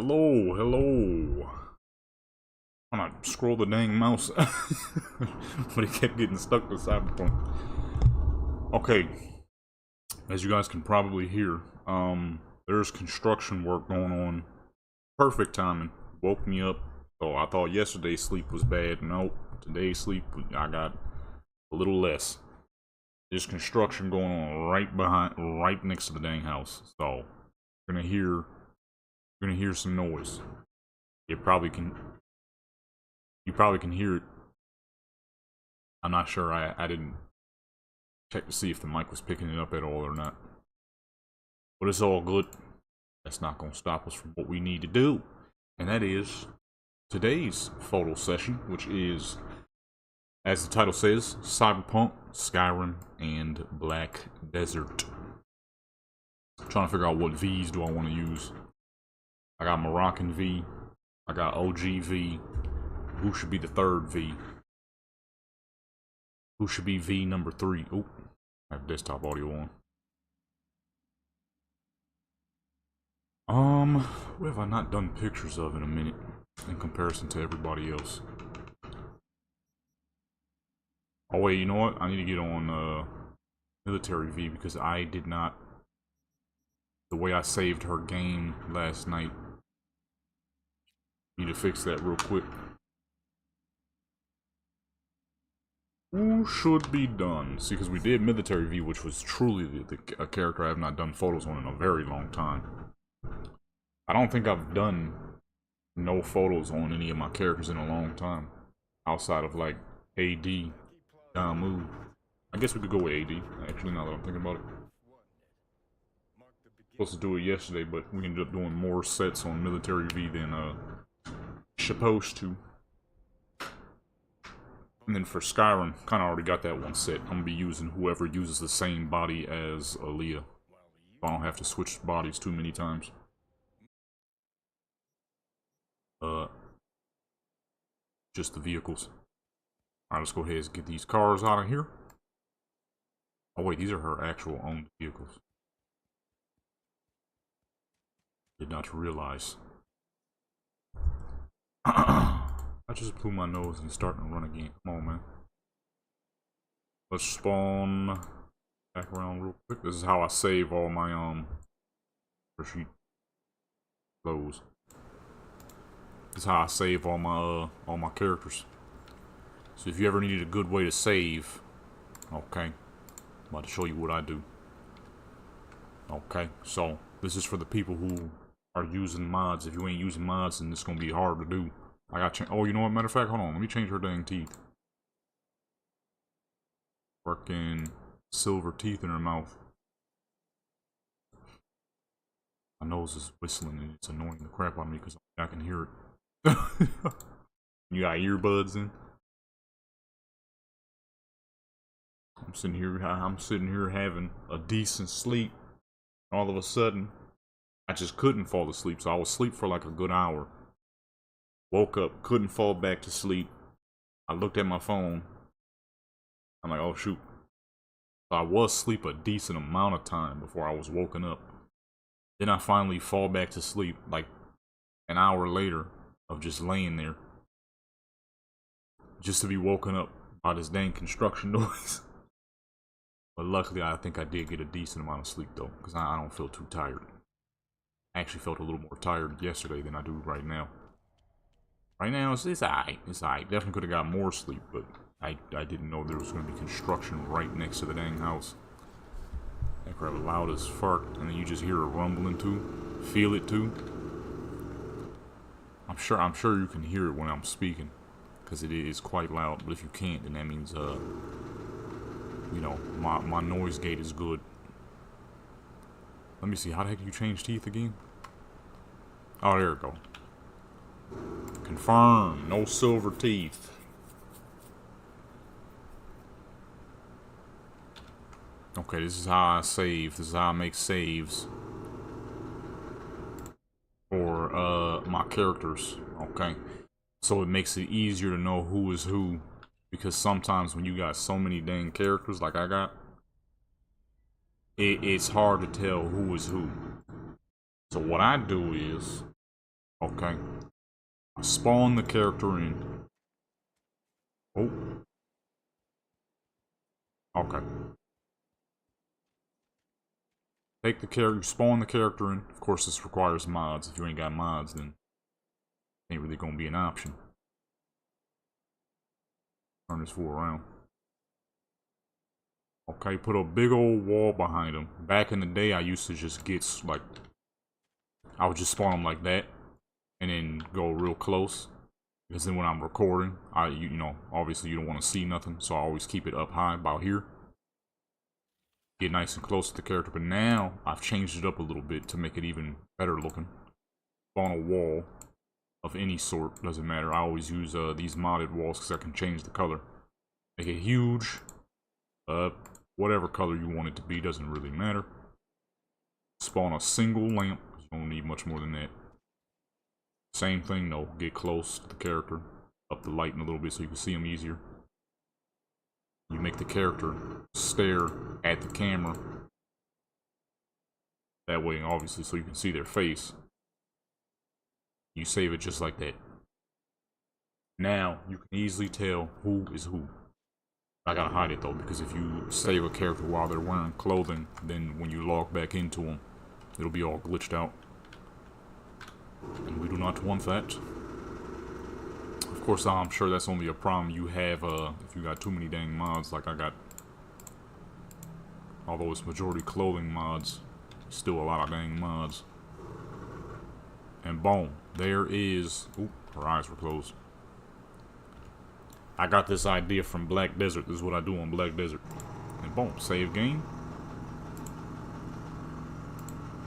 Hello, hello. I'm gonna scroll the dang mouse. But it kept getting stuck to Cyberpunk. Okay. As you guys can probably hear, there's construction work going on. Perfect timing. Woke me up. So I thought yesterday's sleep was bad. Nope. Today's sleep, I got a little less. There's construction going on right next to the dang house. So you're gonna hear some noise. You probably can hear it. I'm not sure. I didn't check to see if the mic was picking it up at all or not. But it's all good. That's not gonna stop us from what we need to do. And that is today's photo session, which is, as the title says, Cyberpunk, Skyrim, and Black Desert. I'm trying to figure out what V's do I want to use. I got Moroccan V. I got OG V. Who should be the third V? Who should be V number 3? Oh, I have desktop audio on. What have I not done pictures of in a minute in comparison to everybody else? Oh wait, you know what? I need to get on military V because I did not. The way I saved her game last night. Need to fix that real quick. Who should be done? See, because we did military V, which was truly a character I have not done photos on in a very long time. I don't think I've done no photos on any of my characters in a long time. Outside of, like, AD, Damu. I guess we could go with AD, actually, now that I'm thinking about it. Supposed to do it yesterday, but we ended up doing more sets on military V than, supposed to. And then for Skyrim, kind of already got that one set. I'm going to be using whoever uses the same body as Aaliyah. So I don't have to switch bodies too many times. Just the vehicles. Alright, let's go ahead and get these cars out of here. Oh wait, these are her actual owned vehicles. Did not realize. I just blew my nose and starting to run again. Come on, man. Let's spawn back around real quick. This is how I save all my where she goes. This is how I save all my characters. So if you ever needed a good way to save, okay, I'm about to show you what I do. Okay, so this is for the people who are using mods. If you ain't using mods, then it's gonna be hard to do. I got change. Oh, you know what? Matter of fact, hold on. Let me change her dang teeth. Working silver teeth in her mouth. My nose is whistling and it's annoying the crap out of me because I can hear it. You got earbuds in. I'm sitting here having a decent sleep. All of a sudden, I just couldn't fall asleep. So I was asleep for like a good hour. Woke up, couldn't fall back to sleep. I looked at my phone. I'm like, oh shoot. So I was asleep a decent amount of time before I was woken up. Then I finally fall back to sleep like an hour later of just laying there. Just to be woken up by this dang construction noise. But luckily I think I did get a decent amount of sleep though. Because I don't feel too tired. I actually felt a little more tired yesterday than I do right now. Right now, it's alright. It's alright. Definitely could have got more sleep, but I didn't know there was going to be construction right next to the dang house. That crap loud as fuck, and then you just hear it rumbling too. Feel it too. I'm sure you can hear it when I'm speaking, because it is quite loud. But if you can't, then that means you know, my noise gate is good. Let me see. How the heck do you change teeth again? Oh, there we go. Confirm. No silver teeth. Okay, this is how I save. This is how I make saves for my characters. Okay. So it makes it easier to know who is who. Because sometimes when you got so many dang characters like I got, it's hard to tell who is who. So what I do is Okay. I spawn the character in. Oh. Okay. Take the character, spawn the character in. Of course, this requires mods. If you ain't got mods, then it ain't really gonna be an option. Turn this fool around. Okay, put a big old wall behind him. Back in the day, I used to just get, like, I would just spawn him like that, and then go real close. Because then when I'm recording, you know, obviously you don't want to see nothing, so I always keep it up high, about here. Get nice and close to the character, but now I've changed it up a little bit to make it even better looking. On a wall of any sort, doesn't matter. I always use these modded walls because I can change the color. Make it huge. Whatever color you want it to be, doesn't really matter. Spawn a single lamp. You don't need much more than that. Same thing though, get close to the character. Up the lighting a little bit so you can see him easier. You make the character stare at the camera. That way, obviously, so you can see their face. You save it just like that. Now, you can easily tell who is who. I gotta hide it though, because if you save a character while they're wearing clothing, then when you log back into them, it'll be all glitched out. And we do not want that. Of course, I'm sure that's only a problem you have if you got too many dang mods like I got. Although it's majority clothing mods, still a lot of dang mods. And boom, there is... Oop, her eyes were closed. I got this idea from Black Desert. This is what I do on Black Desert. And boom, save game.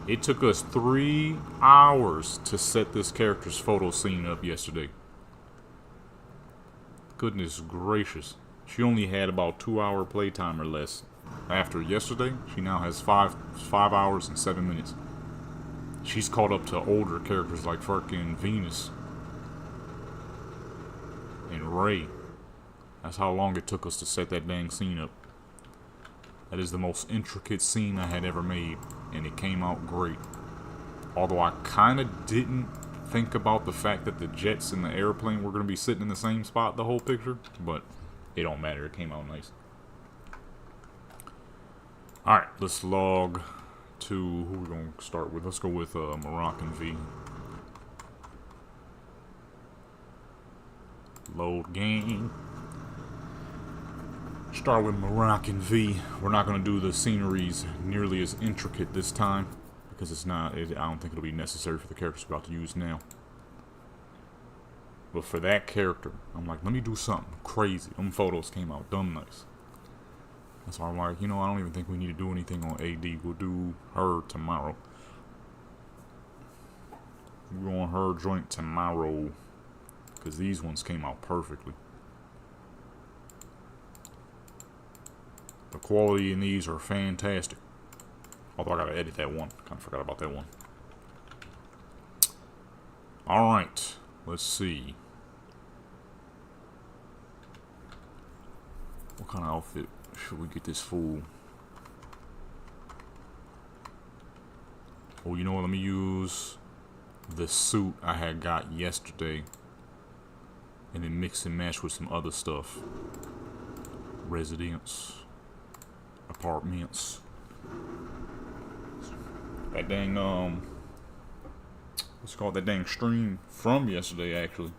It took us 3 hours to set this character's photo scene up yesterday. Goodness gracious. She only had about 2-hour playtime or less. After yesterday, she now has 5 hours and 7 minutes. She's caught up to older characters like fucking Venus and Ray. That's how long it took us to set that dang scene up. That is the most intricate scene I had ever made, and it came out great. Although I kind of didn't think about the fact that the jets and the airplane were going to be sitting in the same spot the whole picture, but it don't matter, it came out nice. Alright, let's log to who we're going to start with. Let's go with Moroccan V. Load game. Start with Moroccan V. We're not going to do the sceneries nearly as intricate this time because it's not. I don't think it'll be necessary for the characters we're about to use now. But for that character, I'm like, let me do something crazy. Them photos came out dumb nice. That's why I'm like, you know, I don't even think we need to do anything on AD. We'll do her tomorrow. We're on her joint tomorrow because these ones came out perfectly. The quality in these are fantastic. Although I gotta edit that one. Kinda forgot about that one. Alright. Let's see. What kind of outfit should we get this fool? Oh, you know what? Let me use the suit I had got yesterday. And then mix and match with some other stuff. Residence. Apartments. That dang, what's it called? That dang stream from yesterday, actually.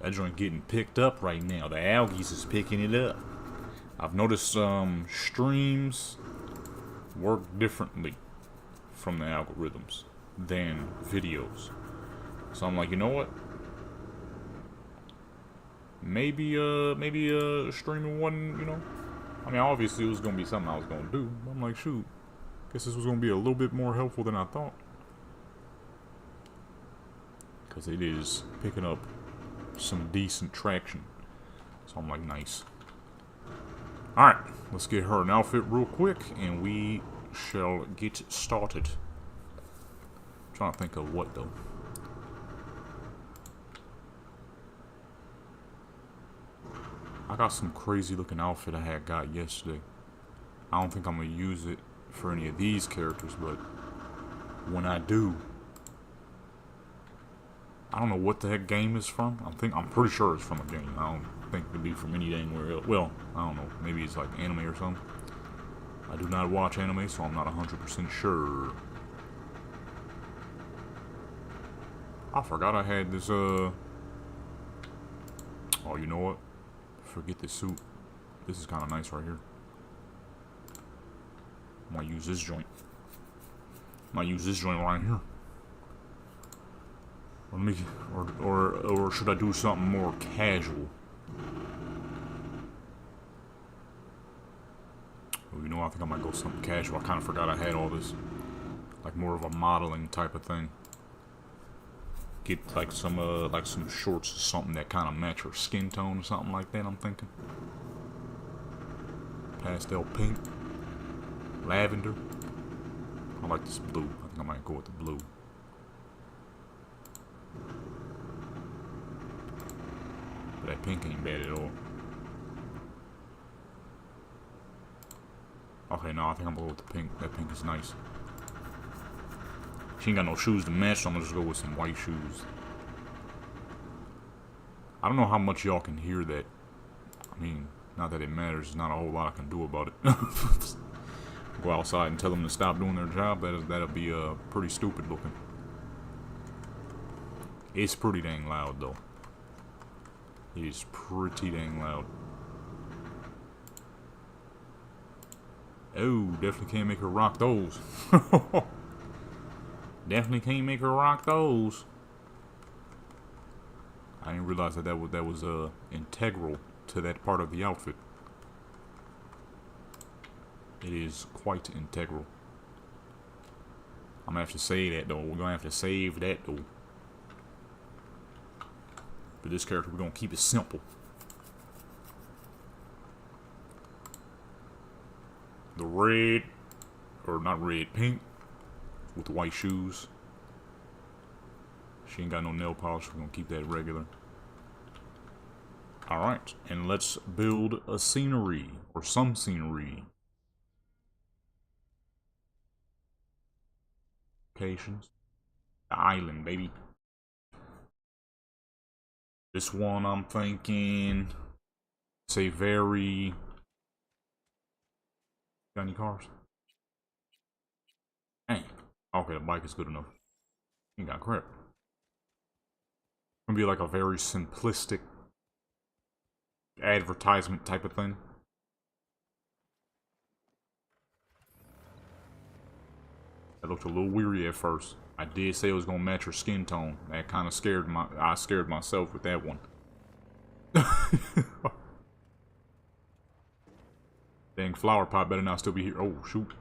That joint getting picked up right now. The algaes is picking it up. I've noticed streams work differently from the algorithms than videos. So I'm like, you know what? Maybe streaming wasn't, you know. I mean, obviously it was gonna be something I was gonna do. I'm like, shoot, guess this was gonna be a little bit more helpful than I thought. Because it is picking up some decent traction. So I'm like, nice. Alright, let's get her an outfit real quick and we shall get started. I'm trying to think of what though. I got some crazy looking outfit I had got yesterday. I don't think I'm gonna use it for any of these characters, but when I do, I don't know what the heck game is from. I'm pretty sure it's from a game. I don't think it could be from any anywhere else. Well, I don't know. Maybe it's like anime or something. I do not watch anime, so I'm not 100% sure. I forgot I had this, Oh, you know what? Forget this suit. This is kind of nice right here. I might use this joint. Might use this joint right here. Or should I do something more casual? Oh, you know, I think I might go something casual. I kind of forgot I had all this. Like more of a modeling type of thing. Get like some shorts or something that kind of match her skin tone or something like that, I'm thinking. Pastel pink. Lavender. I like this blue. I think I might go with the blue. But that pink ain't bad at all. Okay, no, I think I'm gonna go with the pink. That pink is nice. She ain't got no shoes to match, so I'm gonna just go with some white shoes. I don't know how much y'all can hear that. I mean, not that it matters. There's not a whole lot I can do about it. Go outside and tell them to stop doing their job. That'll be pretty stupid looking. It's pretty dang loud though. It is pretty dang loud. Oh, definitely can't make her rock those. Definitely can't make her rock those. I didn't realize that was integral to that part of the outfit. It is quite integral. I'm gonna have to say that though. We're gonna have to save that though. For this character, we're gonna keep it simple. The red, or not red, pink, with the white shoes. She ain't got no nail polish, we're gonna keep that regular. Alright, and let's build a scenery, or some scenery. Locations. The island, baby. This one, I'm thinking, say very... Got any cars? Dang. Okay, the bike is good enough. Ain't got crap. Gonna be like a very simplistic advertisement type of thing. That looked a little weary at first. I did say it was gonna match her skin tone. That kind of I scared myself with that one. Dang, flower pot better not still be here. Oh, shoot.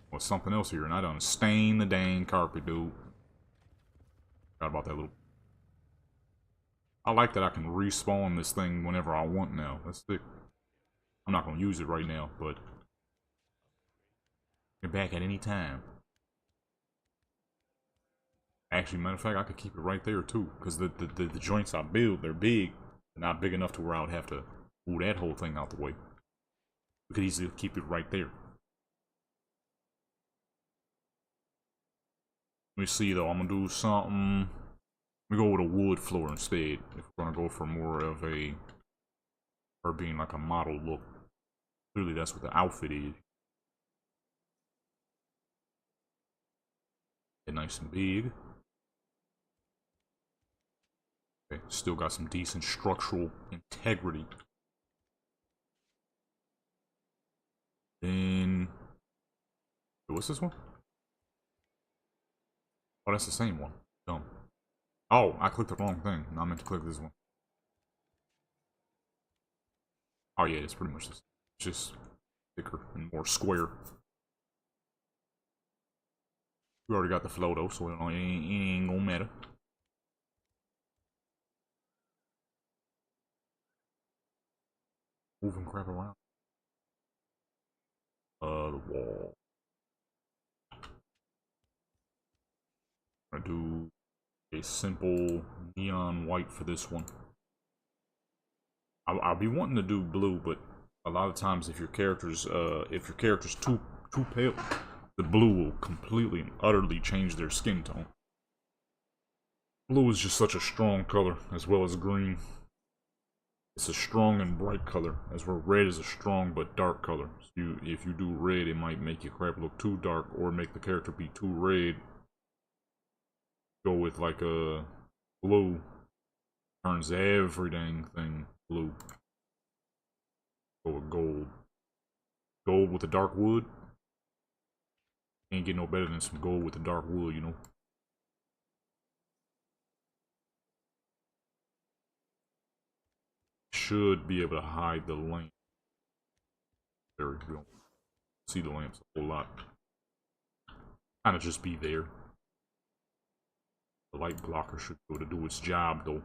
What's something else here? And I done stained the dang carpet, dude. Forgot about that little... I like that I can respawn this thing whenever I want now. That's sick. I'm not gonna use it right now, but... Get back at any time. Actually, matter of fact, I could keep it right there, too. Because the joints I build, they're big. They're not big enough to where I would have to move that whole thing out the way. We could easily keep it right there. Let me see though, I'm gonna do something. Let me go with a wood floor instead. If we're gonna go for more of a, or being like a model look. Clearly that's what the outfit is. Get nice and big. Okay, still got some decent structural integrity. Then, what's this one? Oh, that's the same one. Dumb. Oh, I clicked the wrong thing. I meant to click this one. Oh yeah, it's pretty much this. It's just thicker and more square. We already got the flow though, so it ain't gonna matter. Moving crap around. The wall. I'm gonna do a simple neon white for this one. I'll be wanting to do blue, but a lot of times if your character's too pale, the blue will completely and utterly change their skin tone. Blue is just such a strong color, as well as green. It's a strong and bright color, as where red is a strong but dark color. So if you do red, it might make your crap look too dark, or make the character be too red. Go with like a blue, turns every dang thing blue. Go with gold. Gold with a dark wood. Ain't get no better than some gold with a dark wood, you know. Should be able to hide the lamp. There we don't see the lamps a whole lot. Kind of just be there. The light blocker should be able to do its job though.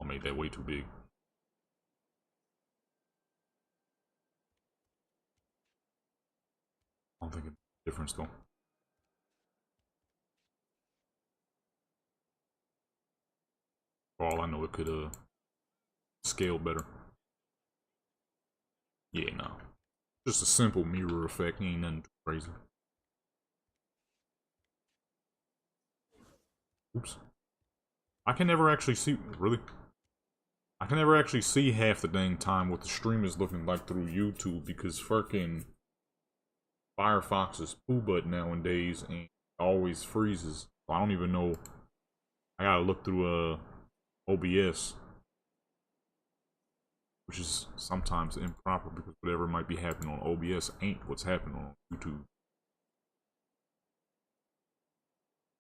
I made that way too big. I don't think it makes a difference though. For all I know, it could scale better. Yeah, no. Just a simple mirror effect, ain't nothing too crazy. Oops. I can never actually see, really? I can never actually see half the dang time what the stream is looking like through YouTube because fucking Firefox's poo butt nowadays and always freezes. So I don't even know. I gotta look through OBS, which is sometimes improper because whatever might be happening on OBS ain't what's happening on YouTube.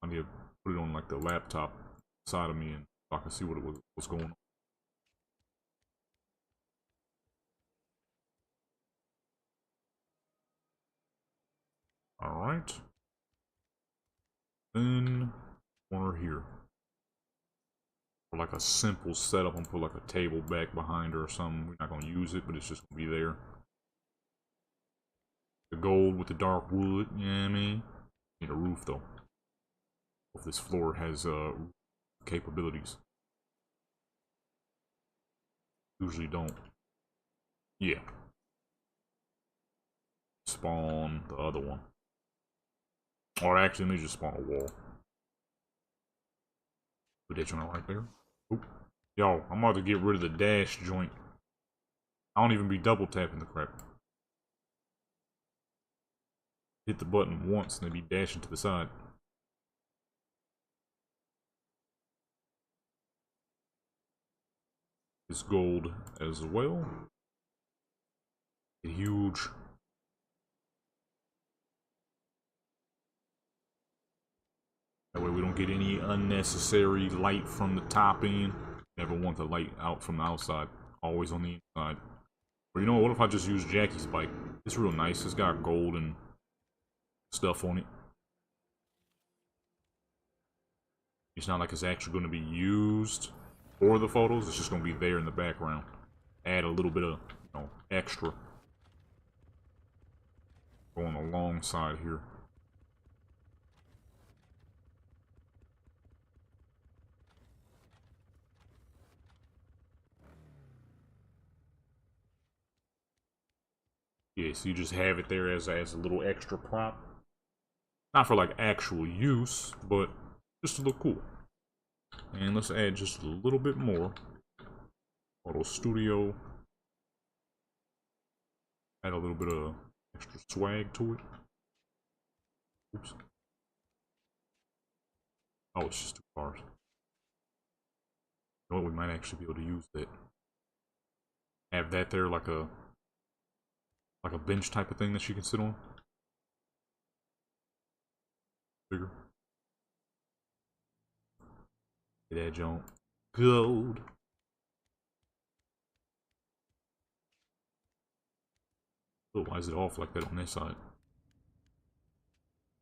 I need to put it on like the laptop side of me and so I can see what's going on. Alright. Then corner here. For like a simple setup, I'm gonna put like a table back behind her or something. We're not gonna use it, but it's just gonna be there. The gold with the dark wood, you know what I mean? Need a roof though. If this floor has capabilities. Usually don't. Yeah. Spawn the other one. Or actually, let me just spawn a wall. Put that joint right there. Oop. Yo, I'm about to get rid of the dash joint. I don't even be double tapping the crap. Hit the button once and then be dashing to the side. This gold as well. Huge. That way we don't get any unnecessary light from the top end. Never want the light out from the outside. Always on the inside. Or you know what if I just use Jackie's bike? It's real nice. It's got gold and stuff on it. It's not like it's actually going to be used for the photos. It's just going to be there in the background. Add a little bit of, you know, extra. Going alongside here. Yeah, so you just have it there as a little extra prop. Not for like actual use, but just to look cool. And let's add just a little bit more. Photo studio. Add a little bit of extra swag to it. Oops. Oh, it's just 2 cars. You know what, we might actually be able to use that. Have that there like a bench type of thing that she can sit on. Bigger. Get that jump. Gold. Oh, why is it off like that on this side?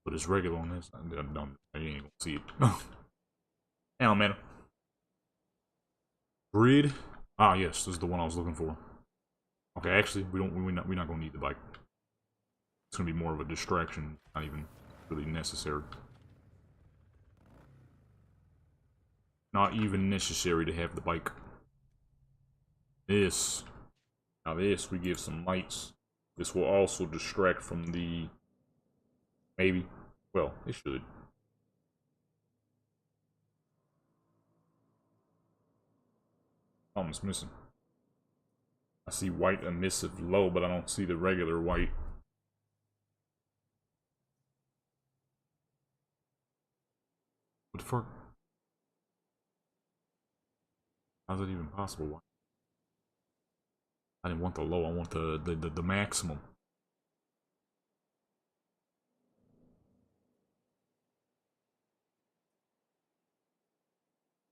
But it's regular on this side. You ain't gonna see it. It don't matter. Grid. Ah, yes, this is the one I was looking for. Okay, actually, we're not gonna need the bike. It's gonna be more of a distraction, not even really necessary. Not even necessary to have the bike. This. Now this, we give some lights. This will also distract from the, maybe, Well, it should. Something's missing. I see white emissive low, but I don't see the regular white. What the fuck? How's that even possible? I didn't want the low, I want the maximum.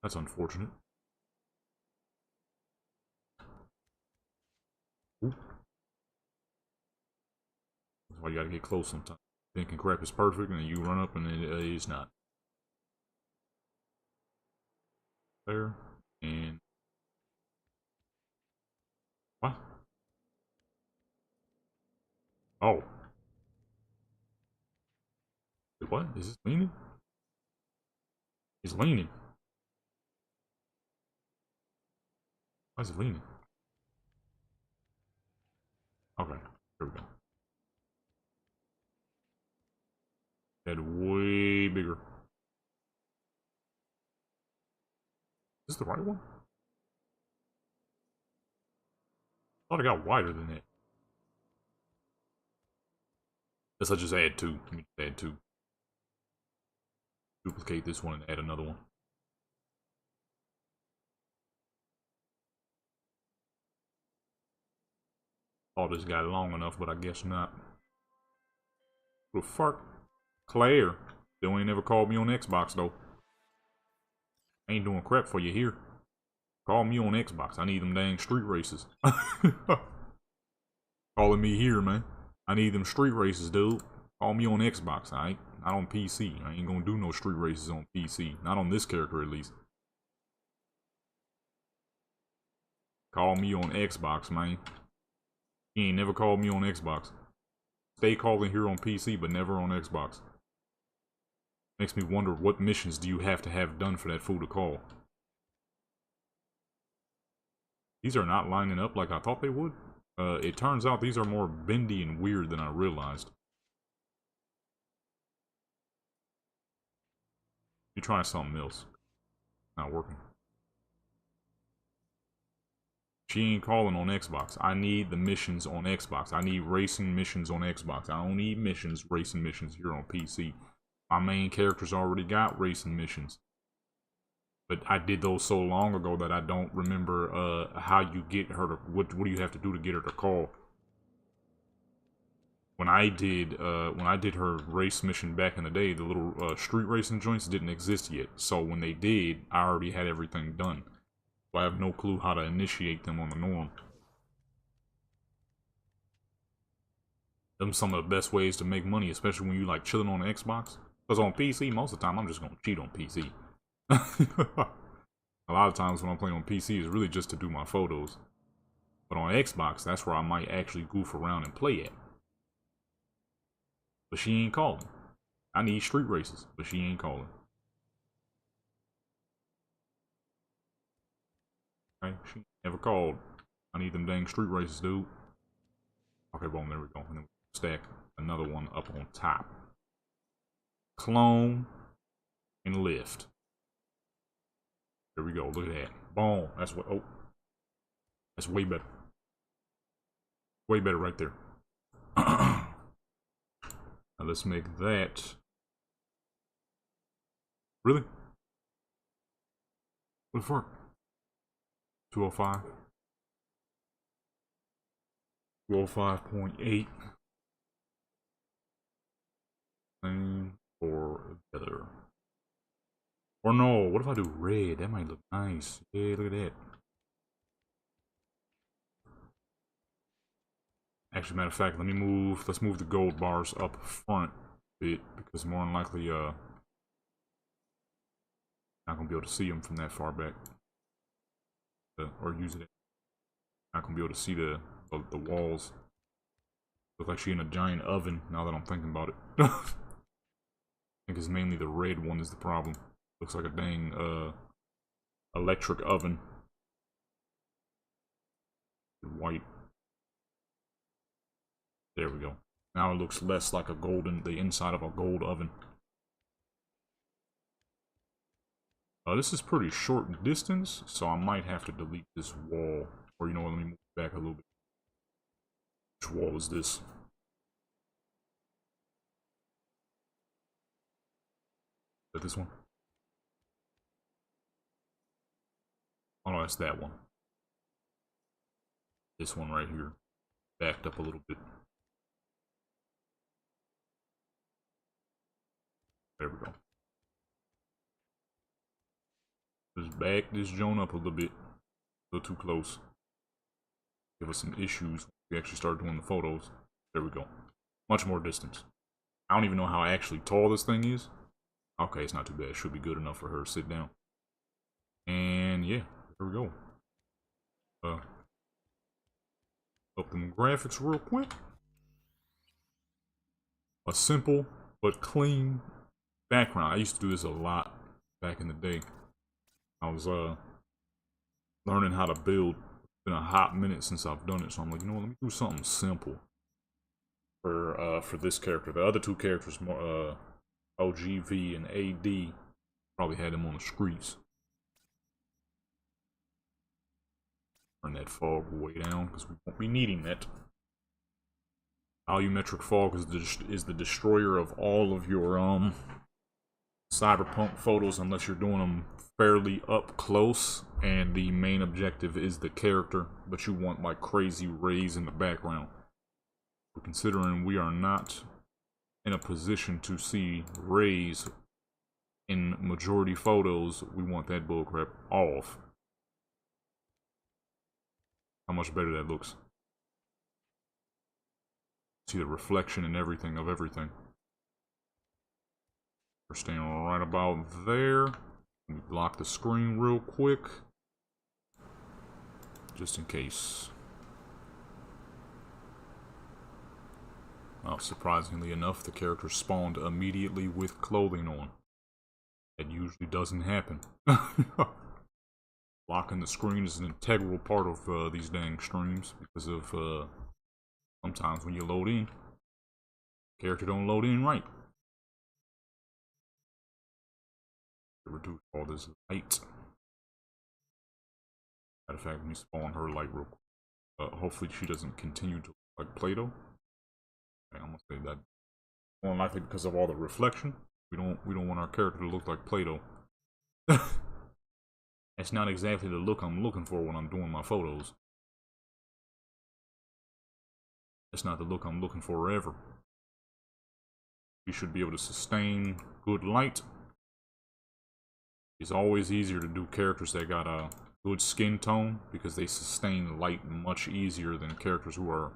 That's unfortunate. Ooh. That's why you gotta get close sometimes. Thinking crap is perfect, and then you run up and it's not. There. And... what? Oh. Wait, what? Is this leaning? He's leaning. Why is it leaning? Okay, here we go. Head way bigger. Is this the right one? I thought it got wider than that. Guess I just add two. Let me just add two. Duplicate this one and add another one. Thought this got long enough, but I guess not. What the fuck? Claire. Still ain't never called me on Xbox though. I ain't doing crap for you here. Call me on Xbox. I need them dang street races. Calling me here, man. I need them street races, dude. Call me on Xbox, alright? Not on PC. I ain't gonna do no street races on PC. Not on this character, at least. Call me on Xbox, man. He ain't never called me on Xbox. Stay calling here on PC, but never on Xbox. Makes me wonder, what missions do you have to have done for that fool to call? These are not lining up like I thought they would. It turns out these are more bendy and weird than I realized. You trying something else. Not working. She ain't calling on Xbox. I need the missions on Xbox. I need racing missions on Xbox. I don't need missions, racing missions here on PC. My main character's already got racing missions. But I did those so long ago that I don't remember how you get her to, what do you have to do to get her to call. When I did her race mission back in the day, the little street racing joints didn't exist yet. So when they did, I already had everything done. I have no clue how to initiate them on the norm. Them some of the best ways to make money, especially when you like chilling on the Xbox. Because on PC, most of the time, I'm just gonna cheat on PC. A lot of times when I'm playing on PC, it's really just to do my photos. But on Xbox, that's where I might actually goof around and play at. But she ain't calling. I need street races, but she ain't calling. Okay, she never called. I need them dang street races, dude. Okay, boom, there we go. And then we stack another one up on top. Clone and lift. There we go, look at that. Boom, that's what, oh. That's way better. Way better right there. Now let's make that. Really? What the fuck? 205. 205.8. Same or better. Or no, what if I do red? That might look nice. Yeah, look at that. Actually, matter of fact, let's move the gold bars up front a bit, because more than likely, not gonna be able to see them from that far back. Or use it. Not gonna be able to see the walls. Look like she's in a giant oven, now that I'm thinking about it. I think it's mainly the red one is the problem. Looks like a dang, electric oven. White. There we go. Now it looks less like a golden, the inside of a gold oven. This is pretty short distance, so I might have to delete this wall. Or, you know what, let me move back a little bit. Which wall is this? Is that this one? Oh no, that's that one. This one right here. Backed up a little bit. There we go. Just back this joint up a little bit. A little too close. Give us some issues when we actually start doing the photos. There we go. Much more distance. I don't even know how actually tall this thing is. Okay, it's not too bad. It should be good enough for her to sit down. And yeah, there we go. Up them graphics real quick. A simple but clean background. I used to do this a lot back in the day. I was learning how to build. It's been a hot minute since I've done it, so I'm like, you know what, let me do something simple for this character. The other two characters, more OGV and AD, probably had them on the streets. Turn that fog way down because we won't be needing that. Volumetric fog is the destroyer of all of your Cyberpunk photos unless you're doing them fairly up close and the main objective is the character, but you want like crazy rays in the background. But considering we are not in a position to see rays in majority photos, we want that bullcrap off. How much better that looks. See the reflection and everything of everything. We're staying right about there. Let me block the screen real quick. Just in case. Well, surprisingly enough, the character spawned immediately with clothing on. That usually doesn't happen. Locking the screen is an integral part of these dang streams because of sometimes when you load in, character don't load in right. Reduce all this light. Matter of fact, let me spawn her light real quick. Hopefully she doesn't continue to look like Play-Doh. Okay, I'm gonna say that more likely because of all the reflection. We don't want our character to look like Play-Doh. That's not exactly the look I'm looking for when I'm doing my photos. That's not the look I'm looking for ever. You should be able to sustain good light. It's always easier to do characters that got a good skin tone because they sustain light much easier than characters who are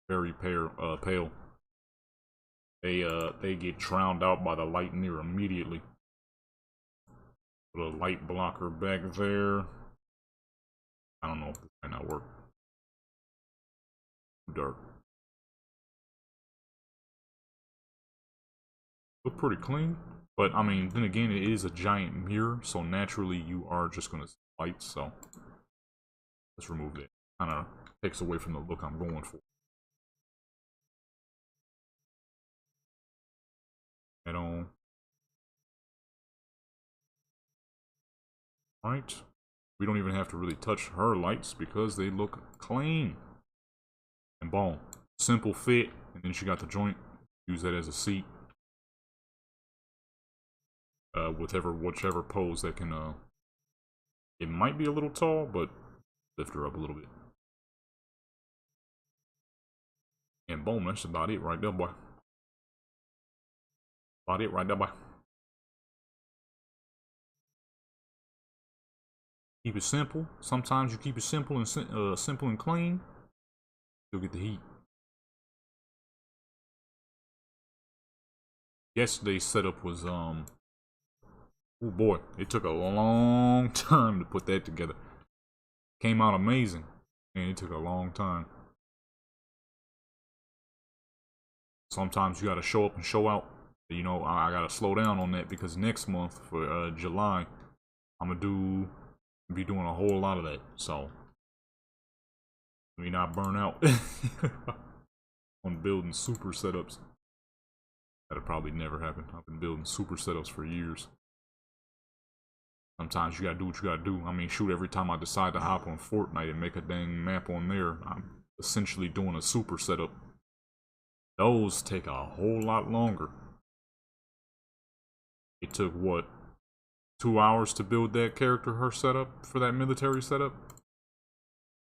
very pale. They get drowned out by the light near immediately. Put a light blocker back there. I don't know if this might not work. Too dark. Look pretty clean, but I mean, then again, it is a giant mirror, so naturally you are just gonna see light. So let's remove that. Kind of takes away from the look I'm going for. Head on. Right. We don't even have to really touch her lights because they look clean. And boom. Simple fit. And then she got the joint. Use that as a seat. Whichever pose that can, it might be a little tall, but lift her up a little bit. And boom, that's about it right there, boy. About it right there, boy. Keep it simple. Sometimes you keep it simple and clean. You'll get the heat. Yesterday's setup was oh boy, it took a long time to put that together. Came out amazing, and it took a long time. Sometimes you gotta show up and show out. You know, I gotta slow down on that because next month for July, I'm gonna be doing a whole lot of that. So let me not burn out on building super setups. That'll probably never happen. I've been building super setups for years. Sometimes you gotta do what you gotta do. I mean, shoot, every time I decide to hop on Fortnite and make a dang map on there, I'm essentially doing a super setup. Those take a whole lot longer. It took, what, 2 hours to build that character, her setup, for that military setup?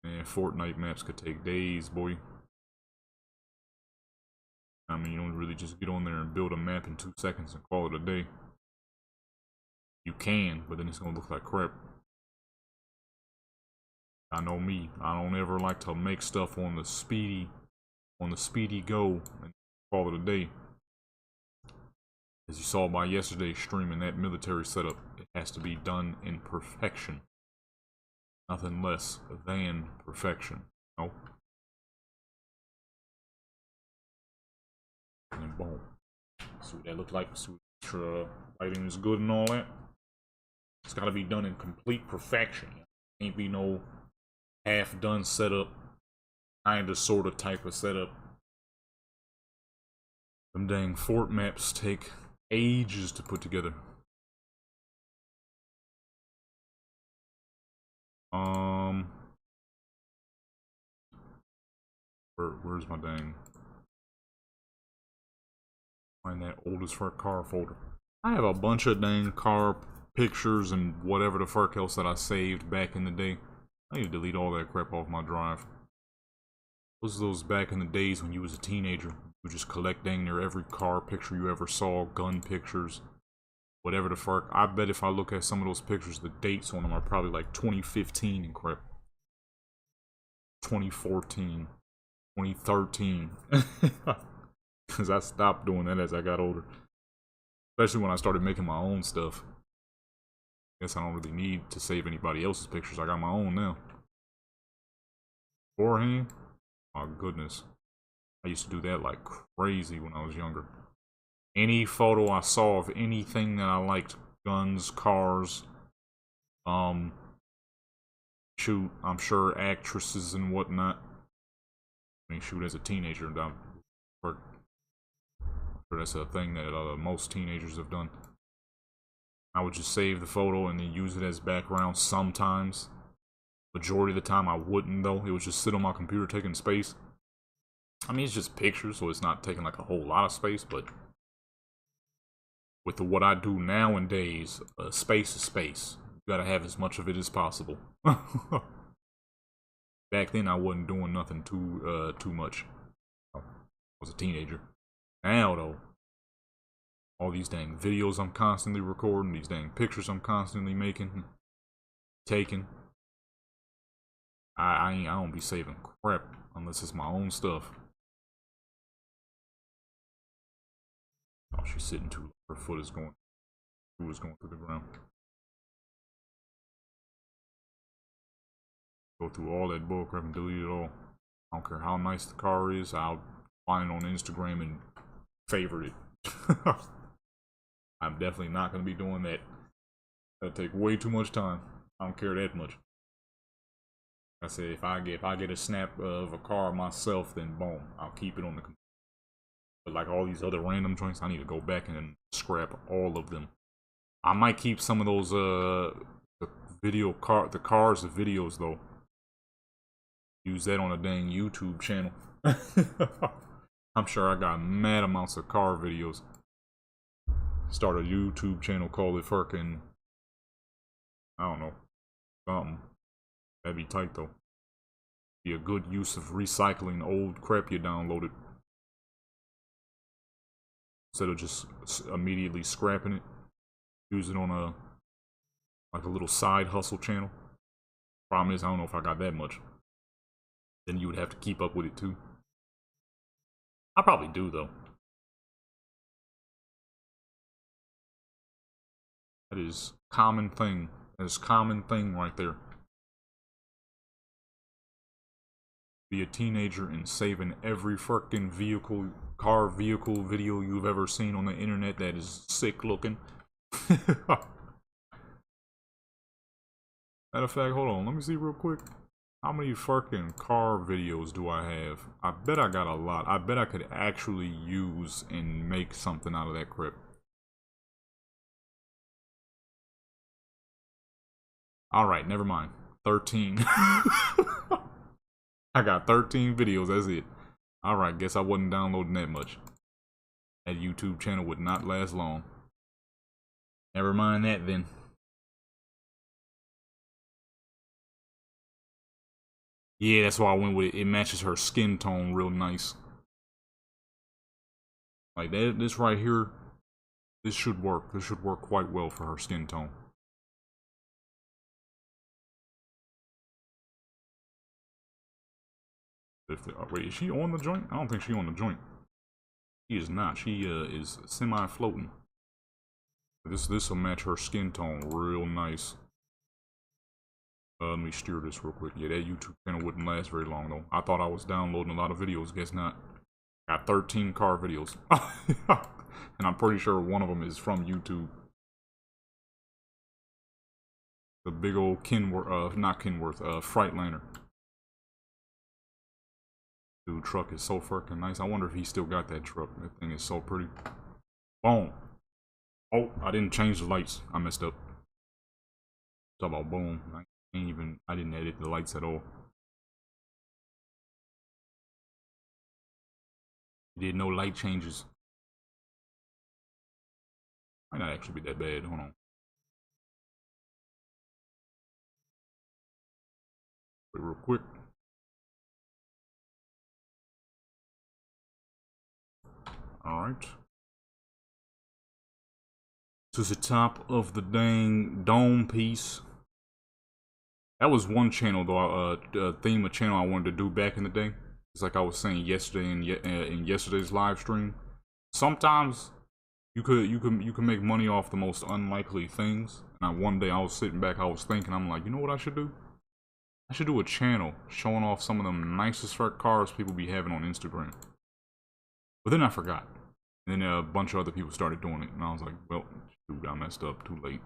And Fortnite maps could take days, boy. I mean, you don't really just get on there and build a map in 2 seconds and call it a day. You can, but then it's gonna look like crap. I know me. I don't ever like to make stuff on the speedy go and call it a day. As you saw by yesterday's stream in that military setup, it has to be done in perfection. Nothing less than perfection. No. And boom. See what that looked like. See what lighting is good and all that. It's gotta be done in complete perfection. Ain't be no half-done setup, kinda sorta type of setup. Them dang fort maps take ages to put together. Where's my dang? Find that oldest for car folder. I have a bunch of dang car pictures and whatever the fuck else that I saved back in the day. I need to delete all that crap off my drive. Those back in the days when you was a teenager. You would just collect dang near every car picture you ever saw, gun pictures, whatever the fuck. I bet if I look at some of those pictures, the dates on them are probably like 2015 and crap. 2014. 2013. Because I stopped doing that as I got older. Especially when I started making my own stuff. Guess I don't really need to save anybody else's pictures. I got my own now. Beforehand, my goodness. I used to do that like crazy when I was younger. Any photo I saw of anything that I liked, guns, cars, shoot, I'm sure actresses and whatnot. I mean, shoot, as a teenager, I'm sure that's a thing that most teenagers have done. I would just save the photo and then use it as background sometimes. Majority of the time I wouldn't though. It would just sit on my computer taking space. I mean, it's just pictures, so it's not taking like a whole lot of space, but with what I do nowadays, space is space. You gotta have as much of it as possible. Back then I wasn't doing nothing too much. I was a teenager. Now though, all these dang videos I'm constantly recording, these dang pictures I'm constantly making, taking. I don't be saving crap unless it's my own stuff. Oh, she's sitting too low. Her foot is going through the ground. Go through all that bullcrap and delete it all. I don't care how nice the car is, I'll find it on Instagram and favorite it. I'm definitely not going to be doing that. That'll take way too much time. I don't care that much. I said if I get a snap of a car myself, then boom, I'll keep it on the computer. But like all these other random joints, I need to go back and scrap all of them. I might keep some of those the cars, the videos though. Use that on a dang YouTube channel. I'm sure I got mad amounts of car videos. Start a YouTube channel, call it fucking, I don't know, something. That'd be tight though. Be a good use of recycling old crap you downloaded. Instead of just immediately scrapping it. Use it on a little side hustle channel. Problem is, I don't know if I got that much. Then you would have to keep up with it too. I probably do though. That is common thing. That is common thing right there. Be a teenager and saving every freaking car vehicle video you've ever seen on the internet that is sick looking. Matter of fact, hold on, let me see real quick. How many freaking car videos do I have? I bet I got a lot. I bet I could actually use and make something out of that crap. Alright, never mind. 13. I got 13 videos, that's it. Alright, guess I wasn't downloading that much. That YouTube channel would not last long. Never mind that then. Yeah, that's why I went with it. It matches her skin tone real nice. Like that, this right here, this should work. This should work quite well for her skin tone. Wait, is she on the joint? I don't think she's on the joint. She is not. She is semi-floating. This will match her skin tone real nice. Let me steer this real quick. Yeah, that YouTube channel wouldn't last very long though. I thought I was downloading a lot of videos. Guess not. Got 13 car videos. And I'm pretty sure one of them is from YouTube. The big old Kenworth, not Kenworth, Freightliner. Dude, truck is so freaking nice. I wonder if he still got that truck. That thing is so pretty. Boom. Oh, I didn't change the lights. I messed up. Talk about boom. I didn't edit the lights at all. Did no light changes. Might not actually be that bad. Hold on. Wait, real quick. Alright. This is the top of the dang dome piece. That was one channel though, theme of channel I wanted to do back in the day. It's like I was saying yesterday in yesterday's live stream. Sometimes you can make money off the most unlikely things. And one day I was sitting back, I was thinking, I'm like, you know what I should do? I should do a channel showing off some of them nicest cars people be having on Instagram. But then I forgot. And then a bunch of other people started doing it, and I was like, well, shoot, I messed up, too late.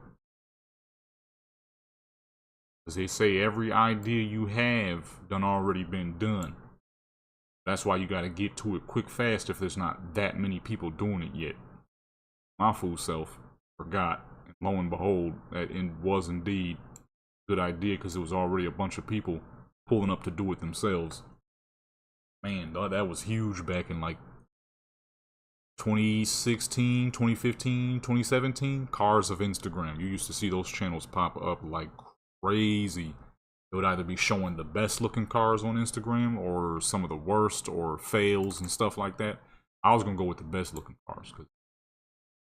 As they say, every idea you have done already been done. That's why you gotta get to it quick fast if there's not that many people doing it yet. My fool self forgot, and lo and behold, that it was indeed a good idea because there was already a bunch of people pulling up to do it themselves. Man, that was huge back in like 2016, 2015, 2017, cars of Instagram. You used to see those channels pop up like crazy. It would either be showing the best looking cars on Instagram or some of the worst or fails and stuff like that. I was gonna go with the best looking cars because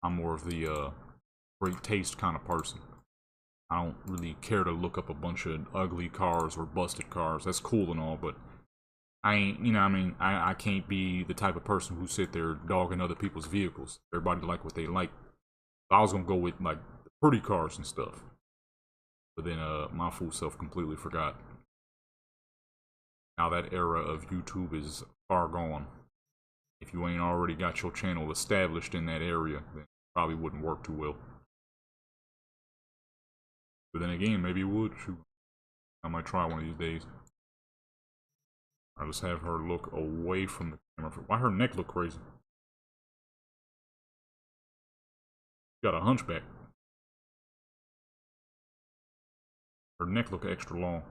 I'm more of the great taste kind of person. I don't really care to look up a bunch of ugly cars or busted cars. That's cool and all, but I ain't, you know what I mean, I can't be the type of person who sit there dogging other people's vehicles. Everybody like what they like. I was gonna go with like the pretty cars and stuff. But then my fool self completely forgot. Now that era of YouTube is far gone. If you ain't already got your channel established in that area, then it probably wouldn't work too well. But then again, maybe it would. Shoot. I might try one of these days. I'll just have her look away from the camera. Why her neck look crazy? Got a hunchback. Her neck look extra long.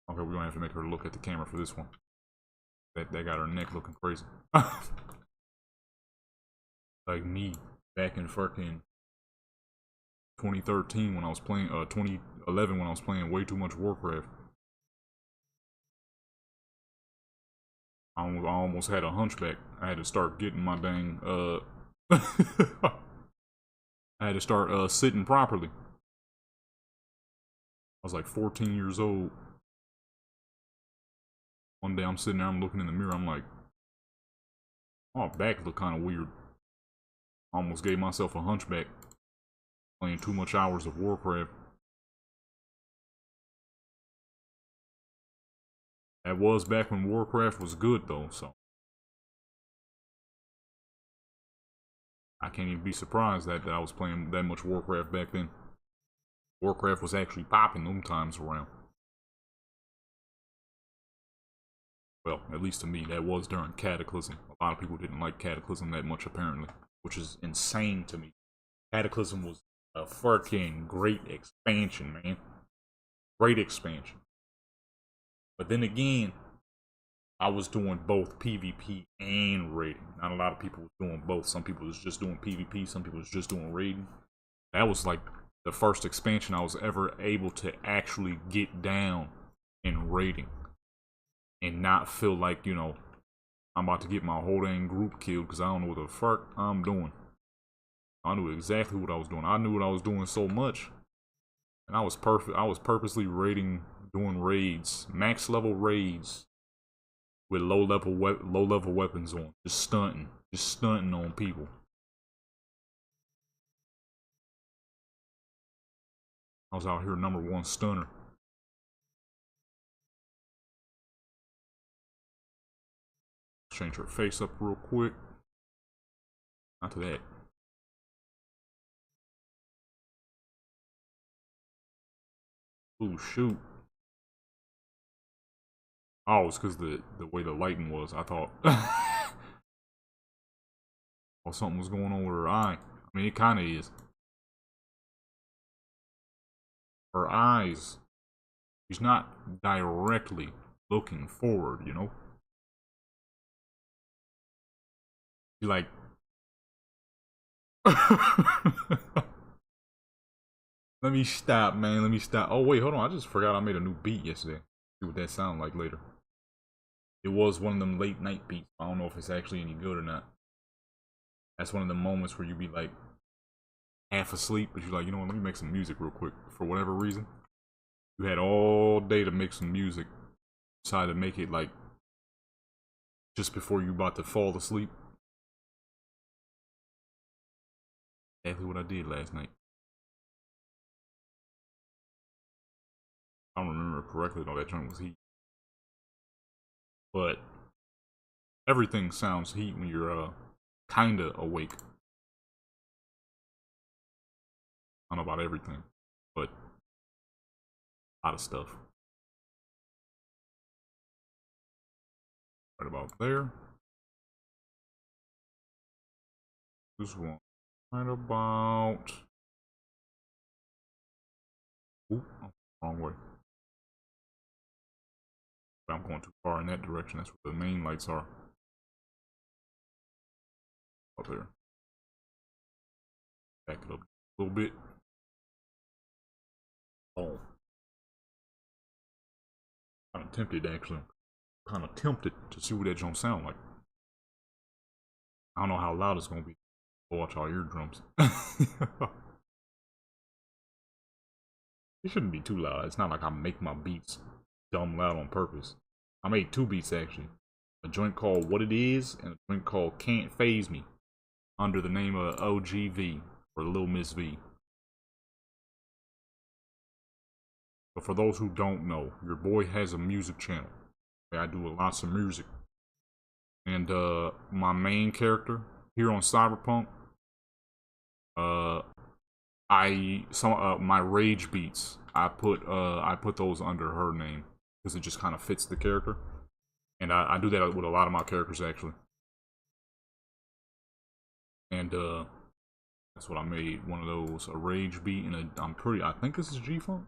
Okay, we're gonna have to make her look at the camera for this one. That got her neck looking crazy. Like me back in fucking 2013 when I was playing 2011 when I was playing way too much Warcraft. I almost had a hunchback. I had to start getting my dang I had to start sitting properly. I was like 14 years old. One day I'm sitting there, I'm looking in the mirror, I'm like, oh, back look kind of weird. I almost gave myself a hunchback. Playing too much hours of Warcraft. That was back when Warcraft was good though, so. I can't even be surprised that I was playing that much Warcraft back then. Warcraft was actually popping them times around. Well, at least to me, that was during Cataclysm. A lot of people didn't like Cataclysm that much apparently, which is insane to me. Cataclysm was a fucking great expansion, man. Great expansion. But then again, I was doing both PvP and raiding. Not a lot of people was doing both. Some people was just doing PvP, some people was just doing raiding. That was like the first expansion I was ever able to actually get down in raiding. And not feel like, you know, I'm about to get my whole dang group killed because I don't know what the fuck I'm doing. I knew exactly what I was doing. I knew what I was doing so much. And I was purposely raiding, doing raids, max level raids with low level weapons on, just stunting on people. I was out here #1 stunner. Change her face up real quick. Not to that. Ooh, shoot. Oh, it's because the way the lighting was. I thought oh, something was going on with her eye. I mean, it kind of is. Her eyes, she's not directly looking forward, you know? She's like... Let me stop, man. Let me stop. Oh, wait, hold on. I just forgot I made a new beat yesterday. See what that sound like later. It was one of them late night beats. I don't know if it's actually any good or not. That's one of the moments where you be like half asleep, but you're like, you know what, let me make some music real quick. For whatever reason, you had all day to make some music. Decided to make it like just before you about to fall asleep. Exactly what I did last night. I don't remember correctly though, that joint was heat. But everything sounds heat when you're kinda awake. I don't know about everything, but a lot of stuff. Right about there. This one. Right about... Ooh, oh, wrong way. I'm going too far in that direction. That's where the main lights are. Up there. Back it up a little bit. Oh. Kind of tempted, actually. Kind of tempted to see what that jump sound like. I don't know how loud it's going to be. Watch our eardrums. It shouldn't be too loud. It's not like I make my beats dumb loud on purpose. I made 2 beats, actually. A joint called What It Is, and a joint called Can't Phase Me, under the name of OGV, or Lil Miss V. But for those who don't know, your boy has a music channel. I do lots of music. And my main character here on Cyberpunk, my rage beats, I put those under her name because it just kind of fits the character. And I do that with a lot of my characters, actually. And that's what I made, one of those, a rage beat, and I think this is G-Funk.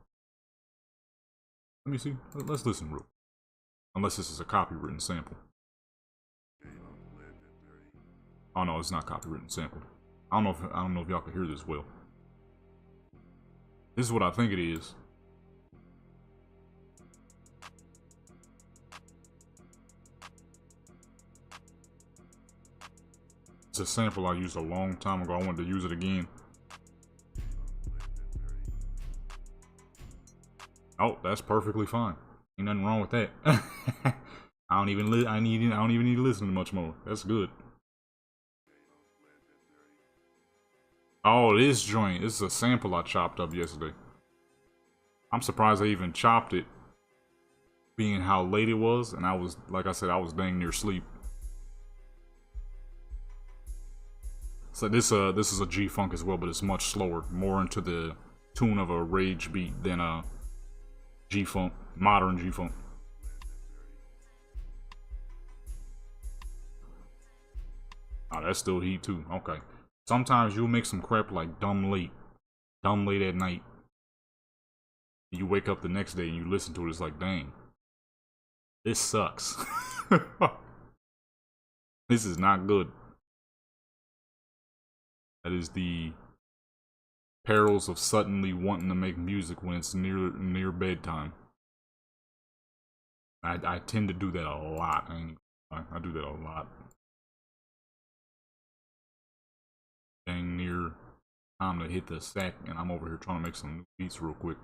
Let me see. Let's listen real. Unless this is a copywritten sample. Oh no, it's not copywritten sample. I don't know if y'all can hear this well. This is what I think it is. It's a sample I used a long time ago. I wanted to use it again. Oh, that's perfectly fine. Ain't nothing wrong with that. I don't even need to listen to much more. That's good. Oh, this joint. This is a sample I chopped up yesterday. I'm surprised I even chopped it, being how late it was, and I was, like I said, I was dang near sleep. So this is a G-Funk as well, but it's much slower, more into the tune of a rage beat than a G-Funk, modern G-Funk. Oh, that's still heat too. Okay. Sometimes you'll make some crap like dumb late at night. You wake up the next day and you listen to it, it's like, dang, this sucks. This is not good. That is the perils of suddenly wanting to make music when it's near bedtime. I tend to do that a lot. I do that a lot. Dang near time to hit the sack, and I'm over here trying to make some new beats real quick.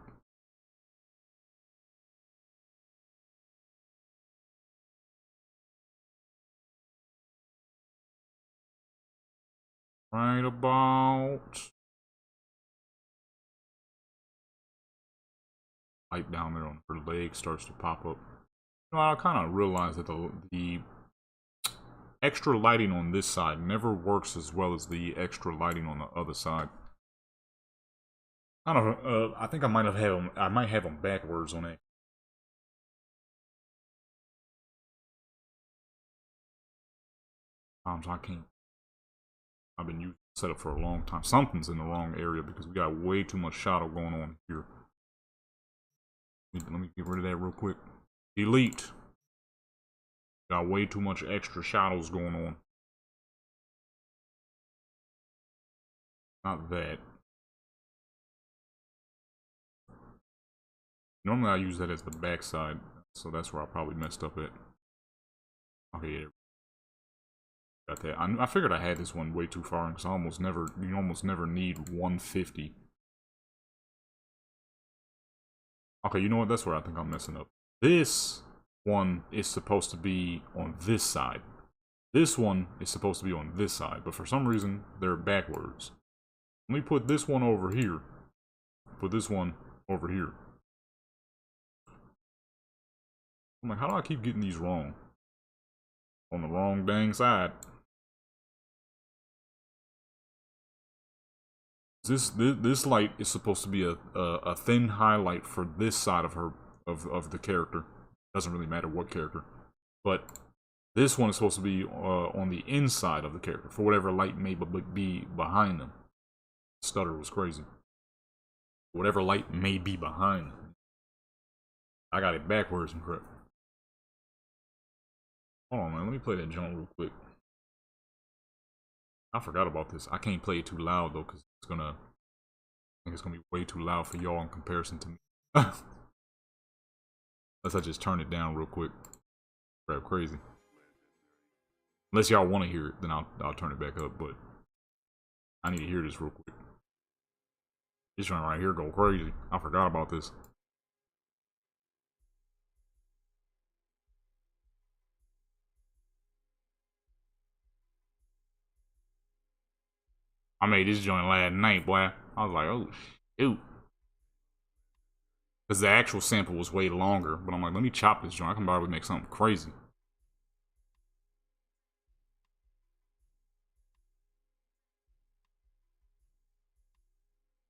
Right about light down there on her leg starts to pop up. You know, I kind of realized that the extra lighting on this side never works as well as the extra lighting on the other side. I don't know. I think I might have them backwards on it. Times I can't. I've been using the setup for a long time. Something's in the wrong area because we got way too much shadow going on here. Let me get rid of that real quick. Delete. Got way too much extra shadows going on. Not that. Normally I use that as the backside, so that's where I probably messed up at. Okay, yeah. Got that. I figured I had this one way too far because you almost never need 150. Okay, you know what? That's where I think I'm messing up. This one is supposed to be on this side. This one is supposed to be on this side, but for some reason they're backwards. Let me put this one over here. Put this one over here. I'm like, how do I keep getting these wrong? On the wrong dang side. This light is supposed to be a thin highlight for this side of her of the character. Doesn't really matter what character, but this one is supposed to be on the inside of the character for whatever light may be behind them. Stutter was crazy. Whatever light may be behind them. I got it backwards and crap. Hold on, man. Let me play that jump real quick. I forgot about this. I can't play it too loud though, because I think it's gonna be way too loud for y'all in comparison to me. Unless I just turn it down real quick. Crap, crazy. Unless y'all want to hear it, then I'll turn it back up. But I need to hear this real quick. This one right here go crazy. I forgot about this. I made this joint last night, boy. I was like, oh, shoot. Because the actual sample was way longer. But I'm like, let me chop this joint. I can probably make something crazy.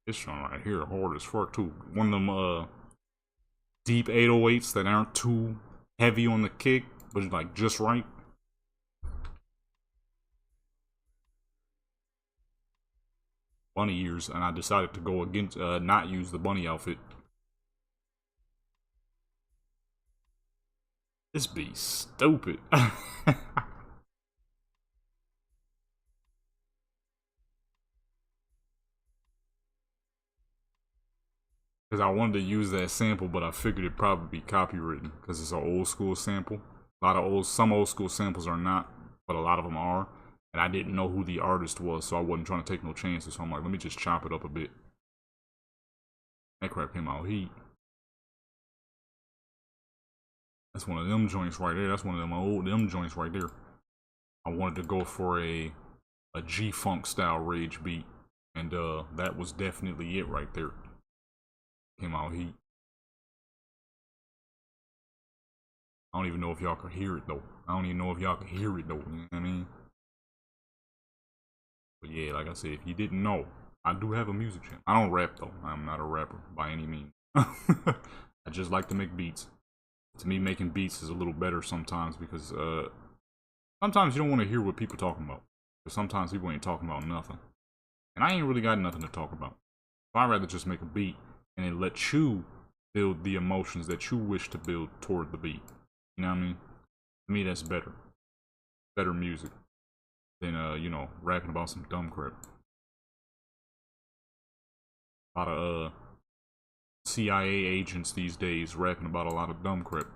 This joint right here, hard as fuck, too. One of them, deep 808s that aren't too heavy on the kick, but like just right. Bunny ears, and I decided to go against not use the bunny outfit. This be stupid. Because I wanted to use that sample, but I figured it'd probably be copywritten because it's an old school sample. Some old school samples are not, but a lot of them are. And I didn't know who the artist was, so I wasn't trying to take no chances. So I'm like, let me just chop it up a bit. That crap came out heat. That's one of them joints right there. That's one of them joints right there. I wanted to go for a G-Funk style rage beat. And that was definitely it right there. Came out heat. I don't even know if y'all could hear it though. You know what I mean? But yeah, like I said, if you didn't know, I do have a music channel. I don't rap though. I'm not a rapper by any means. I just like to make beats. To me, making beats is a little better sometimes because sometimes you don't want to hear what people talking about. But sometimes people ain't talking about nothing. And I ain't really got nothing to talk about. So I'd rather just make a beat and then let you build the emotions that you wish to build toward the beat. You know what I mean? To me, that's better. Better music than, you know, rapping about some dumb crap. A lot of, CIA agents these days rapping about a lot of dumb crap.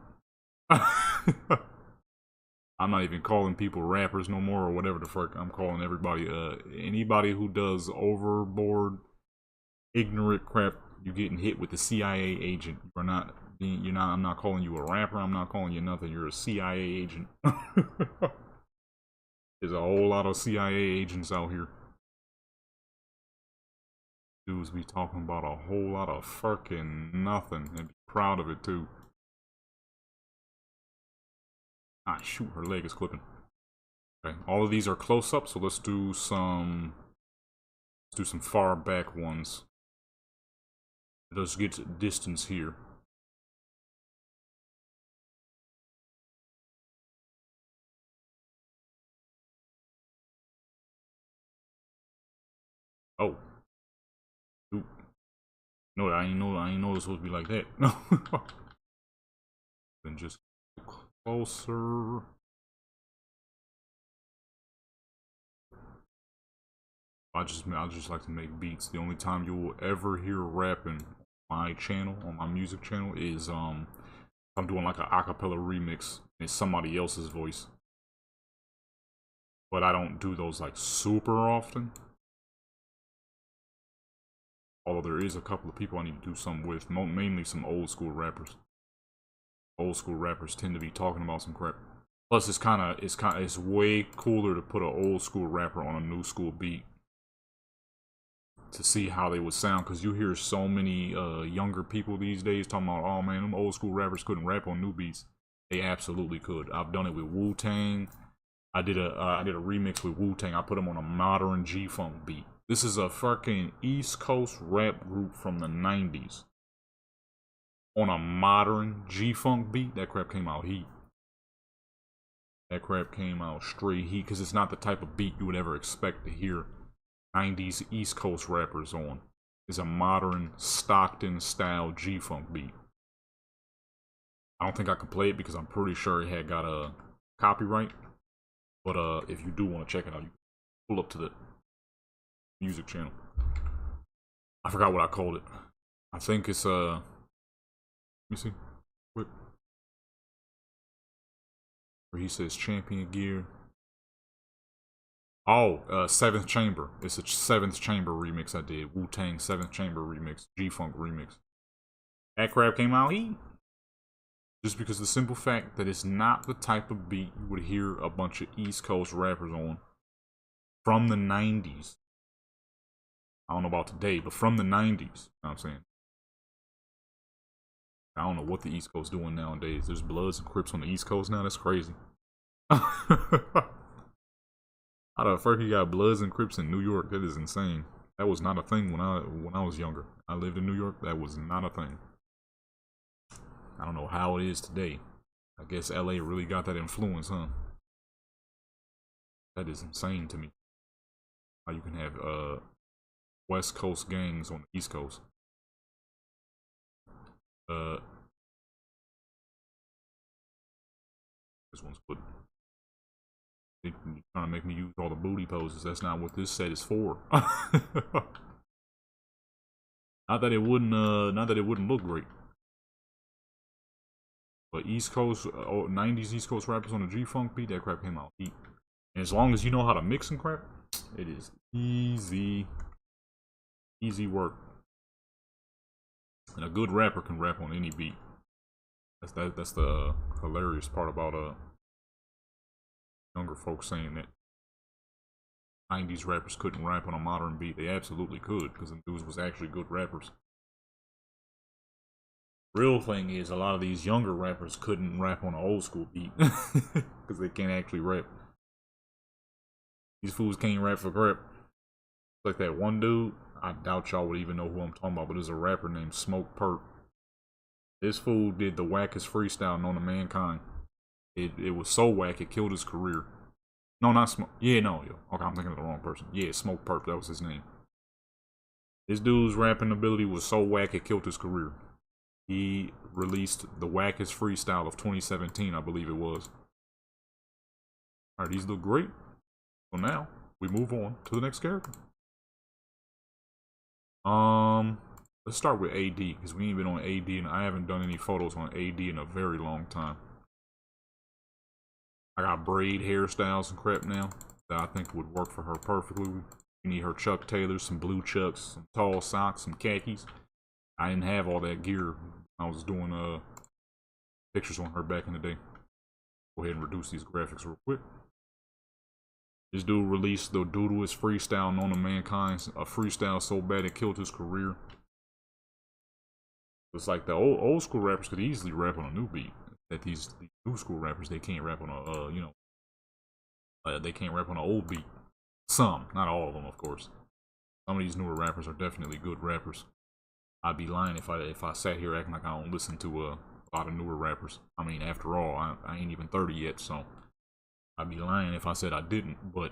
I'm not even calling people rappers no more or whatever the fuck. I'm calling everybody, anybody who does overboard, ignorant crap, you're getting hit with the CIA agent. I'm not calling you a rapper. I'm not calling you nothing. You're a CIA agent. There's a whole lot of CIA agents out here. Dudes be talking about a whole lot of fucking nothing and be proud of it too. Ah, shoot, her leg is clipping. Okay, all of these are close up, so let's do some far back ones. Let's get distance here. Oh. Ooh. No, I ain't know it was supposed to be like that. No. Then just closer. I just like to make beats. The only time you will ever hear rapping on my channel, on my music channel, is I'm doing like an acapella remix and it's somebody else's voice. But I don't do those like super often. Although there is a couple of people I need to do something with, mainly some old school rappers. Old school rappers tend to be talking about some crap. Plus, it's way cooler to put an old school rapper on a new school beat to see how they would sound, because you hear so many younger people these days talking about, oh man, them old school rappers couldn't rap on new beats. They absolutely could. I've done it with Wu-Tang. I did a remix with Wu-Tang. I put them on a modern G-Funk beat. This is a fucking East Coast rap group from the 90s. On a modern G-Funk beat, that crap came out heat. That crap came out straight heat, because it's not the type of beat you would ever expect to hear 90s East Coast rappers on. It's a modern Stockton style G-Funk beat. I don't think I can play it because I'm pretty sure it had got a copyright. But if you do want to check it out, you pull up to the music channel. I forgot what I called it. I think it's let me see. Quick. Where he says champion gear. Oh, 7th Chamber. It's a 7th Chamber remix I did. Wu-Tang 7th Chamber remix. G-Funk remix. That crap came out heat. Just because of the simple fact that it's not the type of beat you would hear a bunch of East Coast rappers on from the 90s. I don't know about today, but from the 90s. You know what I'm saying? I don't know what the East Coast doing nowadays. There's Bloods and Crips on the East Coast now. That's crazy. How the fuck you got Bloods and Crips in New York? That is insane. That was not a thing when I was younger. I lived in New York. That was not a thing. I don't know how it is today. I guess LA really got that influence, huh? That is insane to me. How you can have West Coast gangs on the East Coast. This one's good. You're trying to make me use all the booty poses. That's not what this set is for. Not that it wouldn't look great. But East Coast, 90s East Coast rappers on a G-Funk beat, that crap came out heat. And as long as you know how to mix and crap, it is easy. Easy work. And a good rapper can rap on any beat. That's the hilarious part about younger folks saying that 90s rappers couldn't rap on a modern beat. They absolutely could, because the dudes was actually good rappers. Real thing is, a lot of these younger rappers couldn't rap on an old school beat because they can't actually rap. These fools can't rap for crap. Like that one dude, I doubt y'all would even know who I'm talking about, but there's a rapper named Smoke Perp. This fool did the wackest freestyle known to mankind. It was so whack it killed his career. No, not Smoke. Yeah, no, yo. Okay, I'm thinking of the wrong person. Yeah, Smoke Perp, that was his name. This dude's rapping ability was so whack it killed his career. He released the wackest freestyle of 2017, I believe it was. Alright, these look great. So now, we move on to the next character. Let's start with AD, because we ain't been on AD, and I haven't done any photos on AD in a very long time. I got braid hairstyles and crap now that I think would work for her perfectly. You need her Chuck Taylors, some blue chucks, some tall socks, some khakis. I didn't have all that gear. I was doing pictures on her back in the day. Go ahead and reduce these graphics real quick. This dude released the doodlest freestyle known to mankind. A freestyle so bad it killed his career. It's like the old school rappers could easily rap on a new beat. That these new school rappers, they can't rap on a they can't rap on an old beat. Some, not all of them, of course. Some of these newer rappers are definitely good rappers. I'd be lying if I sat here acting like I don't listen to a lot of newer rappers. I mean, after all, I ain't even 30 yet, so I'd be lying if I said I didn't. But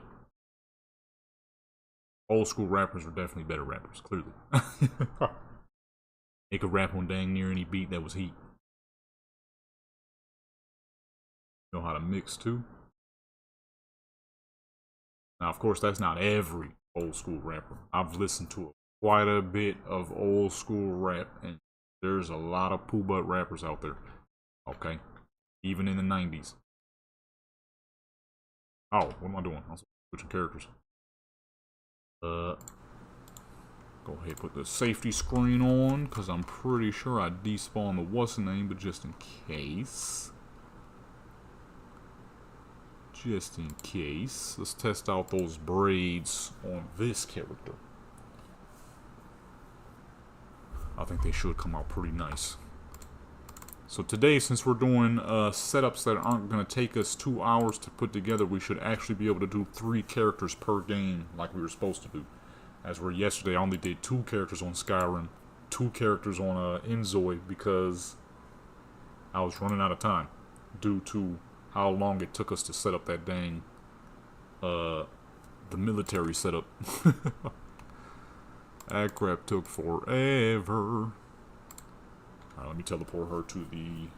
old school rappers are definitely better rappers, clearly. They could rap on dang near any beat that was heat. Know how to mix too. Now, of course, that's not every old school rapper. I've listened to quite a bit of old school rap, and there's a lot of poo butt rappers out there. Okay, even in the 90s. Oh, what am I doing? I'm switching characters. Go ahead and put the safety screen on, because I'm pretty sure I despawned the what's the name, but just in case. Just in case. Let's test out those braids on this character. I think they should come out pretty nice. So today, since we're doing setups that aren't going to take us 2 hours to put together, we should actually be able to do 3 characters per game like we were supposed to do. As where yesterday I only did 2 characters on Skyrim, 2 characters on Enzoy, because I was running out of time due to how long it took us to set up that dang the military setup. That crap took forever. Alright, let me teleport her to the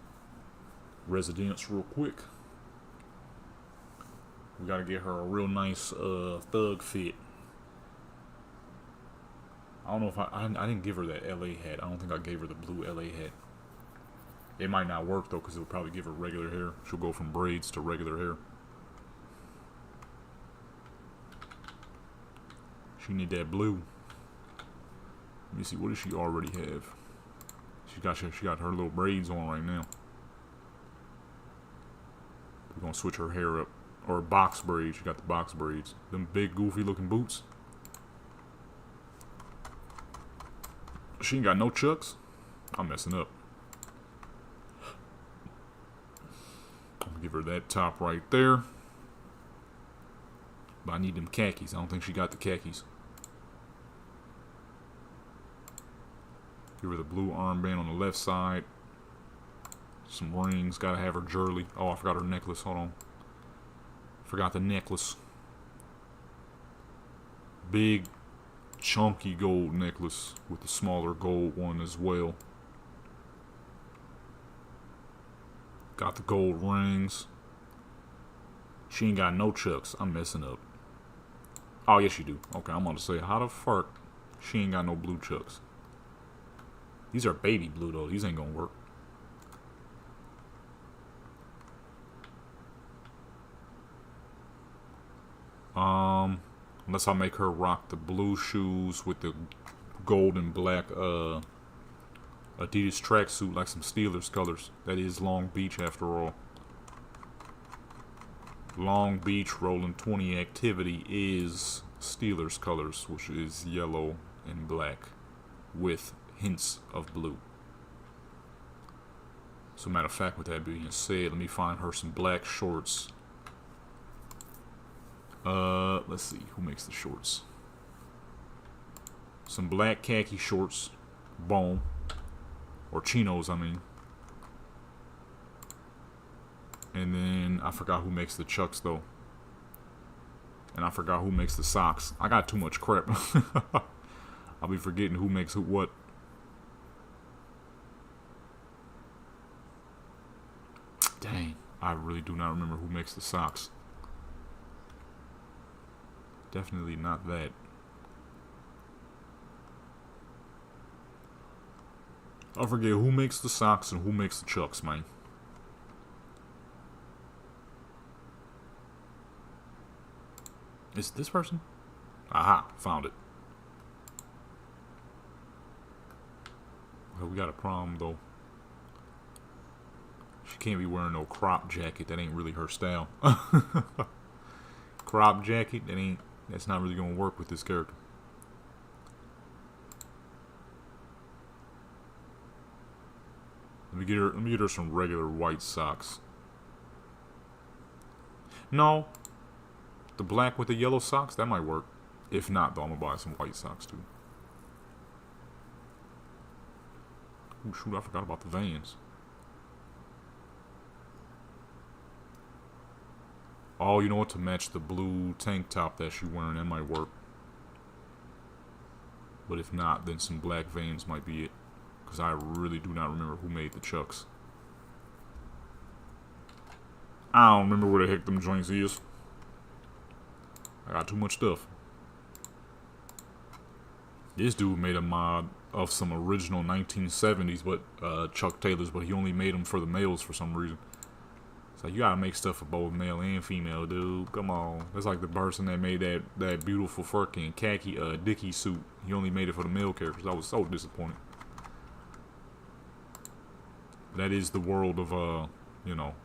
residence real quick. We gotta get her a real nice thug fit. I don't know if I didn't give her that LA hat. I don't think I gave her the blue LA hat. It might not work though, because it'll probably give her regular hair. She'll go from braids to regular hair. She need that blue. Let me see, what does she already have? She got her little braids on right now. We're gonna switch her hair up. Or box braids. She got the box braids. Them big goofy looking boots. She ain't got no chucks. I'm messing up. I'll give her that top right there. But I need them khakis. I don't think she got the khakis. Give her the blue armband on the left side. Some rings. Gotta have her jewelry. Oh, I forgot her necklace. Hold on. Forgot the necklace. Big, chunky gold necklace with the smaller gold one as well. Got the gold rings. She ain't got no chucks. I'm messing up. Oh, yes, you do. Okay, I'm about to say, how the fuck she ain't got no blue chucks? These are baby blue, though. These ain't gonna work. Unless I make her rock the blue shoes with the gold and black Adidas tracksuit, like some Steelers colors. That is Long Beach, after all. Long Beach Rolling 20 activity is Steelers colors, which is yellow and black with hints of blue. So, matter of fact, with that being said, let me find her some black shorts. Let's see, who makes the shorts? Some black khaki shorts. Boom. Or chinos, I mean. And then, I forgot who makes the chucks, though. And I forgot who makes the socks. I got too much crap. I'll be forgetting who makes who what. Dang, I really do not remember who makes the socks. Definitely not that. I forget who makes the socks and who makes the chucks, man. Is it this person? Aha, found it. Well, we got a problem, though. She can't be wearing no crop jacket. That ain't really her style. Crop jacket, that's not really gonna work with this character. Let me get her some regular white socks. No. The black with the yellow socks, that might work. If not, though, I'm gonna buy some white socks too. Oh shoot, I forgot about the Vans. Oh, you know what? To match the blue tank top that she's wearing, that might work. But if not, then some black Vans might be it. Because I really do not remember who made the chucks. I don't remember where the heck them joints is. I got too much stuff. This dude made a mod of some original 1970s Chuck Taylors, but he only made them for the males for some reason. So you gotta make stuff for both male and female, dude. Come on. That's like the person that made that beautiful fucking khaki Dickie suit. He only made it for the male characters. I was so disappointed. That is the world of you know,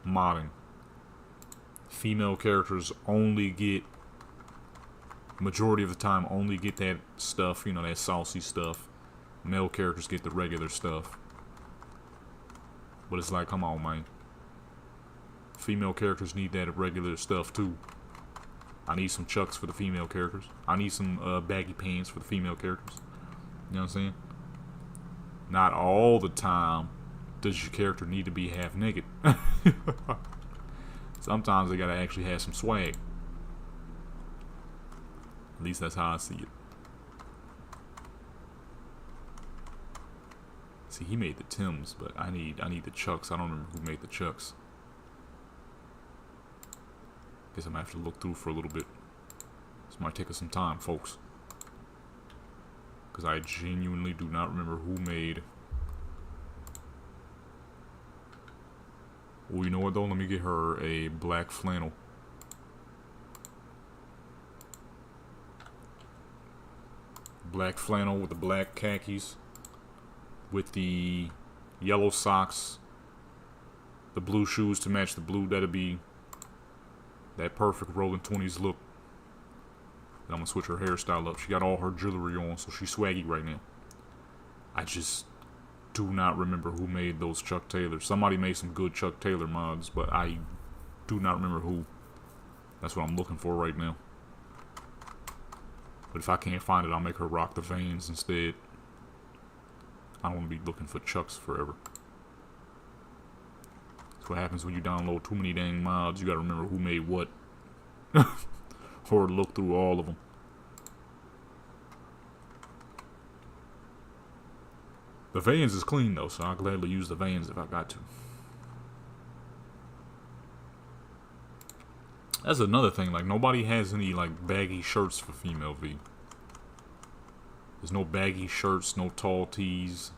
modding. Female characters only get, majority of the time, only get that stuff, you know, that saucy stuff. Male characters get the regular stuff. But it's like, come on, man. Female characters need that regular stuff, too. I need some chucks for the female characters. I need some baggy pants for the female characters. You know what I'm saying? Not all the time does your character need to be half naked. Sometimes they gotta actually have some swag. At least that's how I see it. See, he made the Timbs, but I need the chucks. I don't remember who made the chucks. Guess I'm gonna have to look through for a little bit. This might take us some time, folks. Because I genuinely do not remember who made. Well, you know what though? Let me get her a black flannel. Black flannel with the black khakis. With the yellow socks. The blue shoes to match the blue. That'll be that perfect rolling 20s look. And I'm gonna switch her hairstyle up. She got all her jewelry on, so she's swaggy right now. I just do not remember who made those Chuck Taylors. Somebody made some good Chuck Taylor mods, but I do not remember who. That's what I'm looking for right now. But if I can't find it, I'll make her rock the Vans instead. I don't want to be looking for Chucks forever. That's what happens when you download too many dang mods. You gotta remember who made what. Or look through all of them. The Vans is clean though, so I'll gladly use the Vans if I got to. That's another thing, like nobody has any like baggy shirts for female V. There's no baggy shirts, no tall tees.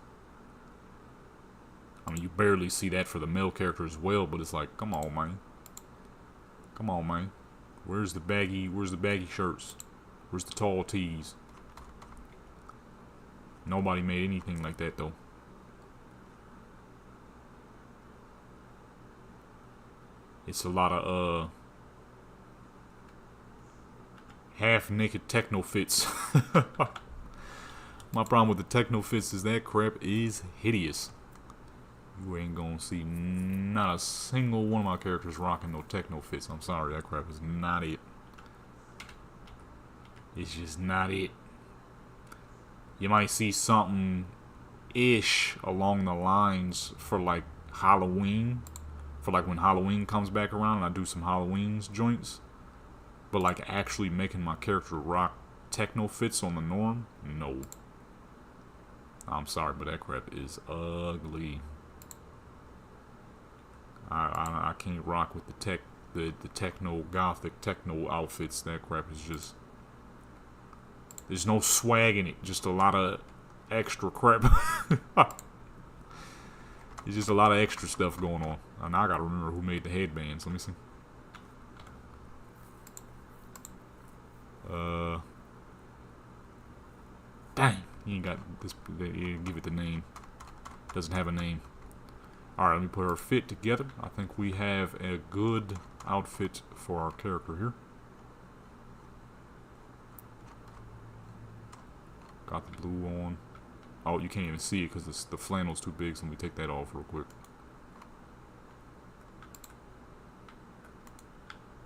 I mean, you barely see that for the male character as well, but it's like, come on, man. Come on, man. Where's the baggy shirts? Where's the tall tees? Nobody made anything like that, though. It's a lot of, half-naked techno fits. My problem with the techno fits is that crap is hideous. You ain't gonna see not a single one of my characters rocking no techno fits. I'm sorry, that crap is not it. It's just not it. You might see something-ish along the lines for like Halloween. For like when Halloween comes back around and I do some Halloween's joints. But like actually making my character rock techno fits on the norm? No. I'm sorry, but that crap is ugly. I can't rock with the techno gothic techno outfits. That crap is just, there's no swag in it. Just a lot of extra crap. There's just a lot of extra stuff going on. And now I gotta remember who made the headbands. Let me see. Dang, he ain't got this. Give it the name. Doesn't have a name. Alright, let me put our fit together. I think we have a good outfit for our character here. Got the blue on. Oh, you can't even see it because the flannel's too big, so let me take that off real quick.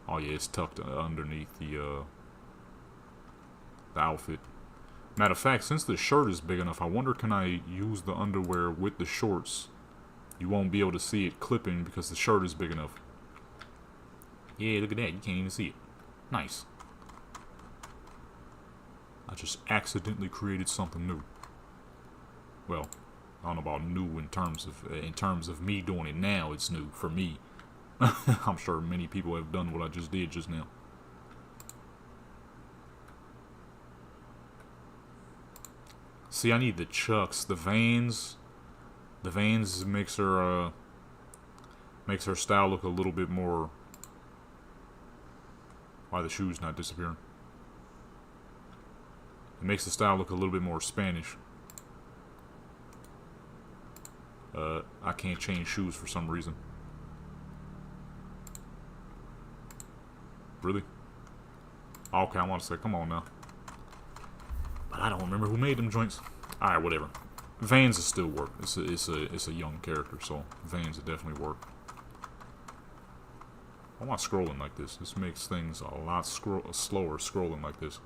Oh yeah, it's tucked underneath the outfit. Matter of fact, since the shirt is big enough, I wonder can I use the underwear with the shorts? You won't be able to see it clipping because the shirt is big enough. Yeah, look at that. You can't even see it. Nice. I just accidentally created something new. Well, I don't know about new in terms of me doing it now. It's new for me. I'm sure many people have done what I just did just now. See, I need the chucks, the Vans. The Vans makes her style look a little bit more. Why the shoes not disappearing? It makes the style look a little bit more Spanish. I can't change shoes for some reason. Really? Okay, I want to say, come on now. But I don't remember who made them joints. Alright, whatever. Vans will still work. It's a young character, so Vans will definitely work. Why am I scrolling like this? This makes things a lot slower scrolling like this.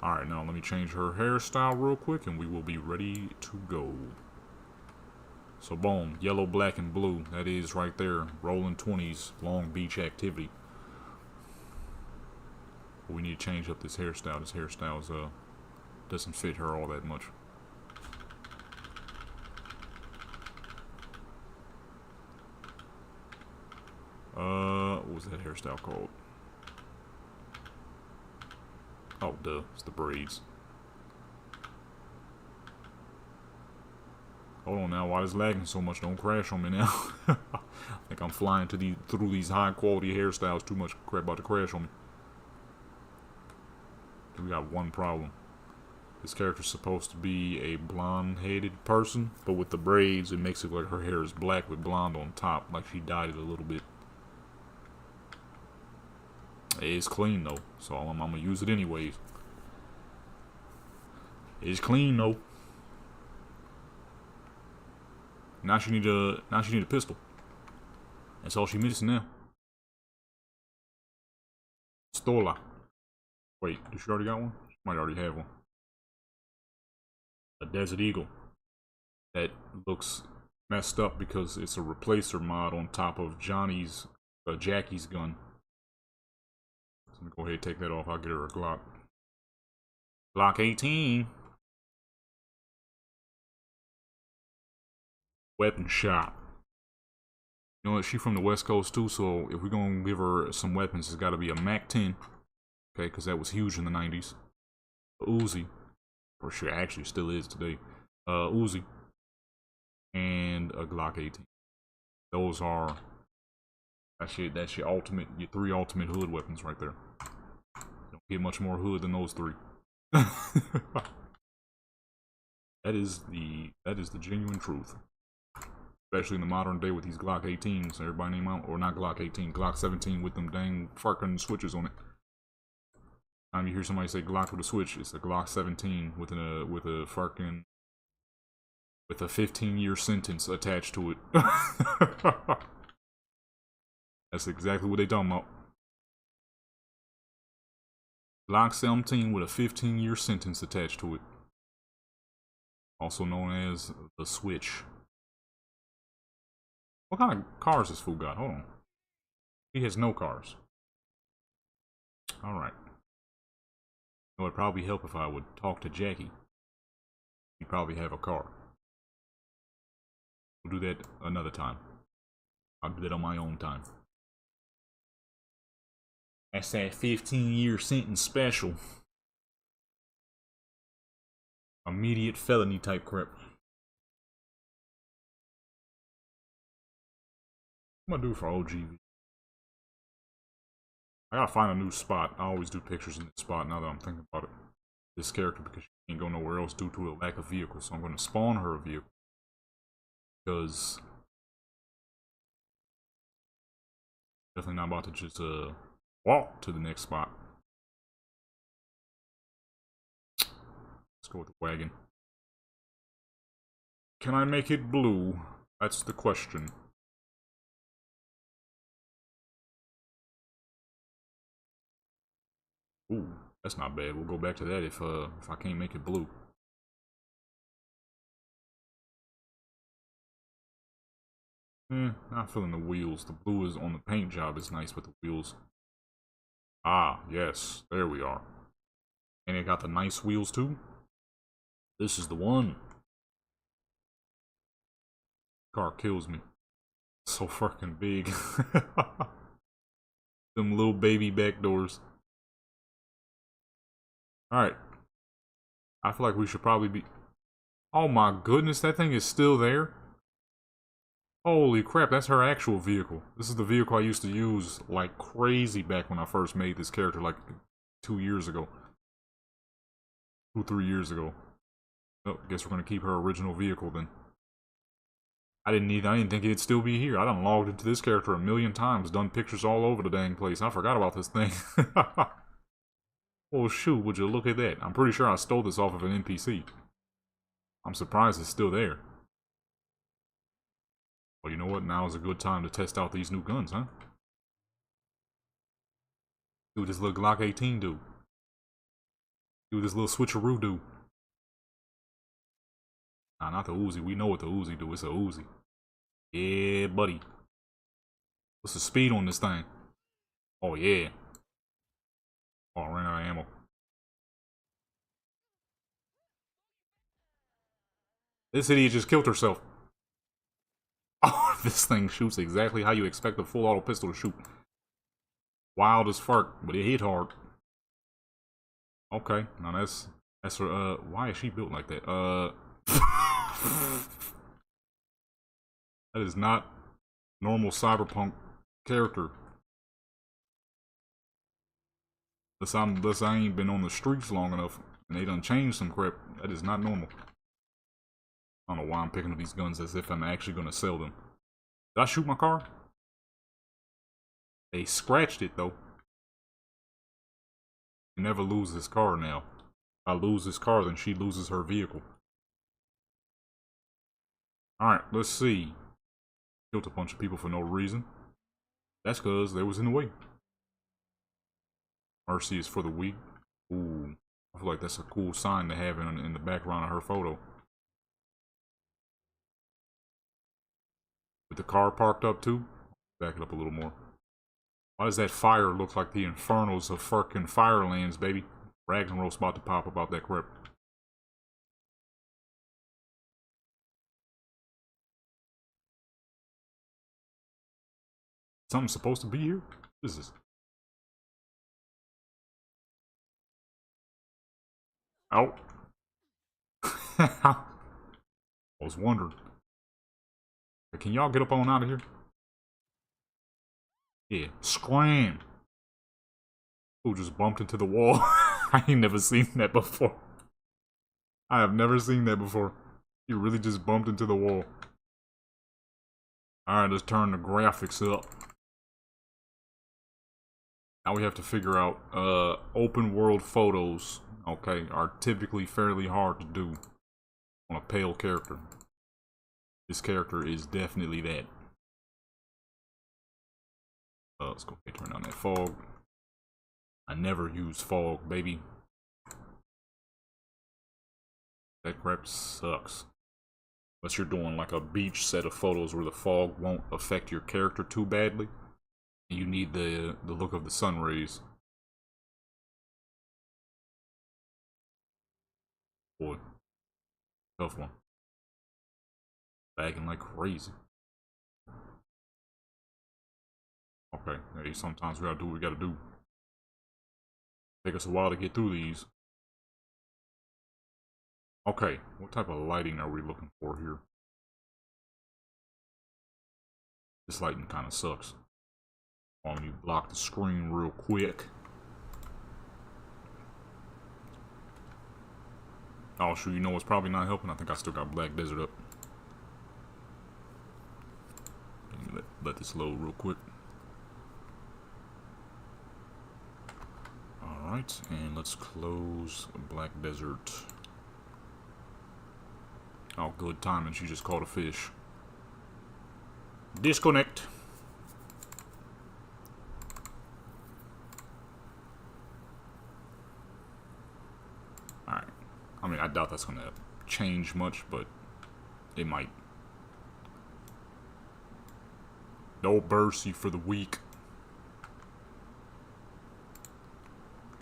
Alright, now let me change her hairstyle real quick and we will be ready to go. So boom, yellow, black, and blue. That is right there. Rolling 20s, Long Beach activity. But we need to change up this hairstyle. This hairstyle doesn't fit her all that much. What was that hairstyle called? Oh, duh. It's the braids. Hold on now. Why is lagging so much? Don't crash on me now. I think I'm flying through these high quality hairstyles. Too much crap about to crash on me. We got one problem. This character's supposed to be a blonde-headed person, but with the braids, it makes it like her hair is black with blonde on top, like she dyed it a little bit. It's clean though, so I'm gonna use it anyways. It's clean though. Now she need a pistol. That's all she missing now. Stola. Wait, did she already got one? She might already have one. A Desert Eagle. That looks messed up because it's a replacer mod on top of Jackie's gun. So let me go ahead and take that off. I'll get her a Glock. Glock 18. Weapon shop. You know what? She's from the West Coast too, so if we're gonna give her some weapons, it's gotta be a Mac 10. Okay, because that was huge in the 90s. Uzi. For sure, actually still is today. Uzi. And a Glock 18. Those are... That's your ultimate, your three ultimate hood weapons right there. Don't get much more hood than those three. That is the genuine truth. Especially in the modern day with these Glock 18s. Everybody name out, or not Glock 18, Glock 17 with them dang fucking switches on it. Time you hear somebody say Glock with a switch, it's a Glock 17 with a 15-year sentence attached to it. That's exactly what they talking about. Glock 17 with a 15-year sentence attached to it. Also known as the switch. What kind of cars this fool got? Hold on. He has no cars. Alright. It would probably help if I would talk to Jackie. He'd probably have a car. We'll do that another time. I'll do that on my own time. That's that 15-year sentence special. Immediate felony type crap. What am I gonna do for OGV? I gotta find a new spot. I always do pictures in this spot now that I'm thinking about it. This character, because she can't go nowhere else due to a lack of vehicles. So I'm gonna spawn her a vehicle. Because definitely not about to just walk to the next spot. Let's go with the wagon. Can I make it blue? That's the question. Ooh, that's not bad. We'll go back to that if I can't make it blue. Not feeling the wheels. The blue is on the paint job is nice with the wheels. Ah, yes. There we are. And it got the nice wheels too. This is the one. Car kills me. So fucking big. Them little baby back doors. Alright. I feel like we should probably be... Oh my goodness, that thing is still there? Holy crap, that's her actual vehicle. This is the vehicle I used to use like crazy back when I first made this character, like 2 years ago. 3 years ago. Oh, guess we're gonna keep her original vehicle then. I didn't think it'd still be here. I done logged into this character a million times, done pictures all over the dang place. I forgot about this thing. Oh shoot, would you look at that? I'm pretty sure I stole this off of an NPC. I'm surprised it's still there. Well, you know what? Now is a good time to test out these new guns, huh? See what this little Glock 18 do. See what this little switcheroo do. Nah, not the Uzi. We know what the Uzi do. It's a Uzi. Yeah, buddy. What's the speed on this thing? Oh, yeah. Oh, I ran out of ammo. This idiot just killed herself. Oh, this thing shoots exactly how you expect a full auto pistol to shoot. Wild as fuck, but it hit hard. Okay, now that's her, why is she built like that? That is not normal Cyberpunk character. Unless I ain't been on the streets long enough and they done changed some crap. That is not normal. I don't know why I'm picking up these guns as if I'm actually gonna sell them. Did I shoot my car? They scratched it though. You never lose this car now. If I lose this car, then she loses her vehicle. Alright, let's see. Killed a bunch of people for no reason. That's because they was in the way. Mercy is for the weak. Ooh, I feel like that's a cool sign to have in the background of her photo. With the car parked up too? Back it up a little more. Why does that fire look like the infernos of fucking Firelands, baby? Ragnarok's about to pop about that crap. Something's supposed to be here? What is this? Oh. I was wondering. Can y'all get up on out of here? Yeah, scram. Who just bumped into the wall? I ain't never seen that before. I have never seen that before. You really just bumped into the wall. Alright, let's turn the graphics up. Now we have to figure out, open world photos, okay, are typically fairly hard to do on a pale character. This character is definitely that. Let's go ahead and turn on that fog. I never use fog, baby. That crap sucks. Unless you're doing like a beach set of photos where the fog won't affect your character too badly. And you need the look of the sun rays. Boy. Tough one. Lagging like crazy. Okay, hey, sometimes we gotta do what we gotta do. Take us a while to get through these. Okay, what type of lighting are we looking for here? This lighting kind of sucks. Let me block the screen real quick. Oh, sure, you know what's probably not helping? I think I still got Black Desert up. Let this load real quick. Alright, and let's close Black Desert. Oh, good timing. She just caught a fish. Disconnect. Alright. I mean, I doubt that's going to change much, but it might. No mercy for the weak.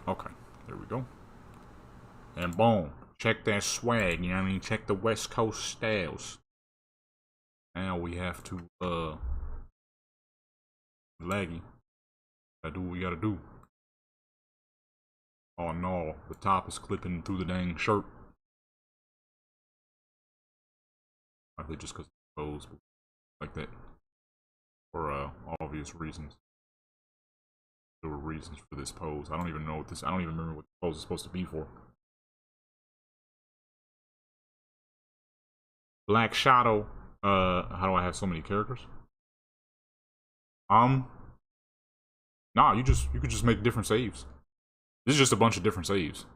Okay, there we go. And boom. Check that swag, you know what I mean? Check the West Coast styles. Now we have to, laggy. Gotta do what we gotta do. Oh no, the top is clipping through the dang shirt. Likely just because it goes like that. For, obvious reasons. There were reasons for this pose. I don't even know what this, I don't even remember what the pose is supposed to be for. Black Shadow. How do I have so many characters? Nah, you could just make different saves. This is just a bunch of different saves.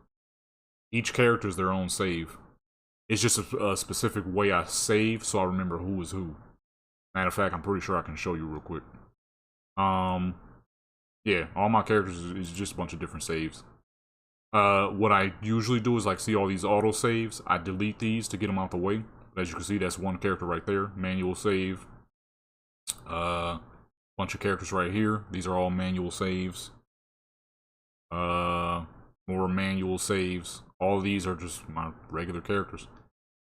Each character is their own save. It's just a specific way I save, so I remember who is who. Matter of fact, I'm pretty sure I can show you real quick. Yeah, all my characters is just a bunch of different saves. What I usually do is like see all these auto saves. I delete these to get them out the way. As you can see, that's one character right there. Manual save. Bunch of characters right here. These are all manual saves. More manual saves. All of these are just my regular characters.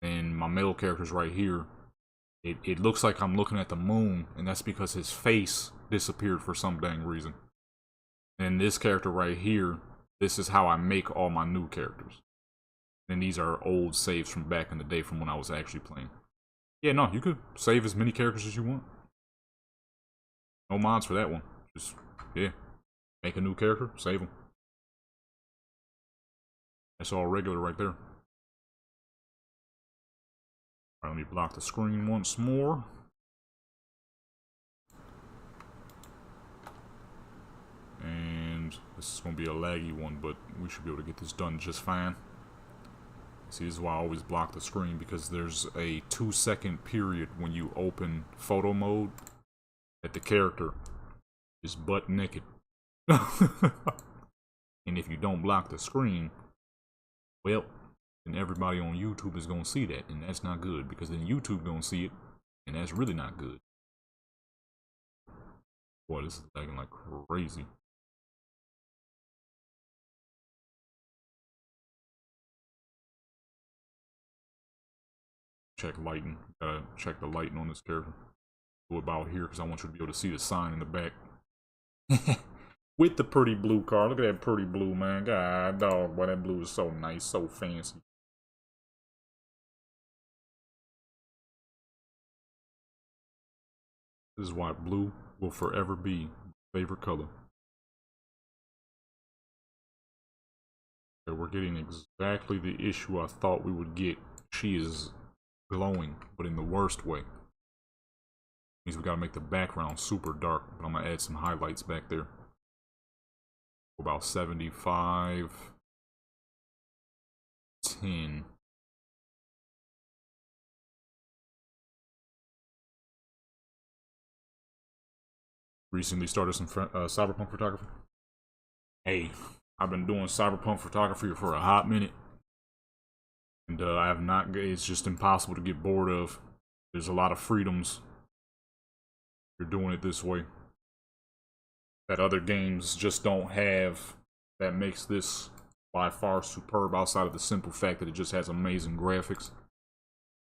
And my male characters right here. It looks like I'm looking at the moon, and that's because his face disappeared for some dang reason. And this character right here, this is how I make all my new characters. And these are old saves from back in the day from when I was actually playing. Yeah, no, you could save as many characters as you want. No mods for that one. Just, yeah. Make a new character, save them. That's all regular right there. Alright, let me block the screen once more. And this is going to be a laggy one, but we should be able to get this done just fine. See, this is why I always block the screen, because there's a 2-second period when you open photo mode that the character is butt naked. And if you don't block the screen, well, then everybody on YouTube is going to see that, and that's not good, because then YouTube going to see it, and that's really not good. Boy, this is lagging like crazy. Check lighting. Gotta check the lighting on this character. Go about here, because I want you to be able to see the sign in the back. With the pretty blue car. Look at that pretty blue, man. God, dog, boy, that blue is so nice, so fancy. This is why blue will forever be my favorite color. Okay, we're getting exactly the issue I thought we would get. She is glowing, but in the worst way. Means we gotta make the background super dark, but I'm gonna add some highlights back there. About 75, 10. Recently started some Cyberpunk photography. Hey, I've been doing Cyberpunk photography for a hot minute. And I have not, it's just impossible to get bored of. There's a lot of freedoms. You're doing it this way that other games just don't have, that makes this by far superb, outside of the simple fact that it just has amazing graphics.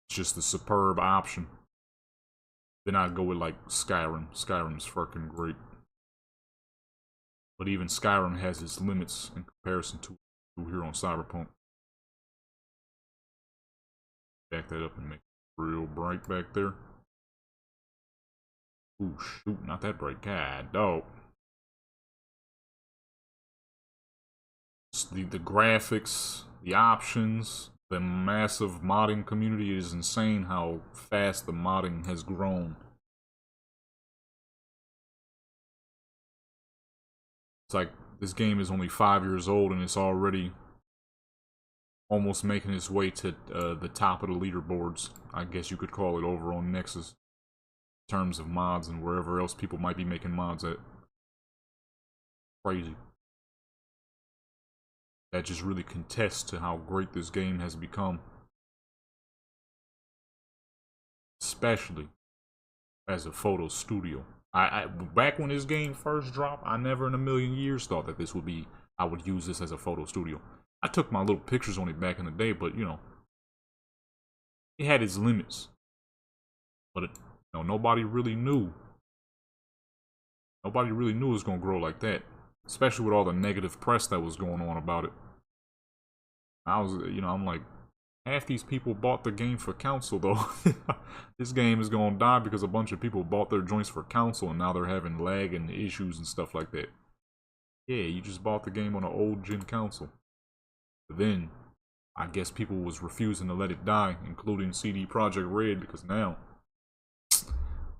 It's just the superb option. Then I'd go with like Skyrim. Skyrim's fucking great. But even Skyrim has its limits in comparison to here on Cyberpunk. Back that up and make it real bright back there. Ooh, shoot, not that bright. God, dog. The graphics, the options, the massive modding community is insane how fast the modding has grown. It's like this game is only 5 years old and it's already almost making its way to the top of the leaderboards, I guess you could call it, over on Nexus. In terms of mods and wherever else people might be making mods at. Crazy. That just really contests to how great this game has become. Especially as a photo studio. Back when this game first dropped, I never in a million years thought that this would be, I would use this as a photo studio. I took my little pictures on it back in the day, but you know, it had its limits. But it, you know, nobody really knew. Nobody really knew it was gonna grow like that. Especially with all the negative press that was going on about it. I was, you know, I'm like, half these people bought the game for console, though. This game is gonna die because a bunch of people bought their joints for console and now they're having lag and issues and stuff like that. Yeah, you just bought the game on an old gen console. But then, I guess people was refusing to let it die, including CD Projekt Red, because now,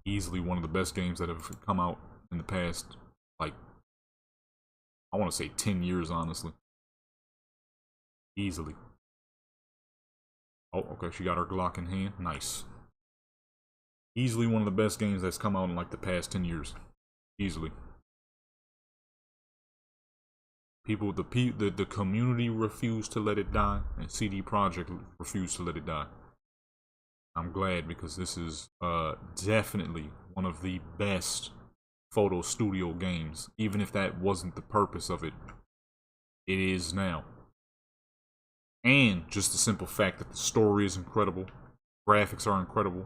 easily one of the best games that have come out in the past, like, I want to say 10 years, honestly. Easily. Oh, okay, she got her Glock in hand. Nice. Easily one of the best games that's come out in like the past 10 years. Easily. People, the community refused to let it die, and CD Projekt refused to let it die. I'm glad, because this is definitely one of the best photo studio games. Even if that wasn't the purpose of it, it is now. And just the simple fact that the story is incredible, graphics are incredible.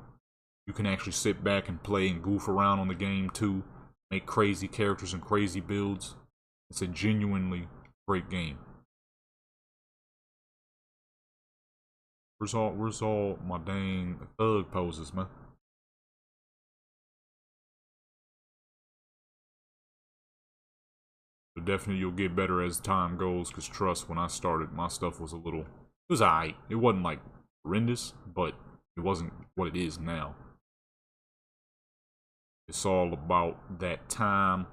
You can actually sit back and play and goof around on the game too, make crazy characters and crazy builds. It's a genuinely great game. Where's all my dang thug poses, man? But definitely you'll get better as time goes, because trust, when I started, my stuff was a little, it was alright. It wasn't like horrendous, but it wasn't what it is now. It's all about that time,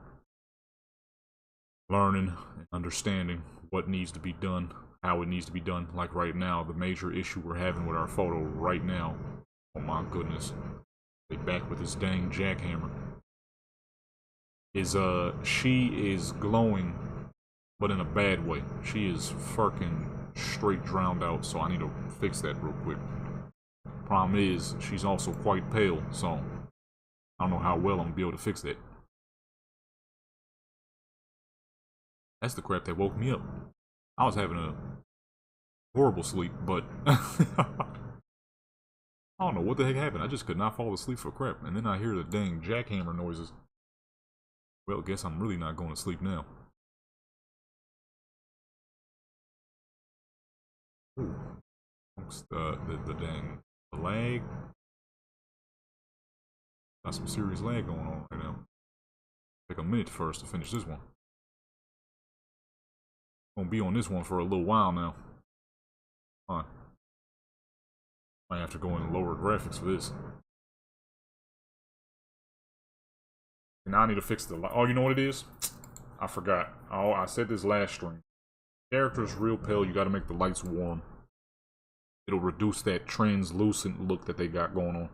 learning and understanding what needs to be done, how it needs to be done. Like right now, the major issue we're having with our photo right now, oh my goodness, they back with this dang jackhammer, is she is glowing, but in a bad way. She is fucking straight drowned out, so I need to fix that real quick. Problem is, she's also quite pale, so I don't know how well I'm gonna be able to fix that. That's the crap that woke me up. I was having a horrible sleep, but I don't know what the heck happened. I just could not fall asleep for crap, and then I hear the dang jackhammer noises. Well, guess I'm really not going to sleep now. Ooh. The dang lag. Got some serious lag going on right now. Take a minute first to finish this one. Gonna be on this one for a little while now. Fine. I have to go in lower graphics for this. And now I need to fix the light. Oh, you know what it is? I forgot. Oh, I said this last stream. Character's real pale, you gotta make the lights warm. It'll reduce that translucent look that they got going on.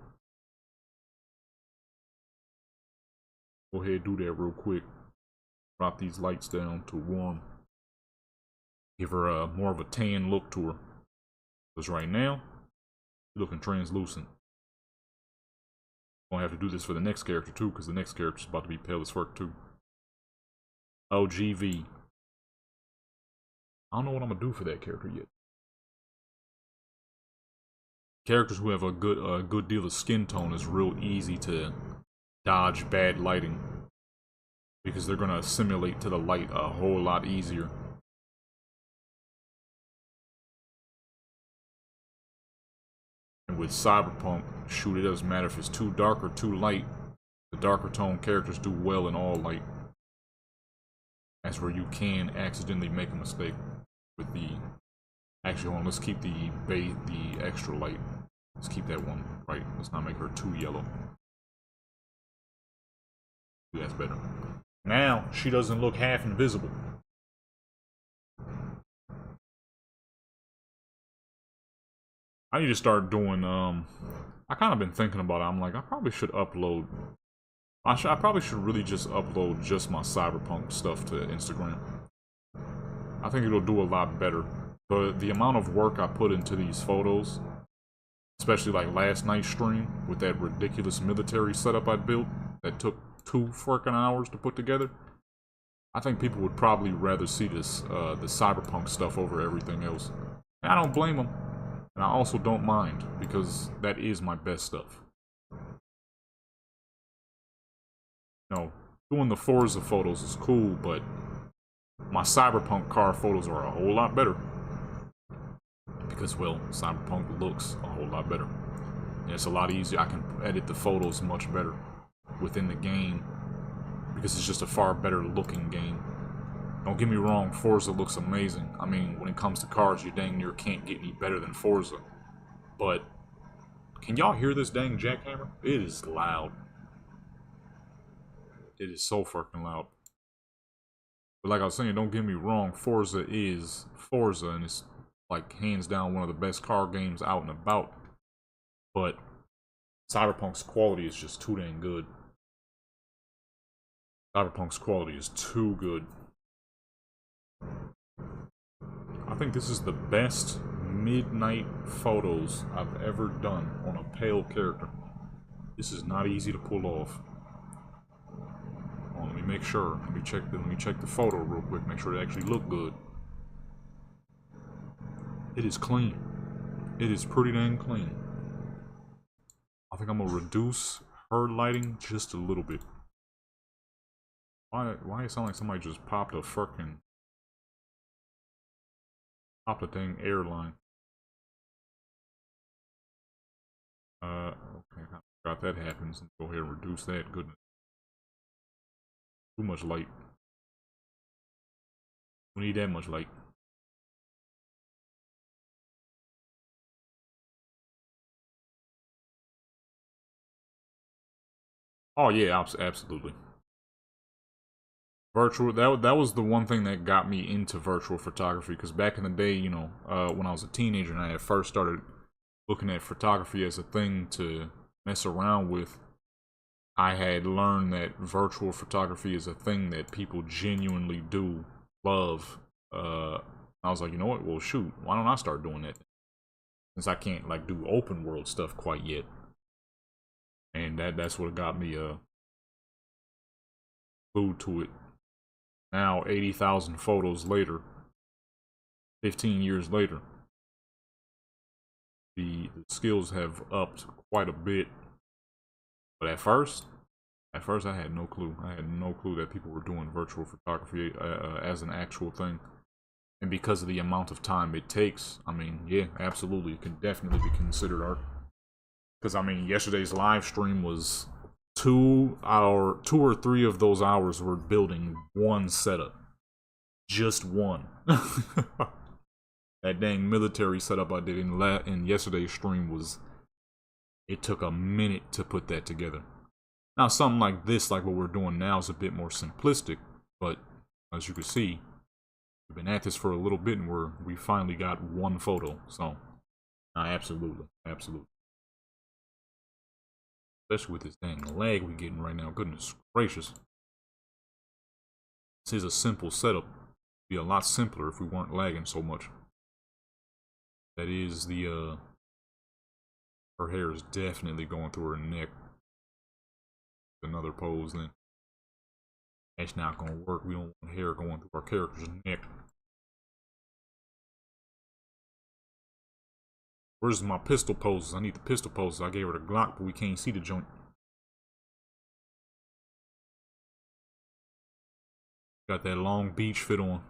Go ahead, do that real quick. Drop these lights down to warm. Give her a more of a tan look to her. Because right now, she's looking translucent. Gonna have to do this for the next character too, because the next character's about to be pale as fuck too. OGV. I don't know what I'm gonna do for that character yet. characters who have a good deal of skin tone is real easy to dodge bad lighting because they're gonna assimilate to the light a whole lot easier. And with Cyberpunk, shoot, it doesn't matter if it's too dark or too light. The darker tone characters do well in all light. That's where you can accidentally make a mistake with the... Actually, hold on, let's keep the extra light. Let's keep that one right. Let's not make her too yellow. That's better. Now, she doesn't look half invisible. I need to start doing, I kind of been thinking about it. I'm like, I probably should upload... I probably should really just upload just my Cyberpunk stuff to Instagram. I think it'll do a lot better. The amount of work I put into these photos, especially like last night's stream with that ridiculous military setup I built that took 2 freaking hours to put together, I think people would probably rather see this, the Cyberpunk stuff over everything else. And I don't blame them, and I also don't mind, because that is my best stuff. No, doing the Forza photos is cool, but my Cyberpunk car photos are a whole lot better. Because, well, Cyberpunk looks a whole lot better. And it's a lot easier. I can edit the photos much better within the game because it's just a far better looking game. Don't get me wrong, Forza looks amazing. I mean, when it comes to cars, you dang near can't get any better than Forza. But, can y'all hear this dang jackhammer? It is loud. It is so fucking loud. But like I was saying, don't get me wrong, Forza is Forza, and it's like hands down one of the best car games out and about. But Cyberpunk's quality is just too dang good. Cyberpunk's quality is too good. I think this is the best midnight photos I've ever done on a pale character. This is not easy to pull off. Let me make sure. Let me check the photo real quick. Make sure it actually look good. It is clean. It is pretty dang clean. I think I'm gonna reduce her lighting just a little bit. Why it sound like somebody just popped a dang airline? Okay, I forgot that happens. Let's go ahead and reduce that. Goodness. Too much light. We need that much light. Oh yeah, absolutely. Virtual, that was the one thing that got me into virtual photography, because back in the day, you know, when I was a teenager and I had first started looking at photography as a thing to mess around with, I had learned that virtual photography is a thing that people genuinely do love. I was like, you know what? Well, shoot, why don't I start doing that? Since I can't like do open world stuff quite yet, and that's what got me glued to it. Now, 80,000 photos later, 15 years later, the skills have upped quite a bit. But at first I had no clue. I had no clue that people were doing virtual photography as an actual thing. And because of the amount of time it takes, I mean, yeah, absolutely, it can definitely be considered art. Because, I mean, yesterday's live stream was 2 or 3 of those hours were building one setup. Just one. That dang military setup I did in yesterday's stream was... It took a minute to put that together. Now, something like this, like what we're doing now, is a bit more simplistic. But, as you can see, we've been at this for a little bit, and we finally got one photo. So, absolutely. Absolutely. Especially with this dang lag we're getting right now. Goodness gracious. This is a simple setup. It'd be a lot simpler if we weren't lagging so much. That is the, her hair is definitely going through her neck. Another pose then. That's not gonna work. We don't want hair going through our character's neck. Where's my pistol poses? I need the pistol poses. I gave her the Glock, but we can't see the joint. Got that Long Beach fit on.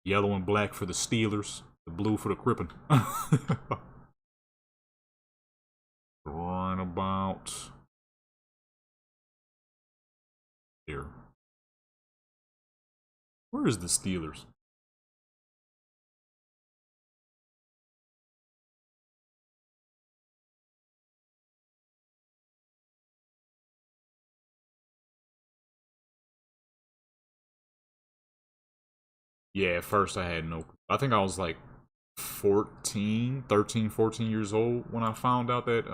Yellow and black for the Steelers. The blue for the Crippin'. Right about here. Where is the Steelers? Yeah, at first I had no. I think I was like 13, 14 years old when I found out that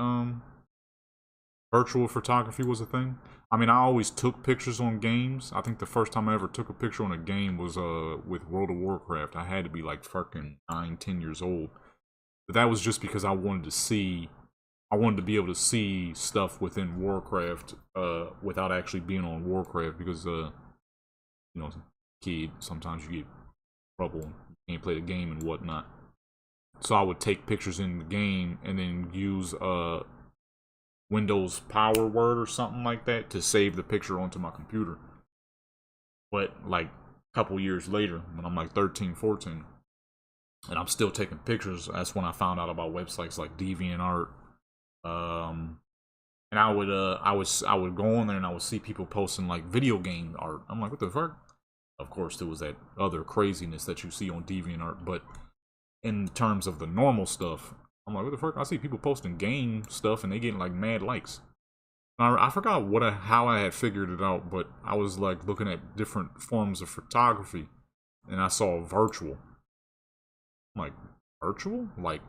virtual photography was a thing. I mean, I always took pictures on games. I think the first time I ever took a picture on a game was with World of Warcraft. I had to be like fucking 9, 10 years old. But that was just because I wanted to see, I wanted to be able to see stuff within Warcraft without actually being on Warcraft, because you know, kid, sometimes you get trouble and you can't play the game and whatnot. So I would take pictures in the game and then use Windows Power Word or something like that to save the picture onto my computer. But like a couple years later, when I'm like 13, 14, and I'm still taking pictures, that's when I found out about websites like DeviantArt. And I would go on there and I would see people posting like video game art. I'm like, what the fuck? Of course, there was that other craziness that you see on DeviantArt, but in terms of the normal stuff, I'm like, what the fuck? I see people posting game stuff and they getting like mad likes. I forgot how I had figured it out, but I was like looking at different forms of photography, and I saw virtual. I'm like, virtual? Like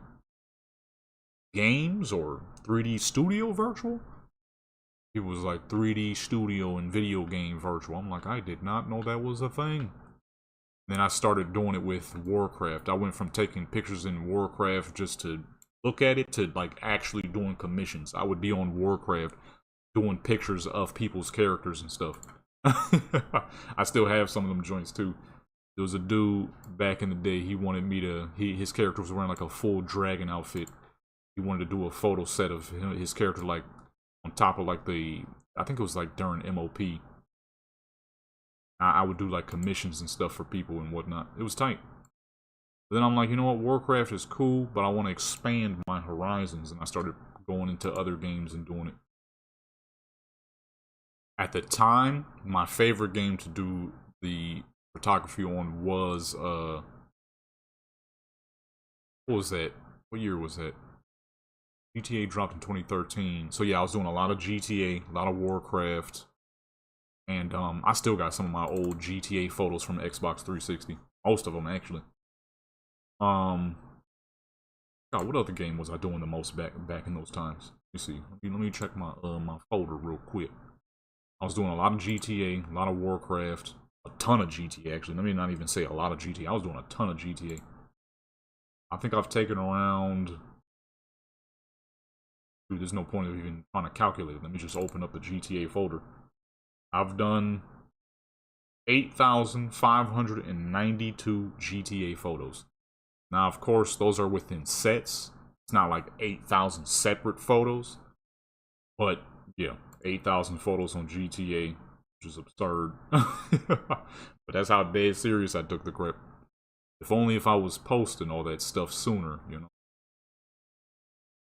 games or 3D studio virtual? It was like 3D studio and video game virtual. I'm like, I did not know that was a thing. Then I started doing it with Warcraft. I went from taking pictures in Warcraft just to look at it to like actually doing commissions. I would be on Warcraft doing pictures of people's characters and stuff. I still have some of them joints too. There was a dude back in the day, he wanted me to, his character was wearing like a full dragon outfit. He wanted to do a photo set of his character like on top of like I think it was like during MOP. I would do like commissions and stuff for people and whatnot. It was tight. But then I'm like, you know what, Warcraft is cool, but I want to expand my horizons, and I started going into other games and doing it. At the time, my favorite game to do the photography on was what was that? What year was that? GTA dropped in 2013. So yeah, I was doing a lot of GTA, a lot of Warcraft, and I still got some of my old GTA photos from Xbox 360. Most of them, actually. God, what other game was I doing the most back in those times? Let me see. Let me check my my folder real quick. I was doing a lot of GTA, a lot of Warcraft, a ton of GTA actually. Let me not even say a lot of GTA. I was doing a ton of GTA. I think I've taken around. Dude, there's no point of even trying to calculate it. Let me just open up the GTA folder. I've done 8,592 GTA photos. Now, of course, those are within sets. It's not like 8,000 separate photos. But, yeah, 8,000 photos on GTA, which is absurd. But that's how dead serious I took the crap. If only if I was posting all that stuff sooner, you know.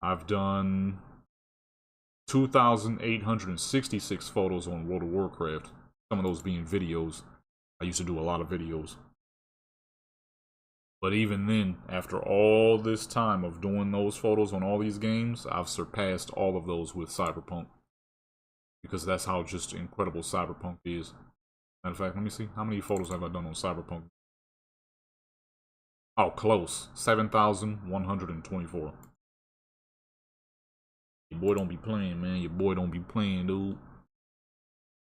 I've done 2,866 photos on World of Warcraft. Some of those being videos. I used to do a lot of videos. But even then, after all this time of doing those photos on all these games, I've surpassed all of those with Cyberpunk. Because that's how just incredible Cyberpunk is. Matter of fact, let me see. How many photos have I done on Cyberpunk? Oh, close. 7,124. Your boy don't be playing, man. Your boy don't be playing, dude.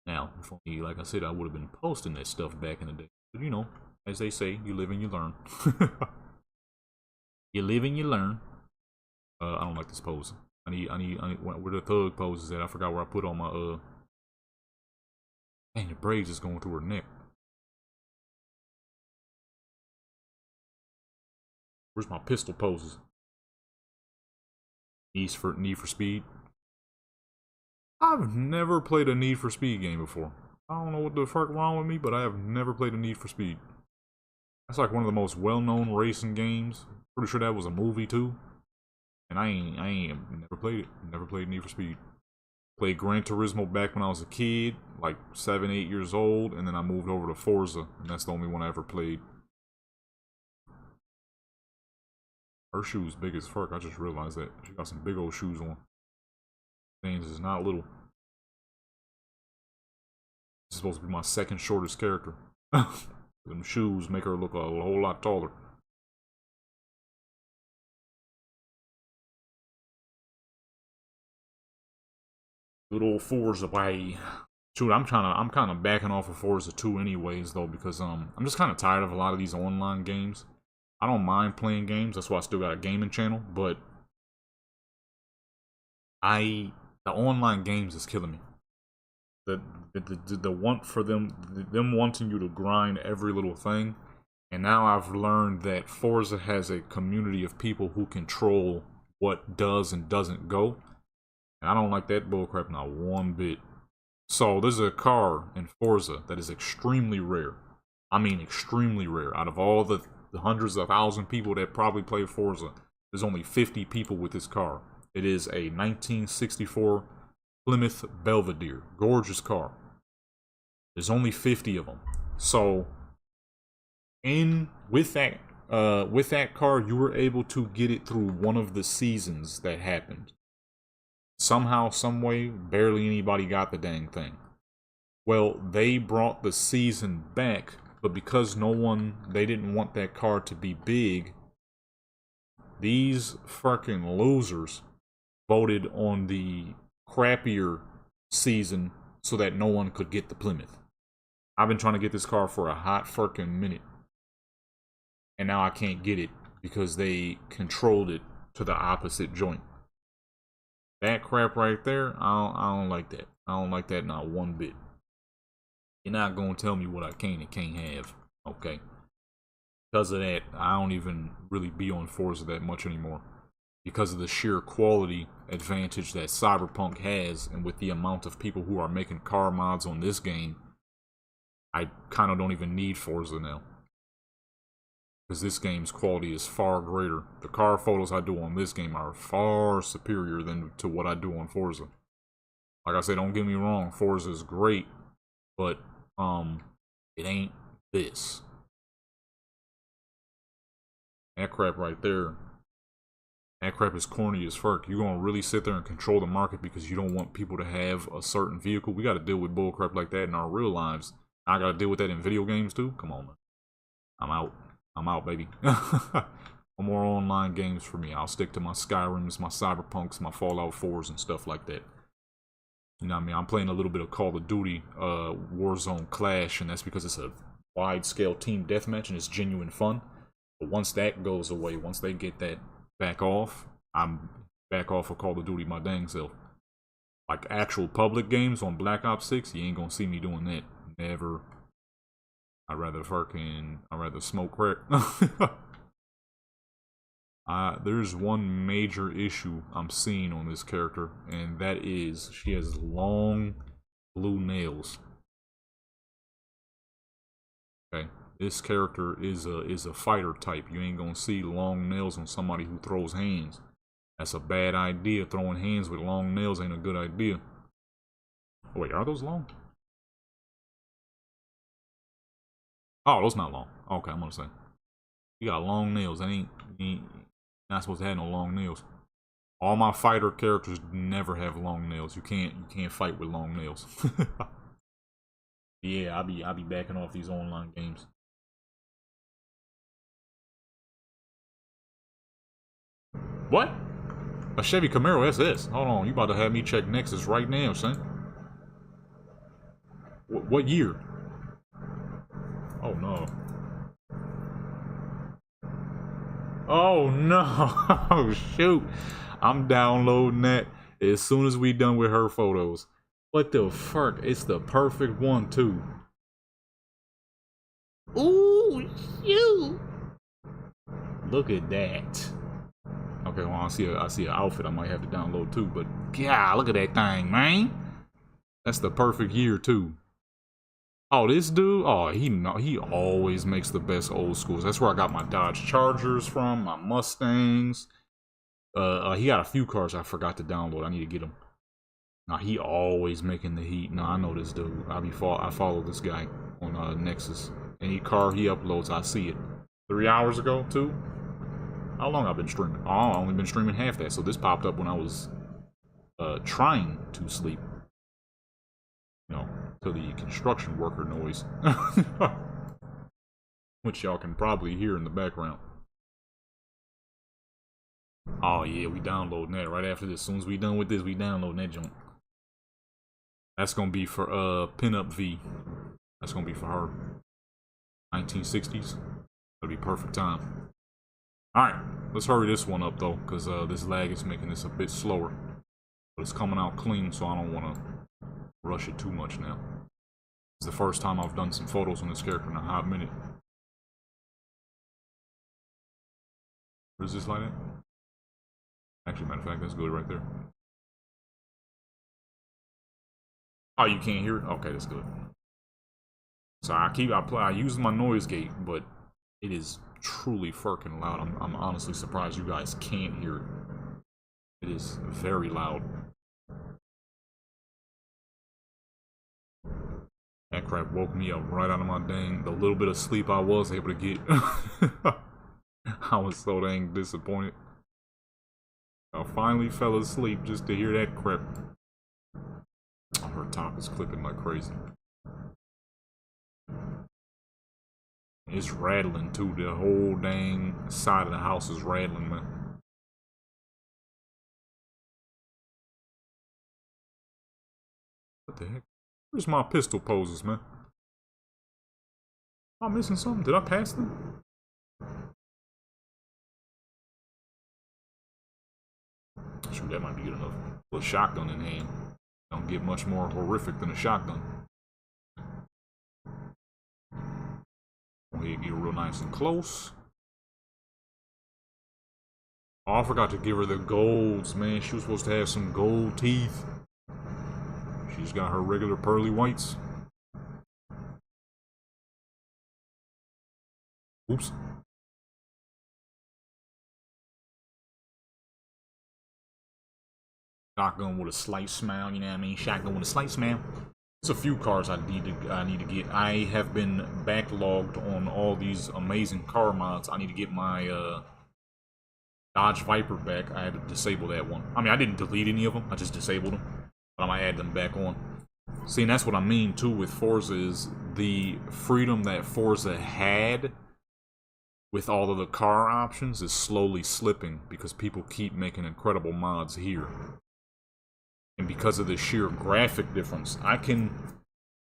Now, if only, like I said, I would have been posting that stuff back in the day. But, you know, as they say, you live and you learn. You live and you learn. I don't like this pose. I need, where the thug pose is at. I forgot where I put on my, Dang, the braids is going through her neck. Where's my pistol poses? Need for Speed. I've never played a Need for Speed game before. I don't know what the fuck wrong with me, but I have never played a Need for Speed. That's like one of the most well-known racing games. Pretty sure that was a movie too. And I ain't never played it. Never played Need for Speed. Played Gran Turismo back when I was a kid, like 7, 8 years old, and then I moved over to Forza, and that's the only one I ever played. Her shoes big as fuck. I just realized that. She got some big old shoes on. Things is not little. This is supposed to be my second shortest character. Them shoes make her look a whole lot taller. Good old Forza, boy. Shoot, I'm kind of backing off of Forza 2 anyways, though, because I'm just kind of tired of a lot of these online games. I don't mind playing games. That's why I still got a gaming channel, but the online games is killing me. The want for them wanting you to grind every little thing, and now I've learned that Forza has a community of people who control what does and doesn't go, and I don't like that bullcrap not one bit. So there's a car in Forza that is extremely rare. I mean extremely rare. Out of all the hundreds of thousands of people that probably play Forza, there's only 50 people with this car. It is a 1964 Plymouth Belvedere. Gorgeous car. There's only 50 of them. So, with that car, you were able to get it through one of the seasons that happened. Somehow, someway, barely anybody got the dang thing. Well, they brought the season back, but because they didn't want that car to be big, these fucking losers voted on the crappier season so that no one could get the Plymouth. I've been trying to get this car for a hot fucking minute, and now I can't get it because they controlled it to the opposite joint. That crap right there, I don't like that. I don't like that not one bit. You're not gonna tell me what I can and can't have, okay? Because of that, I don't even really be on Forza that much anymore. Because of the sheer quality advantage that Cyberpunk has, and with the amount of people who are making car mods on this game, I kind of don't even need Forza now. Because this game's quality is far greater. The car photos I do on this game are far superior than to what I do on Forza. Like I said, don't get me wrong, Forza is great, but it ain't this. That crap right there. That crap is corny as fuck. You're gonna really sit there and control the market because you don't want people to have a certain vehicle. We gotta deal with bullcrap like that in our real lives. I gotta deal with that in video games too? Come on, man. I'm out. I'm out, baby. No more online games for me. I'll stick to my Skyrims, my Cyberpunks, my Fallout 4s, and stuff like that. You know what I mean? I'm playing a little bit of Call of Duty, Warzone Clash, and that's because it's a wide-scale team deathmatch and it's genuine fun. But once that goes away, once they get that back off, I'm back off of Call of Duty my dang self. Like actual public games on Black Ops 6, you ain't gonna see me doing that. Never. I'd rather smoke crack. There's one major issue I'm seeing on this character, and that is she has long blue nails. Okay, this character is a fighter type. You ain't gonna see long nails on somebody who throws hands. That's a bad idea. Throwing hands with long nails ain't a good idea. Oh, wait, are those long? Oh, those not long. Okay, I'm gonna say. You got long nails. That ain't not supposed to have no long nails. All my fighter characters never have long nails. You can't fight with long nails. Yeah, I'll be backing off these online games. What? A Chevy Camaro SS. Hold on, you about to have me check Nexus right now, son. What year? Oh no. Oh no. Oh shoot. I'm downloading that as soon as we done with her photos. What the fuck? It's the perfect one too. Ooh, shoot. Look at that. Okay, well, I see an outfit I might have to download too, but yeah, look at that thing, man. That's the perfect year too. Oh, this dude, oh, he always makes the best old schools. That's where I got my Dodge Chargers from, my Mustangs. He got a few cars I forgot to download. I need to get them. Nah, he always making the heat. Nah, I know this dude. I follow this guy on Nexus. Any car he uploads, I see it. 3 hours ago, too? How long I've been streaming? Oh, I've only been streaming half that, so this popped up when I was trying to sleep. You know, to the construction worker noise. Which y'all can probably hear in the background. Oh yeah, we downloading that right after this. As soon as we done with this, we downloading that junk. That's gonna be for Pinup V. That's gonna be for her. 1960s. That'll be perfect time. Alright, let's hurry this one up though, because this lag is making this a bit slower. But it's coming out clean, so I don't wanna rush it too much now. It's the first time I've done some photos on this character in a hot minute. Where's this light at? Actually, matter of fact, that's good right there. Oh, you can't hear it? Okay, that's good. So I use my noise gate, but it is truly fucking loud. I'm honestly surprised you guys can't hear it. It is very loud. That crap woke me up right out of my the little bit of sleep I was able to get. I was so dang disappointed. I finally fell asleep just to hear that crap. Oh, her top is clipping like crazy. It's rattling too. The whole dang side of the house is rattling, man. What the heck? Where's my pistol poses, man? Am I missing something? Did I pass them? Shoot, that might be good enough. With a shotgun in hand. Don't get much more horrific than a shotgun. Go ahead and get real nice and close. Oh, I forgot to give her the golds, man. She was supposed to have some gold teeth. She's got her regular pearly whites. Oops. Shotgun with a slight smile, you know what I mean? Shotgun with a slight smile. There's a few cars I need to get. I have been backlogged on all these amazing car mods. I need to get my Dodge Viper back. I had to disable that one. I mean, I didn't delete any of them. I just disabled them. But I might add them back on. See, and that's what I mean too with Forza is the freedom that Forza had with all of the car options is slowly slipping because people keep making incredible mods here. And because of the sheer graphic difference, I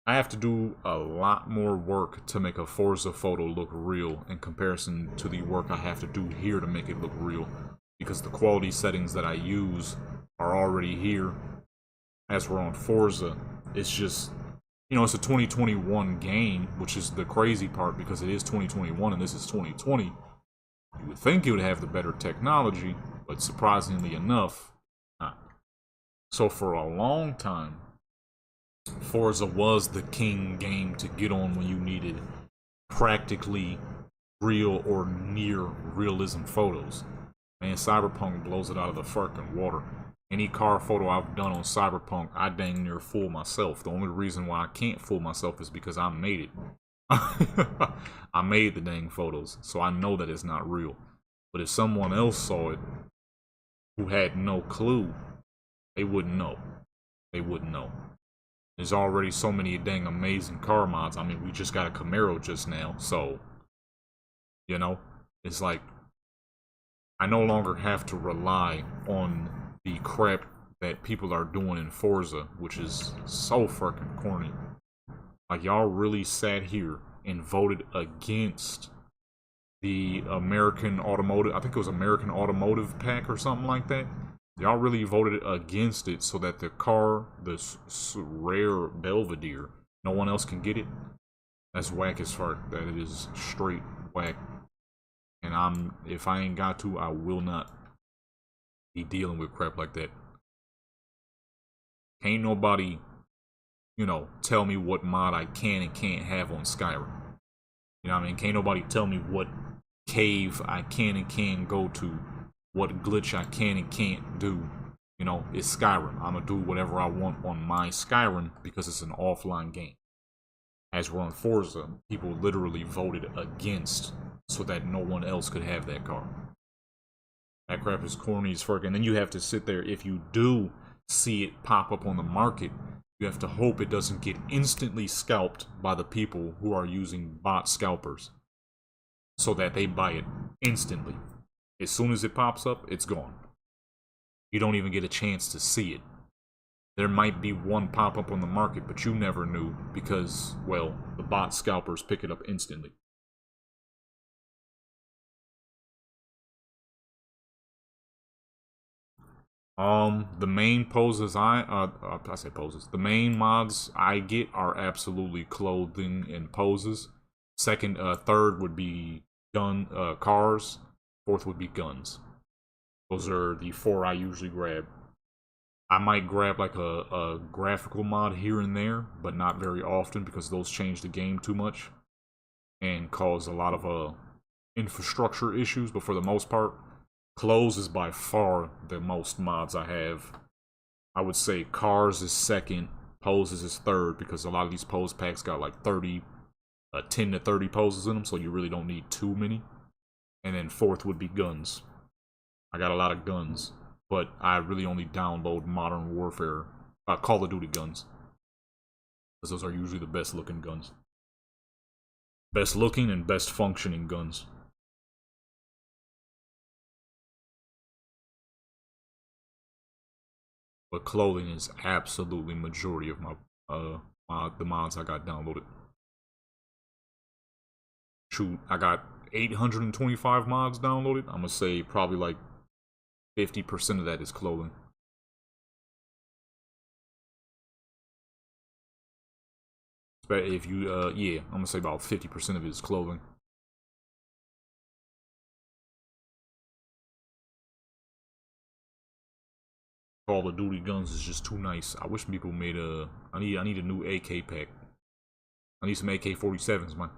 have to do a lot more work to make a Forza photo look real in comparison to the work I have to do here to make it look real. Because the quality settings that I use are already here as we're on Forza. It's just, you know, it's a 2021 game, which is the crazy part because it is 2021 and this is 2020. You would think it would have the better technology, but surprisingly enough, not. So for a long time, Forza was the king game to get on when you needed practically real or near realism photos. Man, Cyberpunk blows it out of the fucking water. Any car photo I've done on Cyberpunk, I dang near fool myself. The only reason why I can't fool myself is because I made it. I made the dang photos, so I know that it's not real. But if someone else saw it, who had no clue, they wouldn't know. They wouldn't know. There's already so many dang amazing car mods. I mean, we just got a Camaro just now, so, you know, it's like, I no longer have to rely on the crap that people are doing in Forza, which is so fucking corny. Like, y'all really sat here and voted against the American Automotive, I think it was American Automotive Pack or something like that. Y'all really voted against it so that the car, this rare Belvedere, no one else can get it. That's whack as fuck. That it is straight whack. And if I ain't got to, I will not be dealing with crap like that. Ain't nobody, tell me what mod I can and can't have on Skyrim. You know what I mean? Can't nobody tell me what cave I can and can't go to, what glitch I can and can't do. It's Skyrim. I'm gonna do whatever I want on my Skyrim because it's an offline game. As we're on Forza, people literally voted against so that no one else could have that car. That crap is corny as fuck. And then you have to sit there, if you do see it pop up on the market, you have to hope it doesn't get instantly scalped by the people who are using bot scalpers, so that they buy it instantly. As soon as it pops up, it's gone. You don't even get a chance to see it. There might be one pop up on the market, but you never knew because, well, the bot scalpers pick it up instantly. The main poses I say poses. The main mods I get are absolutely clothing and poses. Third would be cars. Fourth would be guns. Those are the 4 I usually grab. I might grab like a graphical mod here and there, but not very often because those change the game too much and cause a lot of infrastructure issues. But for the most part, clothes is by far the most mods I have. I would say cars is second, poses is third, because a lot of these pose packs got like 10 to 30 poses in them, so you really don't need too many. And then fourth would be guns. I got a lot of guns, but I really only download Modern Warfare, Call of Duty guns, because those are usually the best looking guns. Best looking and best functioning guns. But clothing is absolutely majority of my the mods I got downloaded. Shoot, I got 825 mods downloaded. I'm gonna say probably like 50% of that is clothing. But if you, yeah, I'm gonna say about 50% of it is clothing. Call of Duty guns is just too nice. I wish people made I need a new AK pack. I need some AK-47s, man.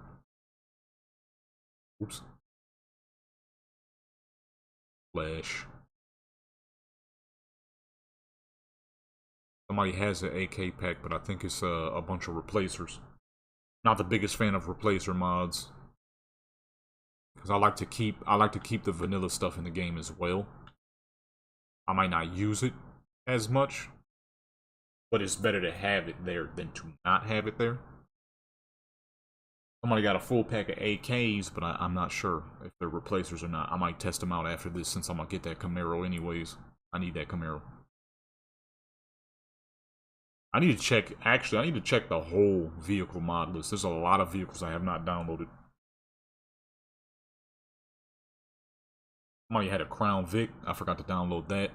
Oops. Flash. Somebody has an AK pack, but I think it's a bunch of replacers. Not the biggest fan of replacer mods, because I like to keep the vanilla stuff in the game as well. I might not use it as much, but it's better to have it there than to not have it there. Somebody got a full pack of AKs, but I'm not sure if they're replacers or not. I might test them out after this, since I'm gonna get that Camaro anyways. I need that Camaro. I need to check, actually, I need to check the whole vehicle mod list. There's a lot of vehicles I have not downloaded. Somebody had a Crown Vic. I forgot to download that.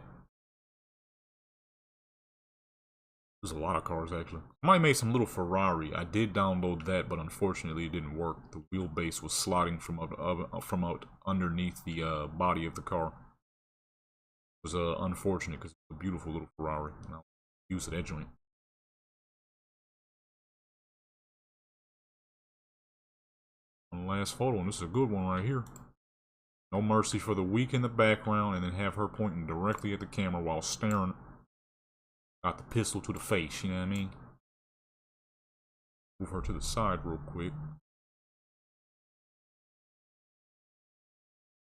There's a lot of cars, actually. Somebody made some little Ferrari. I did download that, but unfortunately it didn't work. The wheelbase was sliding from out underneath the body of the car. It was unfortunate because it's a beautiful little Ferrari. And I'll use that joint. One last photo, and this is a good one right here. No mercy for the weak in the background, and then have her pointing directly at the camera while staring. Got the pistol to the face, you know what I mean? Move her to the side real quick.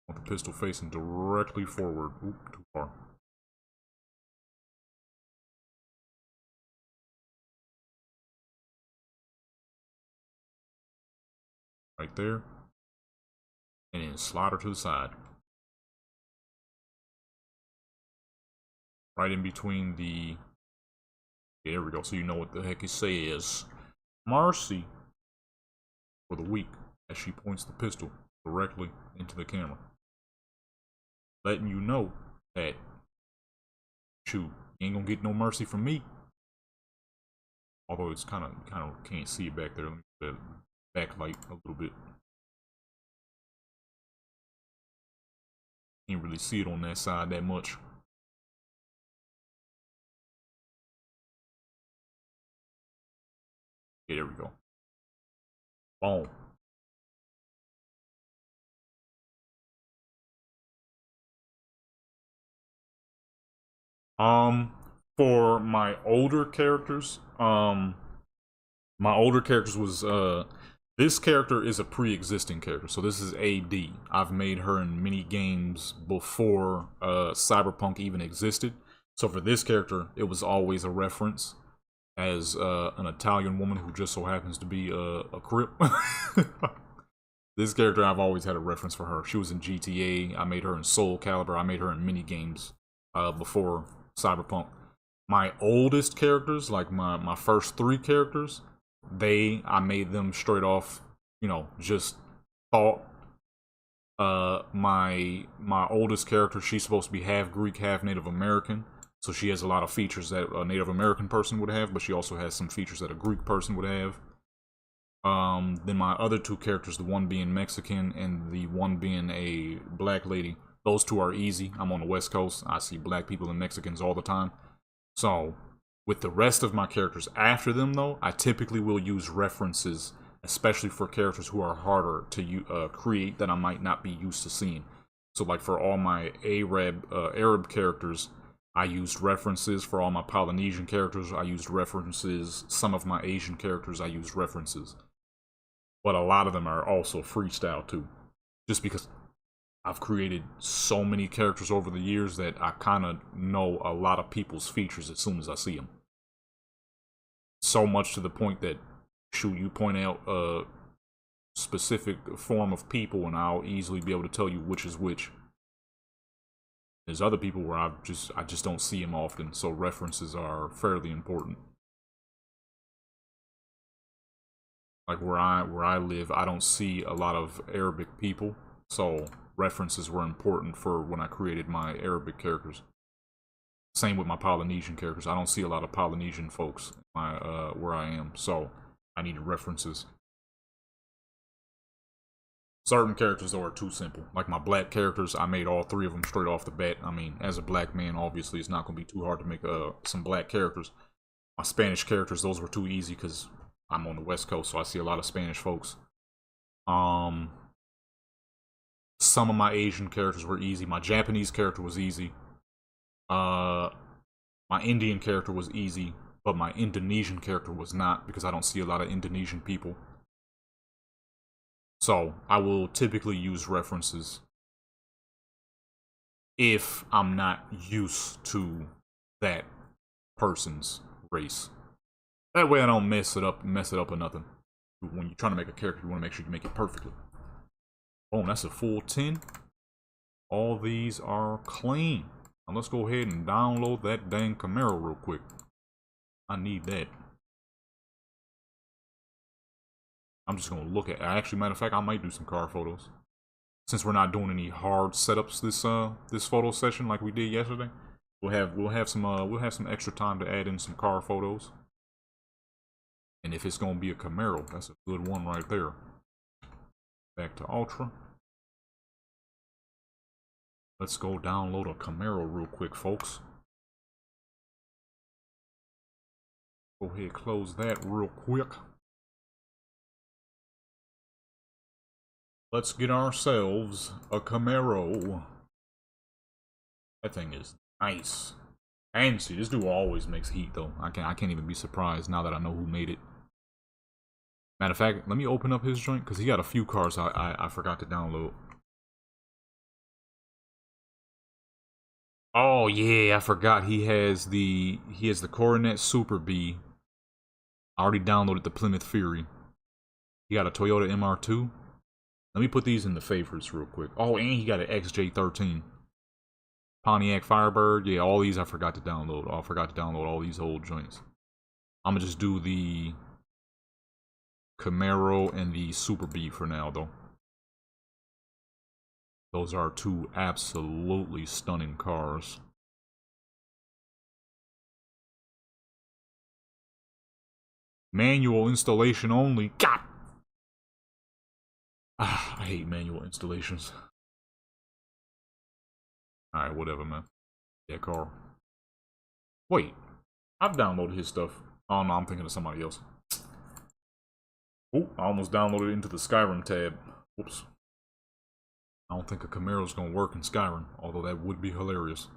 Want the pistol facing directly forward. Oop, too far. Right there. And then slide her to the side. Right in between the... Yeah, there we go, so you know what the heck it says. Mercy for the weak, as she points the pistol directly into the camera. Letting you know that, shoot, you ain't gonna get no mercy from me. Although it's kind of can't see it back there. Let me backlight a little bit. Can't really see it on that side that much. Yeah, there we go. Boom. For my older characters, my older characters was this character is a pre-existing character, so this is AD. I've made her in many games before Cyberpunk even existed. So for this character, it was always a reference as an Italian woman who just so happens to be a Crip. This character, I've always had a reference for her. She was in GTA. I made her in Soul Calibur. I made her in many games before Cyberpunk. My oldest characters, like my first 3 characters, I made them straight off, you know, just thought. My oldest character, she's supposed to be half Greek, half Native American. So she has a lot of features that a Native American person would have, but she also has some features that a Greek person would have. Then my other 2 characters, the one being Mexican and the one being a black lady, those 2 are easy. I'm on the West Coast. I see black people and Mexicans all the time. So, with the rest of my characters after them, though, I typically will use references, especially for characters who are harder to create that I might not be used to seeing. So, like for all my Arab characters, I used references. For all my Polynesian characters, I used references. Some of my Asian characters, I used references. But a lot of them are also freestyle too. Just because I've created so many characters over the years that I kind of know a lot of people's features as soon as I see them. So much to the point that, shoot, you point out a specific form of people and I'll easily be able to tell you which is which. There's other people where I just don't see them often, so references are fairly important. Like where I live, I don't see a lot of Arabic people, so references were important for when I created my Arabic characters. Same with my Polynesian characters. I don't see a lot of Polynesian folks where I am, so I needed references. Certain characters, though, are too simple. Like my black characters, I made all 3 of them straight off the bat. I mean, as a black man, obviously, it's not going to be too hard to make some black characters. My Spanish characters, those were too easy because I'm on the West Coast, so I see a lot of Spanish folks. Some of my Asian characters were easy. My Japanese character was easy. My Indian character was easy, but my Indonesian character was not because I don't see a lot of Indonesian people. So I will typically use references if I'm not used to that person's race. That way I don't mess it up or nothing. When you're trying to make a character, you want to make sure you make it perfectly. Boom, that's a full 10. All these are clean. Now let's go ahead and download that dang Camaro real quick. I need that. I'm just gonna look at. Actually, matter of fact, I might do some car photos. Since we're not doing any hard setups this photo session like we did yesterday, we'll have some extra time to add in some car photos. And if it's gonna be a Camaro, that's a good one right there. Back to Ultra. Let's go download a Camaro real quick, folks. Go ahead, close that real quick. Let's get ourselves a Camaro. That thing is nice. And see, this dude always makes heat though. I can't even be surprised now that I know who made it. Matter of fact, let me open up his joint because he got a few cars I forgot to download. Oh yeah, I forgot he has the Coronet Super B. I already downloaded the Plymouth Fury. He got a Toyota MR2. Let me put these in the favorites real quick. Oh, and he got an XJ13. Pontiac Firebird. Yeah, all these I forgot to download. Oh, I forgot to download all these old joints. I'm gonna just do the Camaro and the Super B for now, though. Those are 2 absolutely stunning cars. Manual installation only. God! I hate manual installations. Alright, whatever, man. Yeah, Carl. Wait. I've downloaded his stuff. Oh, no, I'm thinking of somebody else. Oh, I almost downloaded it into the Skyrim tab. Whoops. I don't think a Camaro's gonna work in Skyrim, although that would be hilarious.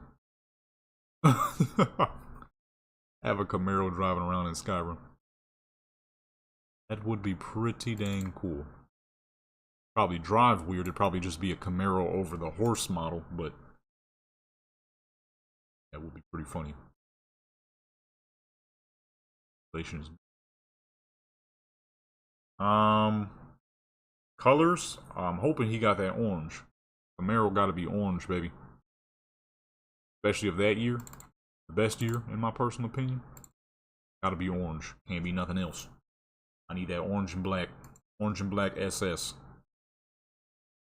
Have a Camaro driving around in Skyrim. That would be pretty dang cool. Probably drive weird, it'd probably just be a Camaro over the horse model, but that would be pretty funny. Relations. Colors? I'm hoping he got that orange. Camaro gotta be orange, baby. Especially of that year. The best year, in my personal opinion. Gotta be orange. Can't be nothing else. I need that orange and black. Orange and black SS.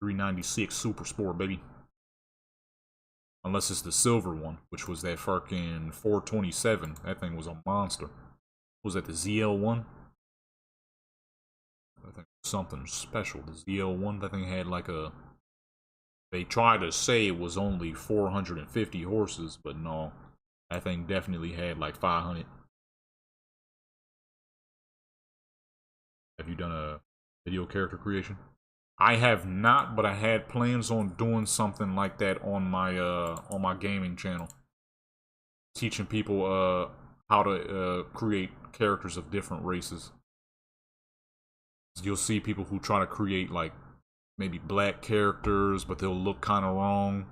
396 Super Sport, baby. Unless it's the silver one, which was that fucking 427. That thing was a monster. Was that the ZL1? I think something special. The ZL1, that thing had like a... They tried to say it was only 450 horses, but no. That thing definitely had like 500. Have you done a video character creation? I have not, but I had plans on doing something like that on my gaming channel. Teaching people how to create characters of different races. You'll see people who try to create like maybe black characters, but they'll look kind of wrong.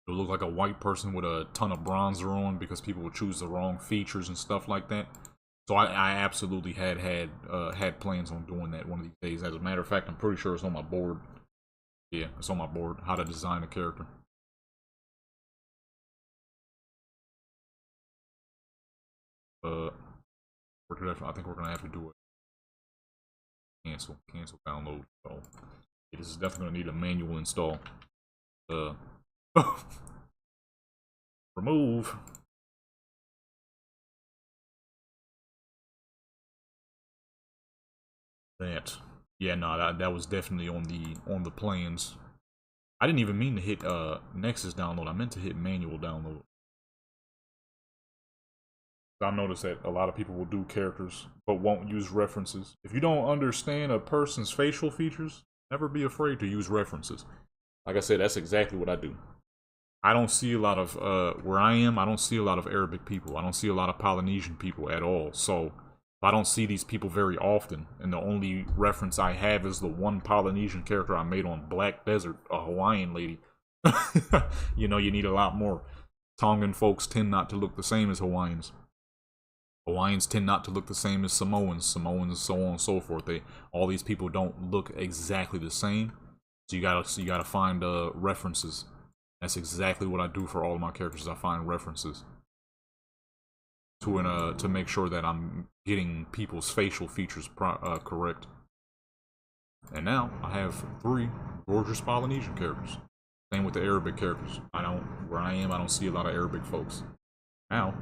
They'll look like a white person with a ton of bronzer on because people will choose the wrong features and stuff like that. So I absolutely had plans on doing that one of these days. As a matter of fact, I'm pretty sure it's on my board. Yeah, it's on my board. How to design a character. I think we're gonna have to do it. Cancel download. So yeah, this is definitely gonna need a manual install. Remove. That. Yeah, no, that was definitely on the plans. I didn't even mean to hit Nexus download. I meant to hit manual download. I noticed that a lot of people will do characters but won't use references. If you don't understand a person's facial features, never be afraid to use references. Like I said, that's exactly what I do. I don't see a lot of, where I am, I don't see a lot of Arabic people. I don't see a lot of Polynesian people at all. So, I don't see these people very often. And the only reference I have is the one Polynesian character I made on Black Desert, a Hawaiian lady. You know, you need a lot more. Tongan folks tend not to look the same as Hawaiians. Hawaiians tend not to look the same as Samoans, so on and so forth. All these people don't look exactly the same. So you gotta find references. That's exactly what I do for all of my characters. I find references to make sure that I'm getting people's facial features correct. And now I have 3 gorgeous Polynesian characters. Same with the Arabic characters. Where I am, I don't see a lot of Arabic folks. Now,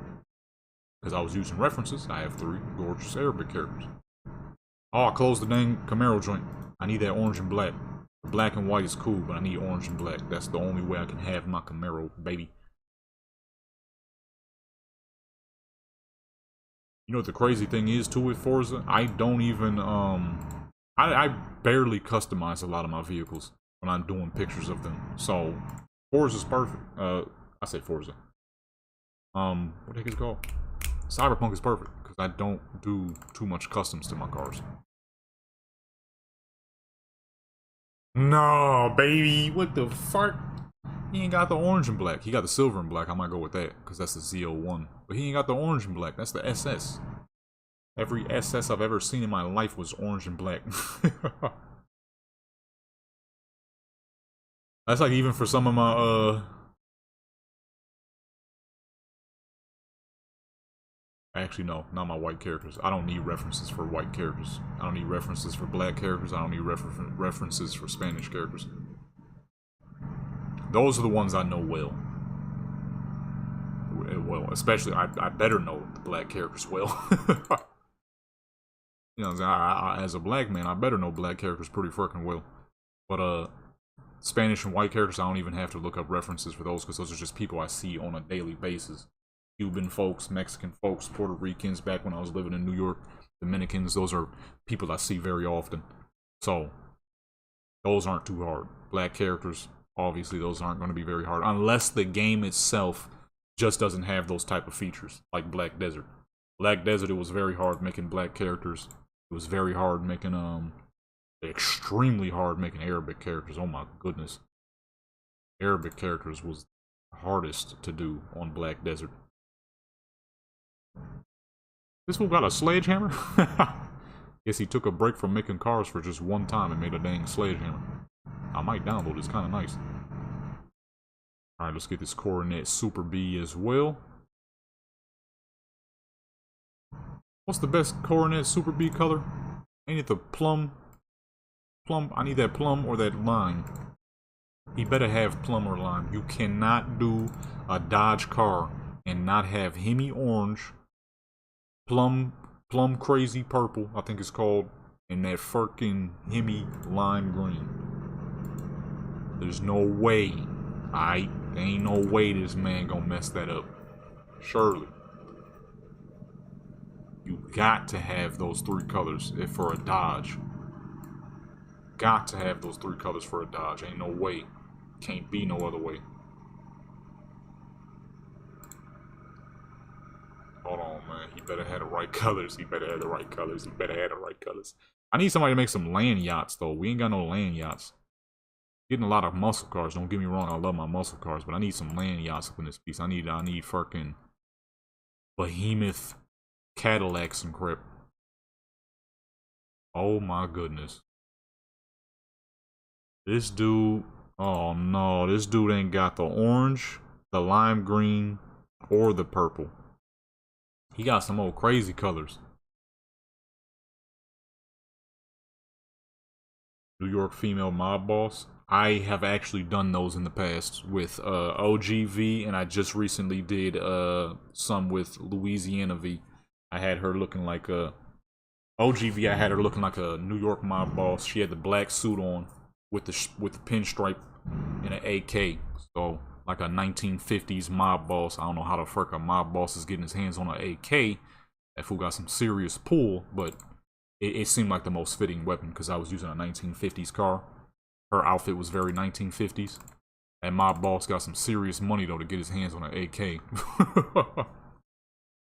because I was using references, I have 3 gorgeous Arabic characters. Oh, I closed the dang Camaro joint. I need that orange and black. Black and white is cool, but I need orange and black. That's the only way I can have my Camaro, baby. You know what the crazy thing is, too, with Forza? I don't even, I barely customize a lot of my vehicles when I'm doing pictures of them. So, Forza's perfect. I say Forza. What the heck is it called? Cyberpunk is perfect, because I don't do too much customs to my cars. No, baby, what the fuck? He ain't got the orange and black. He got the silver and black. I might go with that, because that's the ZL1. But he ain't got the orange and black. That's the SS. Every SS I've ever seen in my life was orange and black. That's like even for some of my, Actually, no, not my white characters. I don't need references for white characters. I don't need references for black characters. I don't need references for Spanish characters. Those are the ones I know well. Well, especially, I better know the black characters well. You know, as a black man, I better know black characters pretty freaking well. But, Spanish and white characters, I don't even have to look up references for those because those are just people I see on a daily basis. Cuban folks, Mexican folks, Puerto Ricans, back when I was living in New York, Dominicans, those are people I see very often. So, those aren't too hard. Black characters, obviously, those aren't going to be very hard. Unless the game itself just doesn't have those type of features, like Black Desert. Black Desert, it was very hard making black characters. It was very hard making, extremely hard making Arabic characters. Oh my goodness. Arabic characters was the hardest to do on Black Desert. This fool got a sledgehammer? Guess he took a break from making cars for just one time and made a dang sledgehammer. I might download it, it's kinda nice. Alright, let's get this Coronet Super B as well. What's the best Coronet Super B color? Ain't it the plum? I need that plum or that lime. He better have plum or lime. You cannot do a Dodge car and not have Hemi Orange, plum crazy purple, I think it's called, and that fucking Hemi lime green. There's no way, there ain't no way this man gonna mess that up. Surely. You got to have those three colors for a Dodge. Got to have those three colors for a Dodge. Ain't no way. Can't be no other way. Hold on, man. He better have the right colors. He better have the right colors. He better have the right colors. I need somebody to make some land yachts, though. We ain't got no land yachts. Getting a lot of muscle cars. Don't get me wrong. I love my muscle cars, but I need some land yachts up in this piece. I need fucking behemoth Cadillacs and crap. Oh my goodness. This dude, oh no, this dude ain't got the orange, the lime green, or the purple. He got some old crazy colors. New York female mob boss. I have actually done those in the past with OGV, and I just recently did some with Louisiana V. I had her looking like a OGV. I had her looking like a New York mob boss. She had the black suit on with the pinstripe and an AK. So like a 1950s mob boss. I don't know how the fuck a mob boss is getting his hands on an AK. That fool got some serious pull, but it seemed like the most fitting weapon because I was using a 1950s car. Her outfit was very 1950s. And mob boss got some serious money though to get his hands on an AK.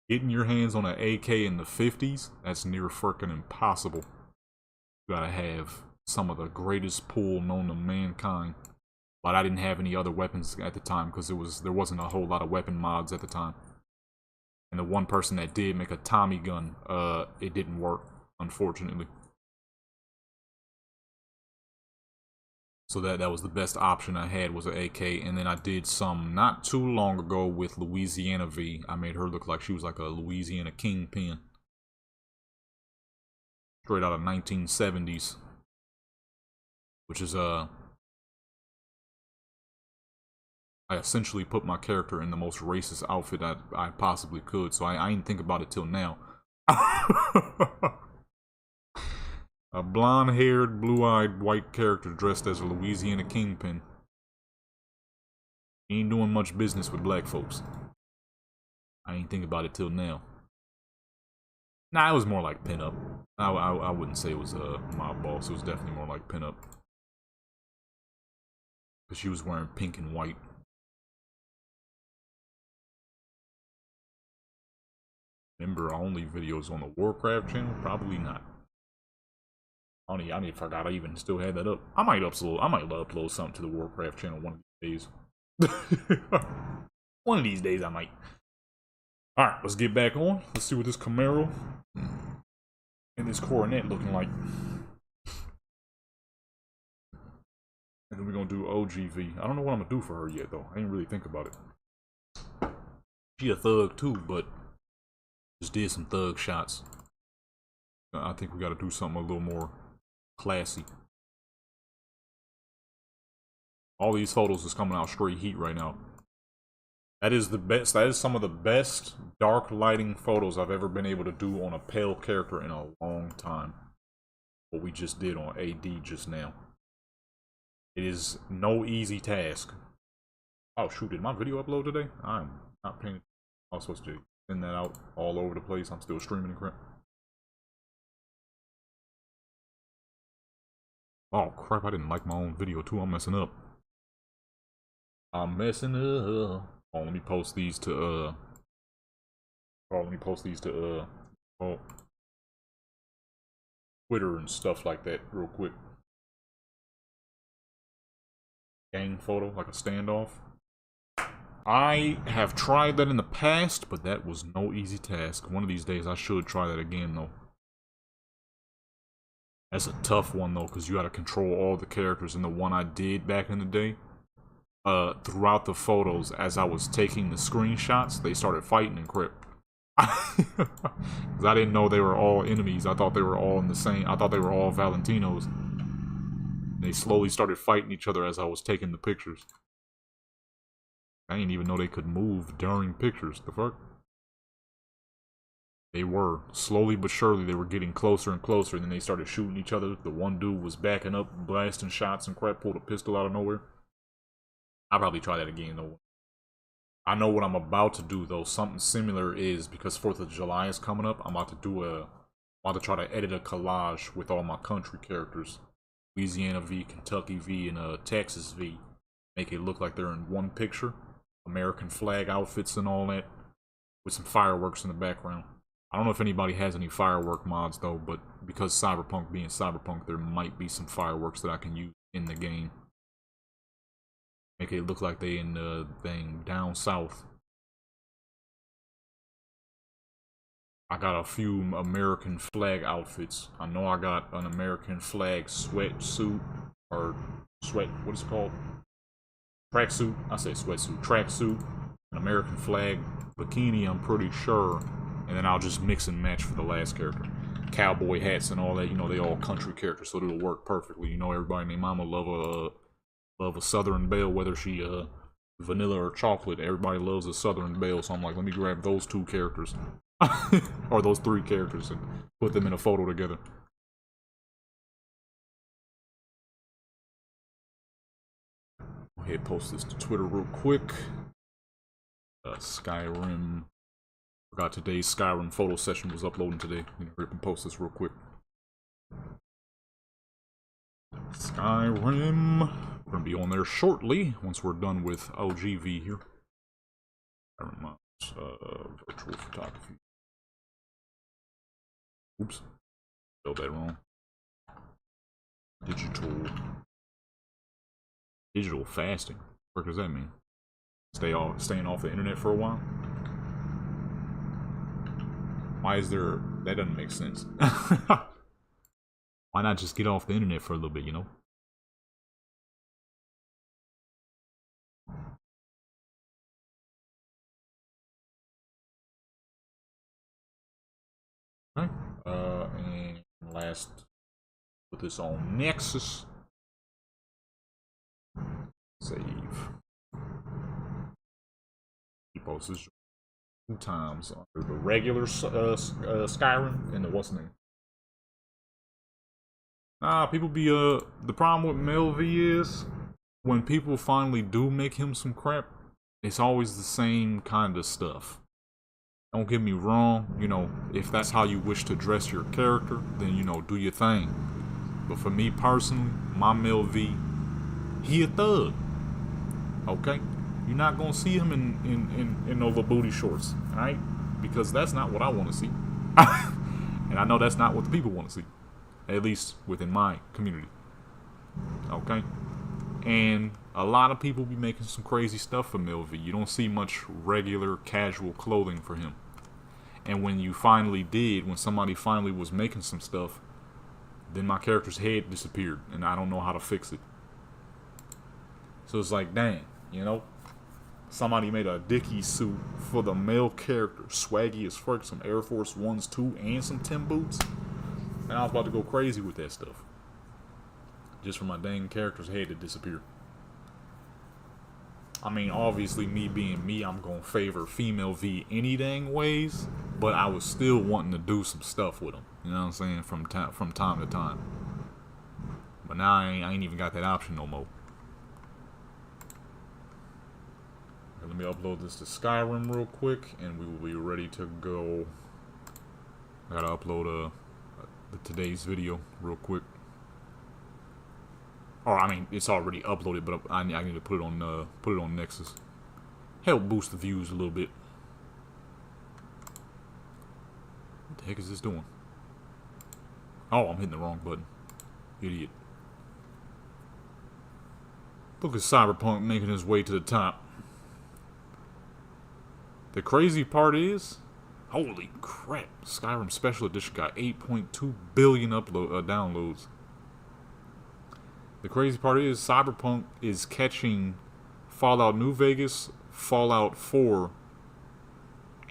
Getting your hands on an AK in the 50s, that's near freaking impossible. You gotta have some of the greatest pull known to mankind. But I didn't have any other weapons at the time because there wasn't a whole lot of weapon mods at the time. And the one person that did make a Tommy gun, it didn't work, unfortunately. So that was the best option I had, was an AK. And then I did some not too long ago with Louisiana V. I made her look like she was like a Louisiana kingpin. Straight out of 1970s. Which is, I essentially put my character in the most racist outfit I possibly could. So I didn't think about it till now. A blonde-haired, blue-eyed white character dressed as a Louisiana kingpin. He ain't doing much business with black folks. I ain't think about it till now. Nah, it was more like pinup. I wouldn't say it was a mob boss. It was definitely more like pinup. Because she was wearing pink and white. Member only videos on the Warcraft channel? Probably not. I need to forgot I even still had that up. I might upload something to the Warcraft channel one of these days. One of these days I might. Alright, let's get back on. Let's see what this Camaro and this Coronet looking like. And then we're gonna do OGV. I don't know what I'm gonna do for her yet though. I didn't really think about it. She a thug too, but just did some thug shots. I think we gotta do something a little more classy. All these photos is coming out straight heat right now. That is the best. That is some of the best dark lighting photos I've ever been able to do on a pale character in a long time. What we just did on AD just now. It is no easy task. Oh shoot, did my video upload today? I'm not paying. I was supposed to send that out all over the place. I'm still streaming and crap. Oh crap, I didn't like my own video too. I'm messing up. I'm messing up. Oh, let me post these to oh, Twitter and stuff like that real quick. Gang photo, like a standoff. I have tried that in the past, but that was no easy task. One of these days I should try that again though. That's a tough one though, because you gotta control all the characters. And the one I did back in the day, throughout the photos, as I was taking the screenshots, they started fighting and crap. Because I didn't know they were all enemies. I thought they were all in the same. I thought they were all Valentinos. They slowly started fighting each other as I was taking the pictures. I didn't even know they could move during pictures. The fuck? They were. Slowly but surely, they were getting closer and closer, and then they started shooting each other. The one dude was backing up, blasting shots and crap, pulled a pistol out of nowhere. I'll probably try that again, though. I know what I'm about to do, though. Something similar is, because 4th of July is coming up, I'm about to try to edit a collage with all my country characters. Louisiana V, Kentucky V, and Texas V. Make it look like they're in one picture. American flag outfits and all that. With some fireworks in the background. I don't know if anybody has any firework mods, though, but because Cyberpunk being Cyberpunk, there might be some fireworks that I can use in the game. Make it look like they in the thing down south. I got a few American flag outfits. I know I got an American flag sweatsuit, or what is it called? Tracksuit. I say sweatsuit. Tracksuit, an American flag bikini, I'm pretty sure. And then I'll just mix and match for the last character. Cowboy hats and all that, you know, they all country characters, so it'll work perfectly. You know, everybody and their mama love a Southern Belle, whether she vanilla or chocolate. Everybody loves a Southern Belle, so I'm like, let me grab those 2 characters. Or those 3 characters and put them in a photo together. Go ahead, post this to Twitter real quick. Skyrim. Forgot today's Skyrim photo session was uploading today. Rip and post this real quick. Skyrim. We're gonna be on there shortly once we're done with OGV here. Virtual photography. Oops, spelled that wrong. Digital fasting. What does that mean? Staying off the internet for a while. Why is there? That doesn't make sense. Why not just get off the internet for a little bit, you know? Okay. And last, put this on Nexus. Save. He posts this 2 times under the regular Skyrim and the what's the name? People be the problem with Mel V is when people finally do make him some crap, it's always the same kind of stuff. Don't get me wrong, you know, if that's how you wish to dress your character, then, you know, do your thing. But for me personally, my Mel V, he a thug. Okay? You're not gonna see him in no little booty shorts, alright? Because that's not what I want to see. And I know that's not what the people want to see. At least within my community. Okay? And a lot of people be making some crazy stuff for Mel V. You don't see much regular, casual clothing for him. And when you finally did, when somebody finally was making some stuff, then my character's head disappeared, and I don't know how to fix it. So it's like, dang, you know? Somebody made a Dickie suit for the male character, swaggy as fuck, some Air Force Ones too, and some Tim boots. And I was about to go crazy with that stuff. Just for my dang character's head to disappear. I mean, obviously, me being me, I'm gonna favor female V any dang ways, but I was still wanting to do some stuff with them. You know what I'm saying? From time to time. But now I ain't even got that option no more. Okay, let me upload this to Skyrim real quick, and we will be ready to go. I gotta upload today's video real quick. Or I mean, it's already uploaded, but I need to put it on Nexus. Help boost the views a little bit. What the heck is this doing? Oh, I'm hitting the wrong button. Idiot. Look at Cyberpunk making his way to the top. The crazy part is, holy crap, Skyrim Special Edition got 8.2 billion downloads. The crazy part is, Cyberpunk is catching Fallout New Vegas, Fallout 4,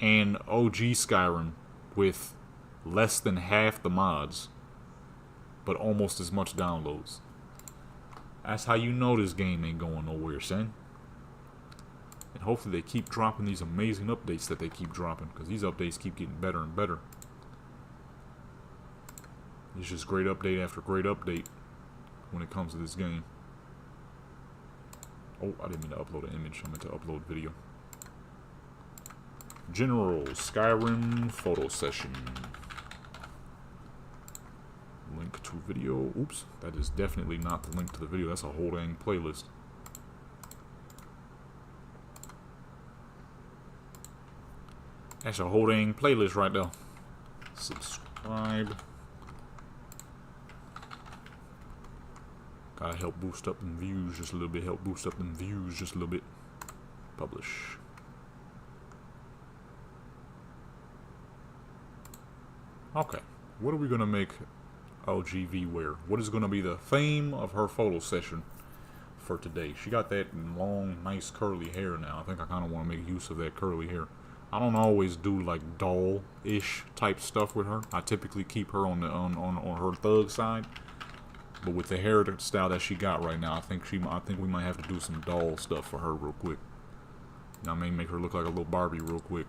and OG Skyrim with less than half the mods, but almost as much downloads. That's how you know this game ain't going nowhere, son. And hopefully they keep dropping these amazing updates that they keep dropping, because these updates keep getting better and better. It's just great update after great update when it comes to this game. Oh, I didn't mean to upload an image. I meant to upload video. General Skyrim photo session. Link to video. Oops, that is definitely not the link to the video. That's a whole dang playlist. That's a whole dang playlist right there. Subscribe. Gotta help boost up them views just a little bit. Help boost up them views just a little bit. Publish. Okay. What are we gonna make LGV wear? What is gonna be the theme of her photo session for today? She got that long, nice curly hair now. I think I kind of want to make use of that curly hair. I don't always do like doll-ish type stuff with her. I typically keep her on the on her thug side. But with the hairstyle that she got right now, I think we might have to do some doll stuff for her real quick. I may make her look like a little Barbie real quick.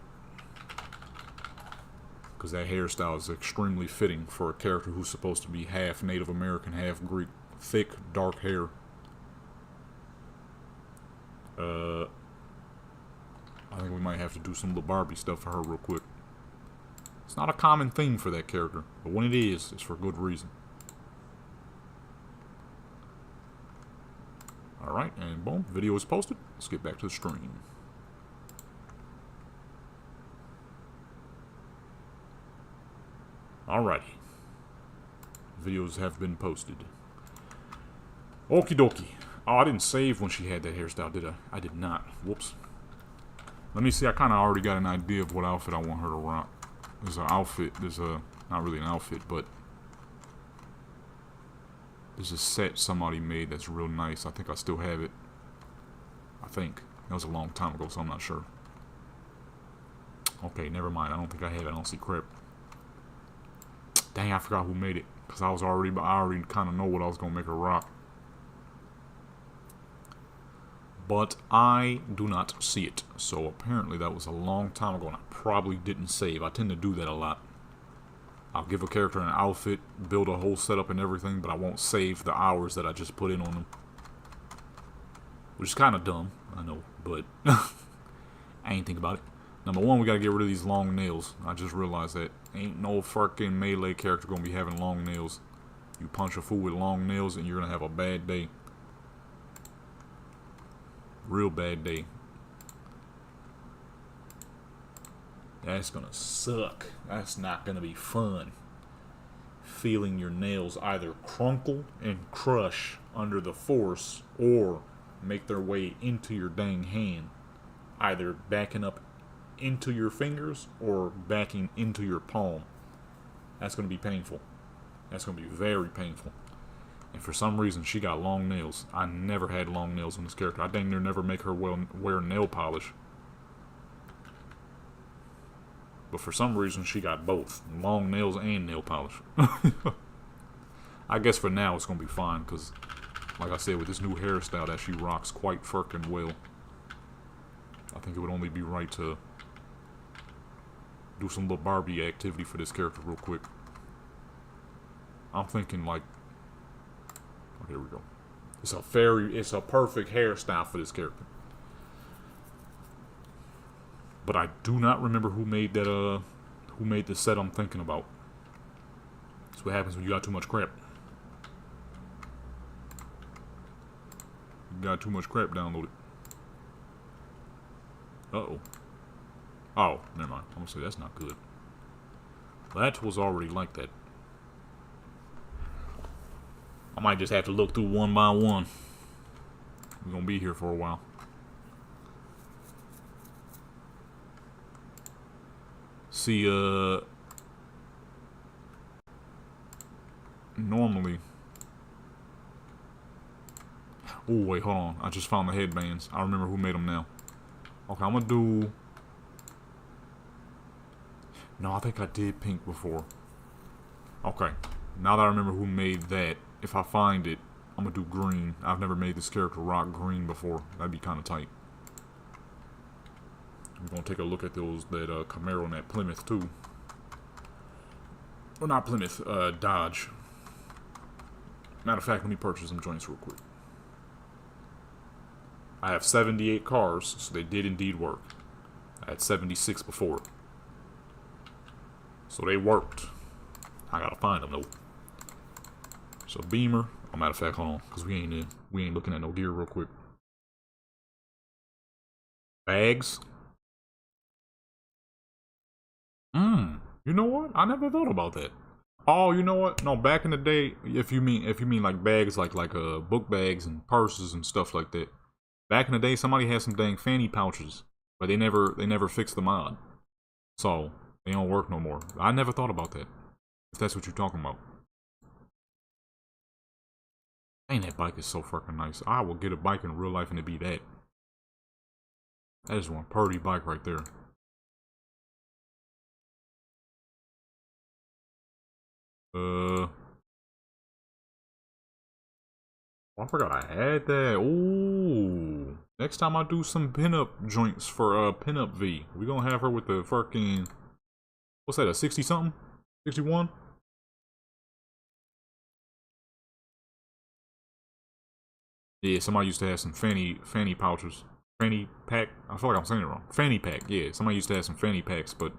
Because that hairstyle is extremely fitting for a character who's supposed to be half Native American, half Greek. Thick, dark hair. I think we might have to do some little Barbie stuff for her real quick. It's not a common thing for that character, but when it is, it's for good reason. Alright, and boom, video is posted. Let's get back to the stream. Alrighty. Videos have been posted. Okie dokie. Oh, I didn't save when she had that hairstyle, did I? I did not. Whoops. Let me see, I kind of already got an idea of what outfit I want her to rock. There's an outfit, not really an outfit, but there's a set somebody made that's real nice. I think I still have it. I think. That was a long time ago, so I'm not sure. Okay, never mind. I don't think I have it. I don't see crap. Dang, I forgot who made it. Because I already kind of know what I was going to make her rock. But I do not see it. So apparently that was a long time ago and I probably didn't save. I tend to do that a lot. I'll give a character an outfit, build a whole setup and everything, but I won't save the hours that I just put in on them. Which is kind of dumb, I know, but I ain't think about it. Number one, we gotta get rid of these long nails. I just realized that. Ain't no fucking melee character gonna be having long nails. You punch a fool with long nails and you're gonna have a bad day. Real bad day. That's gonna suck. That's not gonna be fun. Feeling your nails either crunkle and crush under the force or make their way into your dang hand. Either backing up into your fingers or backing into your palm. That's gonna be painful. That's gonna be very painful. And for some reason she got long nails. I never had long nails on this character. I dang near never make her wear nail polish. But for some reason, she got both. Long nails and nail polish. I guess for now, it's going to be fine. Because, like I said, with this new hairstyle that she rocks quite fucking well. I think it would only be right to do some little Barbie activity for this character real quick. I'm thinking like... Oh, here we go. It's a perfect hairstyle for this character. But I do not remember who made that, who made the set I'm thinking about. That's what happens when you got too much crap. You got too much crap downloaded. Uh-oh. Oh, never mind. I'm gonna say that's not good. That was already like that. I might just have to look through one by one. We're gonna be here for a while. See, normally... Oh, wait, hold on. I just found the headbands. I remember who made them now. Okay, I'm gonna do... No, I think I did pink before. Okay, now that I remember who made that, if I find it, I'm gonna do green. I've never made this character rock green before. That'd be kind of tight. We're gonna take a look at those, that Camaro and that Plymouth too. Well, not Plymouth, Dodge. Matter of fact, let me purchase them joints real quick. I have 78 cars, so they did indeed work. I had 76 before. So they worked. I gotta find them though. So Beamer. Oh, matter of fact, hold on, because we ain't looking at no gear real quick. Bags. You know what? I never thought about that. Oh, you know what? No, back in the day, if you mean like bags, like book bags and purses and stuff like that. Back in the day, somebody had some dang fanny pouches, but they never fixed the mod, so they don't work no more. I never thought about that. If that's what you're talking about. Dang, that bike is so fucking nice. I will get a bike in real life and it be that. That is one pretty bike right there. I forgot I had that. Ooh. Next time I do some pinup joints for pinup V, we gonna have her with the fucking, what's that, a 60 something? 61? Yeah, somebody used to have some fanny pouches. Fanny pack. I feel like I'm saying it wrong. Fanny pack. Yeah, somebody used to have some fanny packs, but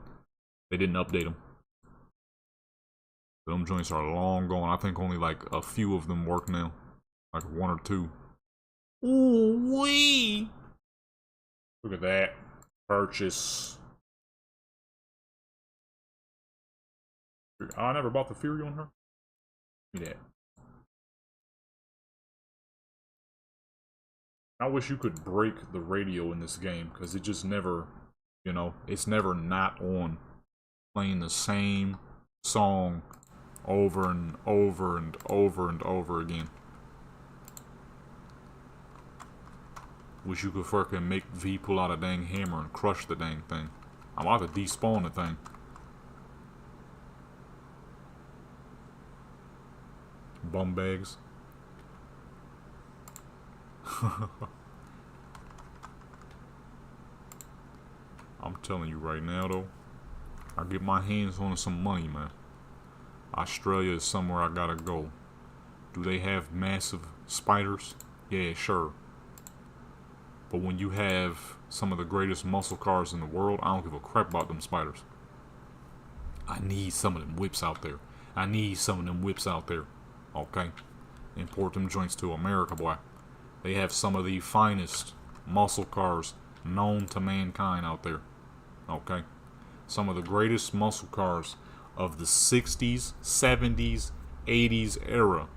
they didn't update them. Them joints are long gone. I think only like a few of them work now. Like one or two. Ooh wee! Look at that. Purchase. I never bought the Fury on her. Give me that. I wish you could break the radio in this game, because it just never, you know, it's never not on. Playing the same song over and over and over and over again. Wish you could fucking make V pull out a dang hammer and crush the dang thing. I'm about to despawn the thing. Bum bags. I'm telling you right now though, I get my hands on some money, man. Australia is somewhere I gotta go. Do they have massive spiders? Yeah, sure. But when you have some of the greatest muscle cars in the world, I don't give a crap about them spiders. I need some of them whips out there. I need some of them whips out there. Okay? Import them joints to America, boy. They have some of the finest muscle cars known to mankind out there. Okay? Some of the greatest muscle cars of the 60s, 70s, 80s era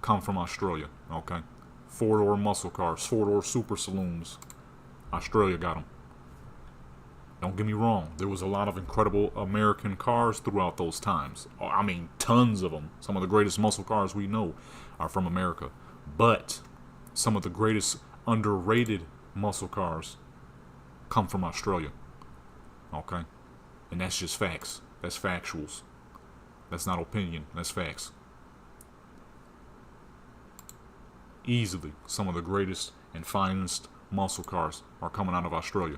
come from Australia. Okay? Four-door muscle cars, four-door super saloons. Australia got them. Don't get me wrong, there was a lot of incredible American cars throughout those times. I mean, tons of them. Some of the greatest muscle cars we know are from America. But some of the greatest underrated muscle cars come from Australia. Okay? And that's just facts. That's factuals. That's not opinion. That's facts. Easily, some of the greatest and finest muscle cars are coming out of Australia.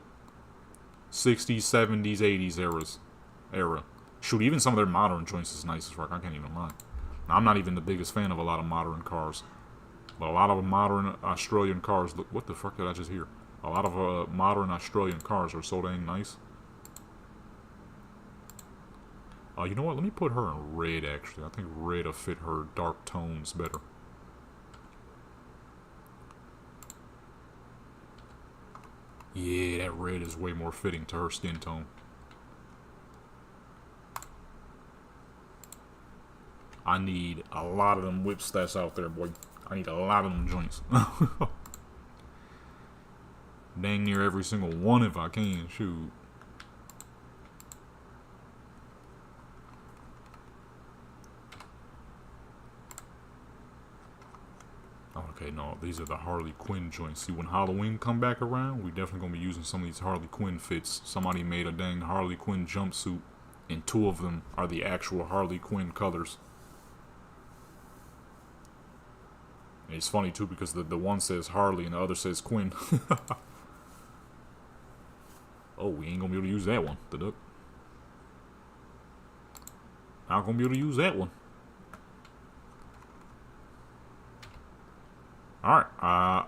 60s, 70s, 80s era. Shoot, even some of their modern joints is nice as fuck. I can't even lie. Now, I'm not even the biggest fan of a lot of modern cars. But a lot of modern Australian cars look... What the fuck did I just hear? A lot of modern Australian cars are so dang nice. You know what? Let me put her in red, actually. I think red will fit her dark tones better. Yeah, that red is way more fitting to her skin tone. I need a lot of them whip stats out there, boy. I need a lot of them joints. Dang near every single one if I can. Shoot. Okay, no, these are the Harley Quinn joints. See, when Halloween come back around, we definitely gonna be using some of these Harley Quinn fits. Somebody made a dang Harley Quinn jumpsuit, and 2 of them are the actual Harley Quinn colors. And it's funny too because the one says Harley and the other says Quinn. Oh, we ain't gonna be able to use that one. The duck. Not gonna be able to use that one. Alright, I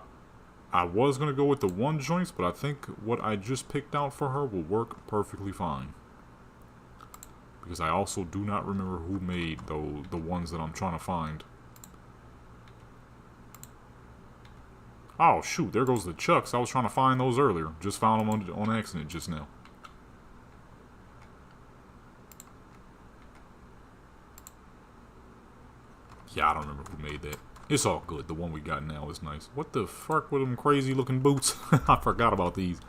was going to go with the 1 joints, but I think what I just picked out for her will work perfectly fine. Because I also do not remember who made the ones that I'm trying to find. Oh, shoot, there goes the Chucks. I was trying to find those earlier. Just found them on accident just now. Yeah, I don't remember who made that. It's all good. The one we got now is nice. What the fuck with them crazy looking boots? I forgot about these.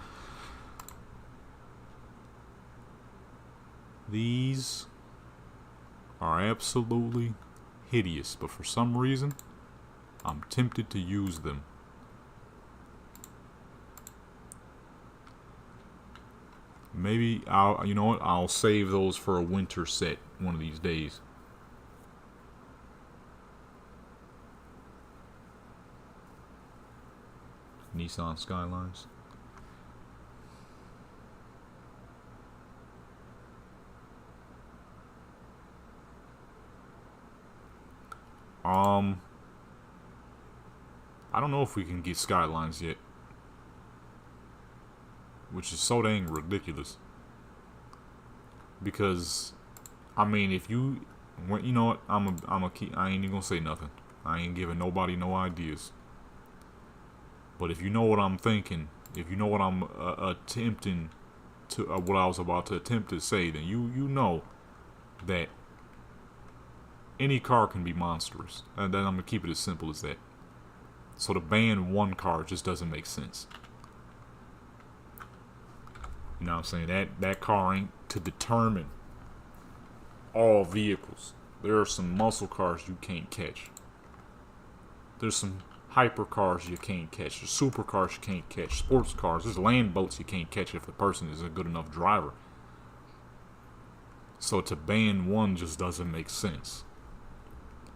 These are absolutely hideous, but for some reason, I'm tempted to use them. Maybe you know what? I'll save those for a winter set one of these days. Nissan Skylines. I don't know if we can get Skylines yet. Which is so dang ridiculous. Because, I mean, if you know what, I ain't even gonna say nothing. I ain't giving nobody no ideas. But if you know what I'm thinking, if you know what I'm attempting to, what I was about to attempt to say, then you know that any car can be monstrous. And then I'm gonna keep it as simple as that. So to ban 1 car just doesn't make sense. You know what I'm saying? That car ain't to determine all vehicles. There are some muscle cars you can't catch. There's some hyper cars you can't catch. There's super cars you can't catch. Sports cars. There's land boats you can't catch if the person is a good enough driver. So to ban 1 just doesn't make sense.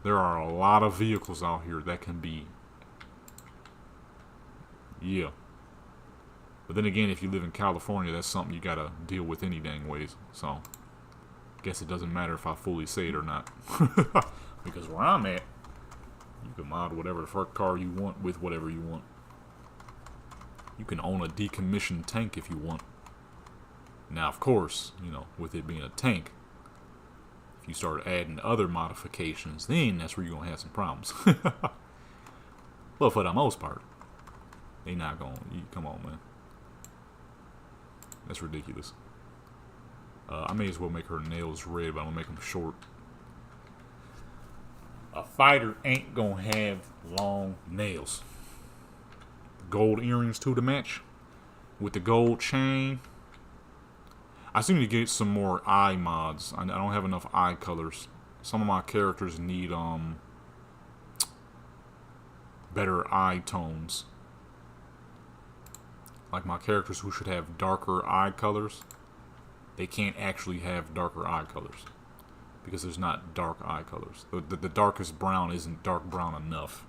There are a lot of vehicles out here that can be... Yeah. But then again, if you live in California, that's something you gotta deal with any dang ways. So, guess it doesn't matter if I fully say it or not. Because where I'm at, you can mod whatever the fuck car you want with whatever you want. You can own a decommissioned tank if you want. Now, of course, you know, with it being a tank, if you start adding other modifications, then that's where you're gonna have some problems. But for the most part, they not gonna. Come on, man. That's ridiculous. I may as well make her nails red, but I'm gonna make them short. A fighter ain't gonna have long nails. Gold earrings to the match with the gold chain. I seem to get some more eye mods. I don't have enough eye colors. Some of my characters need better eye tones. Like my characters who should have darker eye colors, they can't actually have darker eye colors because there's not dark eye colors. The darkest brown isn't dark brown enough.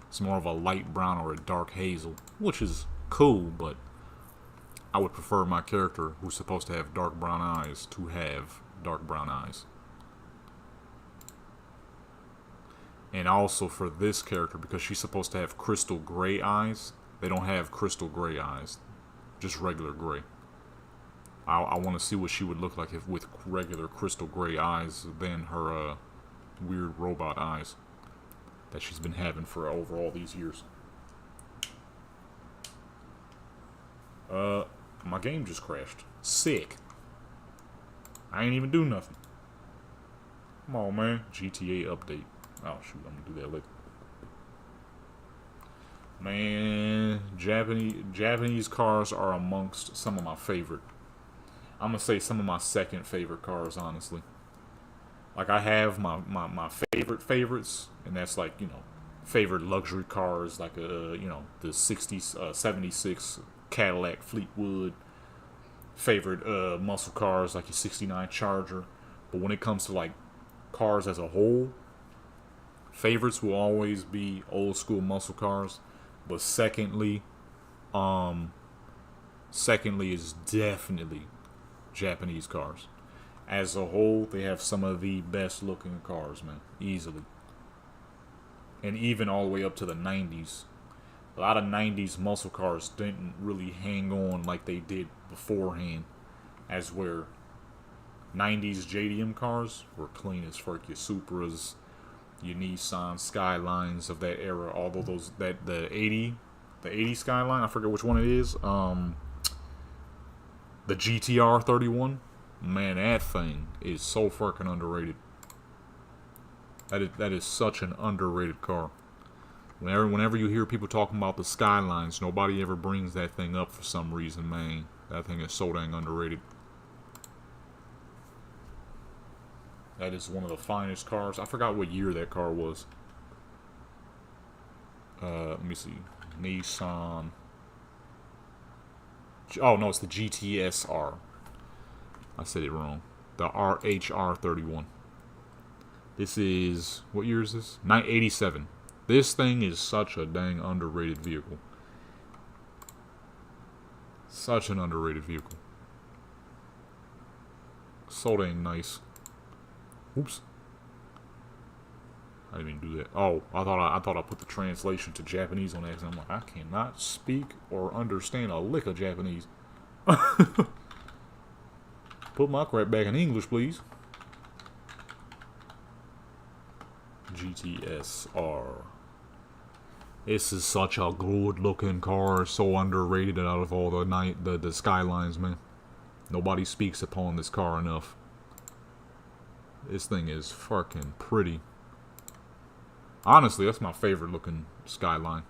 It's more of a light brown or a dark hazel, which is cool, but I would prefer my character who's supposed to have dark brown eyes to have dark brown eyes. And also for this character, because she's supposed to have crystal gray eyes, They don't have crystal gray eyes, just regular gray. I want to see what she would look like if with regular crystal gray eyes than her weird robot eyes that she's been having for over all these years. My game just crashed. Sick. I ain't even do nothing. Come on, man. GTA update. Oh, shoot. I'm gonna do that later. Man, Japanese cars are amongst some of my favorite. I'm gonna say some of my second favorite cars, honestly. Like, I have my favorites, and that's like, you know, favorite luxury cars, like you know, the 60s, 76 Cadillac Fleetwood. Favorite muscle cars, like your 69 Charger. But when it comes to like cars as a whole, favorites will always be old school muscle cars. But secondly is definitely Japanese cars. As a whole, they have some of the best looking cars, man. Easily. And even all the way up to the 90s. A lot of 90s muscle cars didn't really hang on like they did beforehand. As where 90s JDM cars were clean as fuck. Your Supras, your Nissan Skylines of that era. Although the 80 Skyline, I forget which one it is. The GTR 31. Man, that thing is so fucking underrated. That is such an underrated car. Whenever you hear people talking about the Skylines, nobody ever brings that thing up for some reason, man. That thing is so dang underrated. That is one of the finest cars. I forgot what year that car was. Let me see. Nissan. Oh, no, it's the GTSR. I said it wrong. The HR31. This is... What year is this? 1987. This thing is such a dang underrated vehicle. Such an underrated vehicle. So dang nice. Oops. I didn't even do that. Oh, I thought I put the translation to Japanese on accident. I'm like, I cannot speak or understand a lick of Japanese. Put my crap back in English, please. GTSR. This is such a good looking car, so underrated out of all the Skylines, man. Nobody speaks upon this car enough. This thing is fucking pretty. Honestly, that's my favorite looking Skyline.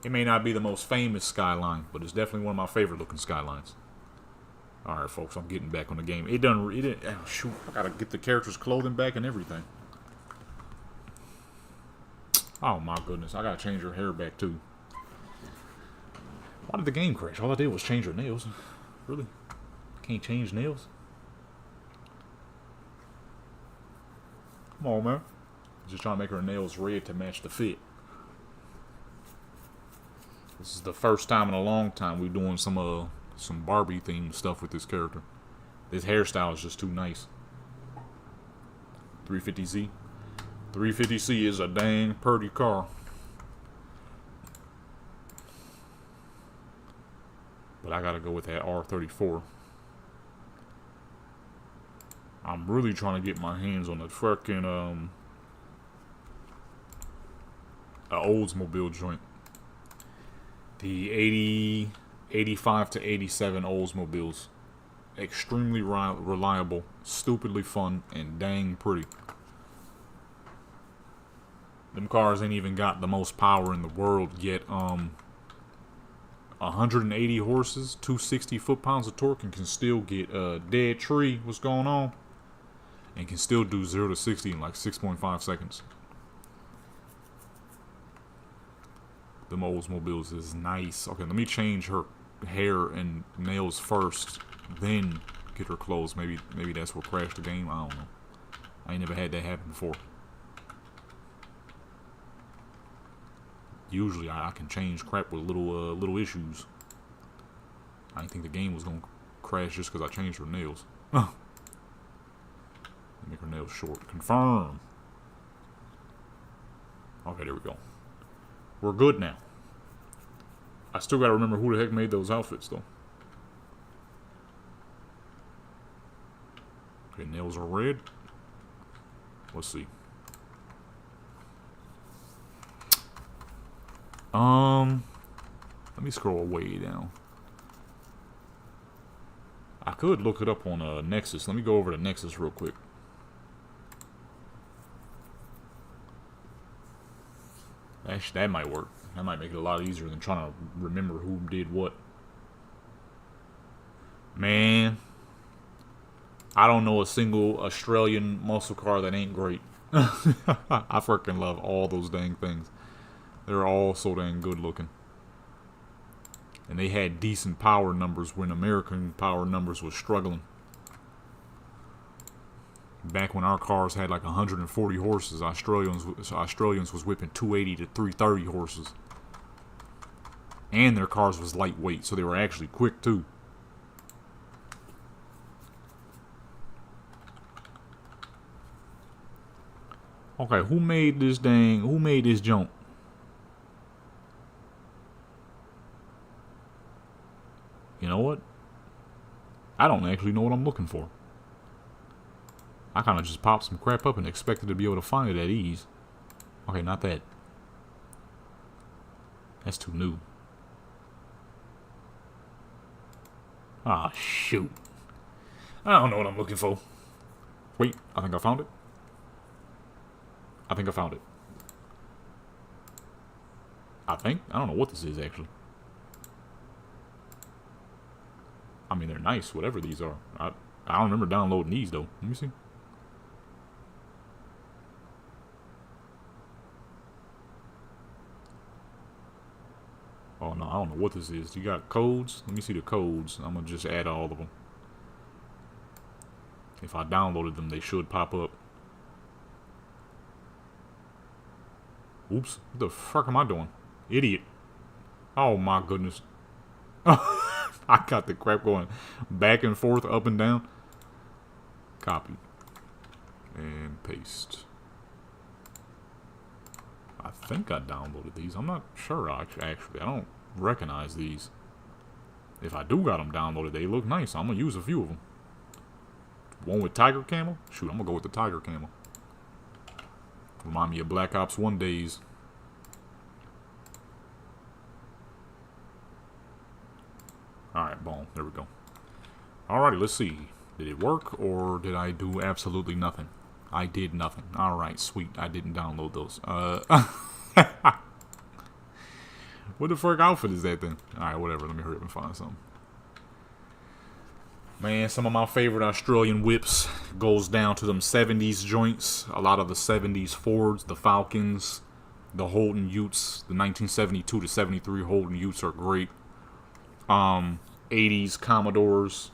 It may not be the most famous Skyline, but it's definitely one of my favorite looking Skylines. Alright, folks, I'm getting back on the game. Oh, shoot, I gotta get the character's clothing back and everything. Oh my goodness, I gotta change her hair back too. Why did the game crash? All I did was change her nails. Really? Can't change nails? Come on, man. Just trying to make her nails red to match the fit. This is the first time in a long time we're doing some Barbie themed stuff with this character. This hairstyle is just too nice. 350Z. 350C is a dang pretty car. But I gotta go with that R34. I'm really trying to get my hands on the fucking Oldsmobile joint. The 85 to 87 Oldsmobiles. Extremely reliable, stupidly fun, and dang pretty. Them cars ain't even got the most power in the world yet. 180 horses, 260 foot-pounds of torque, and can still get a dead tree. What's going on? And can still do 0 to 60 in like 6.5 seconds. Them Oldsmobiles is nice. Okay, let me change her hair and nails first, then get her clothes. Maybe that's what crashed the game. I don't know. I ain't never had that happen before. Usually I can change crap with little issues. I didn't think the game was gonna crash just because I changed her nails. Make her nails short. Confirm. Okay, there we go. We're good now. I still gotta remember who the heck made those outfits, though. Okay, nails are red. Let's see. Let me scroll way down. I could look it up on Nexus. Let me go over to Nexus real quick. Actually, that might work. That might make it a lot easier than trying to remember who did what. Man, I don't know a single Australian muscle car that ain't great. I freaking love all those dang things. They're all so dang good looking. And they had decent power numbers when American power numbers was struggling. Back when our cars had like 140 horses, Australians was whipping 280 to 330 horses. And their cars was lightweight, so they were actually quick too. Okay, who made this jump? You know what? I don't actually know what I'm looking for. I kind of just popped some crap up and expected to be able to find it at ease. Okay, not that. That's too new. Ah, shoot. I don't know what I'm looking for. Wait, I think I found it. I think I found it. I don't know what this is, actually. I mean, they're nice, whatever these are. I don't remember downloading these, though. Let me see. Oh, no, I don't know what this is. You got codes? Let me see the codes. I'm going to just add all of them. If I downloaded them, they should pop up. Oops. What the fuck am I doing? Idiot. Oh, my goodness. I got the crap going back and forth, up and down. Copy. And paste. I think I downloaded these. I'm not sure, actually. I don't recognize these. If I do got them downloaded, they look nice. I'm going to use a few of them. One with tiger camo? Shoot, I'm going to go with the tiger camo. Remind me of Black Ops 1 days. Alright, boom. There we go. Alrighty, let's see. Did it work, or did I do absolutely nothing? I did nothing. Alright, sweet. I didn't download those. What the fuck outfit is that then? Alright, whatever. Let me hurry up and find something. Man, some of my favorite Australian whips goes down to them 70s joints. A lot of the 70s Fords, the Falcons, the Holden Utes, the 1972 to 73 Holden Utes are great. 80s Commodores.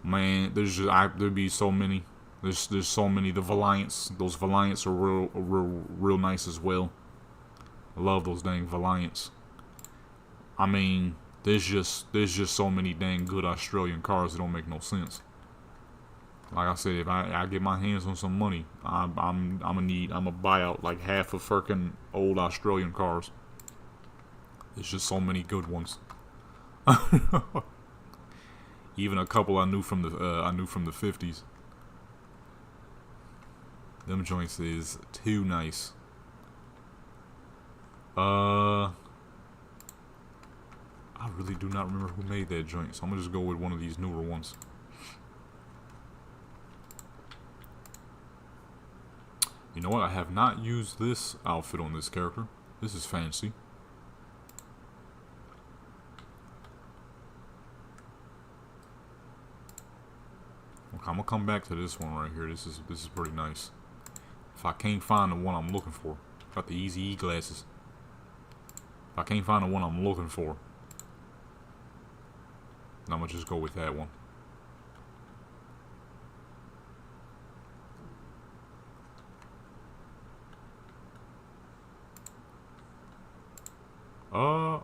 Man, there'd be so many. There's so many. The Valiants, those Valiants are real nice as well. I love those dang Valiants. I mean, there's just so many dang good Australian cars that don't make no sense. Like I said, if I get my hands on some money, I'm gonna buy out like half of freaking old Australian cars. There's just so many good ones. Even a couple I knew from the 50s. Them joints is too nice. I really do not remember who made that joint, so I'm gonna just go with one of these newer ones. You know what? I have not used this outfit on this character. This is fancy. Okay, I'm gonna come back to this one right here. This is pretty nice. If I can't find the one I'm looking for, got the Easy E glasses. If I can't find the one I'm looking for, then I'm gonna just go with that one.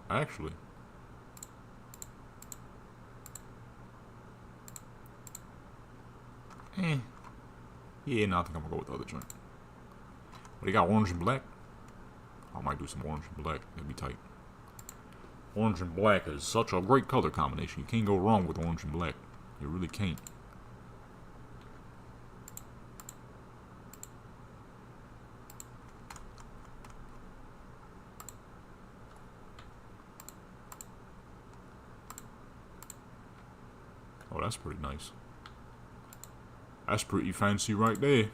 Actually. Yeah, no, I think I'm gonna go with the other joint. But they got orange and black. I might do some orange and black. That'd be tight. Orange and black is such a great color combination. You can't go wrong with orange and black. You really can't. Oh, that's pretty nice. That's pretty fancy right there.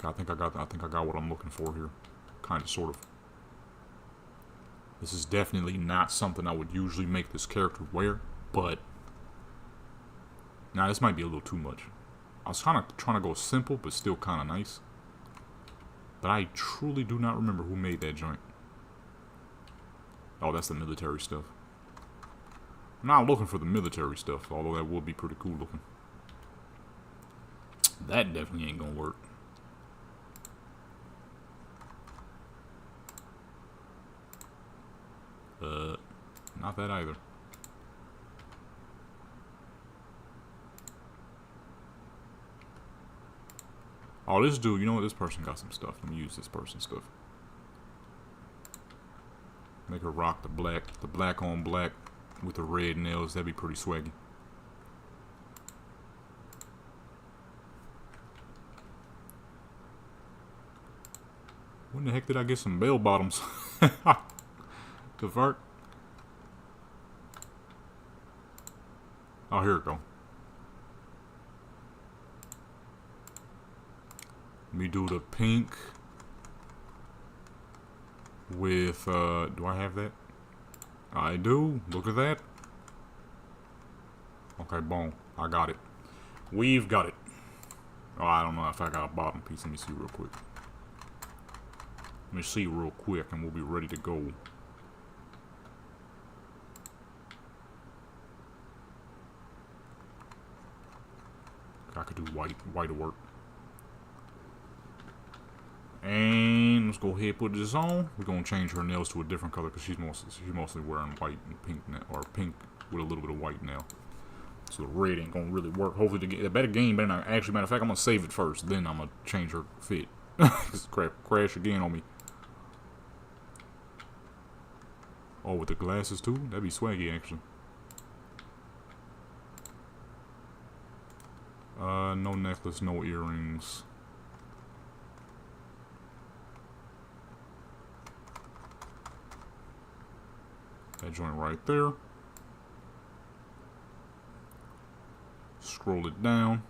I think I got what I'm looking for here. Kind of, sort of. This is definitely not something I would usually make this character wear, but nah, this might be a little too much. I was kind of trying to go simple, but still kind of nice. But I truly do not remember who made that joint. Oh, that's the military stuff. I'm not looking for the military stuff, although that would be pretty cool looking. That definitely ain't gonna work. Not that either. Oh, this dude, you know what? This person got some stuff. Let me use this person's stuff. Make her rock the black on black with the red nails. That'd be pretty swaggy. When the heck did I get some bell bottoms? The fuck? Oh, here we go. Let me do the pink with, do I have that? I do. Look at that. Okay, boom. I got it. We've got it. Oh, I don't know if I got a bottom piece. Let me see real quick. Let me see real quick and we'll be ready to go. I could do white to work. And let's go ahead and put this on. We're gonna change her nails to a different color because she's mostly wearing white and pink now, or pink with a little bit of white now. So the red ain't gonna really work. Hopefully the better game better not. Actually, matter of fact, I'm gonna save it first. Then I'm gonna change her fit. Crash again on me. Oh, with the glasses too? That'd be swaggy actually. No necklace, no earrings. That joint right there. Scroll it down.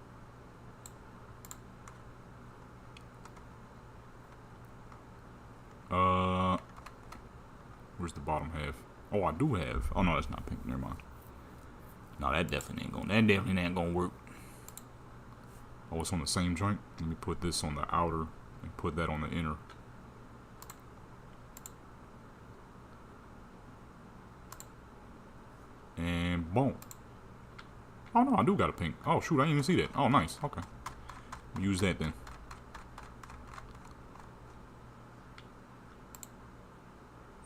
Where's the bottom half? Oh, I do have. Oh no, that's not pink. Never mind. No, that definitely ain't gonna. That definitely ain't gonna work. Oh, it's on the same joint. Let me put this on the outer and put that on the inner. And boom. Oh no, I do got a pink. Oh shoot, I didn't even see that. Oh nice. Okay. Use that then.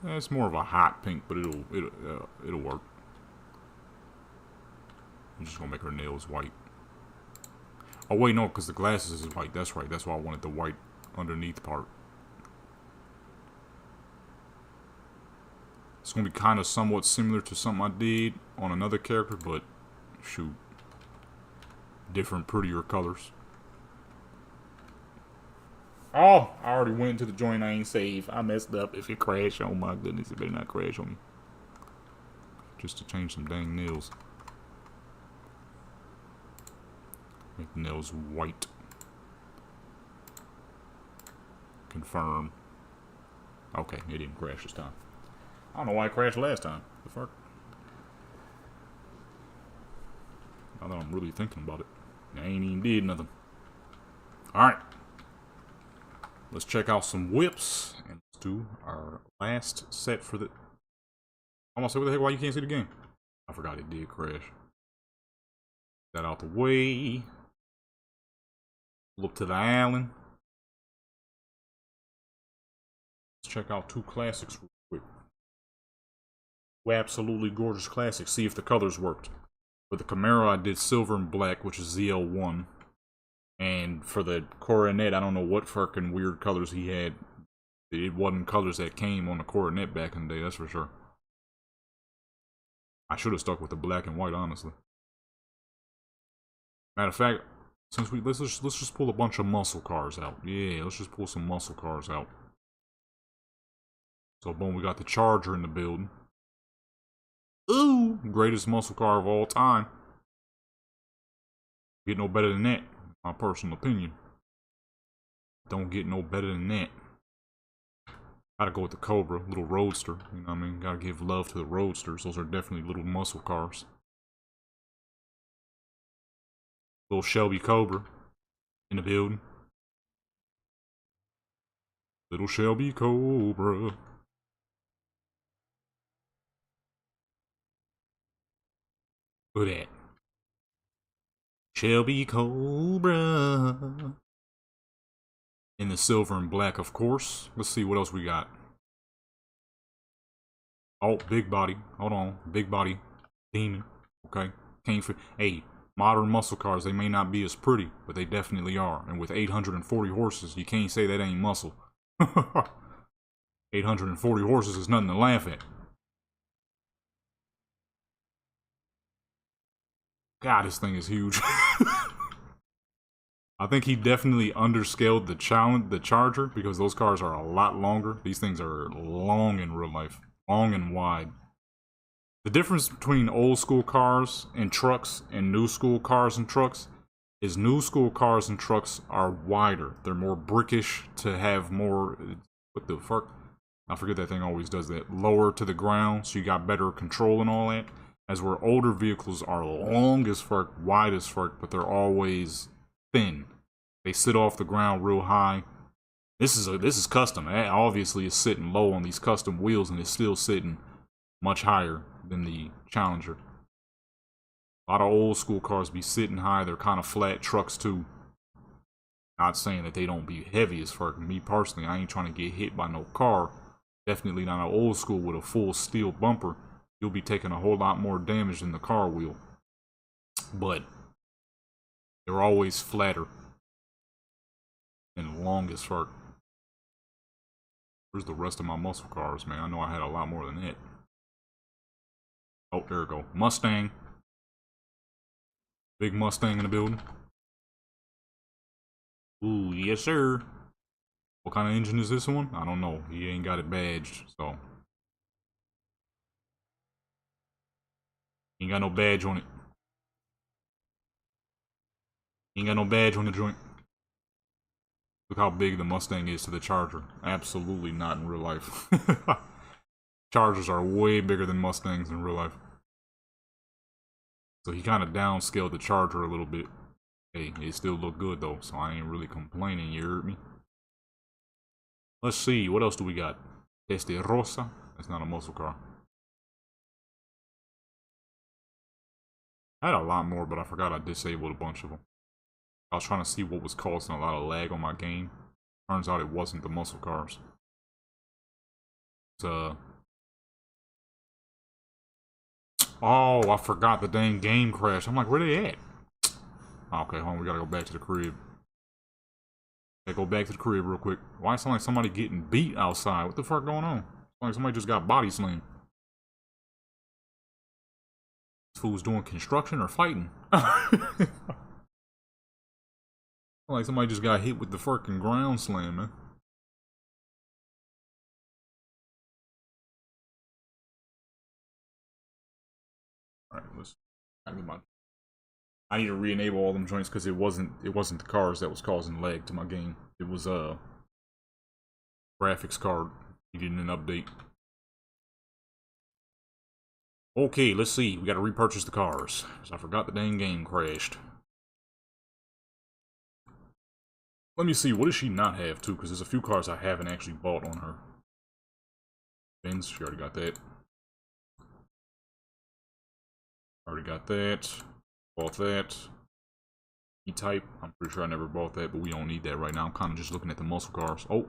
Yeah, it's more of a hot pink, but it'll work. I'm just gonna make her nails white. Oh wait, no, because the glasses is white. That's right. That's why I wanted the white underneath part. It's gonna be kind of somewhat similar to something I did on another character, but shoot, different, prettier colors. Oh, I already went into the joint. I ain't saved. I messed up. If it crashed, oh my goodness, it better not crash on me. Just to change some dang nails. Make the nails white. Confirm. Okay, it didn't crash this time. I don't know why it crashed last time. The fuck? Now that I'm really thinking about it. I ain't even did nothing. Alright. Let's check out some whips. And let's do our last set for the... I'm gonna say, what the heck, why you can't see the game? I forgot it did crash. That out the way. Look to the island. Let's check out two classics real quick. Absolutely gorgeous classics. See if the colors worked. For the Camaro, I did silver and black, which is ZL1. And for the Coronet, I don't know what fucking weird colors he had. It wasn't colors that came on the Coronet back in the day, that's for sure. I should have stuck with the black and white, honestly. Matter of fact, since let's just pull a bunch of muscle cars out. Yeah, let's just pull some muscle cars out. So boom, we got the Charger in the building. Ooh, greatest muscle car of all time. Get no better than that, my personal opinion. Don't get no better than that. Gotta go with the Cobra, little roadster. You know what I mean? Gotta give love to the roadsters. Those are definitely little muscle cars. Little Shelby Cobra in the building. Little Shelby Cobra. Look at that. Shelby Cobra. In the silver and black, of course. Let's see what else we got. Oh, big body. Hold on. Big body. Demon. Okay. Can't fit. Hey, modern muscle cars, they may not be as pretty, but they definitely are. And with 840 horses, you can't say that ain't muscle. 840 horses is nothing to laugh at. God, this thing is huge. I think he definitely underscaled the Charger, because those cars are a lot longer. These things are long in real life. Long and wide. The difference between old school cars and trucks and new school cars and trucks is new school cars and trucks are wider. They're more brickish to have more... What the fuck? I forget that thing always does that. Lower to the ground, so you got better control and all that. As where older vehicles are long as fuck, wide as fuck, but they're always thin. They sit off the ground real high. This is custom. Obviously, it's sitting low on these custom wheels, and it's still sitting much higher than the Challenger. A lot of old school cars be sitting high. They're kind of flat. Trucks too. Not saying that they don't be heavy as fuck. Me personally, I ain't trying to get hit by no car. Definitely not an old school with a full steel bumper. You'll be taking a whole lot more damage than the car will. But they're always flatter and long as fuck. Where's the rest of my muscle cars, man? I know I had a lot more than that. Oh, there we go. Mustang. Big Mustang in the building. Ooh, yes sir. What kind of engine is this one? I don't know. He ain't got it badged, so. He ain't got no badge on it. He ain't got no badge on the joint. Look how big the Mustang is to the Charger. Absolutely not in real life. Chargers are way bigger than Mustangs in real life. So he kind of downscaled the Charger a little bit. Hey, it still look good though, so I ain't really complaining, you heard me? Let's see, what else do we got? Testarossa? That's not a muscle car. I had a lot more, but I forgot I disabled a bunch of them. I was trying to see what was causing a lot of lag on my game. Turns out it wasn't the muscle cars. It's, oh, I forgot the dang game crashed. I'm like, where they at? Okay, hold on, we gotta go back to the crib. Gotta go back to the crib real quick. Why it sound like somebody getting beat outside? What the fuck going on? Like somebody just got body slammed. This fool's doing construction or fighting. Like somebody just got hit with the fucking ground slam, man. Alright, let's... I need to re-enable all them joints because it wasn't the cars that was causing lag to my game. It was graphics card needing an update. Okay, let's see. We gotta repurchase the cars. Because I forgot the dang game crashed. Let me see, what does she not have too? Because there's a few cars I haven't actually bought on her. Benz, she already got that. Already got that. Bought that. E-Type, I'm pretty sure I never bought that, but we don't need that right now. I'm kind of just looking at the muscle cars. Oh!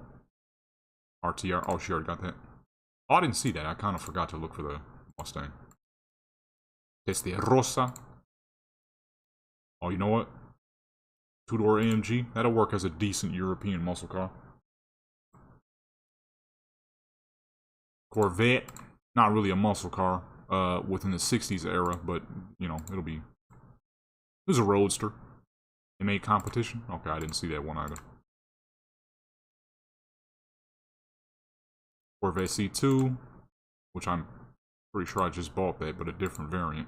RTR, oh, she already got that. Oh, I didn't see that. I kind of forgot to look for the Mustang. Testarossa. Oh, you know what? Two-door AMG. That'll work as a decent European muscle car. Corvette, not really a muscle car within the 60s era, but, you know, it'll be... It was a roadster. They made competition? Okay, I didn't see that one either. Corvette C2, which I'm pretty sure I just bought that, but a different variant.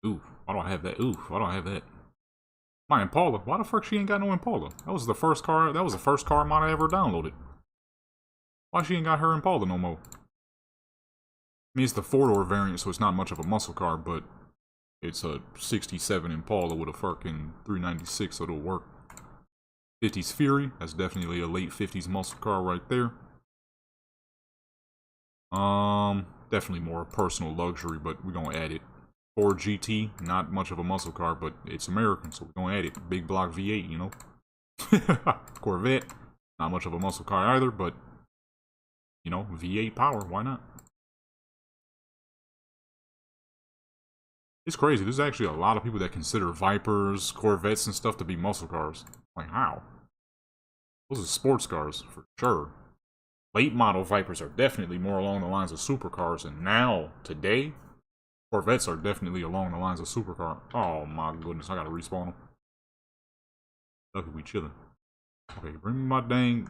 Ooh, why don't I have that? Ooh, why don't I have that? My Impala. Why the fuck she ain't got no Impala? That was the first car I might have ever downloaded. Why she ain't got her Impala no more? I mean, it's the 4-door variant, so it's not much of a muscle car, but it's a 67 Impala with a fucking 396, so it'll work. 50s Fury, that's definitely a late 50s muscle car right there. Definitely more personal luxury, but we're gonna add it. Ford GT, not much of a muscle car, but it's American, so we're gonna add it. Big block V8, you know? Corvette, not much of a muscle car either, but, you know, V8 power, why not? It's crazy, there's actually a lot of people that consider Vipers, Corvettes, and stuff to be muscle cars. Like, how? Those are sports cars, for sure. Late model Vipers are definitely more along the lines of supercars, and now, today, Corvettes are definitely along the lines of supercar. Oh my goodness, I gotta respawn them. Lucky we chilling. Okay, bring me my dang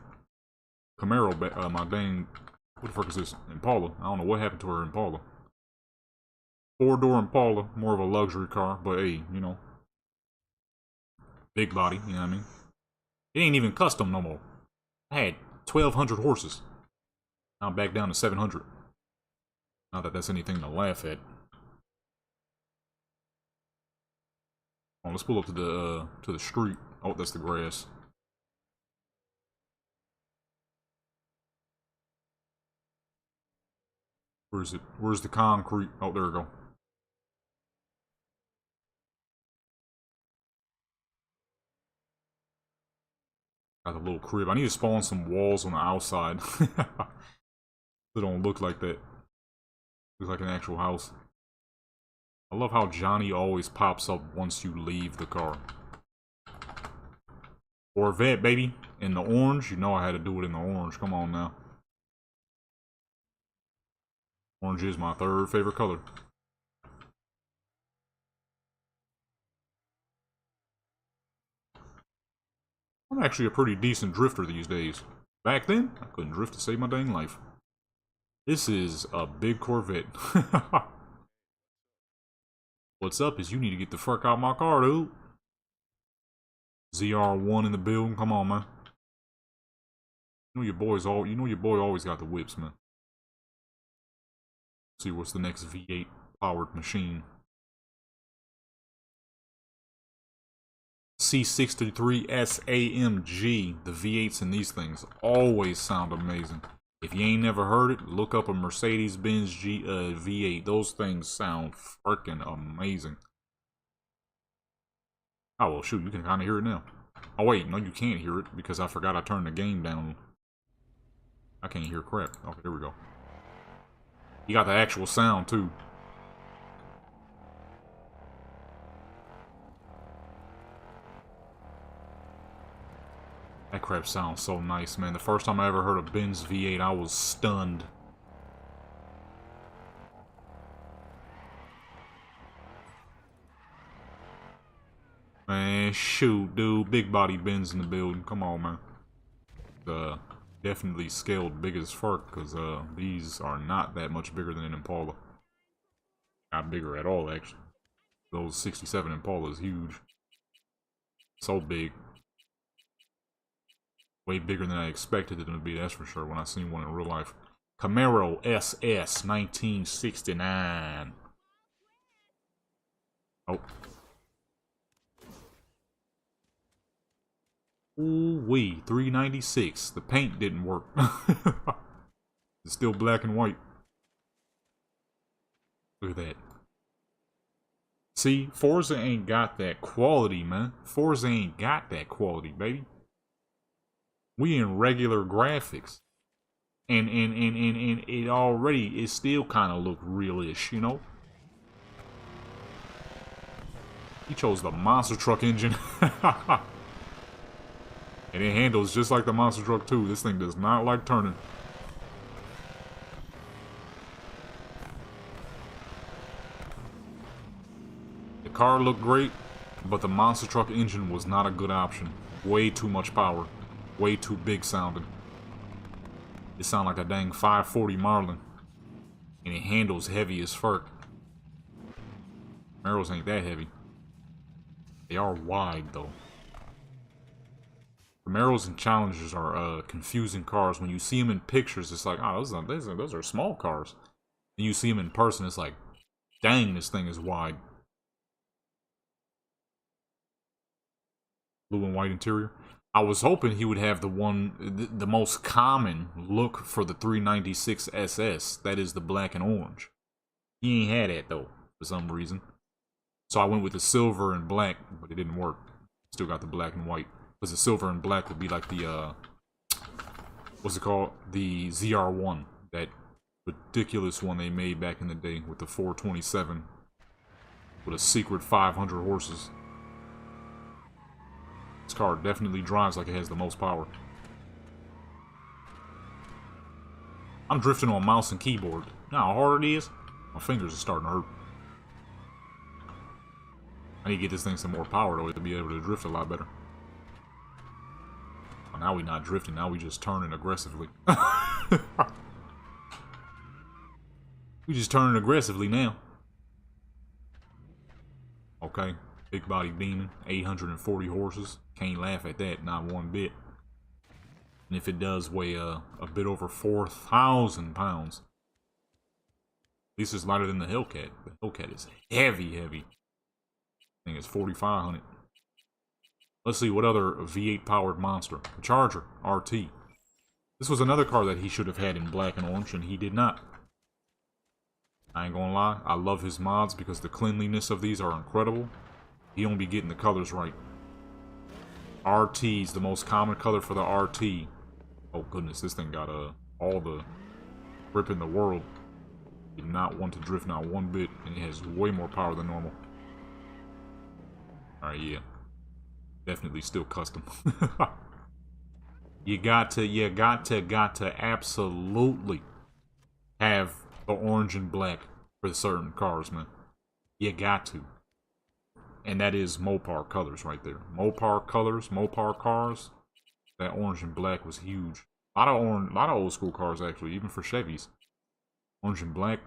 Camaro back, my dang, what the fuck is this? Impala. I don't know what happened to her Impala. 4-door Impala, more of a luxury car, but hey, you know. Big body, you know what I mean? It ain't even custom no more. I had 1,200 horses. Now I'm back down to 700. Not that that's anything to laugh at. Oh, let's pull up to the street. Oh, that's the grass. Where is it? Where's the concrete? Oh, there we go. Got the little crib. I need to spawn some walls on the outside. They don't look like that. Looks like an actual house. I love how Johnny always pops up once you leave the car. Corvette, baby. In the orange. You know I had to do it in the orange. Come on now. Orange is my 3rd favorite color. I'm actually a pretty decent drifter these days. Back then, I couldn't drift to save my dang life. This is a big Corvette. What's up is you need to get the fuck out of my car, dude. ZR1 in the building. Come on, man. You know your boy always got the whips, man. Let's see what's the next V8 powered machine. C63S AMG. The V8s in these things always sound amazing. If you ain't never heard it, look up a Mercedes-Benz V8. Those things sound freaking amazing. Oh, well, shoot, you can kind of hear it now. Oh, wait, no, you can't hear it because I forgot I turned the game down. I can't hear crap. Okay, there we go. You got the actual sound, too. That crap sounds so nice, man. The first time I ever heard a Benz V8, I was stunned. Man, shoot, dude. Big body Benz in the building. Come on, man. Definitely scaled big as fuck, because these are not that much bigger than an Impala. Not bigger at all, actually. Those 67 Impala is huge. So big. Way bigger than I expected it to be, that's for sure, when I seen one in real life. Camaro SS 1969. Oh. Ooh-wee, 396. The paint didn't work. It's still black and white. Look at that. See, Forza ain't got that quality, man. Forza ain't got that quality, baby. We in regular graphics. And it already, it still kind of look real-ish, you know? He chose the monster truck engine. And it handles just like the monster truck too. This thing does not like turning. The car looked great, but the monster truck engine was not a good option. Way too much power. Way too big sounding. It sounded like a dang 540 Marlin. And it handles heavy as fuck. Camaros ain't that heavy. They are wide though. Camaros and Challengers are confusing cars. When you see them in pictures, it's like, oh, those are small cars. And you see them in person, it's like, dang, this thing is wide. Blue and white interior. I was hoping he would have the most common look for the 396 SS. That is the black and orange. He ain't had that though, for some reason. So I went with the silver and black, but it didn't work. Still got the black and white. Because the silver and black would be like the, what's it called? The ZR1. That ridiculous one they made back in the day with the 427. With a secret 500 horses. This car definitely drives like it has the most power. I'm drifting on mouse and keyboard. You know how hard it is? My fingers are starting to hurt. I need to get this thing some more power though to be able to drift a lot better. Well, now we not drifting, now we just turning aggressively. We just turning aggressively now. Okay, big body demon, 840 horses. Can't laugh at that, not one bit. And if it does weigh a bit over 4,000 pounds, at least it's lighter than the Hellcat. The Hellcat is heavy, heavy. I think it's 4,500. Let's see what other V8 powered monster. The Charger RT. This was another car that he should have had in black and orange, and he did not. I ain't gonna lie, I love his mods because the cleanliness of these are incredible. He don't be getting the colors right. RT's the most common color for the RT. Oh goodness, this thing got all the grip in the world. Did not want to drift not one bit, and it has way more power than normal. Alright, yeah. Definitely still custom. You got to absolutely have the orange and black for certain cars, man. You got to. And that is Mopar colors right there. Mopar colors, Mopar cars. That orange and black was huge. A lot of old school cars actually, even for Chevys. Orange and black.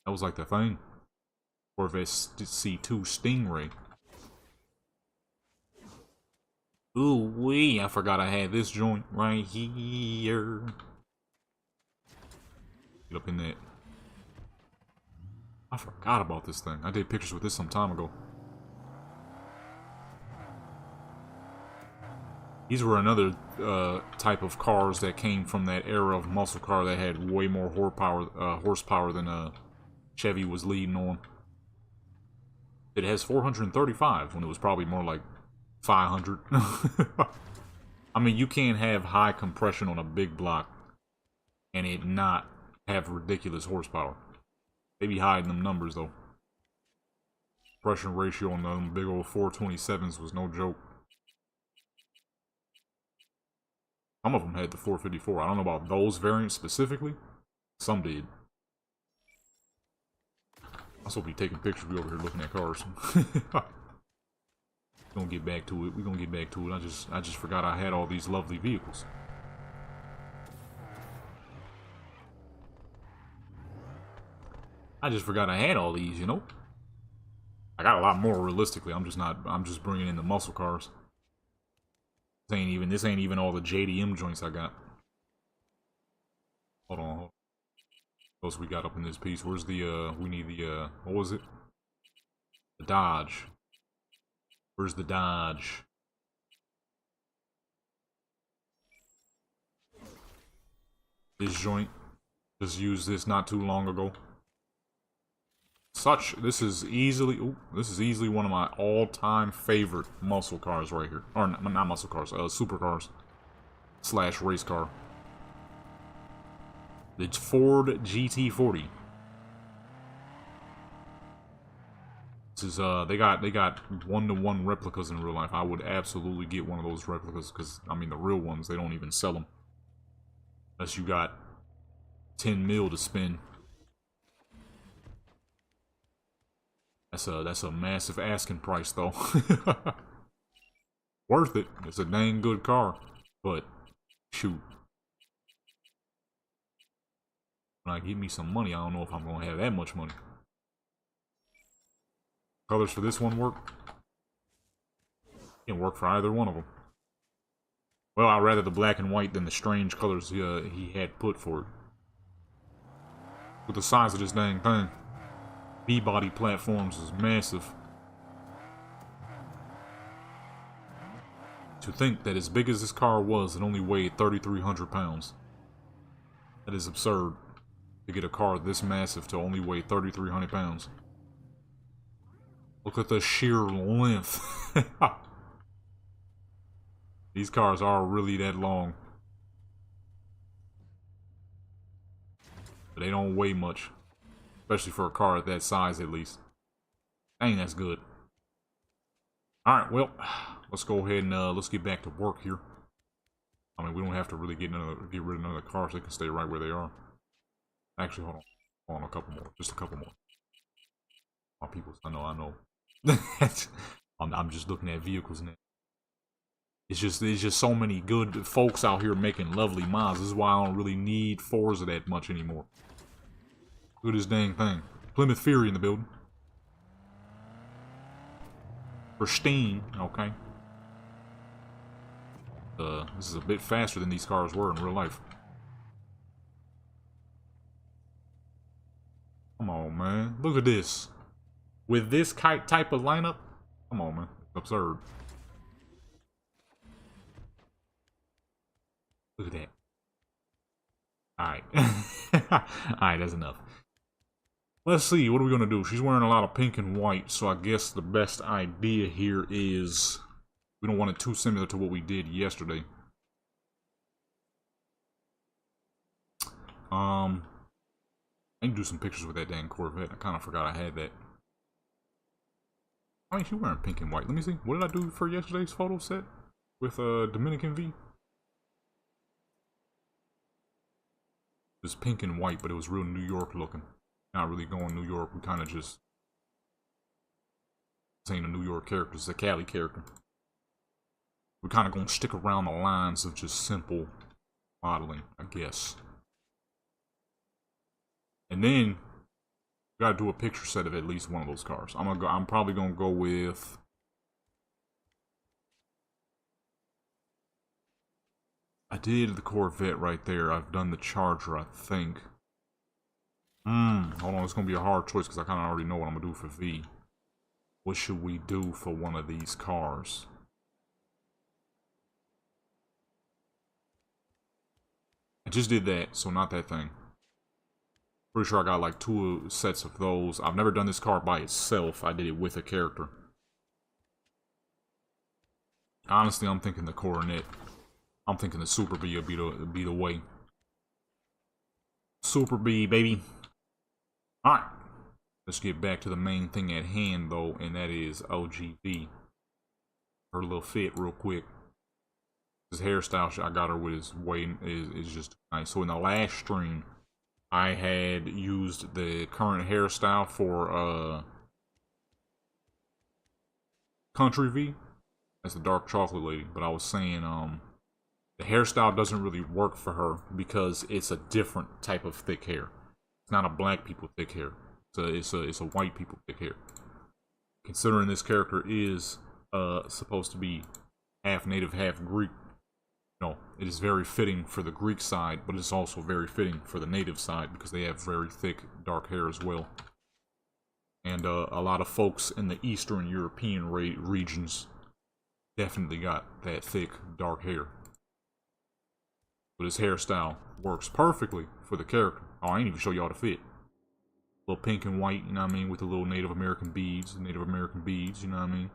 That was like the thing. Corvette C2 Stingray. Ooh wee, I forgot I had this joint right here. Get up in that. I forgot about this thing. I did pictures with this some time ago. These were another type of cars that came from that era of muscle car that had way more horsepower than Chevy was leading on. It has 435 when it was probably more like 500. I mean, you can't have high compression on a big block and it not have ridiculous horsepower. They be hiding them numbers though. Compression ratio on them big old 427s was no joke. Some of them had the 454. I don't know about those variants specifically. Some did. I also be taking pictures. We over here looking at cars. We're gonna get back to it. We're gonna get back to it. I just forgot I had all these lovely vehicles. I just forgot I had all these, you know? I got a lot more realistically. I'm just bringing in the muscle cars. This ain't even all the JDM joints I got. Hold on. What else we got up in this piece? Where's the, we need the, what was it? The Dodge. Where's the Dodge? This joint. Just used this not too long ago. This is easily one of my all-time favorite muscle cars right here. Or not muscle cars, supercars / race car. It's Ford GT40. This is they got 1-to-1 replicas in real life. I would absolutely get one of those replicas because I mean the real ones they don't even sell them unless you got 10 mil to spend. That's a massive asking price though. Worth it. It's a dang good car, but shoot. When I give me some money, I don't know if I'm gonna have that much money. Colors for this one work? Can't work for either one of them. Well, I'd rather the black and white than the strange colors he had put for it. With the size of this dang thing, B-body platforms is massive. To think that as big as this car was, it only weighed 3,300 pounds. That is absurd. To get a car this massive to only weigh 3,300 pounds. Look at the sheer length. These cars are really that long. But they don't weigh much. Especially for a car at that size at least. Dang, that's good. Alright, well, let's go ahead and let's get back to work here. I mean, we don't have to really get rid of none of the cars. They can stay right where they are. Actually, hold on. Hold on, a couple more. Just a couple more. Oh, people, I know. I'm just looking at vehicles now. There's just so many good folks out here making lovely mods. This is why I don't really need Forza that much anymore. Look at this dang thing. Plymouth Fury in the building. Pristine, okay. This is a bit faster than these cars were in real life. Come on, man. Look at this. With this type of lineup, come on, man. It's absurd. Look at that. Alright. Alright, that's enough. Let's see, what are we gonna do? She's wearing a lot of pink and white, so I guess the best idea here is we don't want it too similar to what we did yesterday. I can do some pictures with that dang Corvette. I kind of forgot I had that. Why ain't you wearing pink and white? Let me see. What did I do for yesterday's photo set with Dominican V? It was pink and white, but it was real New York looking. Not really going New York. We kind of just saying a New York character. It's a Cali character. We're kind of going to stick around the lines of just simple modeling, I guess. And then we gotta do a picture set of at least one of those cars. I'm probably gonna go with I did the Corvette right there. I've done the Charger, I think. Hold on, it's gonna be a hard choice because I kind of already know what I'm gonna do for V. What should we do for one of these cars? I just did that, so not that thing. Pretty sure I got like 2 sets of those. I've never done this car by itself. I did it with a character. Honestly, I'm thinking the Coronet. I'm thinking the Super B will be the way. Super B, baby. Alright. Let's get back to the main thing at hand, though, and that is OGV. Her little fit real quick. This hairstyle I got her with is just nice. So in the last stream, I had used the current hairstyle for Country V. That's the dark chocolate lady. But I was saying the hairstyle doesn't really work for her because it's a different type of thick hair. It's not a black people thick hair. It's a white people thick hair. Considering this character is supposed to be half native, half Greek. No, it is very fitting for the Greek side, but it's also very fitting for the native side because they have very thick, dark hair as well. And a lot of folks in the Eastern European regions definitely got that thick, dark hair. But his hairstyle works perfectly for the character. Oh, I ain't even show y'all the fit. A little pink and white, you know what I mean, with the little Native American beads, you know what I mean?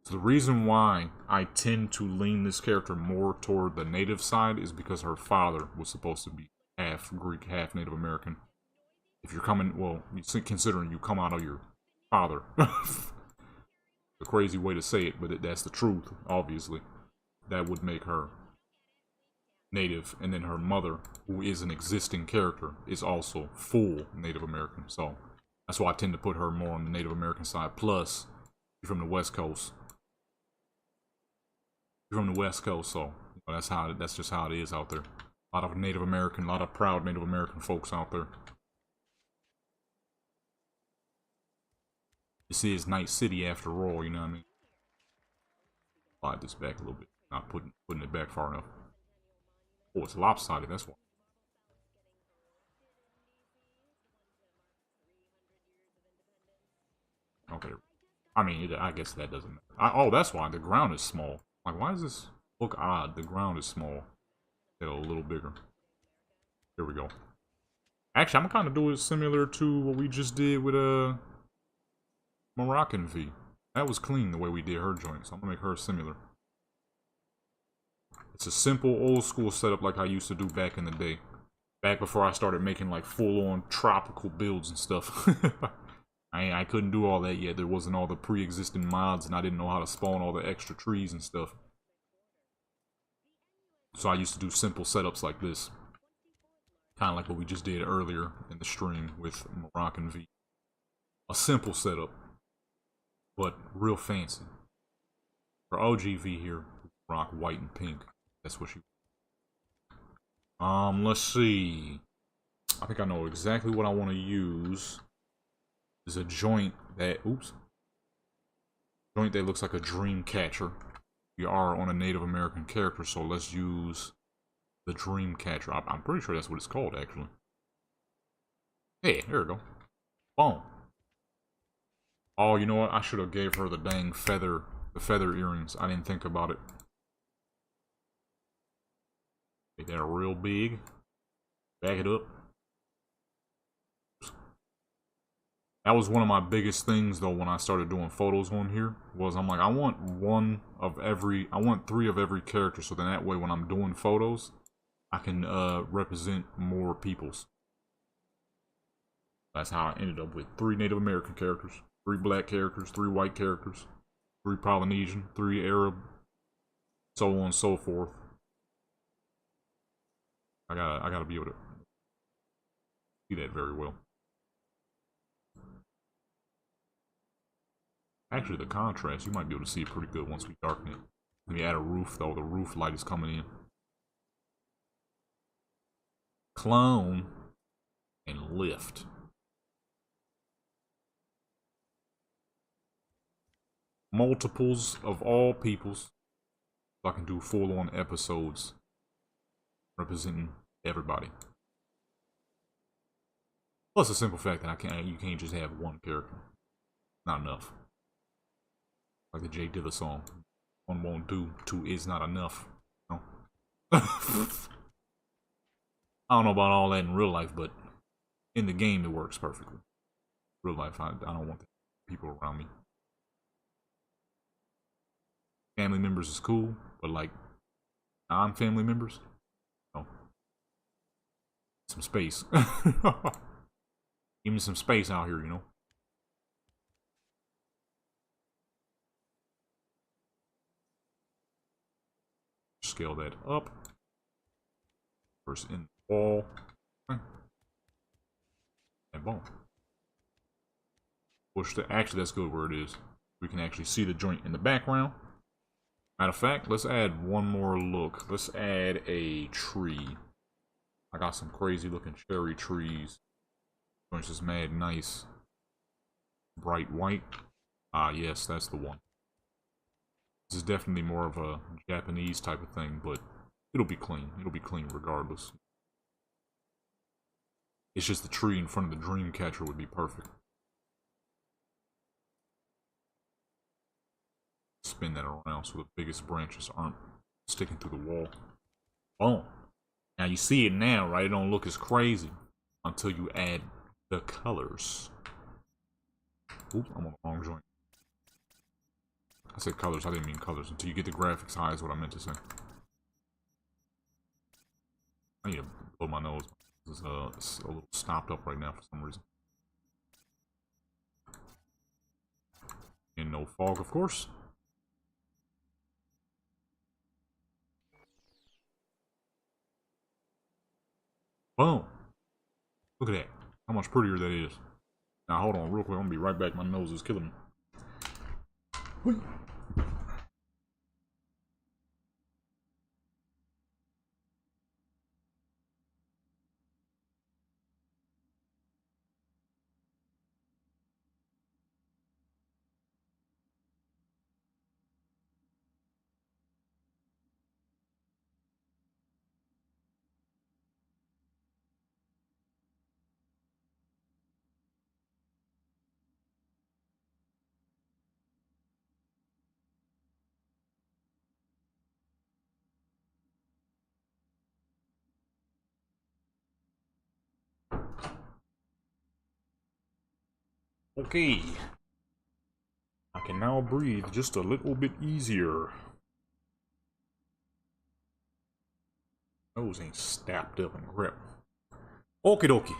So the reason why I tend to lean this character more toward the native side is because her father was supposed to be half Greek, half Native American. If you're coming, well, considering you come out of your father. A crazy way to say it, but that's the truth, obviously. That would make her Native, and then her mother, who is an existing character, is also full Native American. So that's why I tend to put her more on the Native American side. Plus, you're from the West Coast. You're from the West Coast, so that's just how it is out there. A lot of Native American, a lot of proud Native American folks out there. This is Night City after all, you know what I mean? Slide this back a little bit. Not putting it back far enough. Oh, it's lopsided, that's why. Okay. I mean, I guess that doesn't matter. Oh, that's why. The ground is small. Like, why does this look odd? The ground is small. Get a little bigger. Here we go. Actually, I'm gonna kind of do it similar to what we just did with Moroccan V. That was clean the way we did her joint, so I'm gonna make her similar. It's a simple old school setup like I used to do back in the day. Back before I started making like full-on tropical builds and stuff. I couldn't do all that yet. There wasn't all the pre-existing mods, and I didn't know how to spawn all the extra trees and stuff. So I used to do simple setups like this. Kind of like what we just did earlier in the stream with Moroccan V. A simple setup, but real fancy. For OGV here, rock white and pink. That's what she... let's see. I think I know exactly what I want to use. Is a joint that... Oops. Joint that looks like a dream catcher. We are on a Native American character, so let's use the dream catcher. I'm pretty sure that's what it's called, actually. Hey, there we go. Boom. Oh, you know what? I should have gave her the dang feather, the feather earrings. I didn't think about it. Make that real big. Back it up. That was one of my biggest things, though, when I started doing photos on here. Was I'm like, I want I want 3 of every character, so then that way when I'm doing photos, I can represent more peoples. That's how I ended up with 3 Native American characters, 3 black characters, 3 white characters, 3 Polynesian, 3 Arab, so on and so forth. I gotta be able to see that very well. Actually, the contrast, you might be able to see it pretty good once we darken it. Let me add a roof, though. The roof light is coming in. Clone and lift. Multiples of all peoples. So I can do full-on episodes representing everybody. Plus the simple fact that you can't just have one character. Not enough. Like the Jay Dilla song. 1 won't do, 2 is not enough. No. I don't know about all that in real life, but in the game it works perfectly. Real life, I don't want people around me. Family members is cool, but like non-family members, no. Some space. Give me some space out here, you know. Scale that up. First in the wall. And boom. Push the... Actually, that's good where it is. We can actually see the joint in the background. Matter of fact, let's add one more look. Let's add a tree. I got some crazy looking cherry trees. Joint's just mad nice. Bright white. Ah, yes, that's the one. This is definitely more of a Japanese type of thing, but it'll be clean. It'll be clean regardless. It's just the tree in front of the dream catcher would be perfect. Spin that around so the biggest branches aren't sticking through the wall. Boom. Now you see it now, right? It don't look as crazy until you add the colors. Oop, I'm on the wrong joint. I said colors, I didn't mean colors. Until you get the graphics high is what I meant to say. I need to blow my nose. It's a little stopped up right now for some reason. And no fog, of course. Boom. Look at that. How much prettier that is. Now, hold on real quick. I'm going to be right back. My nose is killing me. Okay. I can now breathe just a little bit easier. Nose ain't stabbed up and grip. Okie dokie.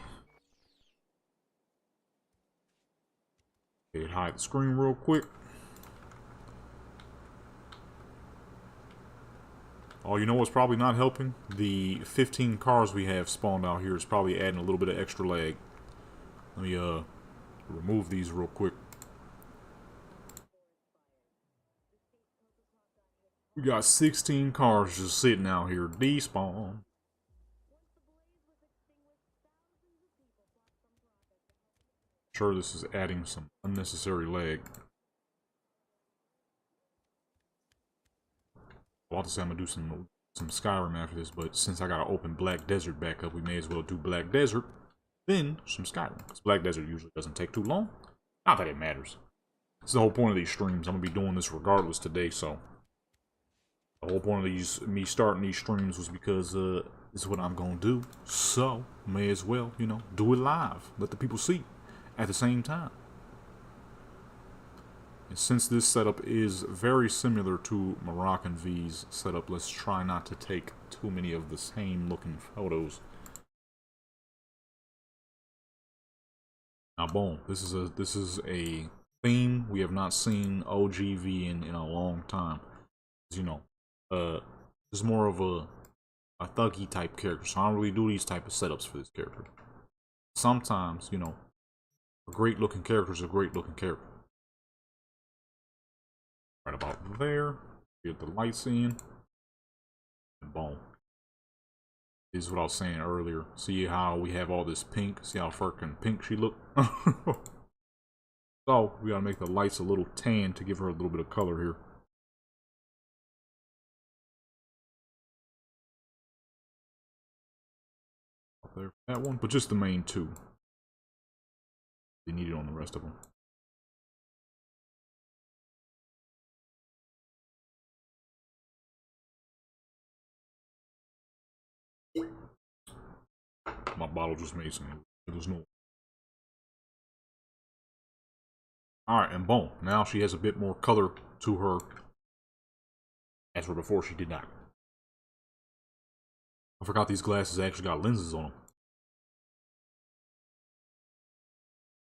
Okay, hide the screen real quick. Oh, you know what's probably not helping? The 15 cars we have spawned out here is probably adding a little bit of extra lag. Let me, remove these real quick. We got 16 cars just sitting out here. Despawn. Sure, this is adding some unnecessary lag. Well, I'll just say I'm gonna do some Skyrim after this, but since I gotta open Black Desert back up, we may as well do Black Desert, then some Skyrim. Because Black Desert usually doesn't take too long. Not that it matters. It's the whole point of these streams. I'm gonna be doing this regardless today, so the whole point of me starting these streams was because this is what I'm gonna do. So may as well, you know, do it live. Let the people see at the same time. And since this setup is very similar to Moroccan V's setup, let's try not to take too many of the same looking photos. Now, boom. This is a theme we have not seen OGV in a long time. You know, this is more of a thuggy type character, so I don't really do these type of setups for this character. Sometimes, you know, a great looking character is a great looking character. Right about there. Get the lights in. And boom. This is what I was saying earlier. See how we have all this pink? See how freaking pink she look? So, we gotta make the lights a little tan to give her a little bit of color here. Up there for that one, but just the main two. They need it on the rest of them. My bottle just made some noise. Alright, and boom. Now she has a bit more color to her. As for before, she did not. I forgot these glasses actually got lenses on them.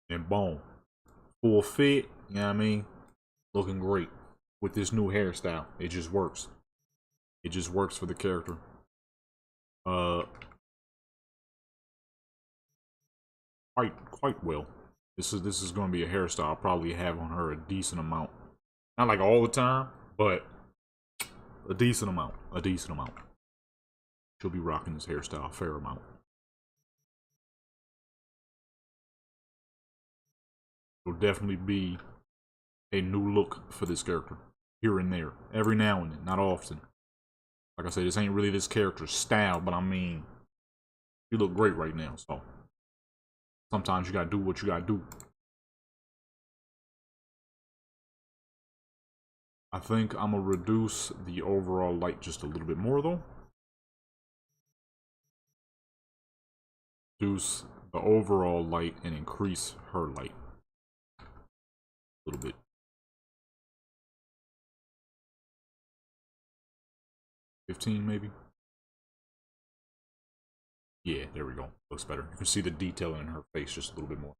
And boom. Full fit, you know what I mean? Looking great. With this new hairstyle. It just works. It just works for the character. Quite well. This is going to be a hairstyle I'll probably have on her a decent amount. Not like all the time, but a decent amount. A decent amount. She'll be rocking this hairstyle a fair amount. It'll definitely be a new look for this character. Here and there. Every now and then. Not often. Like I said, this ain't really this character's style, but I mean, you look great right now, so sometimes you gotta do what you gotta do. I think I'm gonna reduce the overall light just a little bit more, though. Reduce the overall light and increase her light a little bit. 15 maybe? Yeah, there we go. Looks better. You can see the detail in her face just a little bit more.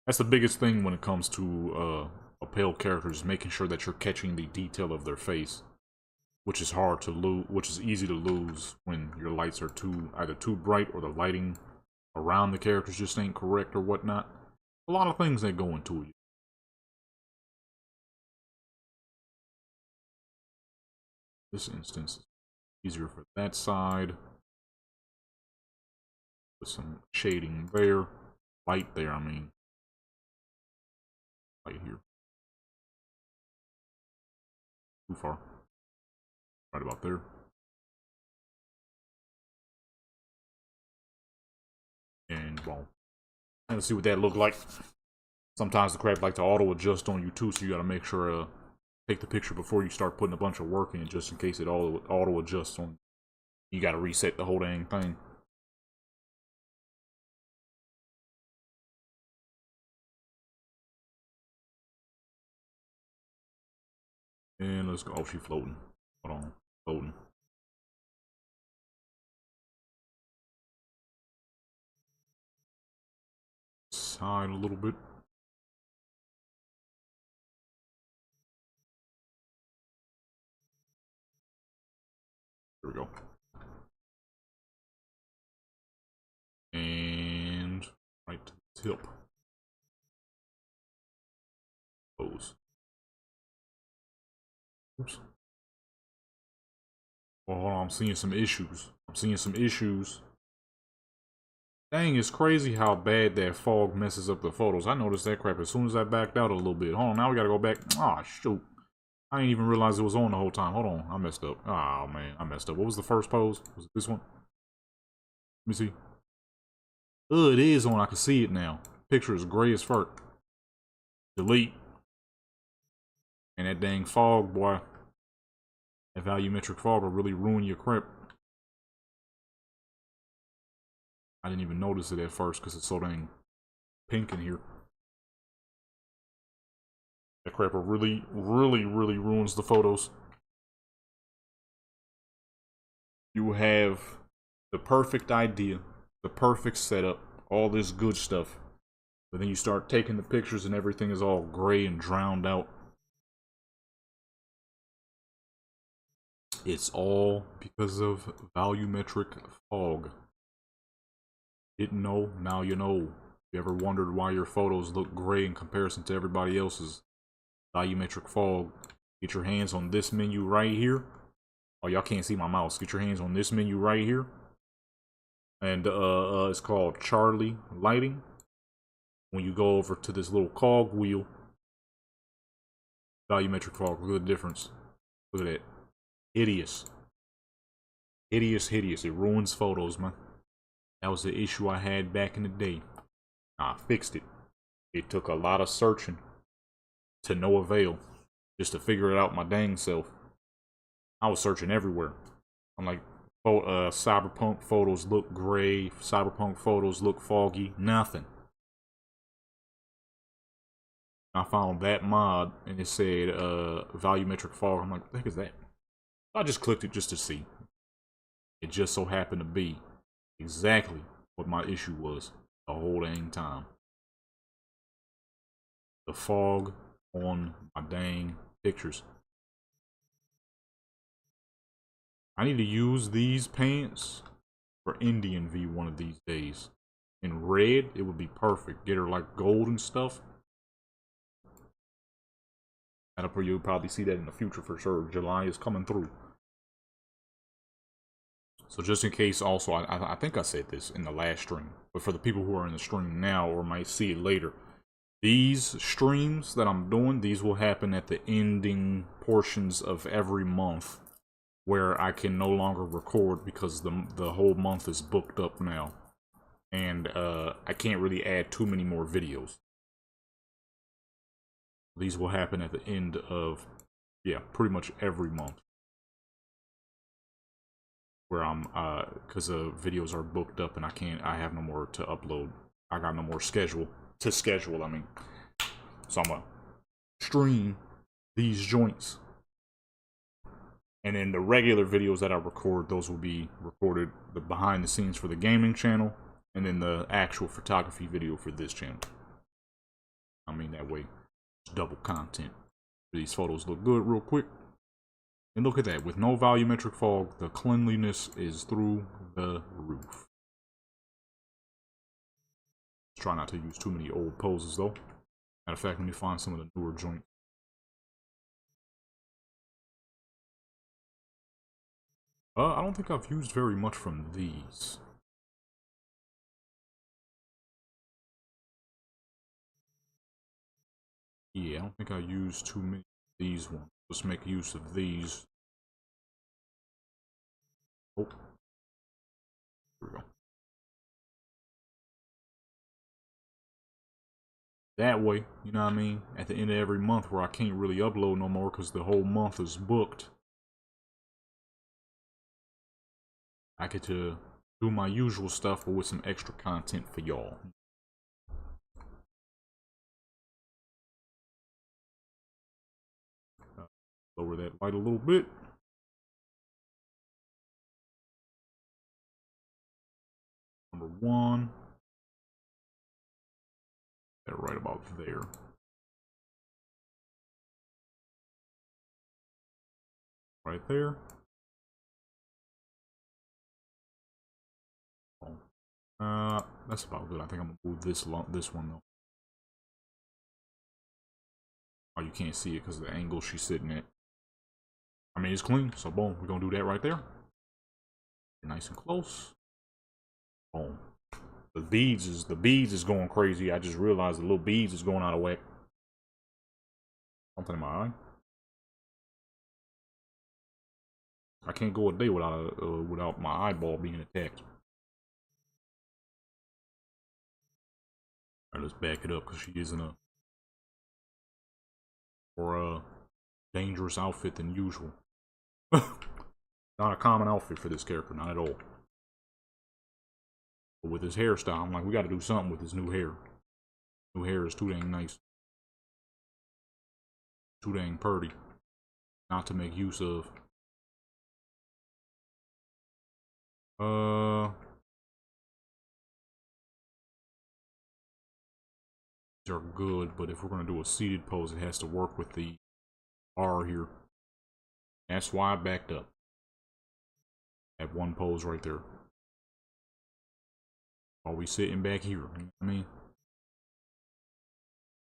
That's the biggest thing when it comes to a pale character, just making sure that you're catching the detail of their face, which is hard to lose, which is easy to lose when your lights are either too bright or the lighting around the characters just ain't correct or whatnot. A lot of things that go into it. This instance is easier for that side. Put some shading there, light there, I mean. Light here. Too far. Right about there. And, well, let's see what that looked like. Sometimes the crap like to auto adjust on you too, so you gotta make sure take the picture before you start putting a bunch of work in, just in case it auto adjusts on. You gotta reset the whole dang thing. And let's go. Oh, she's floating. Hold on, floating. Side a little bit. There we go. And right to the tip. Close. Oops. Well, hold on, I'm seeing some issues. Dang, it's crazy how bad that fog messes up the photos. I noticed that crap as soon as I backed out a little bit. Hold on, now we gotta go back. Ah, shoot. I didn't even realize it was on the whole time. Hold on, I messed up. Oh, man, I messed up. What was the first pose? Was it this one? Let me see. Oh, it is on. I can see it now. Picture is gray as fuck. Delete. And that dang fog, boy. That volumetric fog will really ruin your crap. I didn't even notice it at first because it's so dang pink in here. That crap really ruins the photos. You have the perfect idea, the perfect setup, all this good stuff. But then you start taking the pictures and everything is all gray and drowned out. It's all because of volumetric fog. Didn't know, now you know. You ever wondered why your photos look gray in comparison to everybody else's? Volumetric fog. Get your hands on this menu right here. Oh, y'all can't see my mouse. Get your hands on this menu right here. And it's called Charlie Lighting. When you go over to this little cog wheel, volumetric fog, look at the difference. Look at that. Hideous. Hideous. It ruins photos, man. That was the issue I had back in the day. I fixed it. It took a lot of searching to no avail just to figure it out my dang self. I was searching everywhere. I'm like, Cyberpunk photos look gray. Cyberpunk photos look foggy. Nothing. I found that mod and it said volumetric fog. I'm like, what the heck is that? I just clicked it just to see. It just so happened to be exactly what my issue was the whole dang time. The fog on my dang pictures. I need to use these paints for Indian V one of these days. In red, it would be perfect. Get her like gold and stuff. You'll probably see that in the future for sure. July is coming through. So just in case, also, I think I said this in the last stream, but for the people who are in the stream now or might see it later, these streams that I'm doing, these will happen at the ending portions of every month where I can no longer record because the whole month is booked up now. And I can't really add too many more videos. These will happen at the end of, yeah, pretty much every month. Where I'm, because the videos are booked up and I have no more to upload. I got no more to schedule, I mean. So I'm gonna stream these joints. And then the regular videos that I record, those will be recorded the behind the scenes for the gaming channel. And then the actual photography video for this channel. I mean, that way Double content. These photos look good real quick. And look at that. With no volumetric fog, the cleanliness is through the roof. Try not to use too many old poses though. Matter of fact, let me find some of the newer joints. I don't think I've used very much from these. Yeah, I don't think I used too many of these ones. Let's make use of these. Oh. Here we go. That way, you know what I mean? At the end of every month where I can't really upload no more because the whole month is booked. I get to do my usual stuff, but with some extra content for y'all. Lower that light a little bit. Number one. That right about there. Right there. That's about good. I think I'm gonna move this one though. Oh, you can't see it because of the angle she's sitting at. I mean, it's clean, so boom, we're gonna do that right there. Nice and close. Boom. The beads is going crazy. I just realized the little beads is going out of whack. Something in my eye. I can't go a day without my eyeball being attacked. Alright, let's back it up because she is in a more dangerous outfit than usual. Not a common outfit for this character, not at all. But with his hairstyle, I'm like, we gotta do something with his new hair. New hair is too dang nice. Too dang purty. Not to make use of. These are good, but if we're gonna do a seated pose, it has to work with the R here. That's why I backed up. At one pose right there. Are we sitting back here? You know what I mean?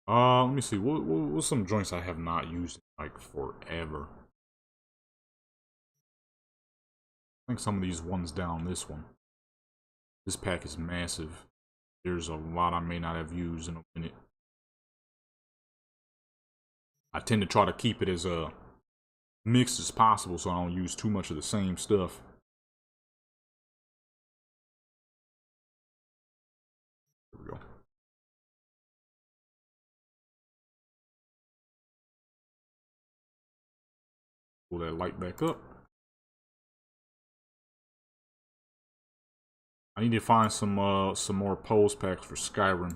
Let me see. What's some joints I have not used in, like, forever? I think some of these ones down this one. This pack is massive. There's a lot I may not have used in a minute. I tend to try to keep it as mixed as possible so I don't use too much of the same stuff. There we go. Pull that light back up. I need to find some more pose packs for Skyrim.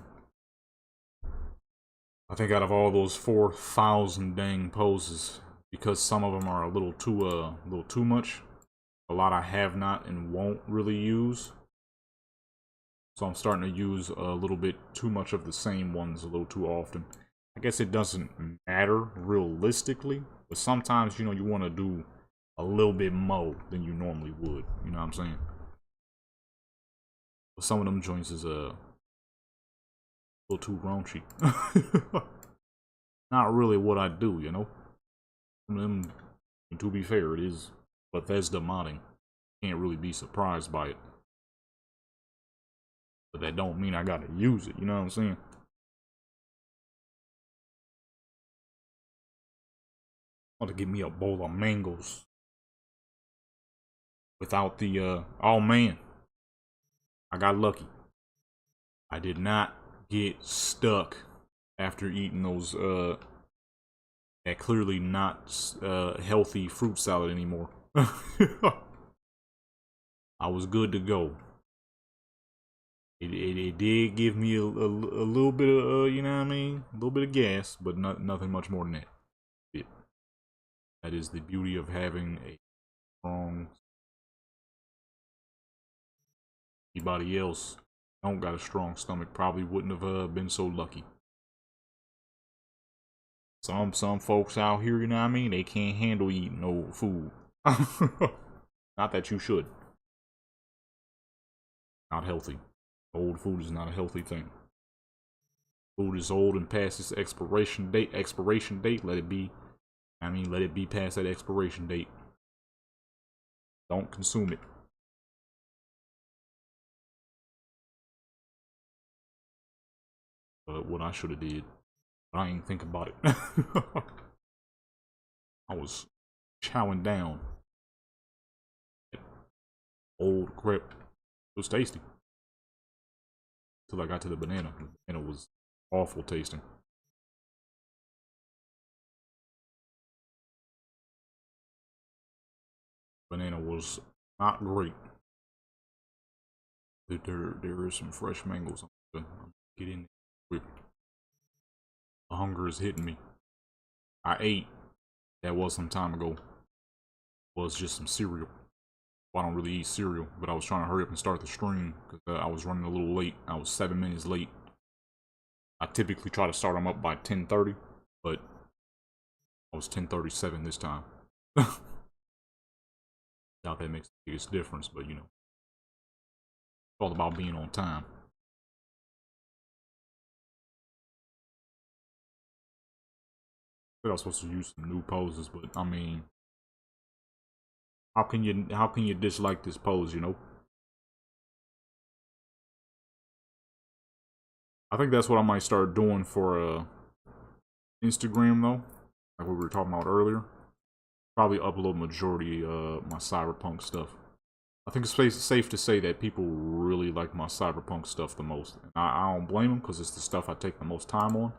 I think out of all those 4,000 dang poses, because some of them are a little too much. A lot I have not and won't really use. So I'm starting to use a little bit too much of the same ones a little too often. I guess it doesn't matter realistically, but sometimes, you know, you want to do a little bit more than you normally would. You know what I'm saying? But some of them joints is a little too raunchy. Not really what I do, you know? Some of them, to be fair, it is Bethesda modding. Can't really be surprised by it. But that don't mean I gotta use it, you know what I'm saying? I want to give me a bowl of mangoes. Without the, oh man. I got lucky. I did not get stuck after eating those, that clearly not, healthy fruit salad anymore. I was good to go. It did give me a little bit of, you know what I mean? A little bit of gas, but nothing much more than that. That is the beauty of having a strong... Anybody else don't got a strong stomach probably wouldn't have been so lucky. Some folks out here, you know what I mean? They can't handle eating old food. Not that you should. Not healthy. Old food is not a healthy thing. Food is old and past its expiration date. Expiration date, let it be. I mean, let it be past that expiration date. Don't consume it. What I should have did, but I ain't think about it. I was chowing down. Old crap. It was tasty. Until I got to the banana. The banana was awful tasting. Banana was not great. There is some fresh mangoes. I'm gonna get in quick. The hunger is hitting me. I ate. That was some time ago. Was just some cereal. Well, I don't really eat cereal, but I was trying to hurry up and start the stream because I was running a little late. I was 7 minutes late. I typically try to start them up by 10:30, but I was 10:37 this time. Doubt that makes the biggest difference, but you know, it's all about being on time. I was supposed to use some new poses, but I mean, how can you dislike this pose, you know? I think that's what I might start doing for Instagram though, like what we were talking about earlier. Probably upload majority my Cyberpunk stuff. I think it's safe to say that people really like my Cyberpunk stuff the most. And I don't blame them because it's the stuff I take the most time on.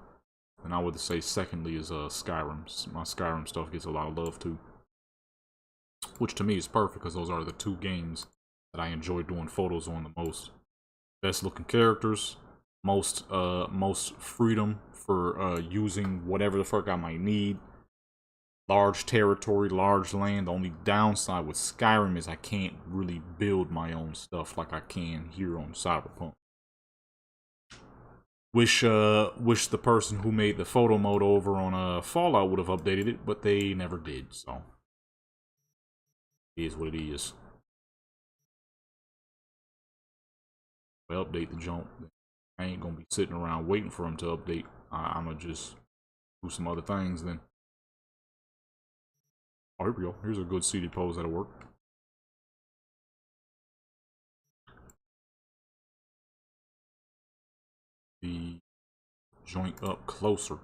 And I would say secondly is Skyrim. My Skyrim stuff gets a lot of love too. Which to me is perfect because those are the two games that I enjoy doing photos on the most. Best looking characters, most freedom for using whatever the fuck I might need. Large territory, large land. The only downside with Skyrim is I can't really build my own stuff like I can here on Cyberpunk. Wish the person who made the photo mode over on Fallout would have updated it, but they never did, so it is what it is. Well, update the jump. I ain't gonna be sitting around waiting for them to update. I'm gonna just do some other things then. Oh, here we go. Here's a good seated pose that'll work. The joint up closer.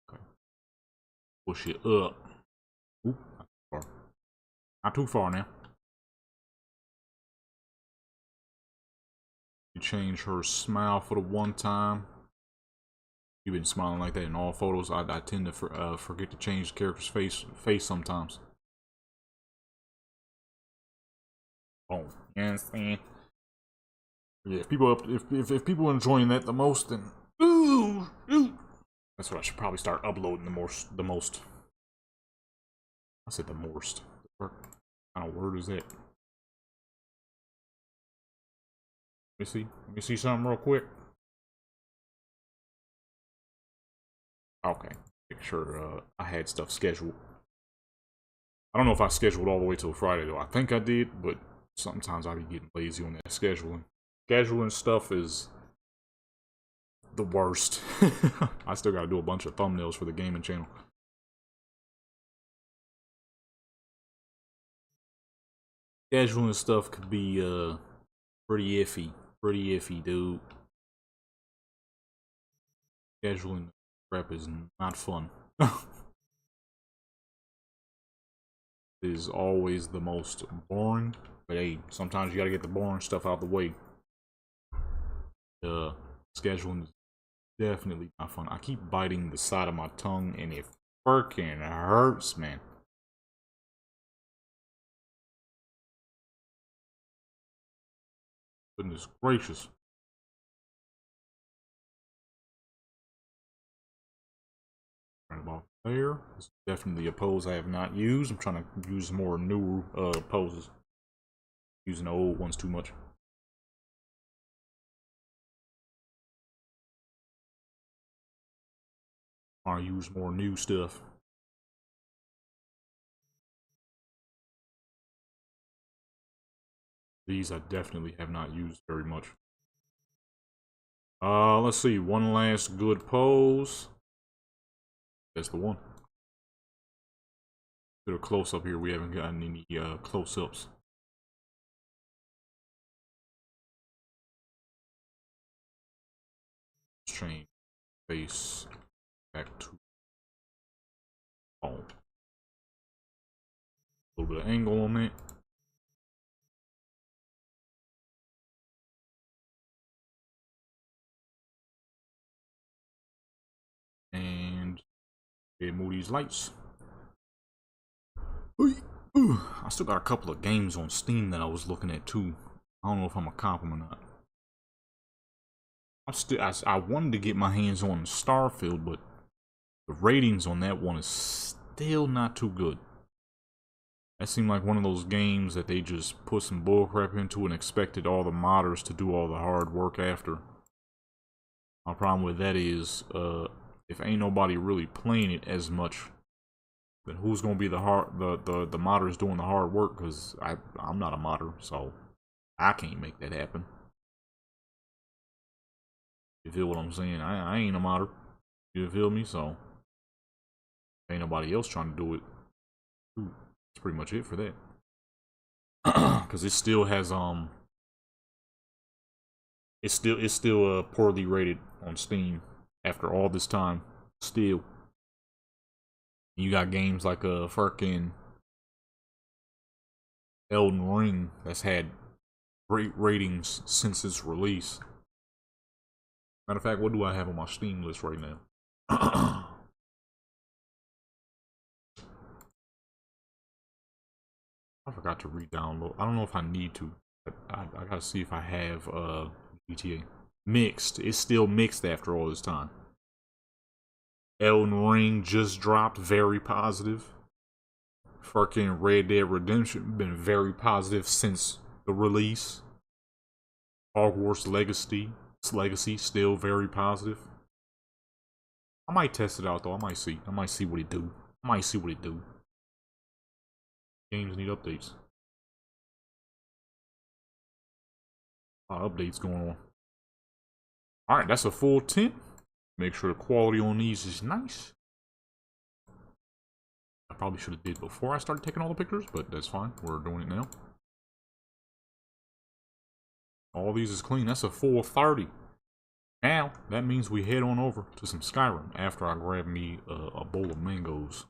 Okay. Push it up. Oop, not too far. Not too far now. You change her smile for the one time. You've been smiling like that in all photos. I tend to forget to change the character's face sometimes. Oh, you understand? Yeah, if people are enjoying that the most, then ooh, that's what I should probably start uploading the most. I said the most. What kind of word is that? Let me see something real quick. Okay, make sure I had stuff scheduled. I don't know if I scheduled all the way till Friday though. I think I did, but sometimes I be getting lazy on that scheduling. Scheduling stuff is the worst. I still gotta do a bunch of thumbnails for the gaming channel. Scheduling stuff could be pretty iffy. Pretty iffy, dude. Scheduling prep is not fun. It is always the most boring. But hey, sometimes you gotta get the boring stuff out the way. Scheduling is definitely not fun. I keep biting the side of my tongue and it freaking hurts, man. Goodness gracious. Right about there. This is definitely a pose I have not used. I'm trying to use more new poses. Using the old ones too much. I use more new stuff. These I definitely have not used very much. Let's see. One last good pose. That's the one. Bit of close up here. We haven't gotten any close ups. Change face back to home. A little bit of angle on it. And move these lights. I still got a couple of games on Steam that I was looking at too. I don't know if I'm a cop them or not. I wanted to get my hands on Starfield, but the ratings on that one is still not too good. That seemed like one of those games that they just put some bullcrap into and expected all the modders to do all the hard work after. My problem with that is, if ain't nobody really playing it as much, then who's gonna be the modders doing the hard work? Because I'm not a modder, so I can't make that happen. You feel what I'm saying? I ain't a modder. You feel me? So ain't nobody else trying to do it. That's pretty much it for that. Because it still has it's still poorly rated on Steam after all this time. Still, you got games like fucking Elden Ring that's had great ratings since its release. Matter of fact, what do I have on my Steam list right now? I forgot to re-download. I don't know if I need to. I gotta see if I have GTA. Mixed. It's still mixed after all this time. Elden Ring just dropped. Very positive. Fucking Red Dead Redemption been very positive since the release. Hogwarts Legacy still very positive. I might test it out though. I might see what it do. Games need updates. A lot of updates going on. Alright, that's a full 10. Make sure the quality on these is nice. I probably should have did before I started taking all the pictures, but that's fine. We're doing it now. All these is clean. That's a full 30. Now, that means we head on over to some Skyrim after I grab me a bowl of mangoes.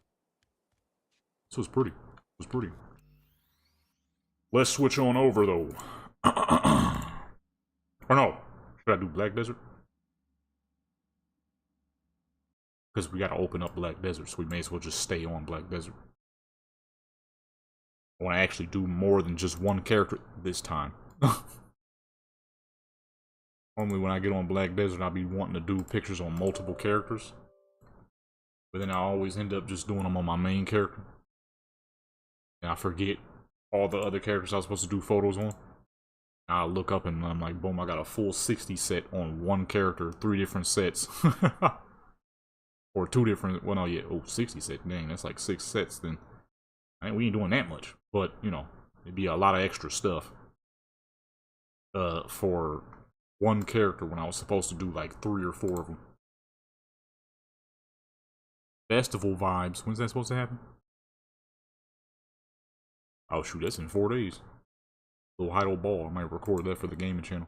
So it's pretty. Let's switch on over, though. Or no. Should I do Black Desert? Because we got to open up Black Desert, so we may as well just stay on Black Desert. I want to actually do more than just one character this time. Normally when I get on Black Desert, I'll be wanting to do pictures on multiple characters. But then I always end up just doing them on my main character. And I forget all the other characters I was supposed to do photos on. I look up and I'm like, boom, I got a full 60 set on one character, 3 different sets. Or 2 different, well no, yeah, 60 set, dang, that's like 6 sets then. We ain't doing that much, but, you know, it'd be a lot of extra stuff. For one character when I was supposed to do like 3 or 4 of them. Festival vibes, when's that supposed to happen? Oh shoot, that's in 4 days. Little Heidel Ball, I might record that for the gaming channel.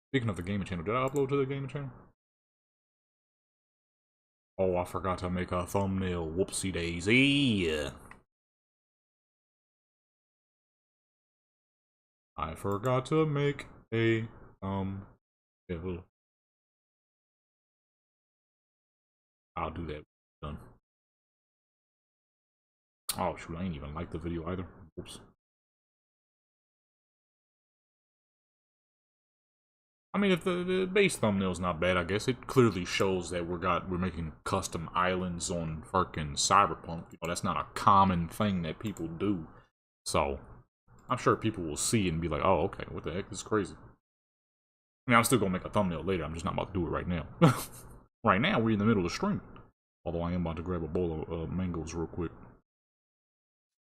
Speaking of the gaming channel, did I upload to the gaming channel? Oh, I forgot to make a thumbnail. Whoopsie daisy. I forgot to make a yeah, I'll do that. Done. Oh shoot, I ain't even like the video either. Oops. I mean, if the base thumbnail's not bad, I guess it clearly shows that we're making custom islands on fucking Cyberpunk. You know, that's not a common thing that people do. So, I'm sure people will see it and be like, oh, okay, what the heck, this is crazy. I mean, I'm still gonna make a thumbnail later, I'm just not about to do it right now. Right now, we're in the middle of the stream. Although I am about to grab a bowl of mangoes real quick.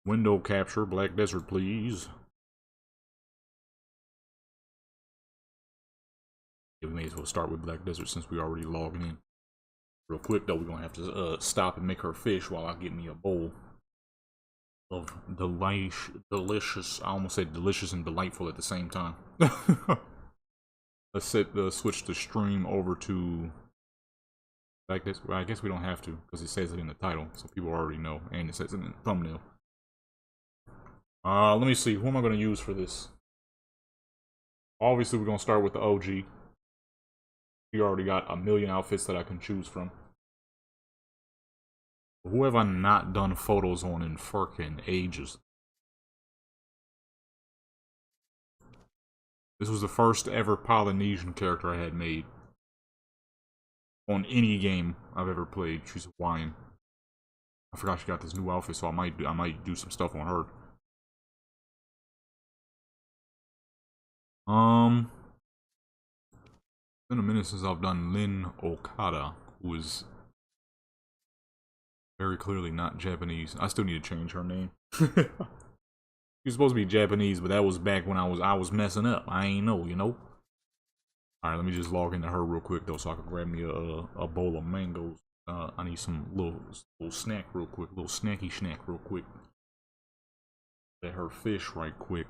Window capture, Black Desert, please. Yeah, we may as well start with Black Desert since we already logged in. Real quick though, we're gonna have to stop and make her fish while I get me a bowl of delicious. I almost said delicious and delightful at the same time. Let's switch the stream over to like this. Well, I guess we don't have to because it says it in the title, so people already know, and it says it in the thumbnail. Let me see. Who am I gonna use for this? Obviously, we're gonna start with the OG. We already got a million outfits that I can choose from. Who have I not done photos on in fucking ages? This was the first ever Polynesian character I had made on any game I've ever played. She's Hawaiian. I forgot she got this new outfit, so I might do some stuff on her. It's been a minute since I've done Lin Okada, who is very clearly not Japanese. I still need to change her name. She's supposed to be Japanese, but that was back when I was messing up. I ain't know, you know. All right, let me just log into her real quick though, so I can grab me a bowl of mangoes. I need some little snack real quick, little snacky snack real quick. Let her fish right quick.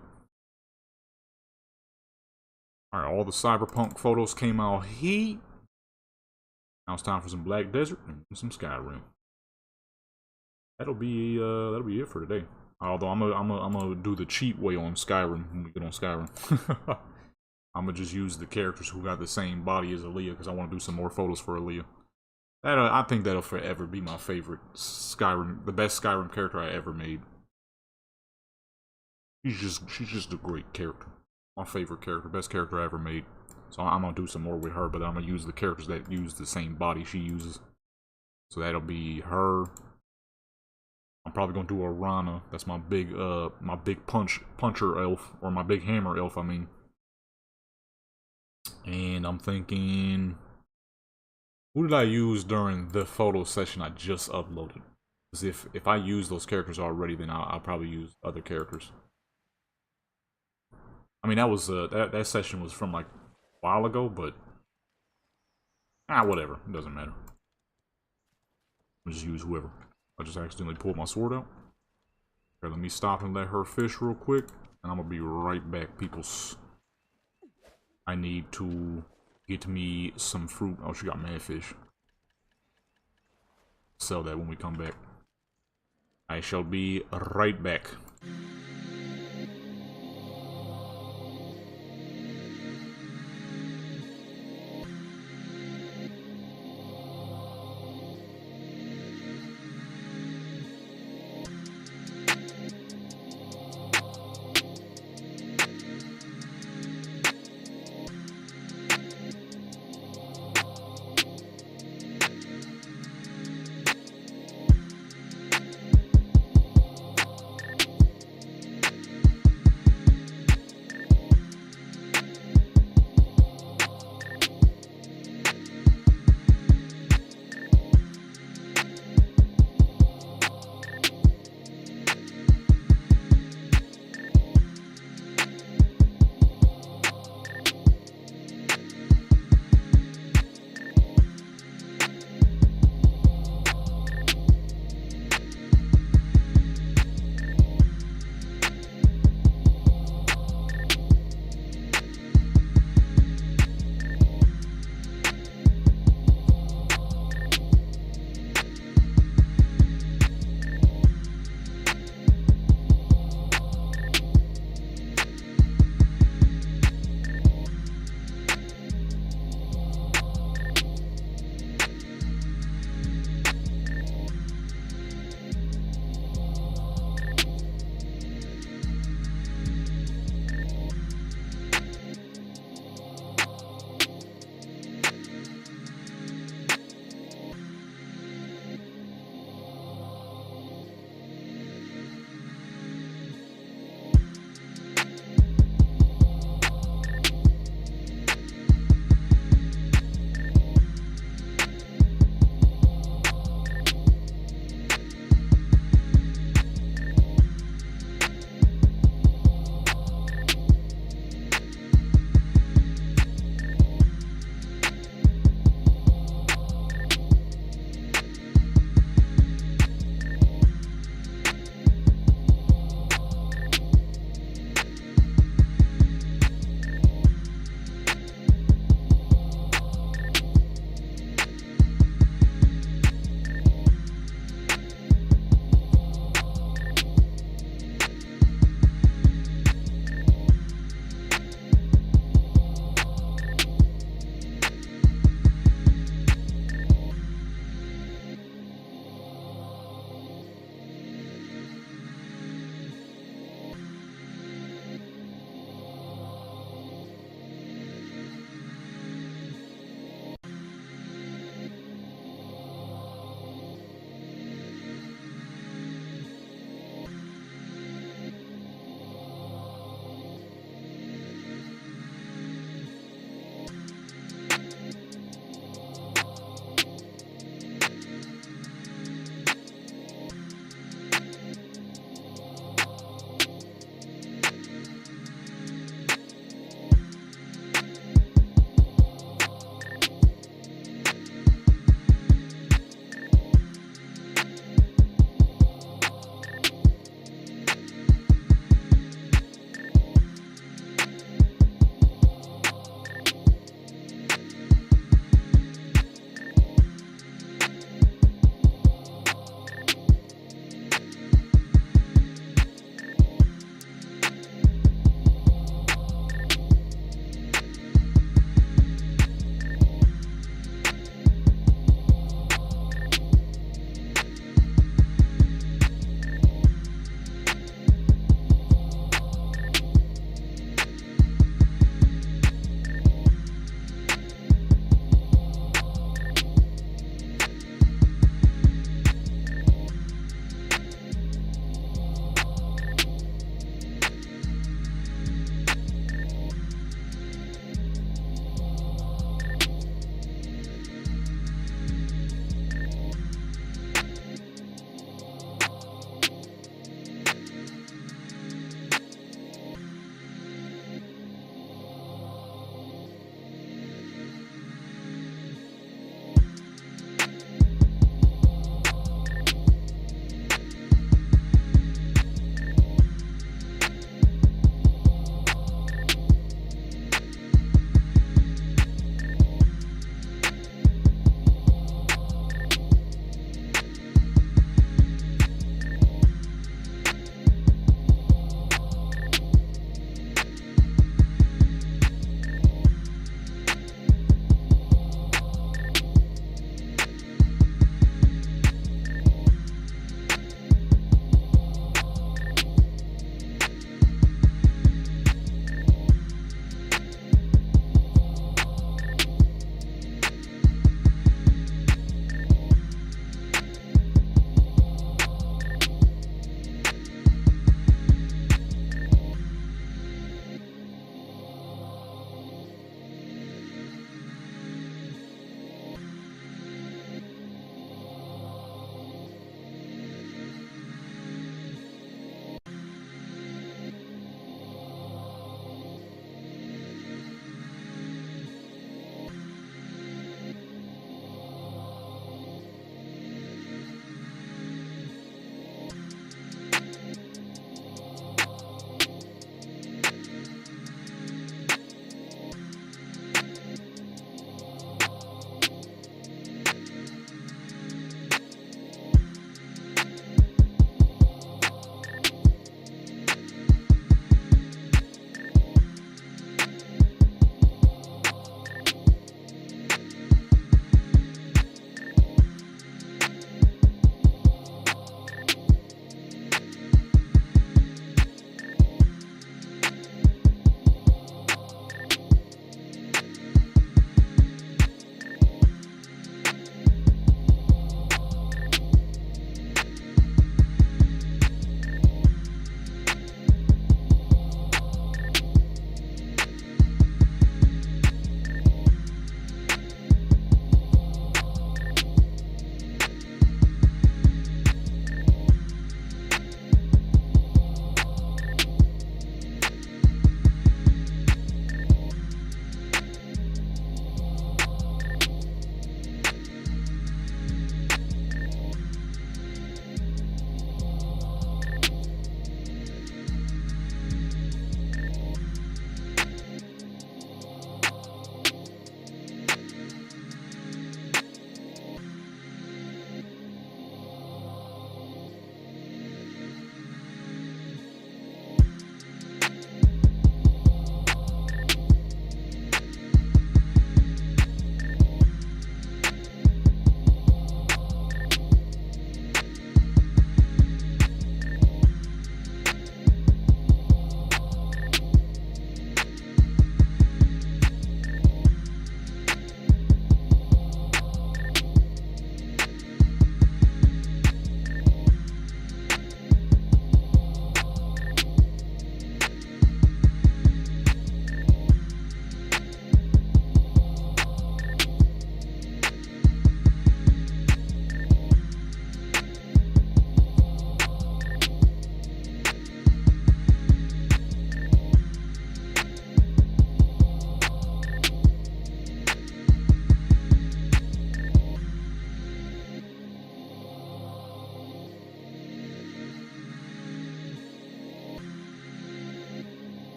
All right, all the Cyberpunk photos came out heat. Now it's time for some Black Desert and some Skyrim. That'll be it for today. Although I'm gonna do the cheat way on Skyrim when we get on Skyrim. I'm gonna just use the characters who got the same body as Aaliyah because I want to do some more photos for Aaliyah. I think that'll forever be my favorite Skyrim, the best Skyrim character I ever made. She's just a great character. My favorite character, best character I ever made. So I'm gonna do some more with her, but I'm gonna use the characters that use the same body she uses. So that'll be her. I'm probably gonna do a Rana. That's my big puncher elf, or my big hammer elf, I mean. And I'm thinking, who did I use during the photo session I just uploaded? Because if I use those characters already, then I'll probably use other characters. I mean, that was that session was from like a while ago, but whatever. It doesn't matter. I'll just use whoever. I just accidentally pulled my sword out. Okay, let me stop and let her fish real quick, and I'm gonna be right back, peoples. I need to get me some fruit. Oh, she got mad fish. Sell that when we come back. I shall be right back.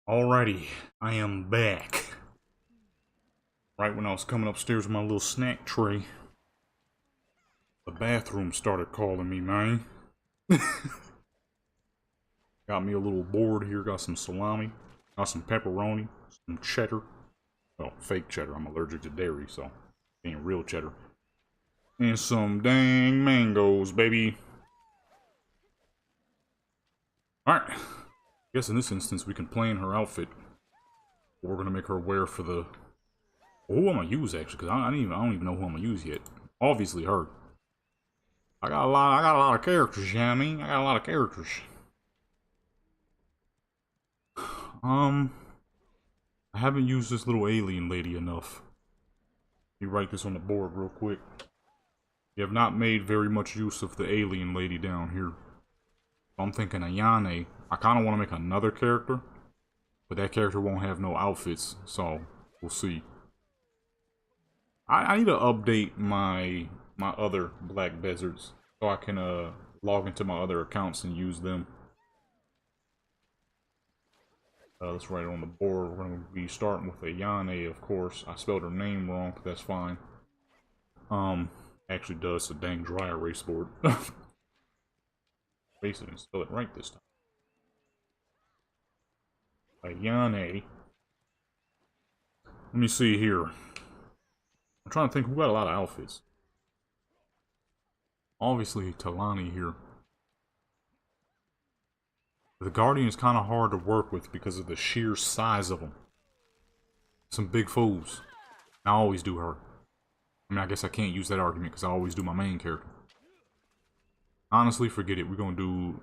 Alrighty, I am back. Right when I was coming upstairs with my little snack tray, the bathroom started calling me, man. Got me a little board here, got some salami, got some pepperoni, some cheddar. Well, fake cheddar, I'm allergic to dairy, so ain't real cheddar. And some dang mangoes, baby. Alright, guess in this instance we can plan her outfit. What we're gonna make her wear for the... Well, who I'm gonna use actually, because I don't even know who I'm gonna use yet. Obviously her. I got a lot of characters, you know what I mean? I got a lot of characters. I haven't used this little alien lady enough. Let me write this on the board real quick. You have not made very much use of the alien lady down here. I'm thinking Ayane. I kind of want to make another character, but that character won't have no outfits, so we'll see. I need to update my other Black Deserts so I can log into my other accounts and use them. Let's write it on the board. We're going to be starting with Ayane, of course. I spelled her name wrong, but that's fine. Actually does a dang dry erase board. Erase it and spell it right this time. Ayane. Let me see here. I'm trying to think who got a lot of outfits. Obviously, Talani here. The Guardian is kind of hard to work with because of the sheer size of them. Some big fools. I always do her. I mean, I guess I can't use that argument because I always do my main character. Honestly, forget it. We're going to do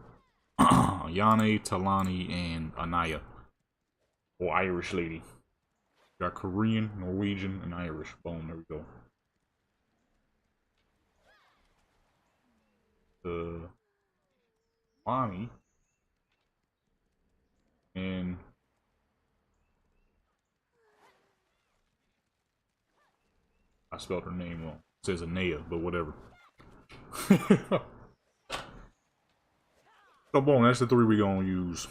Yane, Talani, and Anaya. Or Irish lady. Got Korean, Norwegian, and Irish. Boom, there we go. The Bonnie. And I spelled her name wrong. It says Anaya, but whatever. So boom, that's the three we're gonna use.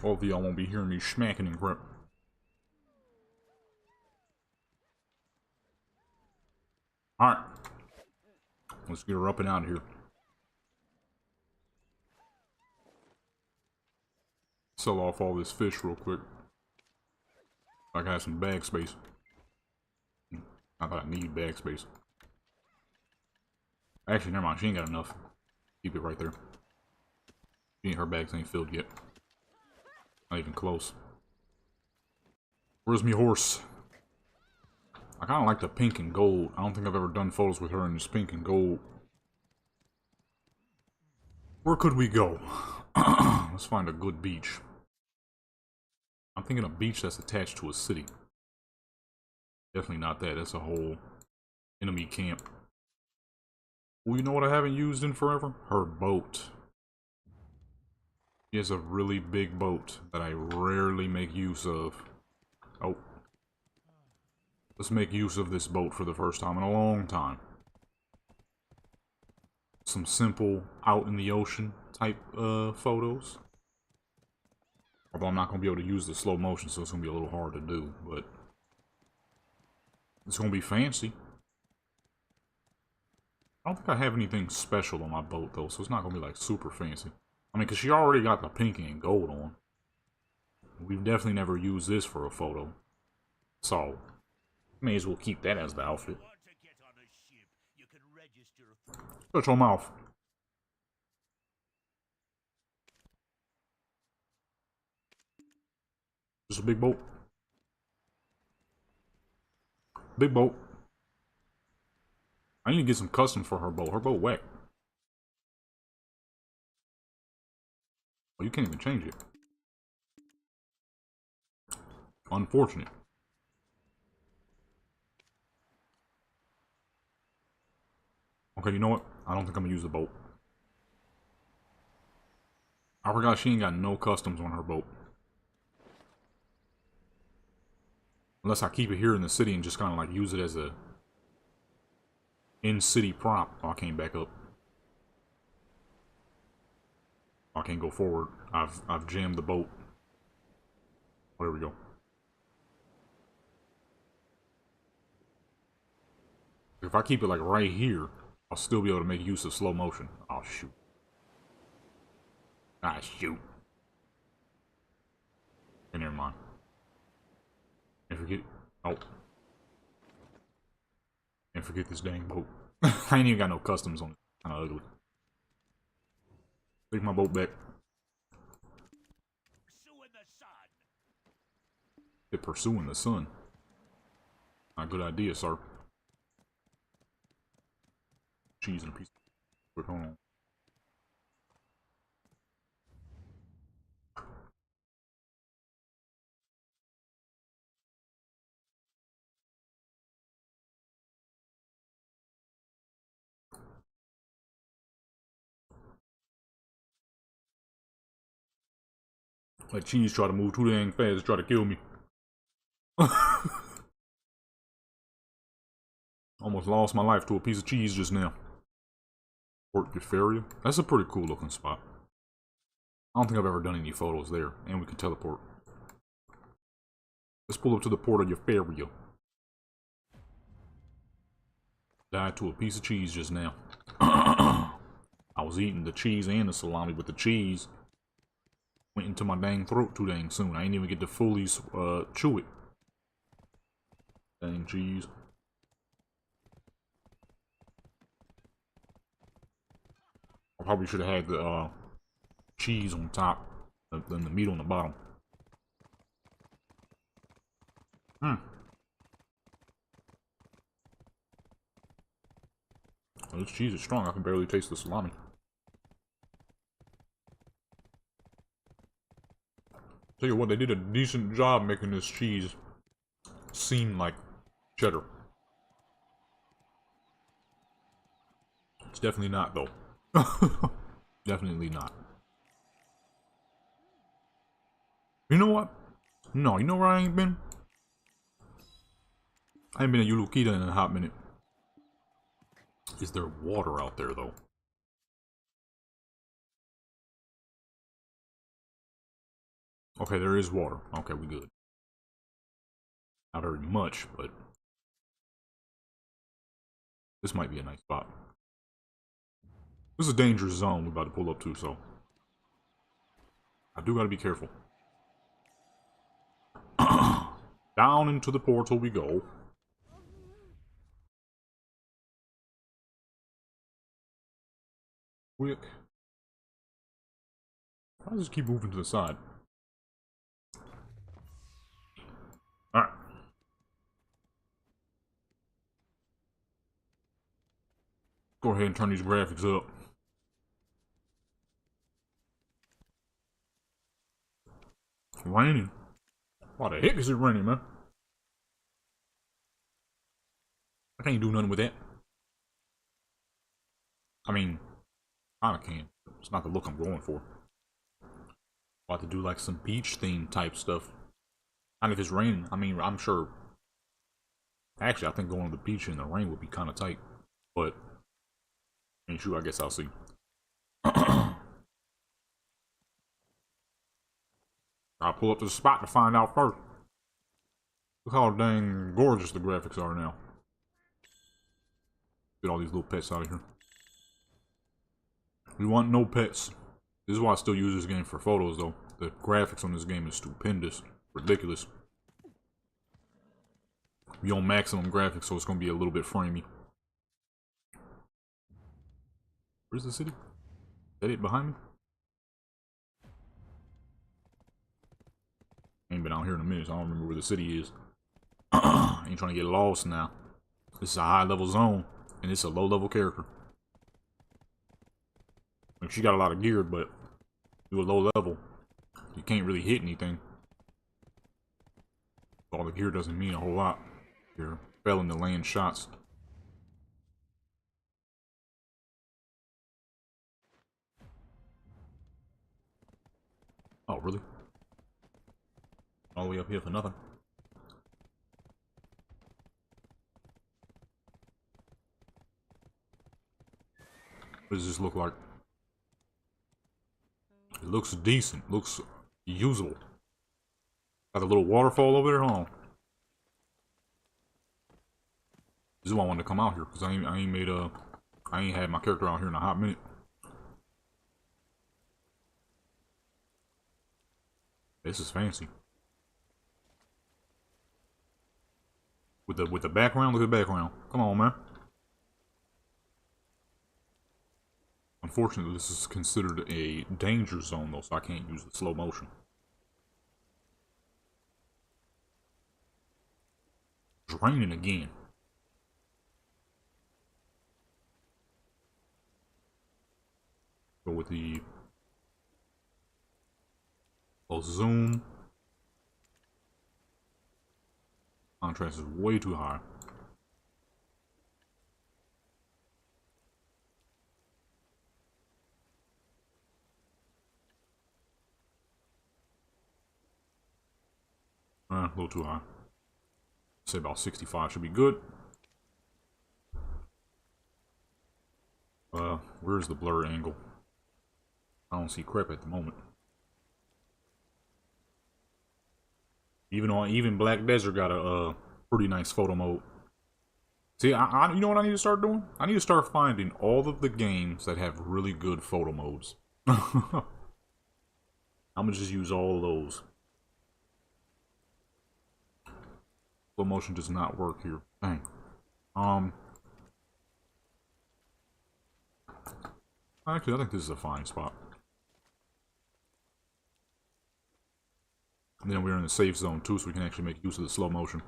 Hopefully y'all won't be hearing me smacking and crap. Alright. Let's get her up and out of here. Sell off all this fish real quick. I can have some bag space. Not that I need bag space. Actually, never mind. She ain't got enough. Keep it right there. Her bags ain't filled yet. Not even close. Where's me horse? I kind of like the pink and gold. I don't think I've ever done photos with her in this pink and gold. Where could we go? Let's find a good beach. I'm thinking a beach that's attached to a city. Definitely not that. That's a whole enemy camp. Well, you know what I haven't used in forever? Her boat. She has a really big boat that I rarely make use of. Oh. Let's make use of this boat for the first time in a long time. Some simple out in the ocean type photos. Although I'm not going to be able to use the slow motion, so it's going to be a little hard to do, but it's going to be fancy. I don't think I have anything special on my boat, though, so it's not going to be, like, super fancy. I mean, because she already got the pink and gold on. We've definitely never used this for a photo. So, may as well keep that as the outfit. Shut your mouth. Just a big boat. Big boat. I need to get some custom for her boat. Her boat whack. Oh, you can't even change it. Unfortunate. Okay, you know what? I don't think I'm gonna use the boat. I forgot she ain't got no customs on her boat. Unless I keep it here in the city and just kind of like use it as a in-city prop. Oh, I came back up. I can't go forward. I've jammed the boat. Oh, there we go. If I keep it like right here, I'll still be able to make use of slow motion. Oh shoot. Ah shoot. And never mind. And forget. Oh. And forget this dang boat. I ain't even got no customs on it. Kinda ugly. Take my boat back. They're pursuing the sun. Not a good idea, sir. Cheese and a piece of... Hold on. Like cheese try to move too dang fast to try to kill me. Almost lost my life to a piece of cheese just now. Port Euphoria? That's a pretty cool looking spot. I don't think I've ever done any photos there, and we can teleport. Let's pull up to the port of Euphoria. Died to a piece of cheese just now. I was eating the cheese and the salami, but the cheese went into my dang throat too dang soon. I didn't even get to fully chew it. Dang cheese. I probably should have had the cheese on top and the meat on the bottom. Oh, this cheese is strong. I can barely taste the salami. Tell you what, they did a decent job making this cheese seem like cheddar. It's definitely not, though. Definitely not. You know what? No, you know where I ain't been? I ain't been at Yulukita in a hot minute. Is there water out there, though? Okay, there is water. Okay, we good. Not very much, but this might be a nice spot. This is a dangerous zone we're about to pull up to, so I do gotta be careful. Down into the portal we go. Quick. Why does it keep moving to the side? Alright. Go ahead and turn these graphics up. Raining. Why the heck is it raining, man? I can't do nothing with that. I mean, kinda can. It's not the look I'm going for. About to do like some beach theme type stuff. And if it's raining, I mean, I'm sure. Actually, I think going to the beach in the rain would be kind of tight. But, ain't sure, I guess I'll see. I'll pull up to the spot to find out first. Look how dang gorgeous the graphics are now. Get all these little pets out of here. We want no pets. This is why I still use this game for photos, though. The graphics on this game is stupendous. Ridiculous. We on maximum graphics, so it's going to be a little bit framey. Where's the city? Is that it behind me? Ain't been out here in a minute, so I don't remember where the city is. Ain't trying to get lost now. This is a high level zone, and it's a low level character. Like, she got a lot of gear, but to a low level, you can't really hit anything. All the gear doesn't mean a whole lot. You're failing to land shots. Oh, really? All the way up here for nothing. What does this look like? looks decent. Looks usable. Got a little waterfall over there, huh? This is why I wanted to come out here, because I ain't had my character out here in a hot minute. This is fancy. With the background, look at the background. Come on, man. Unfortunately, this is considered a danger zone, though, so I can't use the slow motion. It's raining again. Go with the zoom. Contrast is way too high. A little too high. Say about 65 should be good. Where's the blur angle? I don't see crap at the moment. Even Black Desert got a pretty nice photo mode. See, you know what I need to start doing? I need to start finding all of the games that have really good photo modes. I'm gonna just use all of those. Slow motion does not work here. Dang. Actually, I think this is a fine spot. And then we're in the safe zone too, so we can actually make use of the slow motion.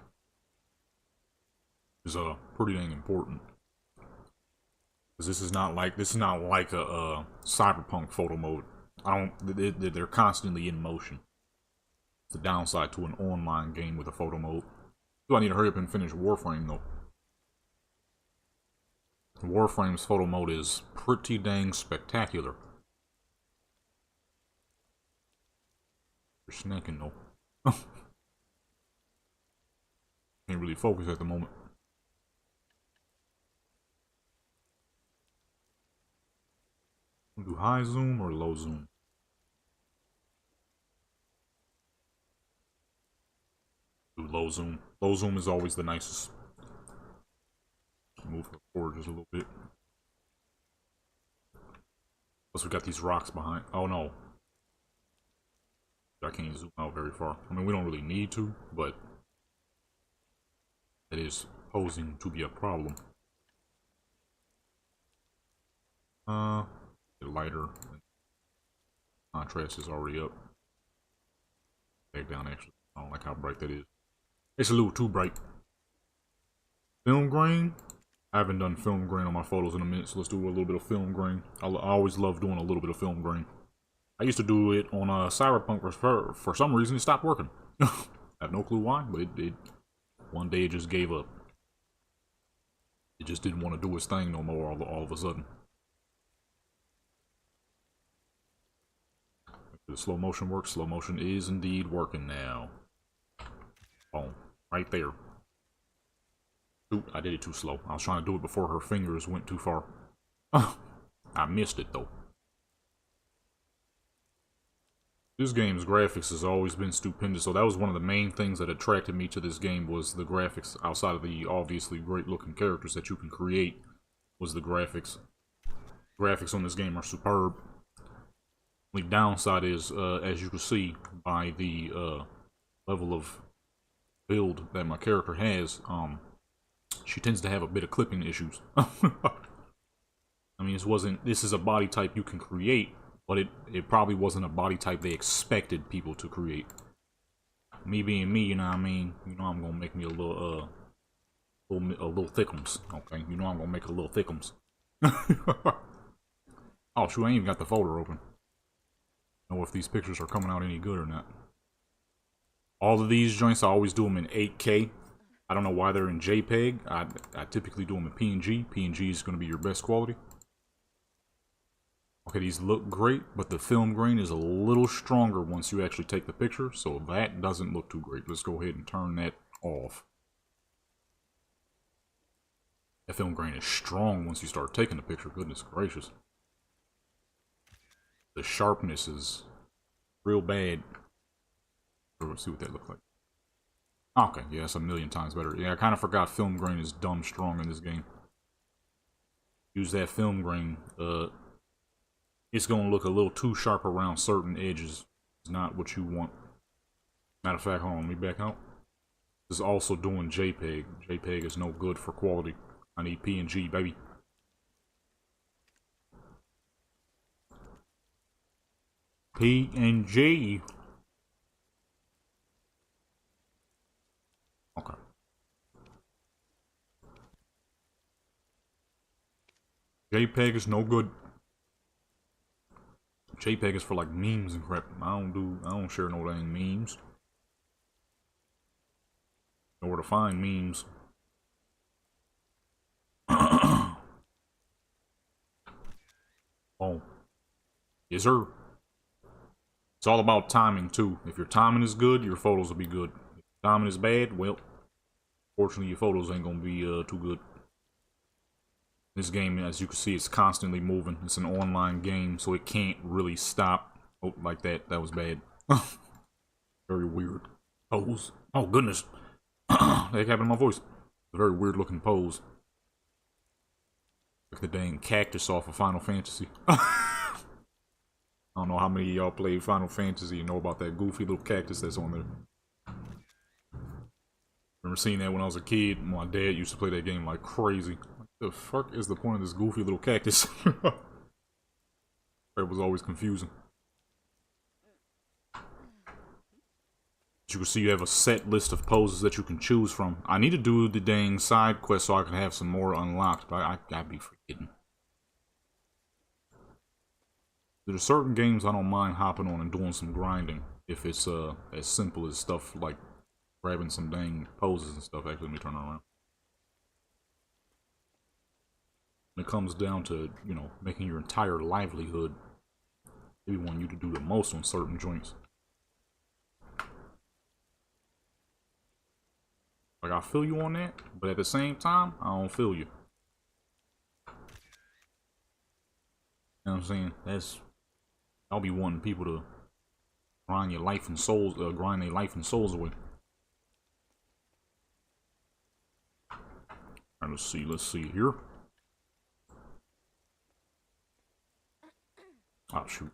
Is pretty dang important. Because this is not like a Cyberpunk photo mode. They're constantly in motion. It's the downside to an online game with a photo mode. So I need to hurry up and finish Warframe though. Warframe's photo mode is pretty dang spectacular. You're snacking though. Can't really focus at the moment. Do high zoom or low zoom? Do low zoom. Low zoom is always the nicest. Move her forward just a little bit. Plus we got these rocks behind. Oh no. I can't zoom out very far. I mean, we don't really need to, but it is posing to be a problem. Lighter. Contrast is already up. Back down actually. I don't like how bright that is. It's a little too bright. Film grain. I haven't done film grain on my photos in a minute, so let's do a little bit of film grain. I always love doing a little bit of film grain. I used to do it on Cyberpunk, for some reason it stopped working. I have no clue why, but it one day it just gave up. It just didn't want to do its thing no more all of a sudden. The slow motion works. Slow motion is indeed working now. Boom. Right there. Oop, I did it too slow. I was trying to do it before her fingers went too far. I missed it though. This game's graphics has always been stupendous, so that was one of the main things that attracted me to this game was the graphics. Outside of the obviously great looking characters that you can create, was the graphics. Graphics on this game are superb. The downside is, as you can see by the level of build that my character has, she tends to have a bit of clipping issues. I mean, this is a body type you can create, but it probably wasn't a body type they expected people to create. Me being me, you know what I mean? You know I'm gonna make me a little thickums, okay? You know I'm gonna make a little thickums. Oh shoot, I ain't even got the folder open. Know if these pictures are coming out any good or not. All of these joints, I always do them in 8K. I don't know why they're in JPEG. I typically do them in PNG. PNG is going to be your best quality. Okay, these look great, but the film grain is a little stronger once you actually take the picture, so that doesn't look too great. Let's go ahead and turn that off. That film grain is strong once you start taking the picture. Goodness gracious. The sharpness is real bad. Let's see what that looks like. Okay, yeah, that's a million times better. Yeah, I kind of forgot film grain is dumb strong in this game. Use that film grain. It's gonna look a little too sharp around certain edges. It's not what you want. Matter of fact, hold on, let me back out. This is also doing JPEG. JPEG is no good for quality. I need PNG, baby. PNG. Okay. JPEG is no good. JPEG is for like memes and crap. I don't share no dang memes. Know where to find memes. Oh. Yes, sir. It's all about timing, too. If your timing is good, your photos will be good. If your timing is bad, well, fortunately, your photos ain't gonna be too good. This game, as you can see, it's constantly moving. It's an online game, so it can't really stop. Oh, like that. That was bad. Very weird pose. Oh, goodness. That happened to my voice. A very weird looking pose. Like the dang cactus off of Final Fantasy. I don't know how many of y'all played Final Fantasy and know about that goofy little cactus that's on there. Remember seeing that when I was a kid? My dad used to play that game like crazy. What the fuck is the point of this goofy little cactus? It was always confusing. As you can see, you have a set list of poses that you can choose from. I need to do the dang side quest so I can have some more unlocked, but I'd be forgetting. There's certain games I don't mind hopping on and doing some grinding if it's as simple as stuff like grabbing some dang poses and stuff. Actually, let me turn around. When it comes down to, you know, making your entire livelihood, they want you to do the most on certain joints. Like, I feel you on that, but at the same time, I don't feel you. You know what I'm saying? I'll be wanting people to grind your life and souls, grind their life and souls away. Alright, let's see here. Oh, shoot.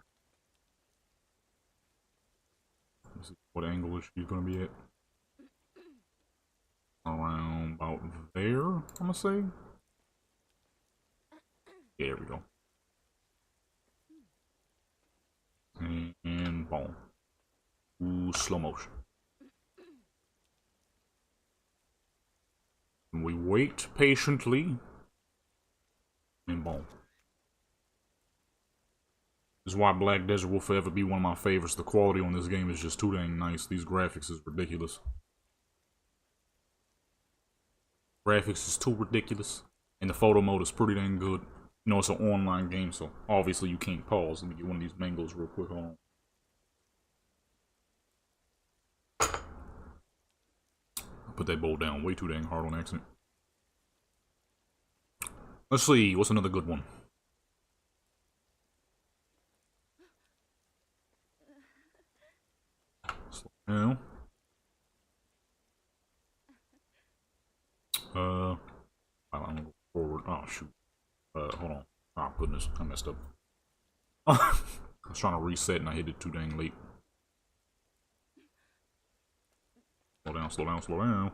Let's see what angle is she gonna be at? Around about there, I'm gonna say. Yeah, there we go. And boom. Ooh, slow motion. And we wait patiently. And boom. This is why Black Desert will forever be one of my favorites. The quality on this game is just too dang nice. These graphics is ridiculous. Graphics is too ridiculous. And the photo mode is pretty dang good. You know, it's an online game, so obviously you can't pause. Let me get one of these mangoes real quick. Hold on. I put that bowl down way too dang hard on accident. Let's see, what's another good one? Slow down. I'm gonna go forward. Oh shoot. Hold on. Oh goodness, I messed up. I was trying to reset and I hit it too dang late. Slow down, slow down, slow down.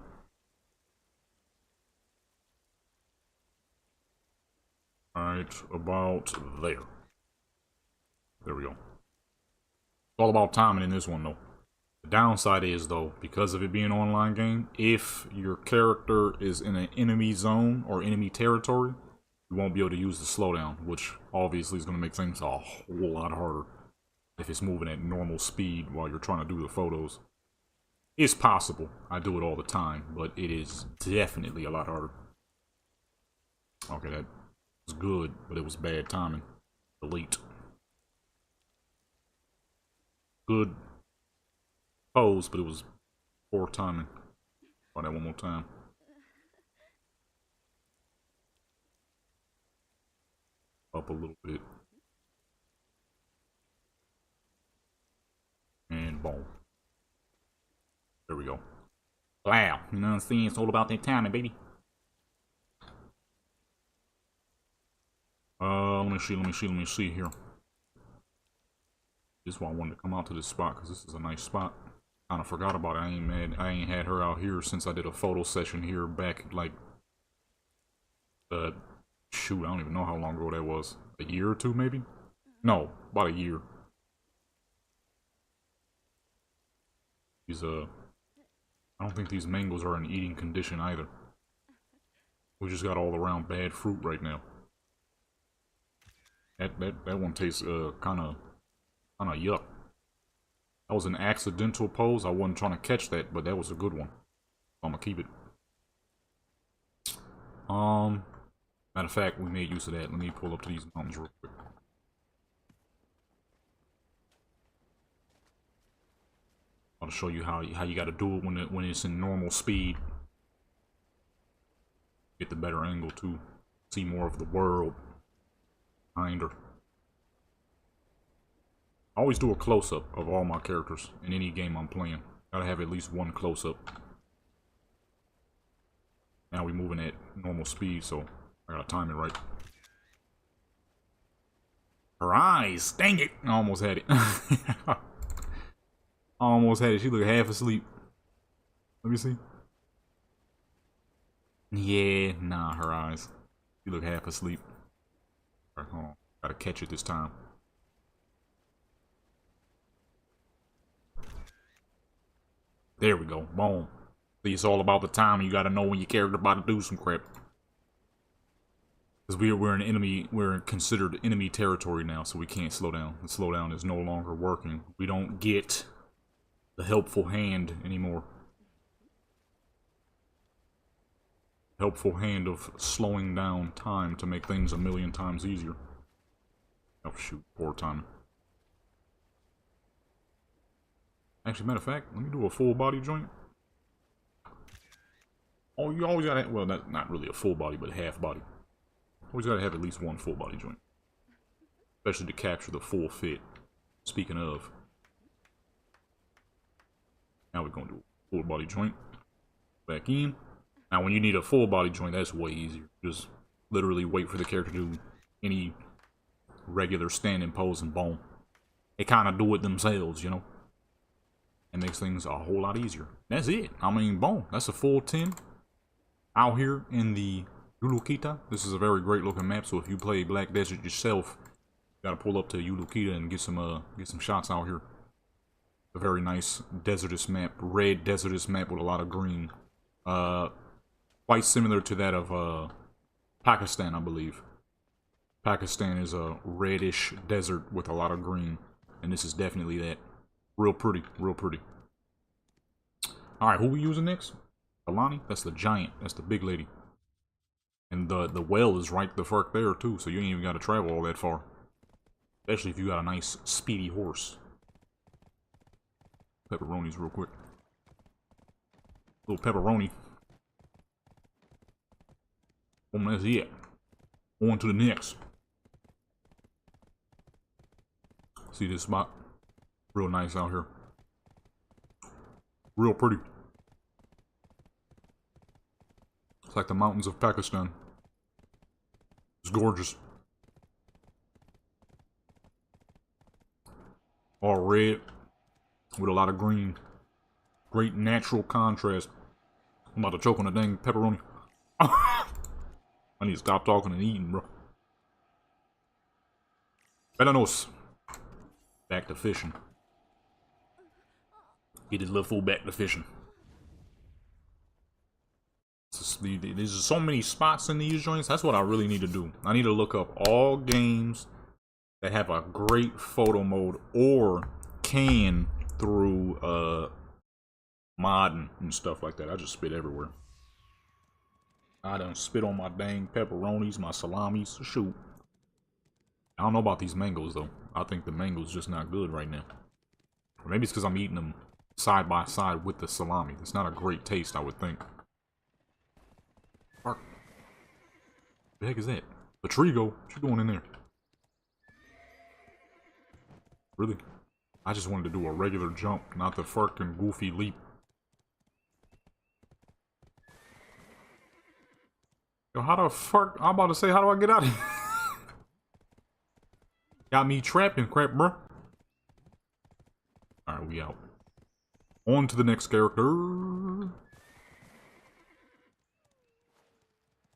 Alright, about there. There we go. It's all about timing in this one, though. The downside is, though, because of it being an online game, if your character is in an enemy zone or enemy territory, you won't be able to use the slowdown, which obviously is going to make things a whole lot harder if it's moving at normal speed while you're trying to do the photos. It's possible. I do it all the time, but it is definitely a lot harder. Okay, that was good, but it was bad timing. Delete. Good pose, but it was poor timing. Try that one more time. Up a little bit. Boom. There we go. Wow. You know what I'm saying? It's all about that timing, baby. Let me see here. This is why I wanted to come out to this spot, because this is a nice spot. Kinda forgot about it. I ain't had her out here since I did a photo session here back, like, shoot, I don't even know how long ago that was. A year or two, maybe? No, about a year. These, I don't think these mangoes are in eating condition either. We just got all around bad fruit right now. That one tastes, kinda yuck. That was an accidental pose. I wasn't trying to catch that, but that was a good one. I'm gonna keep it. Matter of fact, we made use of that. Let me pull up to these mountains real quick. I'll show you how you got to do it when it's in normal speed. Get the better angle too. See more of the world behind her. I always do a close-up of all my characters in any game I'm playing. Gotta have at least one close-up. Now we're moving at normal speed, so I gotta time it right. Her eyes! Dang it! I almost had it. I almost had it. She looked half asleep. Let me see. Yeah, nah, her eyes. She looked half asleep. Alright, hold on. Gotta catch it this time. There we go. Boom. See, it's all about the time. You gotta know when your character about to do some crap. Because we're considered enemy territory now, so we can't slow down. The slowdown is no longer working. We don't get the helpful hand anymore. Helpful hand of slowing down time to make things a million times easier. Oh shoot, poor time. Actually, matter of fact, let me do a full body joint. Oh, you always gotta have, well, that's not really a full body, but half body. Always gotta have at least one full body joint. Especially to capture the full fit. Speaking of. Now we're gonna do a full body joint. Back in. Now when you need a full body joint, that's way easier. Just literally wait for the character to do any regular standing pose and boom. They kinda do it themselves, you know? It makes things a whole lot easier. That's it. I mean, boom. That's a full 10. Out here in the Yulukita. This is a very great looking map, so if you play Black Desert yourself, you gotta pull up to Yulukita and get some shots out here. A very nice desertous map. Red desertous map with a lot of green. Quite similar to that of Pakistan, I believe. Pakistan is a reddish desert with a lot of green. And this is definitely that. Real pretty, real pretty. Alright, who we using next? Alani? That's the giant. That's the big lady. And the well is right the fuck there too, so you ain't even gotta travel all that far. Especially if you got a nice speedy horse. Pepperonis real quick. Little pepperoni. Oh, that's it. On to the next. See this spot? Real nice out here. Real pretty. It's like the mountains of Pakistan. It's gorgeous. All red with a lot of green. Great natural contrast. I'm about to choke on a dang pepperoni. I need to stop talking and eating, bro. Venomous. Back to fishing. Get his little fool back to fishing. There's so many spots in these joints. That's what I really need to do. I need to look up all games that have a great photo mode or can through modding and stuff like that. I just spit everywhere. I done spit on my dang pepperonis, my salamis. Shoot. I don't know about these mangoes though. I think the mango's just not good right now. Or maybe it's because I'm eating them side by side with the salami. It's not a great taste, I would think. What the heck is that? Patrigo? What you doing in there? Really? I just wanted to do a regular jump, not the fucking goofy leap. Yo, how the fuck? I'm about to say, how do I get out of here? Got me trapped in crap, bro. Alright, we out. On to the next character.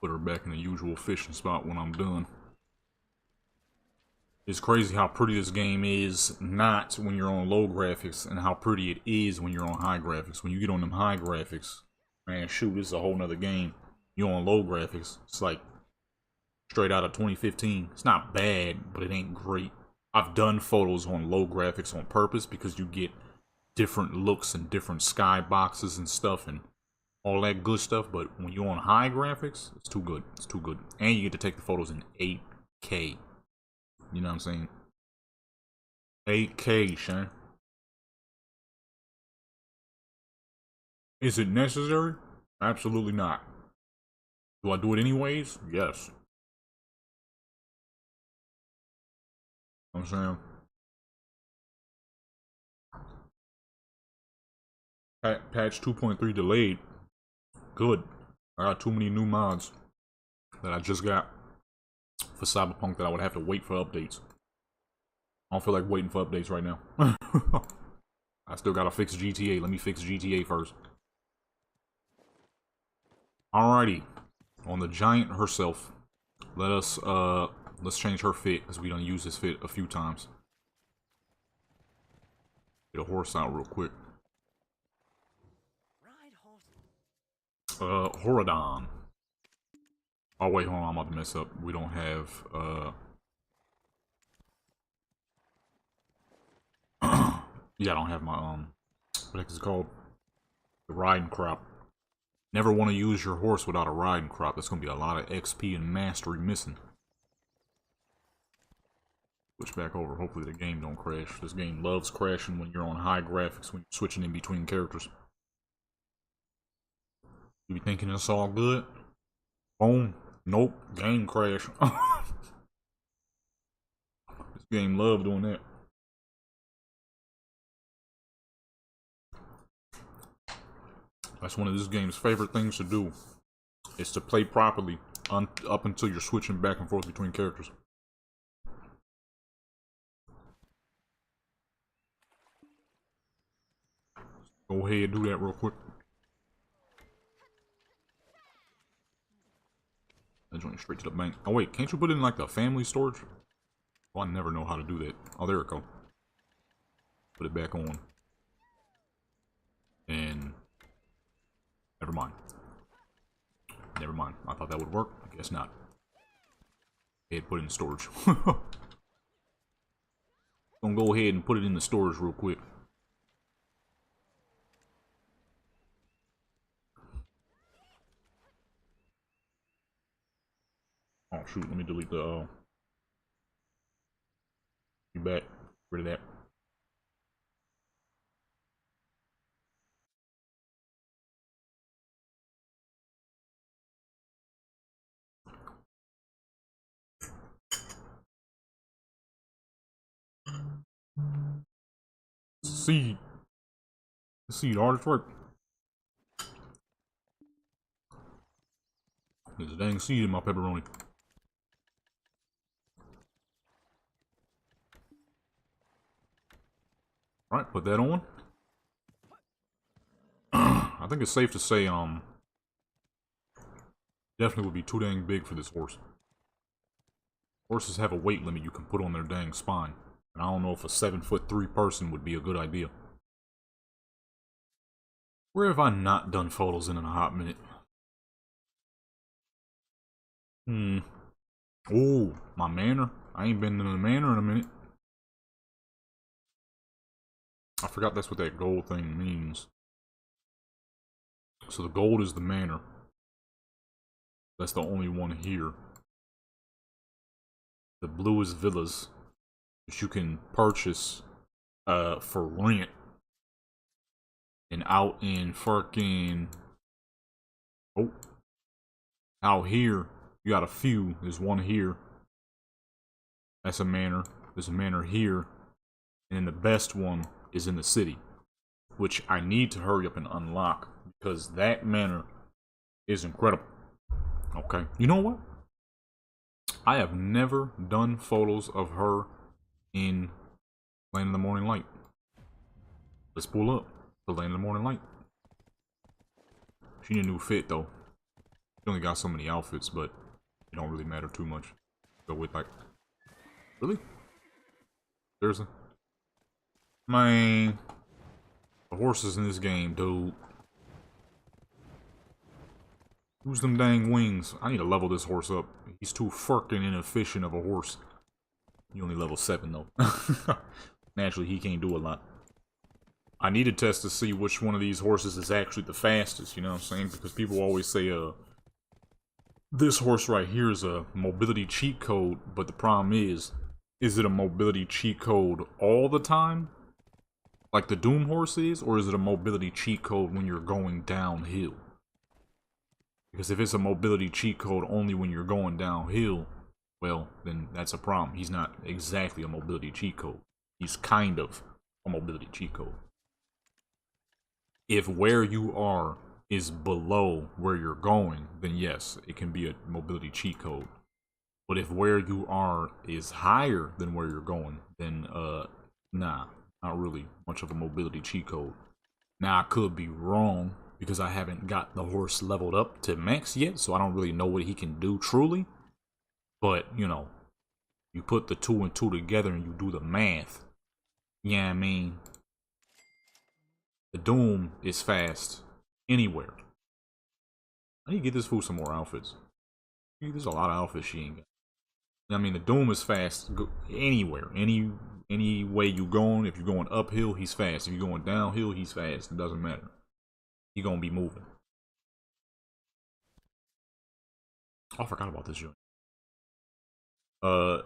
Put her back in the usual fishing spot when I'm done. It's crazy how pretty this game is, not when you're on low graphics, and how pretty it is when you're on high graphics. When you get on them high graphics, man, shoot, this is a whole nother game. You're on low graphics, it's like straight out of 2015. It's not bad, but it ain't great. I've done photos on low graphics on purpose because you get different looks and different sky boxes and stuff and all that good stuff, but when you're on high graphics, it's too good. It's too good. And you get to take the photos in 8K. You know what I'm saying? 8K, Shane. Is it necessary? Absolutely not. Do I do it anyways? Yes. I'm saying. Patch 2.3 delayed. Good. I got too many new mods that I just got for Cyberpunk that I would have to wait for updates. I don't feel like waiting for updates right now. I still gotta fix GTA. Let me fix GTA first. Alrighty. On the giant herself. Let's change her fit, as we done used this fit a few times. Get a horse out real quick. Horadon. Oh wait, hold on, I'm about to mess up. We don't have, yeah, I don't have my, what the heck is it called? The riding crop. Never want to use your horse without a riding crop. That's gonna be a lot of XP and mastery missing. Switch back over. Hopefully the game don't crash. This game loves crashing when you're on high graphics, when you're switching in between characters. You be thinking it's all good? Boom. Nope. Game crash. This game love doing that. That's one of this game's favorite things to do. Is to play properly up until you're switching back and forth between characters. Go ahead and do that real quick. That joint straight to the bank. Oh wait, can't you put it in like the family storage? Oh, I never know how to do that. Oh, there it go. Put it back on. And never mind. Never mind. I thought that would work. I guess not. Go ahead, put it in storage. Gonna go ahead and put it in the storage real quick. Oh shoot, let me delete the you back. Rid of that. Seed. Seed, hardest work. There's a dang seed in my pepperoni. Alright, put that on. I think it's safe to say, definitely would be too dang big for this horse. Horses have a weight limit you can put on their dang spine. And I don't know if a 7'3" person would be a good idea. Where have I not done photos in a hot minute? Oh, my manor. I ain't been in the manor in a minute. I forgot that's what that gold thing means. So the gold is the manor. That's the only one here. The blue is villas, which you can purchase for rent. And out in fucking out here you got a few. There's one here. That's a manor. There's a manor here. And then the best one is in the city, which I need to hurry up and unlock because that manor is incredible. Okay, you know what? I have never done photos of her in Land of the Morning Light. Let's pull up the Land of the Morning Light. She need a new fit though. She only got so many outfits, but it don't really matter too much. Go with like, really? Seriously? Man, the horses in this game, dude. Use them dang wings. I need to level this horse up. He's too fucking inefficient of a horse. He only level 7 though. Naturally, he can't do a lot. I need to test to see which one of these horses is actually the fastest, you know what I'm saying? Because people always say, this horse right here is a mobility cheat code, but the problem is it a mobility cheat code all the time? Like the Doom horse is? Or is it a mobility cheat code when you're going downhill? Because if it's a mobility cheat code only when you're going downhill, well, then that's a problem. He's not exactly a mobility cheat code. He's kind of a mobility cheat code. If where you are is below where you're going, then yes, it can be a mobility cheat code. But if where you are is higher than where you're going, then nah, not really much of a mobility cheat code. Now I could be wrong because I haven't got the horse leveled up to max yet, so I don't really know what he can do truly. But, you know, you put the 2 and 2 together and you do the math. Yeah, I mean, the Doom is fast anywhere. I need to get this fool some more outfits. There's a lot of outfits she ain't got. I mean, the Doom is fast anywhere. Any way you going. If you're going uphill, he's fast. If you're going downhill, he's fast. It doesn't matter. He gonna be moving. Oh, I forgot about this joint. So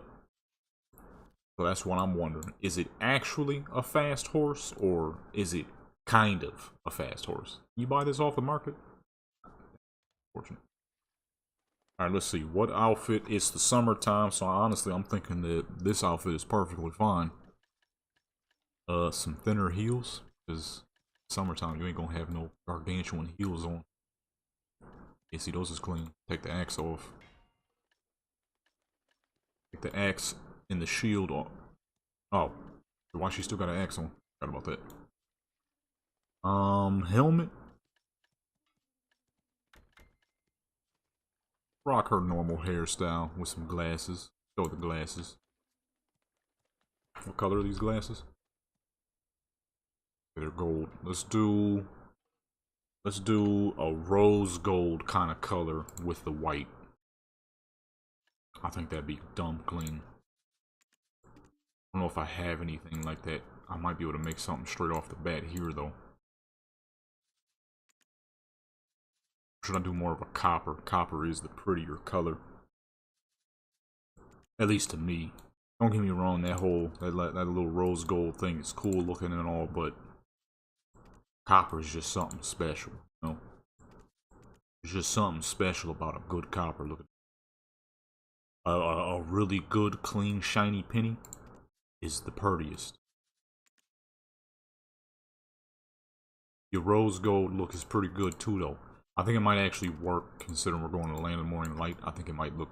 that's what I'm wondering. Is it actually a fast horse, or is it kind of a fast horse? You buy this off the market? Fortunate. Alright, let's see. What outfit? It's the summertime, so honestly, I'm thinking that this outfit is perfectly fine. Some thinner heels, because summertime, you ain't gonna have no gargantuan heels on. Yeah, see, those is clean. Take the axe off. Take the axe and the shield off. Oh, why she still got an axe on? Forgot about that. Helmet. Rock her normal hairstyle with some glasses. Show the glasses. What color are these glasses? They're gold. Let's do a rose gold kind of color with the white. I think that'd be dumb clean. I don't know if I have anything like that. I might be able to make something straight off the bat here though. Should I do more of a copper? Copper is the prettier color. At least to me. Don't get me wrong, that little rose gold thing is cool looking and all, but copper is just something special, you know? There's just something special about a good copper. Look at a really good, clean, shiny penny is the prettiest. Your rose gold look is pretty good too, though. I think it might actually work, considering we're going to Land of the Morning Light. I think it might look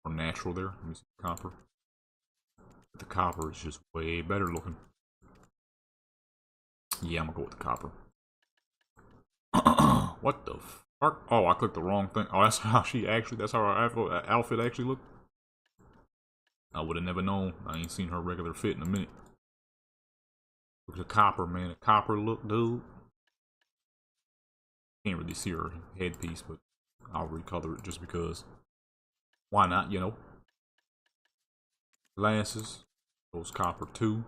more natural there. Let me see the copper. But the copper is just way better looking. Yeah, I'm gonna go with the copper. What the fuck? Oh, I clicked the wrong thing. Oh, that's how that's how her outfit actually looked. I would have never known. I ain't seen her regular fit in a minute. Look at the copper, man. The copper look, dude. Can't really see her headpiece, but I'll recolor it just because. Why not, you know? Glasses. Those copper too.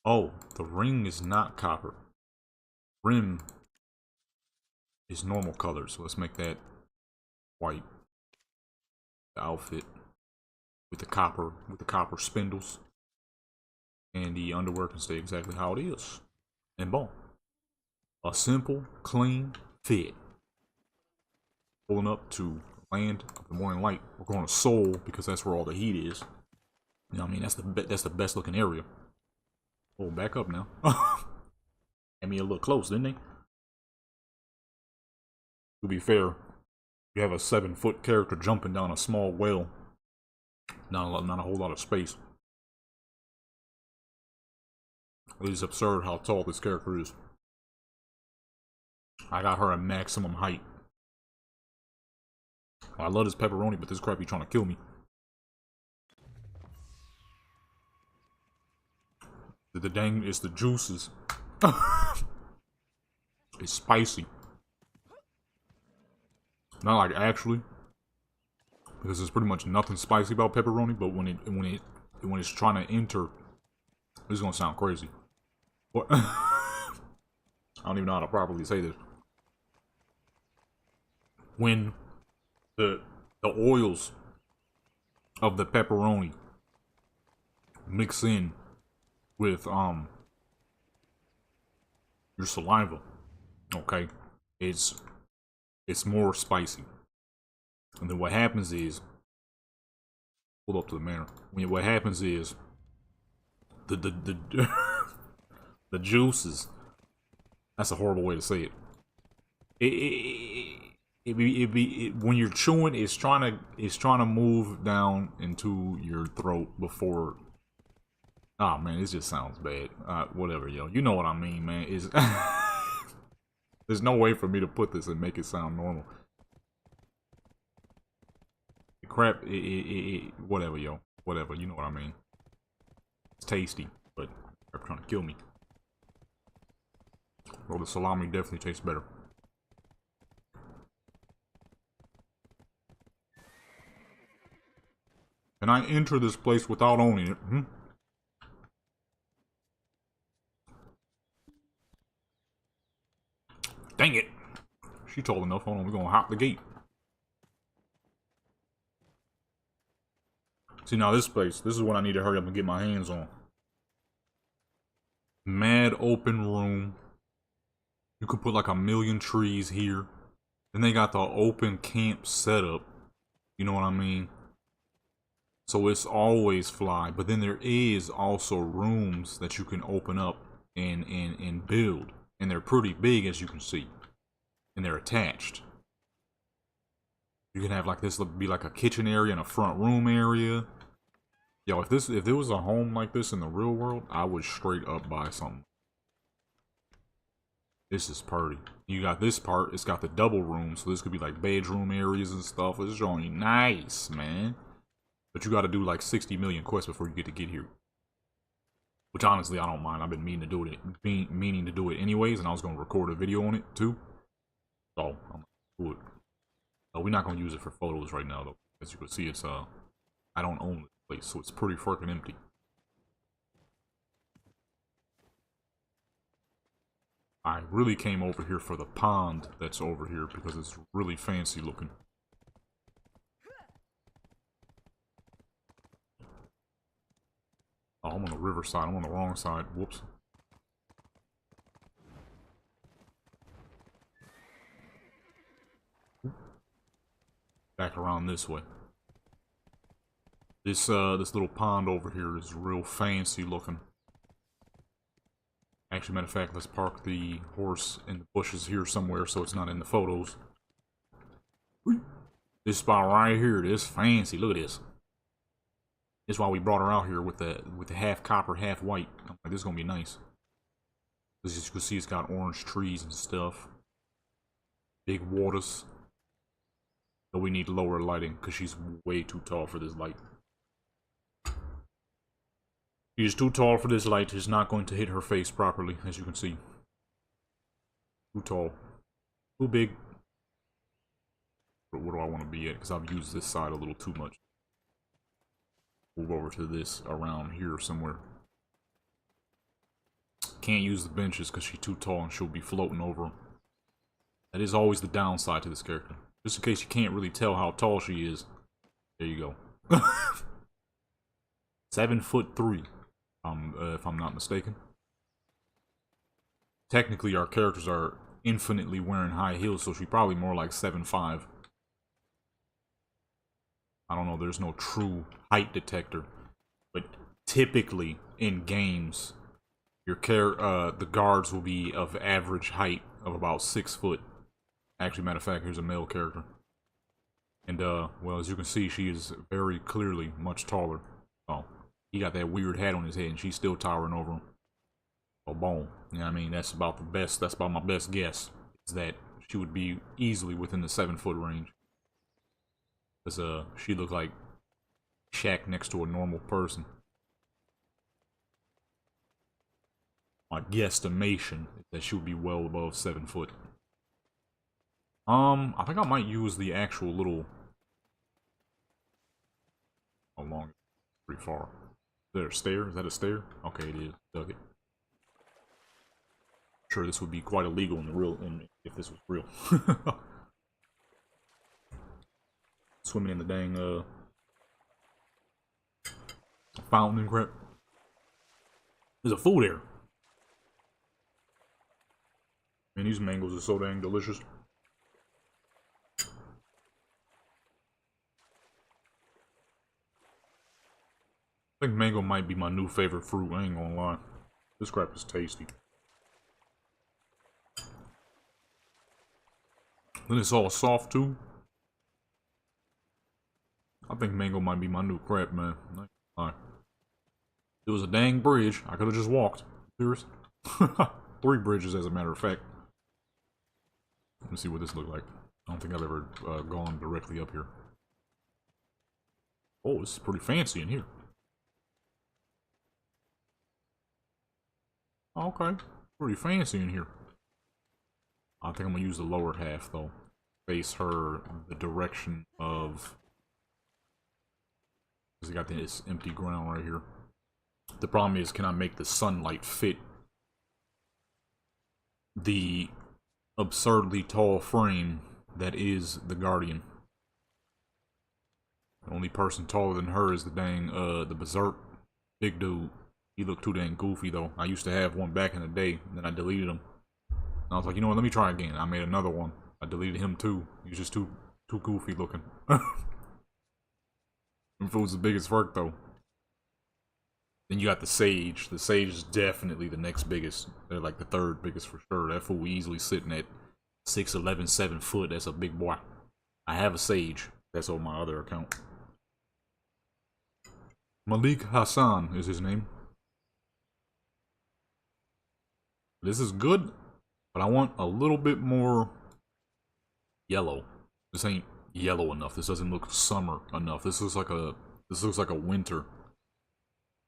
Oh, the ring is not copper. Rim is normal color, so let's make that white. The outfit with the copper spindles. And the underwear can stay exactly how it is. And boom. A simple, clean fit. Pulling up to Land of the Morning Light. We're going to Seoul because that's where all the heat is. You know what I mean? That's the best looking area. Oh, back up now. Had me a little close, didn't they? To be fair, you have a 7-foot character jumping down a small well. Not a whole lot of space. It is absurd how tall this character is. I got her at maximum height. I love this pepperoni, but this crap be trying to kill me. It's the juices. It's spicy. Not like actually, because there's pretty much nothing spicy about pepperoni. But when it's trying to enter, this is gonna sound crazy. What? I don't even know how to properly say this. When the oils of the pepperoni mix in with your saliva, okay, it's more spicy. And then what happens is, pull up to the mirror. What happens is the the juices. That's a horrible way to say it. When you're chewing, it's trying to move down into your throat before. Oh man, it just sounds bad. Whatever, yo. You know what I mean, man. There's no way for me to put this and make it sound normal. Crap, whatever, yo. Whatever, you know what I mean. It's tasty, but they're trying to kill me. Well, the salami definitely tastes better. Can I enter this place without owning it? Dang it! She tall enough. Hold on, we're gonna hop the gate. See, now this place, this is what I need to hurry up and get my hands on. Mad open room. You could put like 1,000,000 trees here. Then they got the open camp setup. You know what I mean? So it's always fly. But then there is also rooms that you can open up and build. And they're pretty big, as you can see. And they're attached. You can have like this be like a kitchen area and a front room area. Yo, if there was a home like this in the real world, I would straight up buy something. This is pretty. You got this part, it's got the double room, so this could be like bedroom areas and stuff. It's showing nice, man. But you gotta do like 60 million quests before you get here. Which honestly, I don't mind. I've been meaning to do it anyways, and I was gonna record a video on it too. So I'm gonna do it. We're not gonna use it for photos right now though. As you can see, it's I don't own this place, so it's pretty freaking empty. I really came over here for the pond that's over here because it's really fancy looking. Oh, I'm on the river side. I'm on the wrong side. Whoops. Back around this way. This little pond over here is real fancy looking. Actually, matter of fact, let's park the horse in the bushes here somewhere so it's not in the photos. This spot right here, this fancy. Look at this. This is why we brought her out here with the half copper, half white. I'm like, this is gonna be nice. As you can see, it's got orange trees and stuff. Big waters. But we need lower lighting because she's way too tall for this light. She's too tall for this light. It's not going to hit her face properly, as you can see. Too tall. Too big. But where do I want to be at? Because I've used this side a little too much. Move over to this around here somewhere. Can't use the benches because she's too tall and she'll be floating over them. That is always the downside to this character. Just in case you can't really tell how tall she is. There you go. 7'3". If I'm not mistaken. Technically, our characters are infinitely wearing high heels, so she's probably more like 7'5". I don't know, there's no true height detector. But typically in games, the guards will be of average height of about 6 foot. Actually, matter of fact, here's a male character. And, well, as you can see, she is very clearly much taller. Oh, he got that weird hat on his head, and she's still towering over him. Oh, boom. You know what I mean? That's about my best guess, is that she would be easily within the 7 foot range. Because, she looked like Shaq next to a normal person. My guesstimation is that she would be well above 7 foot. I think I might use the actual little... How long? Pretty far. Is there a stair? Is that a stair? Okay, it is. Dug it. Sure, this would be quite illegal in the real, if this was real. Swimming in the dang, fountain and crap. There's a food there. Man, these mangoes are so dang delicious. I think mango might be my new favorite fruit, I ain't gonna lie. This crap is tasty. Then it's all soft too. I think mango might be my new crap, man. I ain't gonna lie. It was a dang bridge. I could have just walked. Serious? 3 bridges, as a matter of fact. Let me see what this looks like. I don't think I've ever gone directly up here. Oh, this is pretty fancy in here. Okay, pretty fancy in here. I think I'm gonna use the lower half though. Face her the direction of... Because I got this empty ground right here. The problem is, can I make the sunlight fit the absurdly tall frame that is the Guardian? The only person taller than her is the dang, the Berserk big dude. He looked too dang goofy though. I used to have one back in the day, and then I deleted him. And I was like, you know what, let me try again. I made another one. I deleted him too. He was just too goofy looking. Them food's the biggest fuck though. Then you got the Sage. The Sage is definitely the next biggest. They're like the 3rd biggest for sure. That fool easily sitting at 6'11", 7 foot. That's a big boy. I have a Sage. That's on my other account. Malik Hassan is his name. This is good, but I want a little bit more yellow. This ain't yellow enough. This doesn't look summer enough. This looks like a winter.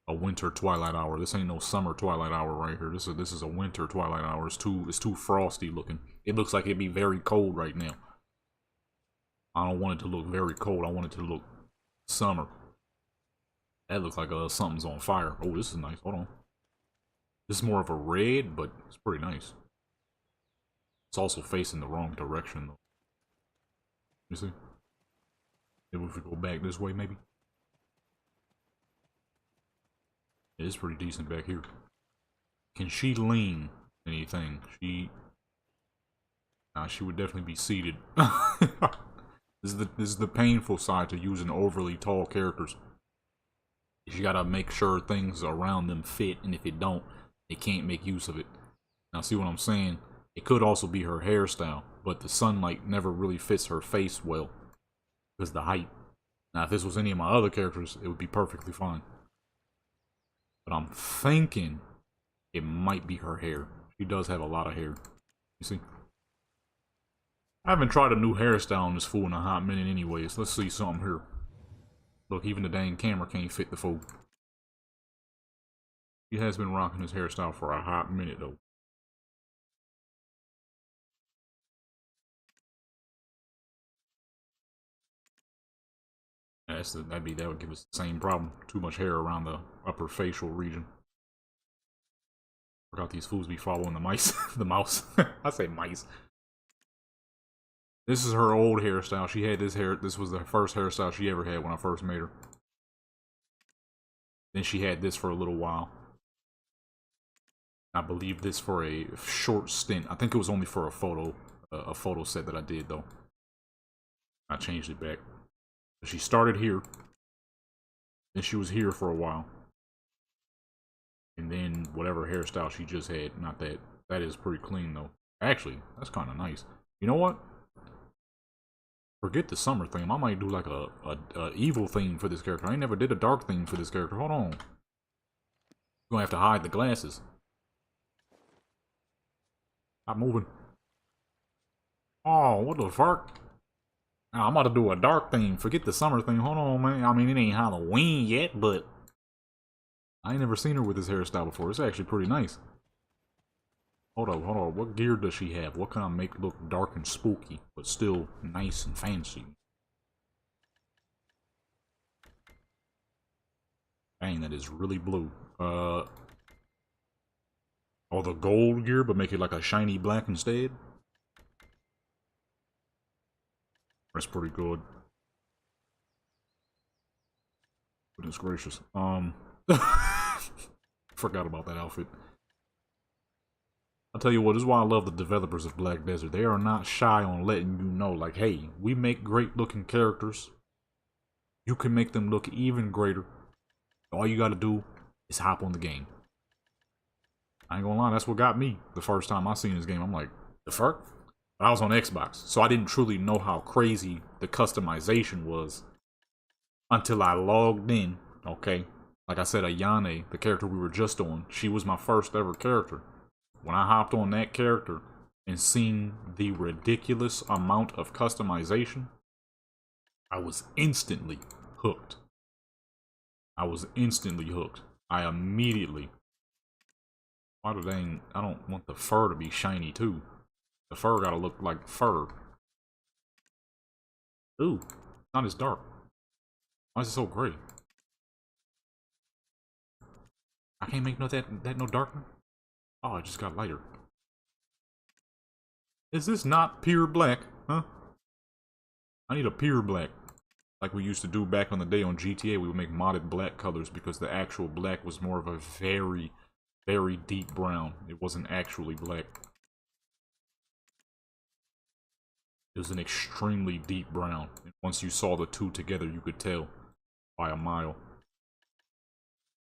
A winter twilight hour. This ain't no summer twilight hour right here. This is a winter twilight hour. It's too frosty looking. It looks like it'd be very cold right now. I don't want it to look very cold. I want it to look summer. That looks like something's on fire. Oh, this is nice. Hold on. This is more of a red, but it's pretty nice. It's also facing the wrong direction though. You see? Maybe if we go back this way, maybe. It is pretty decent back here. Can she lean anything? Nah, she would definitely be seated. This is the painful side to using overly tall characters. You gotta make sure things around them fit, and if it don't, they can't make use of it. Now, see what I'm saying? It could also be her hairstyle, but the sunlight never really fits her face well because of the height. Now, if this was any of my other characters, it would be perfectly fine. But I'm thinking it might be her hair. She does have a lot of hair. You see? I haven't tried a new hairstyle on this fool in a hot minute anyways. Let's see something here. Look, even the dang camera can't fit the fool. He has been rocking his hairstyle for a hot minute though. That would give us the same problem. Too much hair around the upper facial region. Forgot these fools be following the mice. The mouse. I say mice. This is her old hairstyle. She had this hair. This was the first hairstyle she ever had when I first made her. Then she had this for a little while. I believe this for a short stint. I think it was only for a photo set that I did though. I changed it back. She started here. Then she was here for a while. And then whatever hairstyle she just had, not that. That is pretty clean though. Actually, that's kind of nice. You know what? Forget the summer theme. I might do like a evil theme for this character. I ain't never did a dark theme for this character. Hold on. You're gonna have to hide the glasses. Stop moving. Oh, what the fuck? Now, I'm about to do a dark theme. Forget the summer theme. Hold on, man. I mean, it ain't Halloween yet, but I ain't never seen her with this hairstyle before. It's actually pretty nice. Hold on, hold on. What gear does she have? What can I make look dark and spooky, but still nice and fancy? Dang, that is really blue. Oh, the gold gear, but make it like a shiny black instead? That's pretty good. Goodness gracious. Forgot about that outfit. I'll tell you what, this is why I love the developers of Black Desert. They are not shy on letting you know, like, hey, we make great looking characters. You can make them look even greater. All you gotta do is hop on the game. I ain't gonna lie, that's what got me the first time I seen this game. I'm like, the fuck? But I was on Xbox, so I didn't truly know how crazy the customization was until I logged in, okay? Like I said, Ayane, the character we were just on, she was my first ever character. When I hopped on that character and seen the ridiculous amount of customization, I was instantly hooked. I was instantly hooked. I immediately... Why the dang... I don't want the fur to be shiny too. The fur gotta look like fur. Ooh, not as dark. Why is it so gray? I can't make that no darker? Oh, it just got lighter. Is this not pure black? Huh? I need a pure black. Like we used to do back on the day on GTA, we would make modded black colors because the actual black was more of a very, very deep brown. It wasn't actually black. It was an extremely deep brown. And once you saw the two together, you could tell by a mile.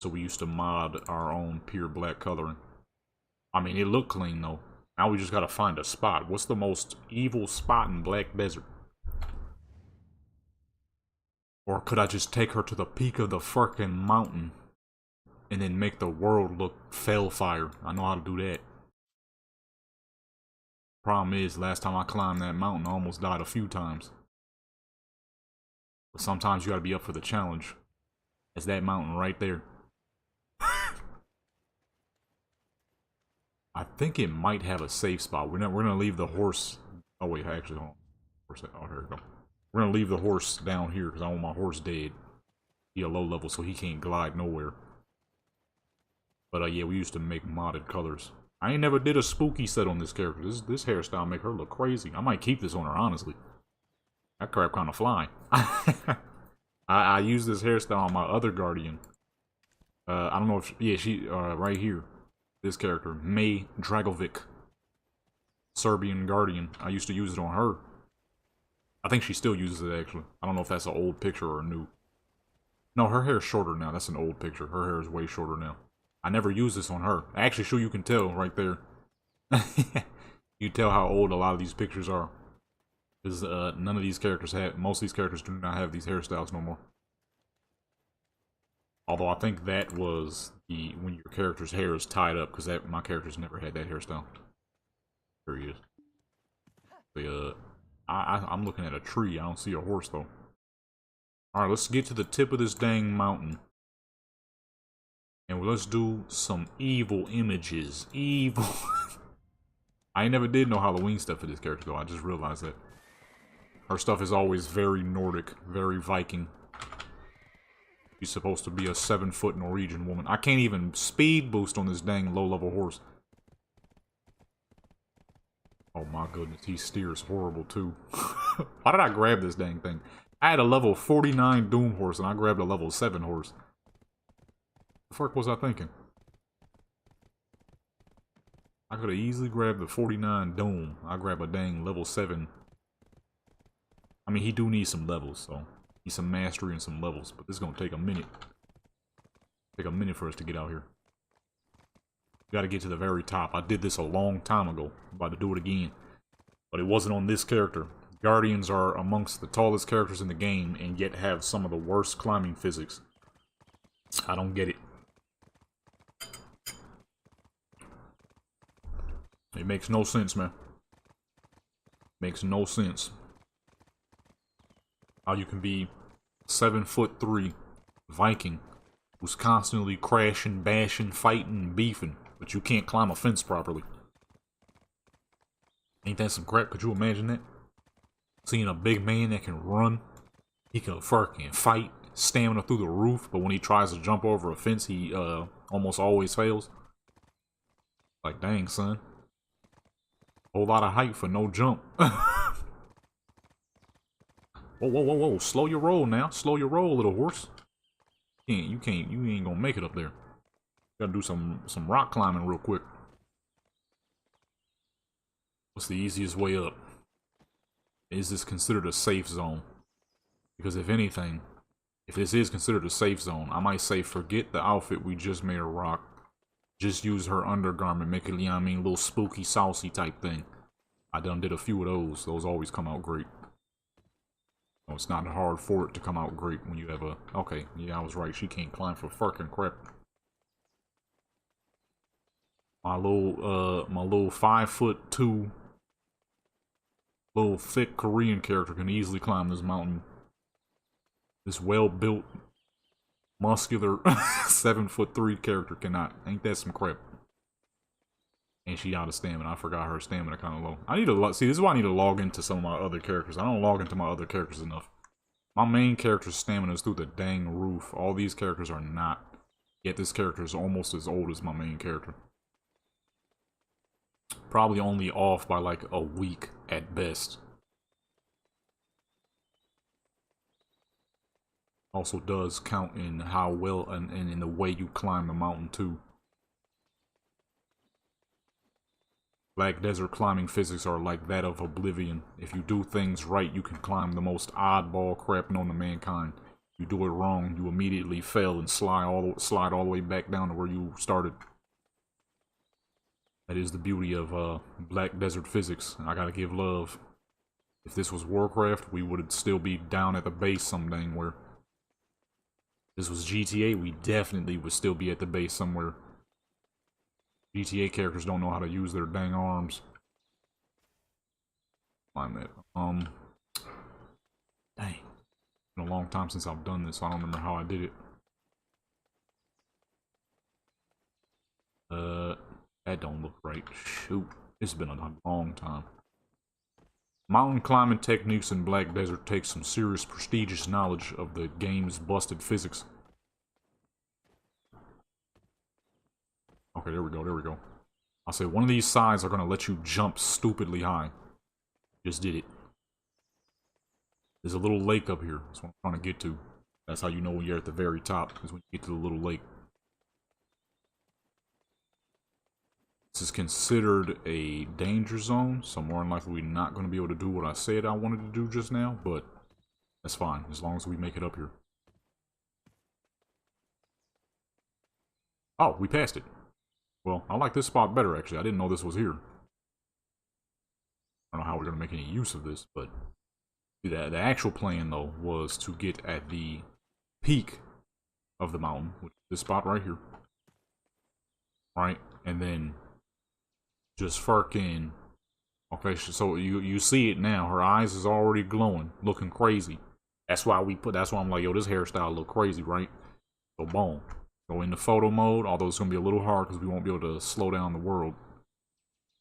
So we used to mod our own pure black coloring. I mean, it looked clean though. Now we just gotta find a spot. What's the most evil spot in Black Desert? Or could I just take her to the peak of the fucking mountain and then make the world look fellfire? I know how to do that. Problem is, last time I climbed that mountain, I almost died a few times. But sometimes you gotta be up for the challenge. It's that mountain right there. I think it might have a safe spot. We're gonna leave the horse. Oh wait, actually, hold on. Oh, here we go. We're gonna leave the horse down here because I want my horse dead. He a low level, so he can't glide nowhere. But yeah, we used to make modded colors. I ain't never did a spooky set on this character. This hairstyle make her look crazy. I might keep this on her, honestly. That crap kind of fly. I use this hairstyle on my other guardian. I don't know if she right here. This character, May Dragovic, Serbian Guardian. I used to use it on her. I think she still uses it, actually. I don't know if that's an old picture or a new. No, her hair is shorter now. That's an old picture. Her hair is way shorter now. I never use this on her. Actually, sure, you can tell right there. You tell how old a lot of these pictures are. Because none of these characters have, most of these characters do not have these hairstyles no more. Although I think that was the when your character's hair is tied up, because my character's never had that hairstyle. There he is. But, I'm looking at a tree. I don't see a horse though. All right, let's get to the tip of this dang mountain, and let's do some evil images. Evil. I ain't never did no Halloween stuff for this character though. I just realized that her stuff is always very Nordic, very Viking. She's supposed to be a 7-foot Norwegian woman. I can't even speed boost on this dang low-level horse. Oh my goodness, he steers horrible too. Why did I grab this dang thing? I had a level 49 Doom horse and I grabbed a level 7 horse. The fuck was I thinking? I could have easily grabbed the 49 Doom. I grab a dang level 7. I mean, he do need some levels, so... Need some mastery and some levels, but this is gonna take a minute. Take a minute for us to get out here. You gotta get to the very top. I did this a long time ago. I'm about to do it again. But it wasn't on this character. Guardians are amongst the tallest characters in the game and yet have some of the worst climbing physics. I don't get it. It makes no sense, man. Makes no sense. How you can be 7'3" Viking who's constantly crashing, bashing, fighting, beefing, but you can't climb a fence properly. Ain't that some crap? Could you imagine that? Seeing a big man that can run, he can fucking fight, stamina through the roof, but when he tries to jump over a fence, he almost always fails. Like, dang, son. Whole lot of height for no jump. Whoa, whoa, whoa, whoa. Slow your roll now. Slow your roll, little horse. You ain't gonna make it up there. Gotta do some rock climbing real quick. What's the easiest way up? Is this considered a safe zone? Because if anything, if this is considered a safe zone, I might say forget the outfit we just made her rock. Just use her undergarment, make it, you know what I mean, little spooky, saucy type thing. I done did a few of those. Those always come out great. No, it's not hard for it to come out great when you have a... Okay, yeah, I was right. She can't climb for fucking crap. My little 5'2", little thick Korean character can easily climb this mountain. This well-built, muscular 7'3" character cannot. Ain't that some crap? And she out of stamina. I forgot her stamina kind of low. I need to see. This is why I need to log into some of my other characters. I don't log into my other characters enough. My main character's stamina is through the dang roof. All these characters are not. Yet this character is almost as old as my main character. Probably only off by like a week at best. Also does count in how well and in the way you climb the mountain too. Black Desert climbing physics are like that of Oblivion. If you do things right, you can climb the most oddball crap known to mankind. You do it wrong, you immediately fail and slide all the way back down to where you started. That is the beauty of Black Desert physics. I gotta give love. If this was Warcraft, we would still be down at the base some dang where. If this was GTA, we definitely would still be at the base somewhere. GTA characters don't know how to use their dang arms. Find that. Dang. It's been a long time since I've done this, so I don't remember how I did it. That don't look right. Shoot. It's been a long time. Mountain climbing techniques in Black Desert take some serious prestigious knowledge of the game's busted physics. Okay, there we go, there we go. I'll say one of these sides are going to let you jump stupidly high. Just did it. There's a little lake up here. That's what I'm trying to get to. That's how you know when you're at the very top, is when you get to the little lake. This is considered a danger zone, so more than likely we're not going to be able to do what I said I wanted to do just now, but that's fine, as long as we make it up here. Oh, we passed it. Well, I like this spot better, actually. I didn't know this was here. I don't know how we're going to make any use of this, but the actual plan, though, was to get at the peak of the mountain, which is this spot right here. Right? And then just fucking... Okay, so you see it now. Her eyes is already glowing, looking crazy. That's why I'm like, yo, this hairstyle look crazy, right? So boom. Go into photo mode, although it's going to be a little hard because we won't be able to slow down the world.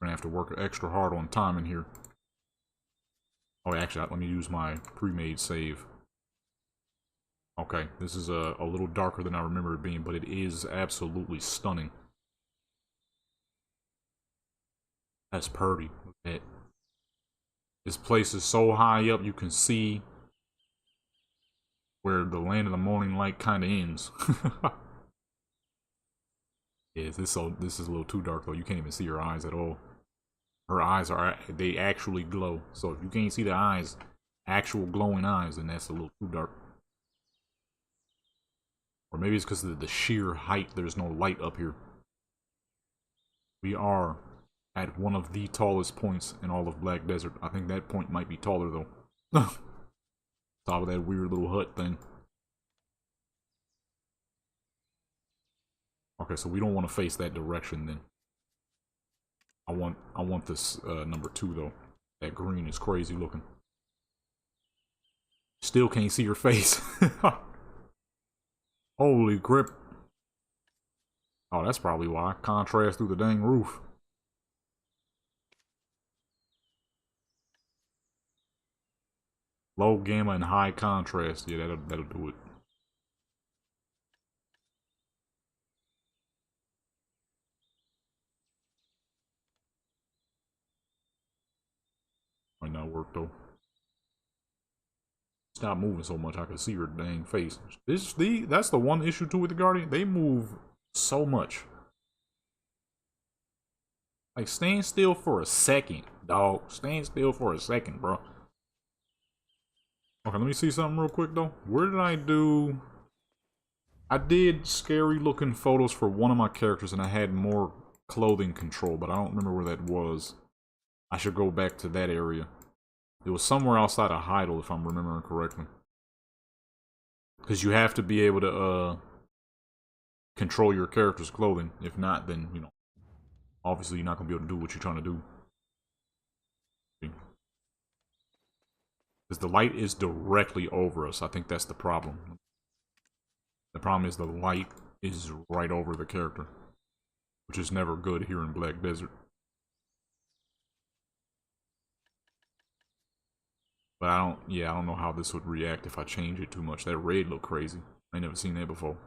We're going to have to work extra hard on time in here. Oh, actually, let me use my pre-made save. Okay, this is a little darker than I remember it being, but it is absolutely stunning. That's pretty. Look at that. This place is so high up, you can see where the land of the morning light kind of ends. Yeah, this is a little too dark though. You can't even see her eyes at all. Her eyes they actually glow. So if you can't see the eyes, actual glowing eyes, then that's a little too dark. Or maybe it's because of the sheer height. There's no light up here. We are at one of the tallest points in all of Black Desert. I think that point might be taller though. Top of that weird little hut thing. Okay, so we don't want to face that direction then. I want this number 2 though. That green is crazy looking. Still can't see your face. Holy grip. Oh, that's probably why. Contrast through the dang roof. Low gamma and high contrast. Yeah, that'll do it. Might not work though. Stop moving so much I can see her dang face. That's the one issue too with the Guardian. They move so much. Like, stand still for a second, dog. Stand still for a second, bro. Okay, let me see something real quick though. Where did I do? I did scary looking photos for one of my characters and I had more clothing control, but I don't remember where that was. I should go back to that area. It was somewhere outside of Heidel, if I'm remembering correctly. Because you have to be able to control your character's clothing. If not, then, you know, obviously you're not going to be able to do what you're trying to do. Because the light is directly over us. I think that's the problem. The problem is the light is right over the character. Which is never good here in Black Desert. But I don't know how this would react if I change it too much. That red looked crazy. I ain't never seen that before.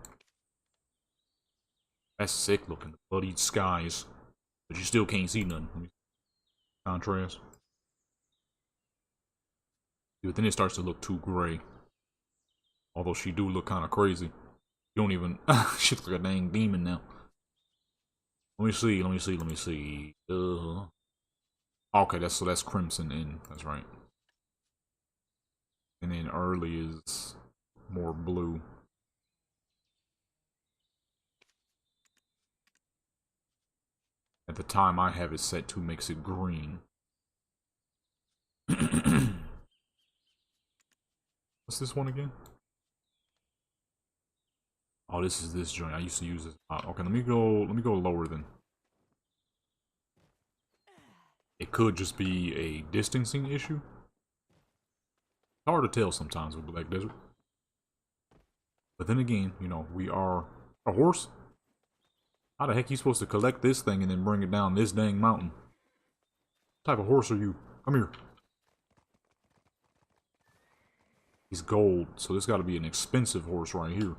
That's sick looking. Bloodied skies. But you still can't see nothing. Contrast. But then it starts to look too gray. Although she do look kind of crazy. You don't even... she looks like a dang demon now. Let me see. Okay, that's Crimson in. That's right. And then early is more blue. At the time I have it set to makes it green. What's this one again? Oh, this is this joint. I used to use this. Okay, let me go lower then. It could just be a distancing issue. Hard to tell sometimes with Black Desert. But then again, you know, we are a horse. How the heck are you supposed to collect this thing and then bring it down this dang mountain? What type of horse are you? Come here. He's gold, so this got to be an expensive horse right here.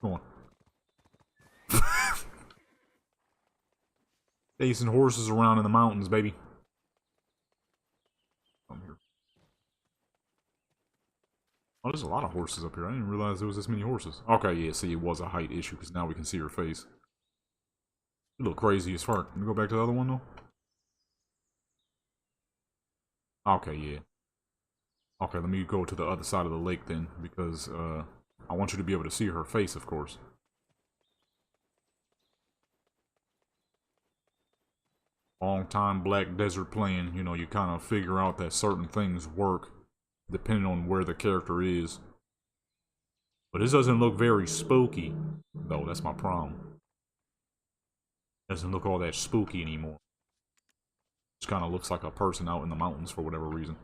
Come on. Chasing horses around in the mountains, baby. Come here. Oh, there's a lot of horses up here. I didn't realize there was this many horses. Okay, yeah, see, it was a height issue because now we can see her face. You look crazy as fuck. Let me go back to the other one, though. Okay, yeah. Okay, let me go to the other side of the lake then, because I want you to be able to see her face, of course. Long time Black Desert playing, you know, you kind of figure out that certain things work depending on where the character is. But this doesn't look very spooky, though. That's my problem. It doesn't look all that spooky anymore. It just kind of looks like a person out in the mountains for whatever reason.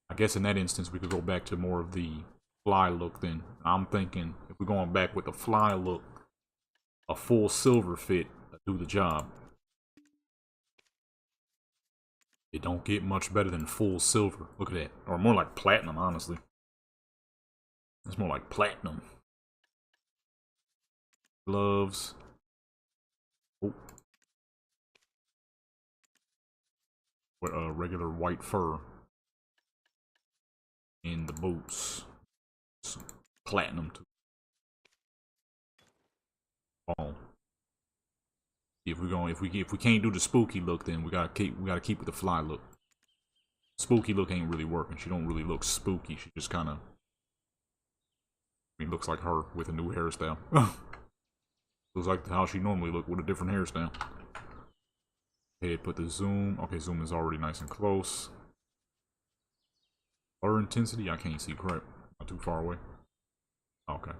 I guess in that instance, we could go back to more of the fly look then. I'm thinking if we're going back with the fly look, a full silver fit to do the job. It don't get much better than full silver. Look at that. Or more like platinum, honestly. It's more like platinum. Gloves. Oh. With regular white fur. In the boots. Some platinum too. Oh. If we can't do the spooky look, then we gotta keep with the fly look. Spooky look ain't really working. She don't really look spooky. She just kind of, I mean, looks like her with a new hairstyle. Looks like how she normally look with a different hairstyle. Okay, put the zoom. Okay, zoom is already nice and close. Blur intensity, I can't see crap. Not too far away. Okay.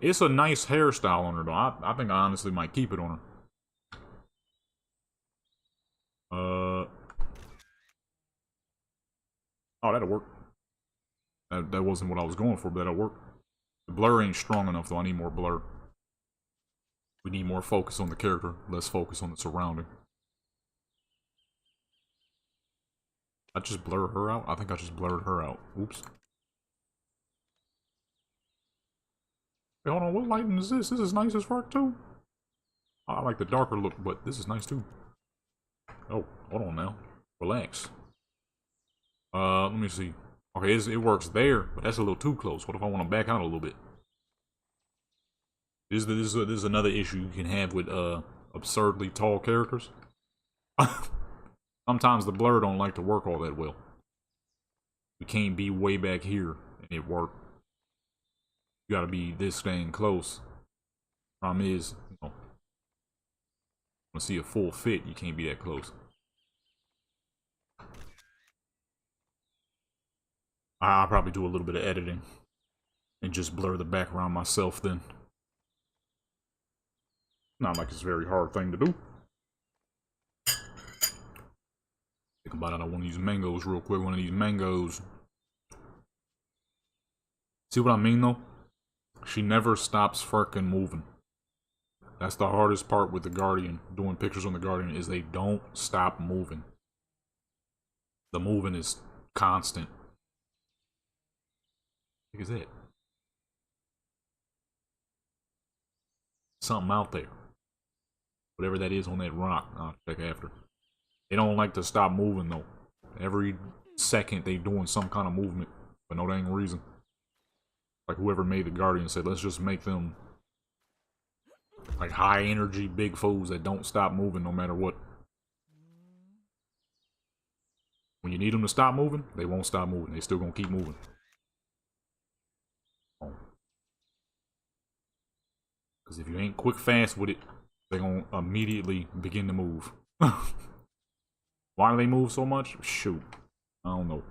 It's a nice hairstyle on her though. I think I honestly might keep it on her. Oh, that'll work. That wasn't what I was going for, but that'll work. The blur ain't strong enough though. I need more blur. We need more focus on the character, less focus on the surrounding. I just blurred her out? I think I just blurred her out. Oops. Hey, hold on, what lighting is this? This is nice as fuck too. I like the darker look, but this is nice too. Oh, hold on now. Relax. Let me see. Okay, it works there, but that's a little too close. What if I want to back out a little bit? This is another issue you can have with absurdly tall characters. Sometimes the blur don't like to work all that well. We can't be way back here and it work. You gotta be this dang close. Problem is, you know, to see a full fit, you can't be that close. I'll probably do a little bit of editing and just blur the background myself then. Not like it's a very hard thing to do. Think about it, I want to use mangoes real quick. One of these mangoes. See what I mean though? She never stops fucking moving. That's the hardest part with the Guardian. Doing pictures on the Guardian is they don't stop moving. The moving is constant. What is that? Something out there. Whatever that is on that rock. I'll check after. They don't like to stop moving though. Every second they doing some kind of movement. For no dang reason. Like whoever made the Guardian said, let's just make them like high energy big fools that don't stop moving no matter what. When you need them to stop moving, they won't stop moving. They still gonna keep moving. Because if you ain't quick fast with it, they're gonna immediately begin to move. Why do they move so much? Shoot, I don't know.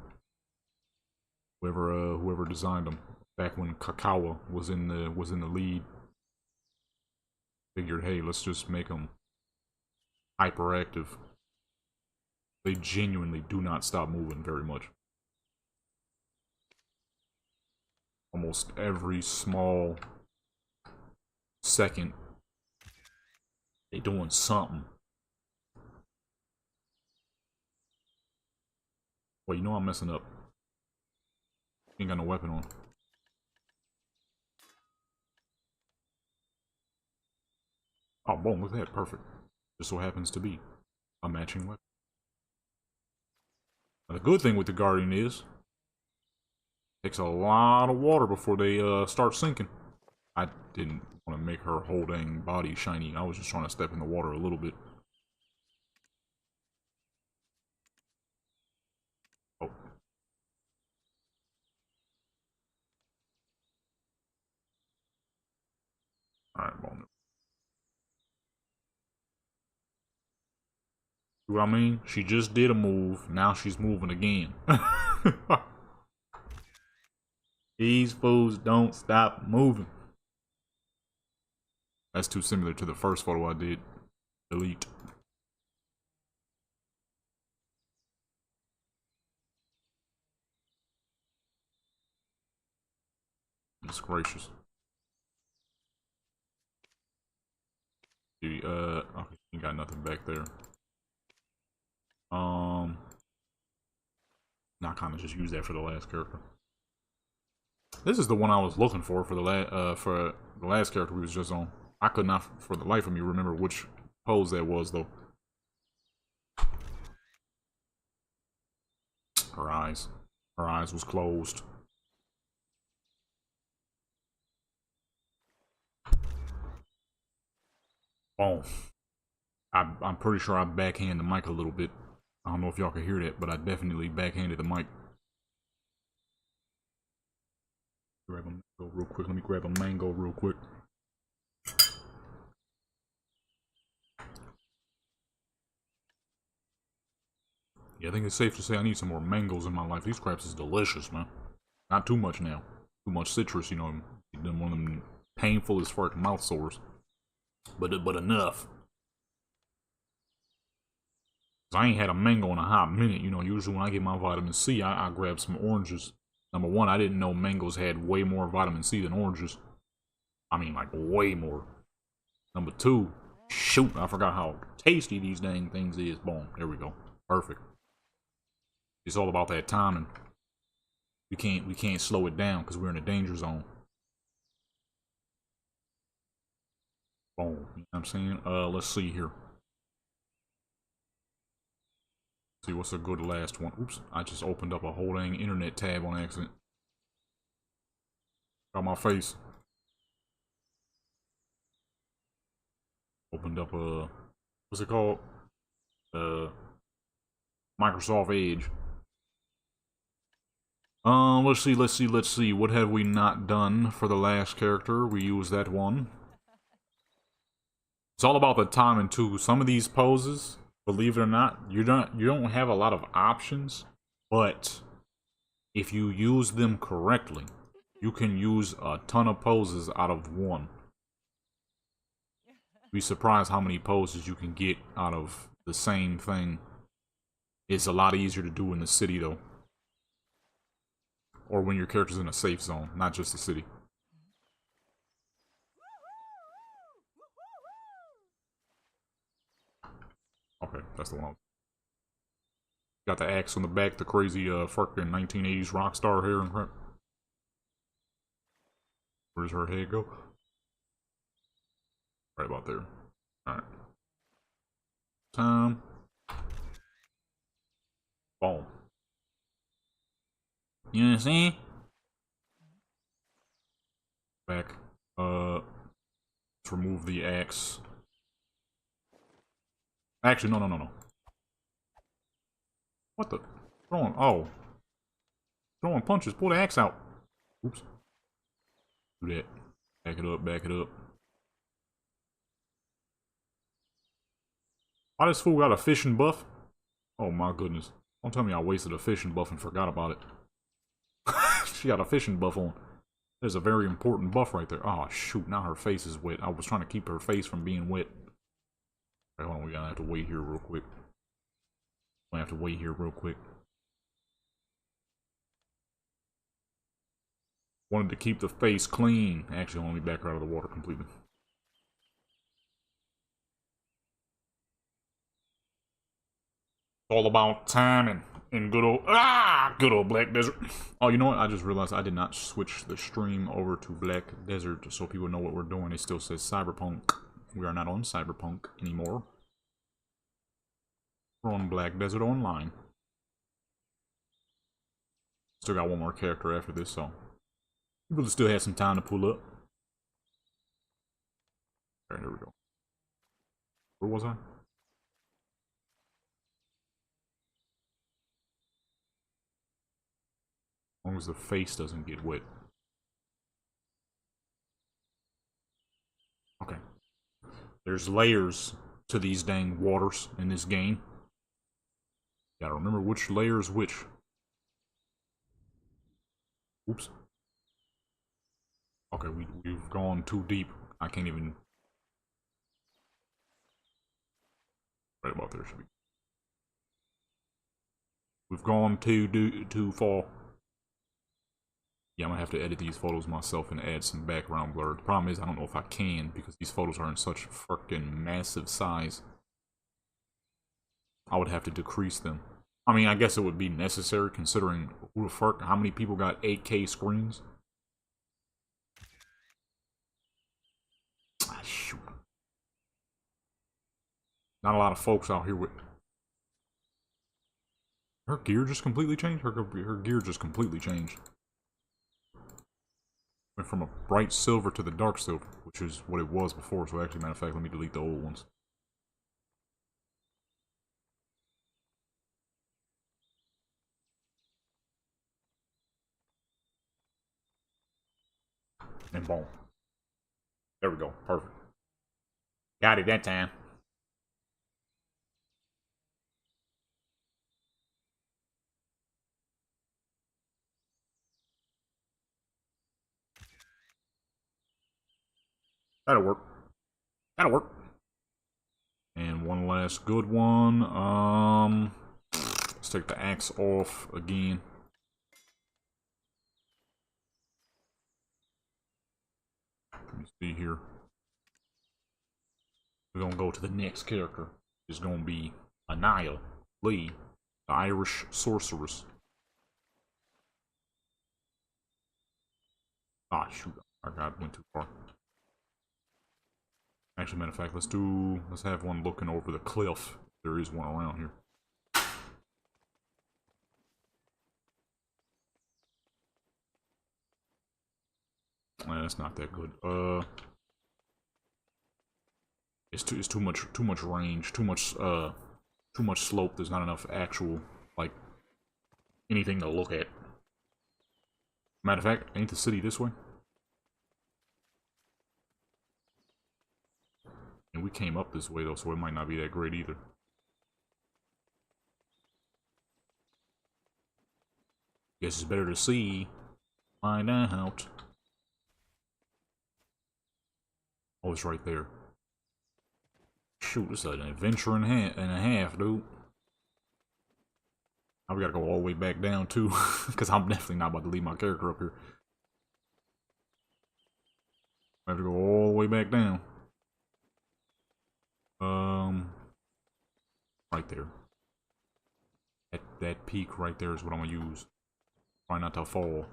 Whoever designed them back when Kakawa was in the lead, figured, hey, let's just make them hyperactive. They genuinely do not stop moving very much. Almost every small second, they doing something. Wait, you know I'm messing up. Ain't got no weapon on. Oh, boom, look at that, perfect. Just so happens to be a matching weapon. Now, the good thing with the Guardian is, it takes a lot of water before they start sinking. I didn't want to make her whole dang body shiny. I was just trying to step in the water a little bit. Oh. Alright, boom. See what I mean? She just did a move, now she's moving again. These fools don't stop moving. That's too similar to the first photo I did. Delete. Goodness gracious. Okay, you got nothing back there. Now I kind of just use that for the last character. This is the one I was looking for the last character we was just on. I could not, for the life of me, remember which pose that was though. Her eyes was closed. Oh, I'm pretty sure I backhanded the mic a little bit. I don't know if y'all can hear that, but I definitely backhanded the mic. Grab a mango real quick. Let me grab a mango real quick. Yeah, I think it's safe to say I need some more mangoes in my life. These craps is delicious, man. Not too much now. Too much citrus, you know. One of them painful as fuck mouth sores. But enough. I ain't had a mango in a hot minute. You know, usually when I get my vitamin C, I grab some oranges. Number one, I didn't know mangoes had way more vitamin C than oranges. I mean, like, way more. Number two, shoot, I forgot how tasty these dang things is. Boom, there we go. Perfect. It's all about that timing. We can't slow it down because we're in a danger zone. Boom. You know what I'm saying? Let's see here. See what's a good last one. Oops, I just opened up a whole dang internet tab on accident. Got my face. Opened up a, what's it called? Microsoft Edge. Let's see. What have we not done for the last character? We used that one. It's all about the timing too. Some of these poses, believe it or not, you don't have a lot of options, but if you use them correctly, you can use a ton of poses out of one. Be surprised how many poses you can get out of the same thing. It's a lot easier to do in the city though. Or when your character's in a safe zone, not just the city. Okay, that's the one. Got the axe on the back, the crazy fucking 1980s rock star hair and crap. Where's her head go? Right about there. Alright. Time. Boom. You know what I'm saying? Back. Let's remove the axe. Actually, no. What the? Throwing. Oh. Throwing punches. Pull the axe out. Oops. Do that. Back it up, back it up. Why this fool got a fishing buff? Oh my goodness. Don't tell me I wasted a fishing buff and forgot about it. She got a fishing buff on. There's a very important buff right there. Oh shoot, now her face is wet. I was trying to keep her face from being wet. Right, hold on, we gotta have to wait here real quick. Wanted to keep the face clean. Actually, let me back her out of the water completely. All about timing in good old Black Desert. Oh, you know what? I just realized I did not switch the stream over to Black Desert so people know what we're doing. It still says Cyberpunk. We are not on Cyberpunk anymore. We're on Black Desert Online. Still got one more character after this, so people still have some time to pull up. Alright, here we go. Where was I? As long as the face doesn't get wet. Okay. There's layers to these dang waters in this game. Gotta remember which layer is which. Oops. Okay, we've gone too deep. I can't even... Right about there should be. We've gone too far. Yeah, I'm gonna have to edit these photos myself and add some background blur. The problem is I don't know if I can because these photos are in such freaking massive size. I would have to decrease them. I mean, I guess it would be necessary considering who the fuck, how many people got 8K screens? Ah, shoot. Not a lot of folks out here with... Her gear just completely changed? Her gear just completely changed. Went from a bright silver to the dark silver, which is what it was before. So actually, matter of fact, let me delete the old ones. And boom. There we go. Perfect. Got it that time. That'll work. That'll work. And one last good one. Let's take the axe off again. Let me see here. We're gonna go to the next character. It's gonna be Anaya Lee, the Irish sorceress. Ah, shoot! I went too far. Actually, matter of fact, let's have one looking over the cliff. There is one around here. That's not that good. It's too much range, too much slope. There's not enough actual like anything to look at. Matter of fact, ain't the city this way? And we came up this way though, so it might not be that great either. Guess it's better to see. Find out. Oh, it's right there. Shoot, this is an adventure and a half, dude. Now we gotta go all the way back down too, because I'm definitely not about to leave my character up here. I have to go all the way back down. Right there. That peak right there is what I'm gonna use. Try not to fall.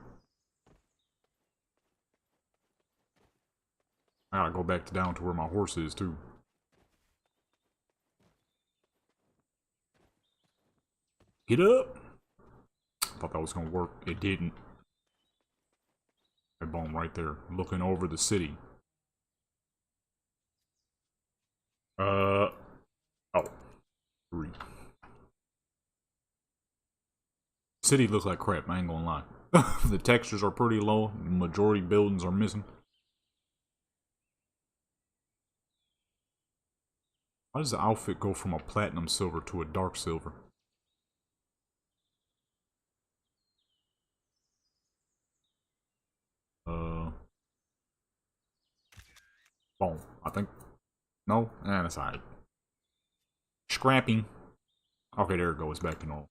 I gotta go back down to where my horse is too. Get up! Thought that was gonna work. It didn't. That boom right there, looking over the city. Oh. 3. City looks like crap, I ain't gonna lie. The textures are pretty low. The majority buildings are missing. Why does the outfit go from a platinum silver to a dark silver? Boom. I think. No? That's alright. Scrapping. Okay, there it goes. Back to normal.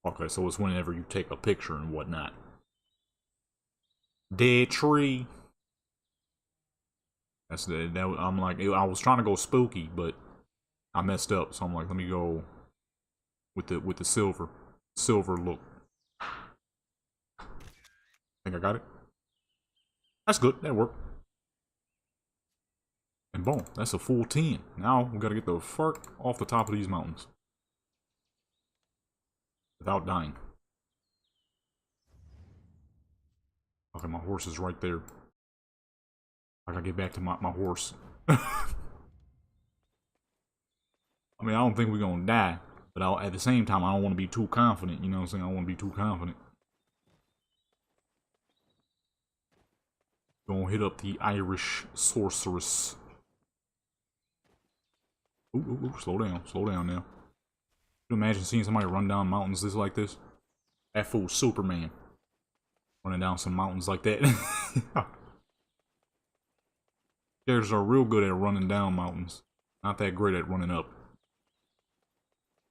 Okay, so it's whenever you take a picture and whatnot. Dead tree. That's I'm like, I was trying to go spooky, but I messed up. So I'm like, let me go with the silver look. Think I got it. That's good. That worked. And boom, that's a full 10. Now we gotta get the fuck off the top of these mountains without dying. Okay, my horse is right there. I gotta get back to my horse. I mean, I don't think we're gonna die, but at the same time, I don't want to be too confident. You know what I'm saying? I don't want to be too confident. Gonna hit up the Irish sorceress. Ooh, slow down now. Can you imagine seeing somebody run down mountains just like this? That fool Superman. Running down some mountains like that. Characters are real good at running down mountains. Not that great at running up.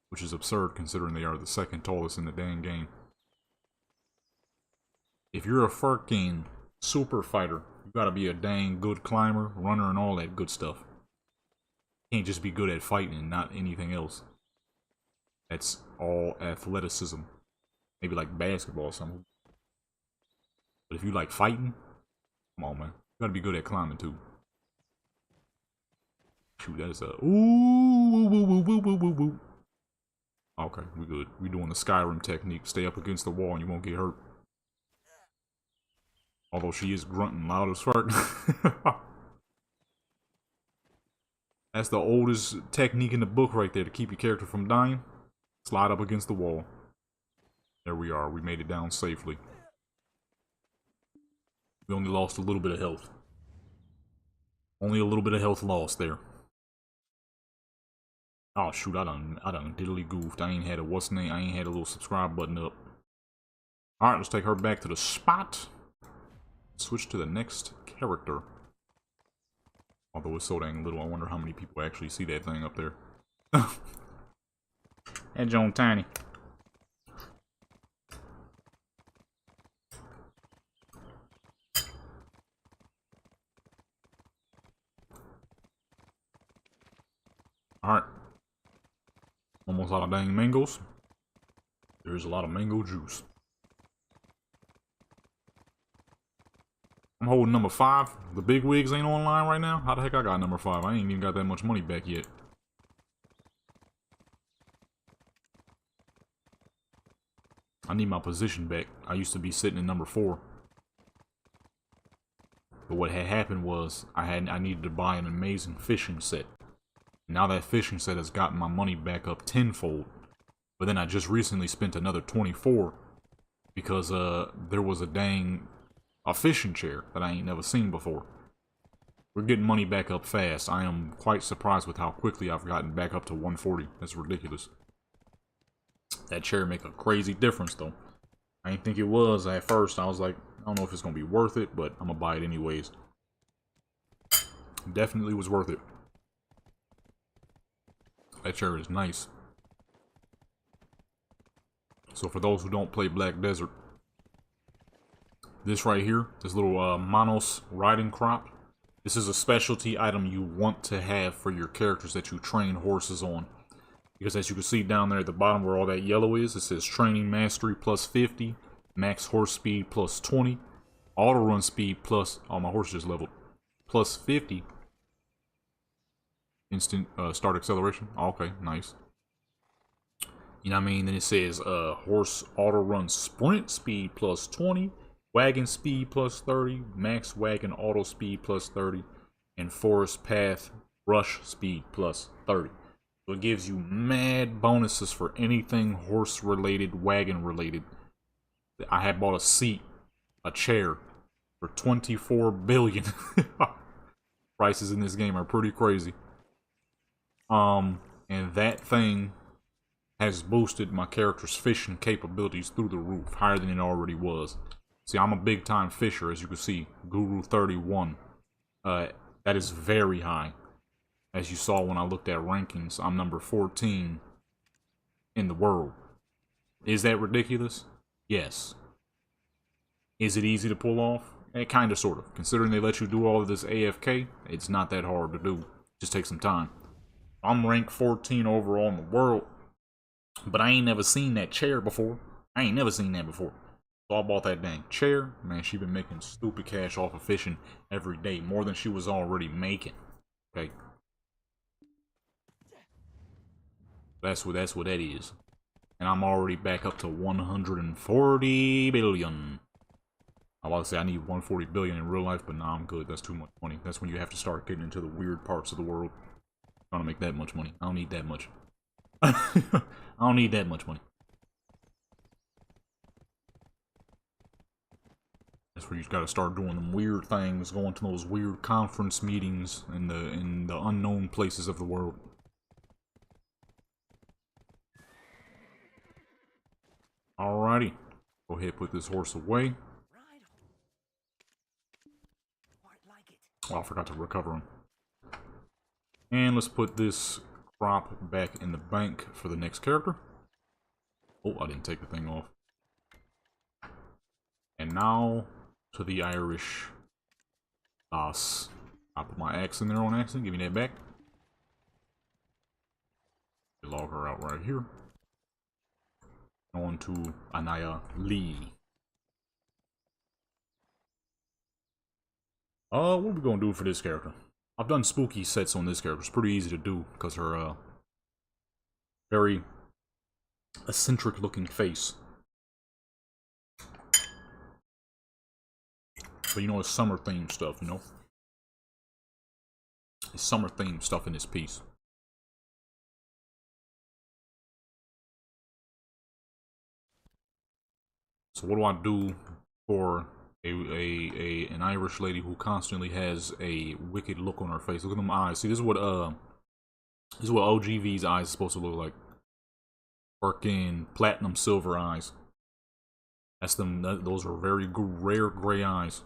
Which is absurd considering they are the second tallest in the dang game. If you're a fucking super fighter, you gotta be a dang good climber, runner, and all that good stuff. You can't just be good at fighting and not anything else. That's all athleticism. Maybe like basketball or something. But if you like fighting, come on, man. You gotta be good at climbing too. Shoot, that is a ooh. Okay, we good. We doing the Skyrim technique. Stay up against the wall and you won't get hurt. Although she is grunting loud as fuck. That's the oldest technique in the book right there to keep your character from dying. Slide up against the wall. There we are. We made it down safely. We only lost a little bit of health. Only a little bit of health lost there. Oh shoot, I done diddly goofed. I ain't had a I ain't had a little subscribe button up. Alright, let's take her back to the spot. Switch to the next character. Oh it's so dang little. I wonder how many people actually see that thing up there. That Joan tiny. Alright. Almost out of dang mangoes. There's a lot of mango juice. I'm holding number 5. The big wigs ain't online right now. How the heck I got number 5? I ain't even got that much money back yet. I need my position back. I used to be sitting in number 4. But what had happened was I needed to buy an amazing fishing set. Now that fishing set has gotten my money back up tenfold. But then I just recently spent another 24 because there was a fishing chair that I ain't never seen before. We're getting money back up fast. I am quite surprised with how quickly I've gotten back up to 140. That's ridiculous. That chair make a crazy difference though. I didn't think it was at first. I was like, I don't know if it's gonna be worth it, but I'm gonna buy it anyways. Definitely was worth it. That chair is nice. So for those who don't play Black Desert, this right here, this little Monos riding crop, this is a specialty item you want to have for your characters that you train horses on. Because as you can see down there at the bottom where all that yellow is, it says training mastery plus 50, max horse speed plus 20, auto run speed plus, oh my horse just leveled, plus 50, instant start acceleration. Oh, okay, nice. You know what I mean? Then it says horse auto run sprint speed plus 20, wagon speed plus 30, max wagon auto speed plus 30, and forest path rush speed plus 30. So it gives you mad bonuses for anything horse related, wagon related. I had bought a chair for 24 billion. Prices in this game are pretty crazy. And that thing has boosted my character's fishing capabilities through the roof, higher than it already was. See, I'm a big time fisher, as you can see, Guru 31. That is very high. As you saw when I looked at rankings, I'm number 14 in the world. Is that ridiculous? Yes. Is it easy to pull off? Kinda, sort of. Considering they let you do all of this AFK, it's not that hard to do. Just take some time. I'm ranked 14 overall in the world, but I ain't never seen that chair before. I ain't never seen that before. So I bought that dang chair. Man, she been making stupid cash off of fishing every day, more than she was already making. Okay. That's what that is. And I'm already back up to 140 billion. I was about to say I need 140 billion in real life, but nah, I'm good. That's too much money. That's when you have to start getting into the weird parts of the world. Trying to make that much money. I don't need that much. I don't need that much money. That's where you gotta start doing them weird things, going to those weird conference meetings in the unknown places of the world. Alrighty. Go ahead and put this horse away. Oh, I forgot to recover him. And let's put this crop back in the bank for the next character. Oh, I didn't take the thing off. And now to the Irish boss. I put my axe in there on accident. Give me that back. Log her out right here. On to Anaya Lee. What are we gonna do for this character? I've done spooky sets on this character. It's pretty easy to do because her very eccentric looking face. But you know, it's summer themed stuff, you know? It's summer themed stuff in this piece. So what do I do for an Irish lady who constantly has a wicked look on her face? Look at them eyes. See, this is what OGV's eyes are supposed to look like. Working platinum silver eyes. That's them. Those are very rare gray eyes.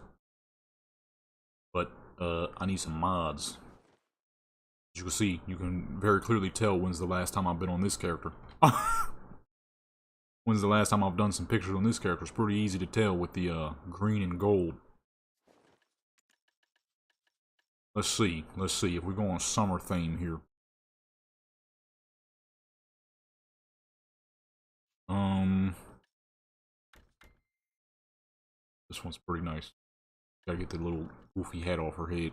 But I need some mods. As you can see, you can very clearly tell when's the last time I've been on this character. When's the last time I've done some pictures on this character? It's pretty easy to tell with the green and gold. Let's see if we go on summer theme here. This one's pretty nice. Gotta get the little goofy hat off her head.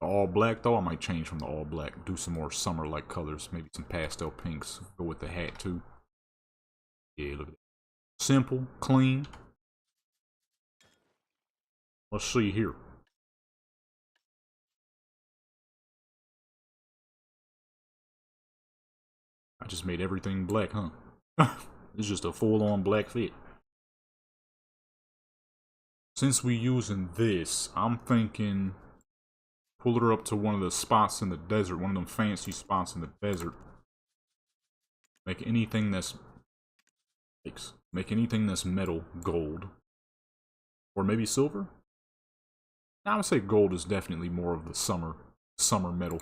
All black though, I might change from the all black. Do some more summer-like colors. Maybe some pastel pinks. Go with the hat too. Yeah, look at that. Simple, clean. Let's see here. I just made everything black, huh? It's just a full-on black fit. Since we're using this, I'm thinking pull her up to one of the spots in the desert, one of them fancy spots in the desert. Make anything that's metal gold. Or maybe silver? I would say gold is definitely more of the summer metal.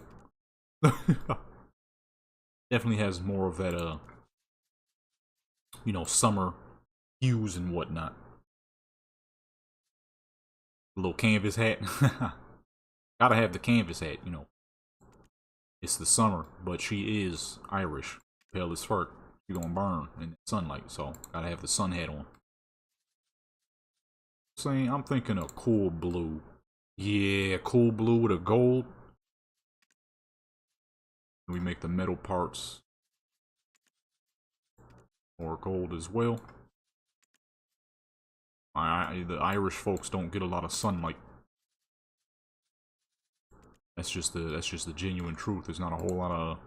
Definitely has more of that you know, summer hues and whatnot. A little canvas hat. Gotta have the canvas hat, you know. It's the summer, but she is Irish. Pale as fuck. She's gonna burn in the sunlight, so gotta have the sun hat on. Saying, I'm thinking a cool blue. Yeah, cool blue with a gold. We make the metal parts more gold as well. The Irish folks don't get a lot of sunlight. That's just the genuine truth. There's not a whole lot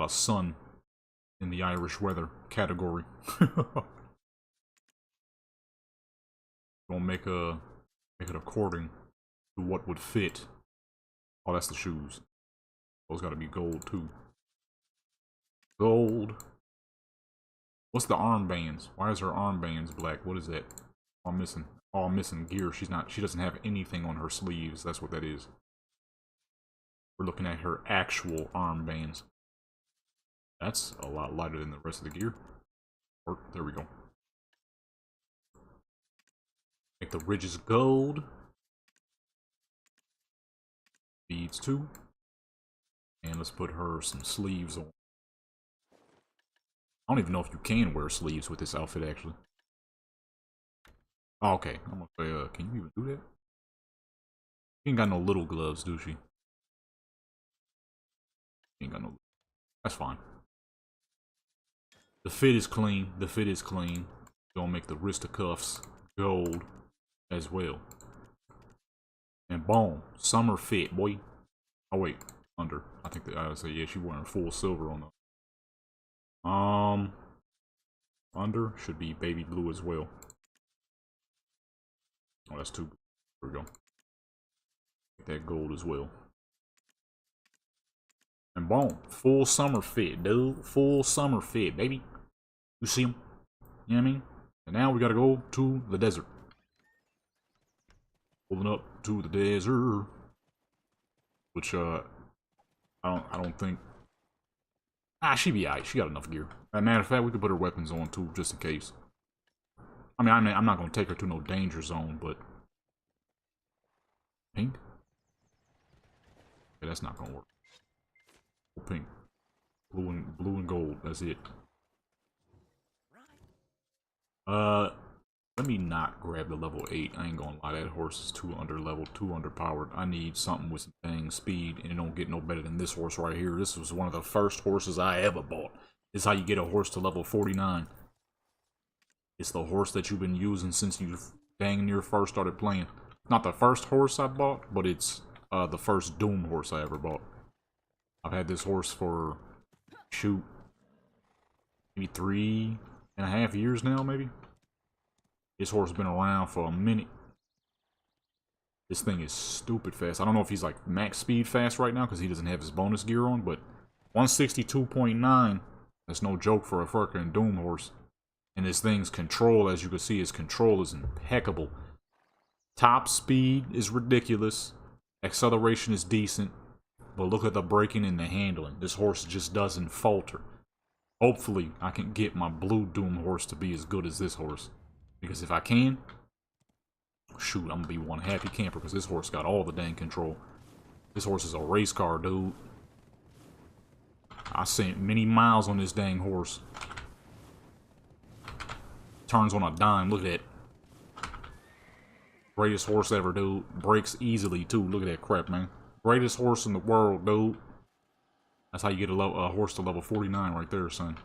of sun in the Irish weather category. Gonna make it according to what would fit. Oh, that's the shoes. Those gotta be gold too. Gold. What's the armbands? Why is her armbands black? What is that? Oh, I'm missing. Oh, I'm missing gear. She doesn't have anything on her sleeves. That's what that is. We're looking at her actual armbands. That's a lot lighter than the rest of the gear. There we go. Make the ridges gold. Beads too. And let's put her some sleeves on. I don't even know if you can wear sleeves with this outfit, actually. Oh, okay. I'm gonna say, can you even do that? She ain't got no little gloves, do she? She ain't got no. That's fine. The fit is clean. The fit is clean. Gonna make the wrist cuffs gold as well. And boom, summer fit, boy. Oh wait, under. I think that I would say yeah, she wearing full silver on the. Under should be baby blue as well. Oh, that's too. There we go. Get that gold as well. And boom, full summer fit, dude. Full summer fit, baby. You see him? You know what I mean? And now we gotta go to the desert. Pulling up to the desert, which I don't think. She be alright. She got enough gear. As a matter of fact, we could put her weapons on too, just in case. I mean, I'm not gonna take her to no danger zone, but pink. Okay, that's not gonna work. Pink, blue and gold. That's it. Let me not grab the level 8. I ain't gonna lie, that horse is too under level, too underpowered. I need something with some dang speed, and it don't get no better than this horse right here. This was one of the first horses I ever bought. This is how you get a horse to level 49. It's the horse that you've been using since you dang near first started playing. Not the first horse I bought, but it's the first Doom horse I ever bought. I've had this horse for, shoot, maybe 3.5 years now, maybe. This horse has been around for a minute. This thing is stupid fast. I don't know if he's like max speed fast right now because he doesn't have his bonus gear on, but 162.9, that's no joke for a fucking Doom horse. And this thing's control, as you can see, his control is impeccable. Top speed is ridiculous. Acceleration is decent. But look at the braking and the handling. This horse just doesn't falter. Hopefully, I can get my Blue Doom horse to be as good as this horse. Because if I can, shoot, I'm gonna be one happy camper because this horse got all the dang control. This horse is a race car, dude. I sent many miles on this dang horse. Turns on a dime, look at that. Greatest horse ever, dude. Brakes easily, too. Look at that crap, man. Greatest horse in the world, dude. That's how you get a horse to level 49 right there, son.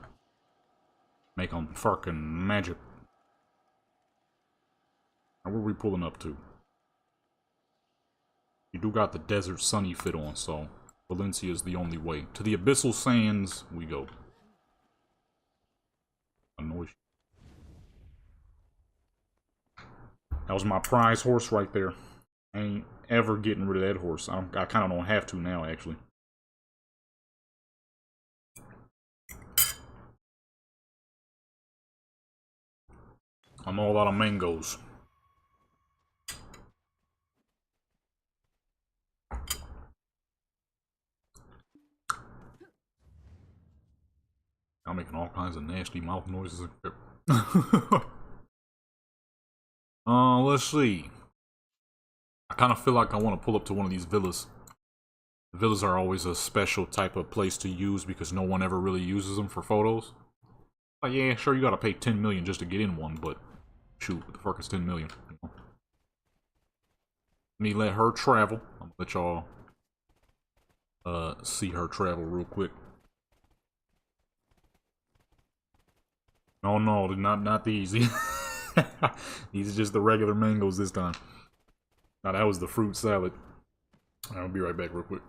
Make them fucking magic. Now, where are we pulling up to? You do got the Desert Sunny fit on, so Valencia is the only way. To the Abyssal Sands we go. Annoys. That was my prize horse right there. I ain't ever getting rid of that horse. I kind of don't have to now, actually. I'm all out of mangoes. I'm making all kinds of nasty mouth noises. Let's see. I kind of feel like I want to pull up to one of these villas. The villas are always a special type of place to use because no one ever really uses them for photos. Like, yeah, sure, you gotta pay 10 million just to get in one, but shoot, what the fuck is 10 million? Let me let her travel. I'm gonna let y'all see her travel real quick. Oh no, not these. These are just the regular mangoes this time. Now that was the fruit salad. I'll be right back real quick.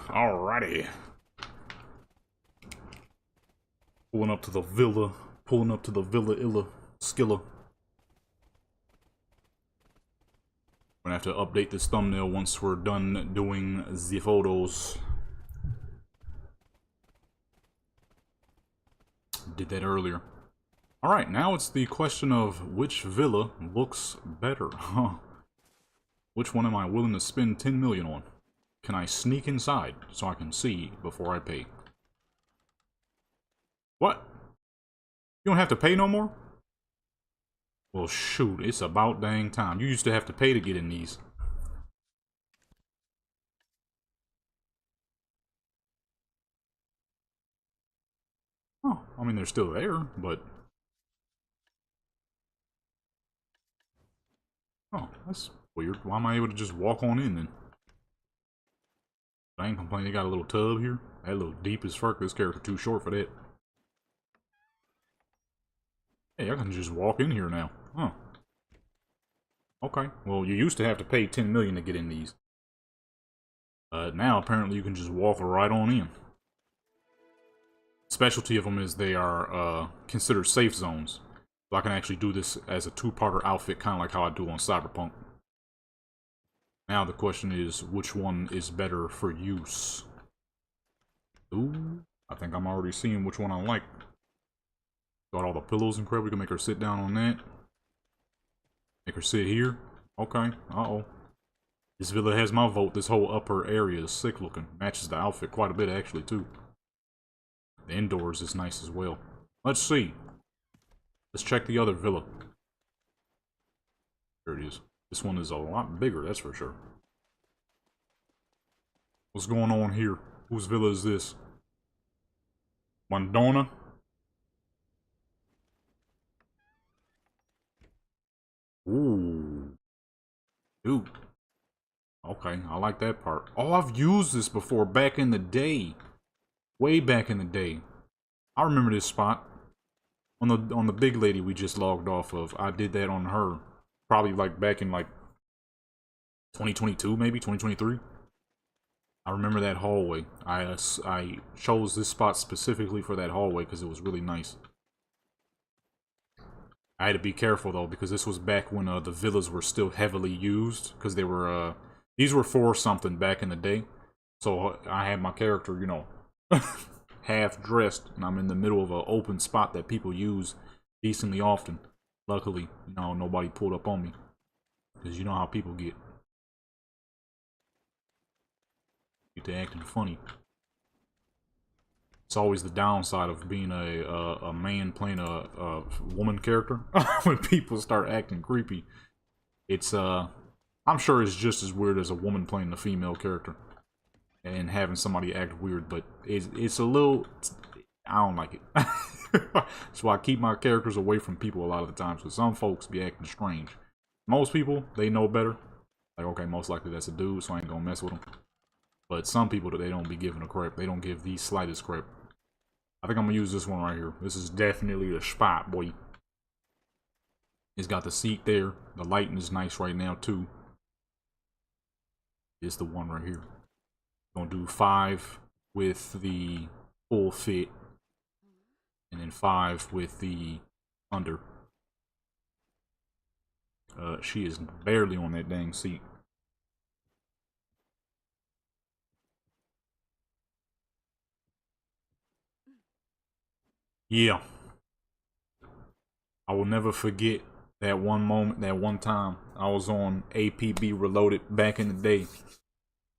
Alrighty. Pulling up to the villa. Pulling up to the Villa Illa Skilla. We're gonna have to update this thumbnail once we're done doing the photos. Did that earlier. Alright, now it's the question of which villa looks better. Which one am I willing to spend 10 million on? Can I sneak inside so I can see before I pay? What? You don't have to pay no more? Well, shoot, it's about dang time. You used to have to pay to get in these. Oh, I mean, they're still there, but... Oh, that's weird. Why am I able to just walk on in then? I ain't complaining. They got a little tub here. That little deep as fuck. This character too short for that. Hey, I can just walk in here now. Huh. Okay. Well, you used to have to pay 10 million to get in these. Now, apparently, you can just walk right on in. Specialty of them is they are considered safe zones. So I can actually do this as a two-parter outfit, kind of like how I do on Cyberpunk. Now the question is, which one is better for use? Ooh, I think I'm already seeing which one I like. Got all the pillows and crap. We can make her sit down on that. Make her sit here. Okay. Uh-oh. This villa has my vote. This whole upper area is sick looking. Matches the outfit quite a bit, actually, too. The indoors is nice as well. Let's see. Let's check the other villa. There it is. This one is a lot bigger, that's for sure. What's going on here? Whose villa is this? Madonna. Ooh. Dude. Okay, I like that part. Oh, I've used this before back in the day. Way back in the day. I remember this spot. On the big lady we just logged off of. I did that on her. Probably like back in like 2022, maybe 2023. I remember that hallway. I chose this spot specifically for that hallway because it was really nice. I had to be careful though because this was back when the villas were still heavily used because they were these were for something back in the day. So I had my character, you know, half dressed, and I'm in the middle of an open spot that people use decently often. Luckily, you know, nobody pulled up on me because you know how people get to acting funny. It's always the downside of being a man playing a woman character. When people start acting creepy, it's I'm sure it's just as weird as a woman playing a female character and having somebody act weird, but it's a little, I don't like it. So I keep my characters away from people a lot of the times because some folks be acting strange. Most people, they know better. Like, okay, most likely that's a dude, so I ain't gonna mess with them. But some people, they don't be giving a crap. They don't give the slightest crap. I think I'm gonna use this one right here. This is definitely the spot, boy. It's got the seat there. The lighting is nice right now too. It's the one right here. Gonna do 5 with the full fit, and then 5 with the under. She is barely on that dang seat. Yeah. I will never forget that one moment, that one time I was on APB Reloaded back in the day,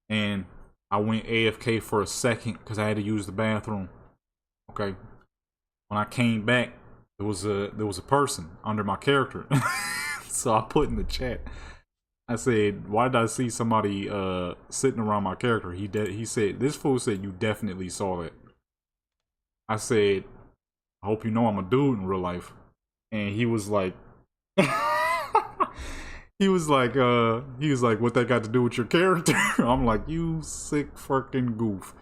and I went AFK for a second because I had to use the bathroom. Okay. When I came back, there was a person under my character. So I put in the chat, I said, why did I see somebody sitting around my character? He said, this fool said, you definitely saw that. I said, I hope you know I'm a dude in real life. And he was like, he was like, what that got to do with your character? I'm like, you sick fucking goof.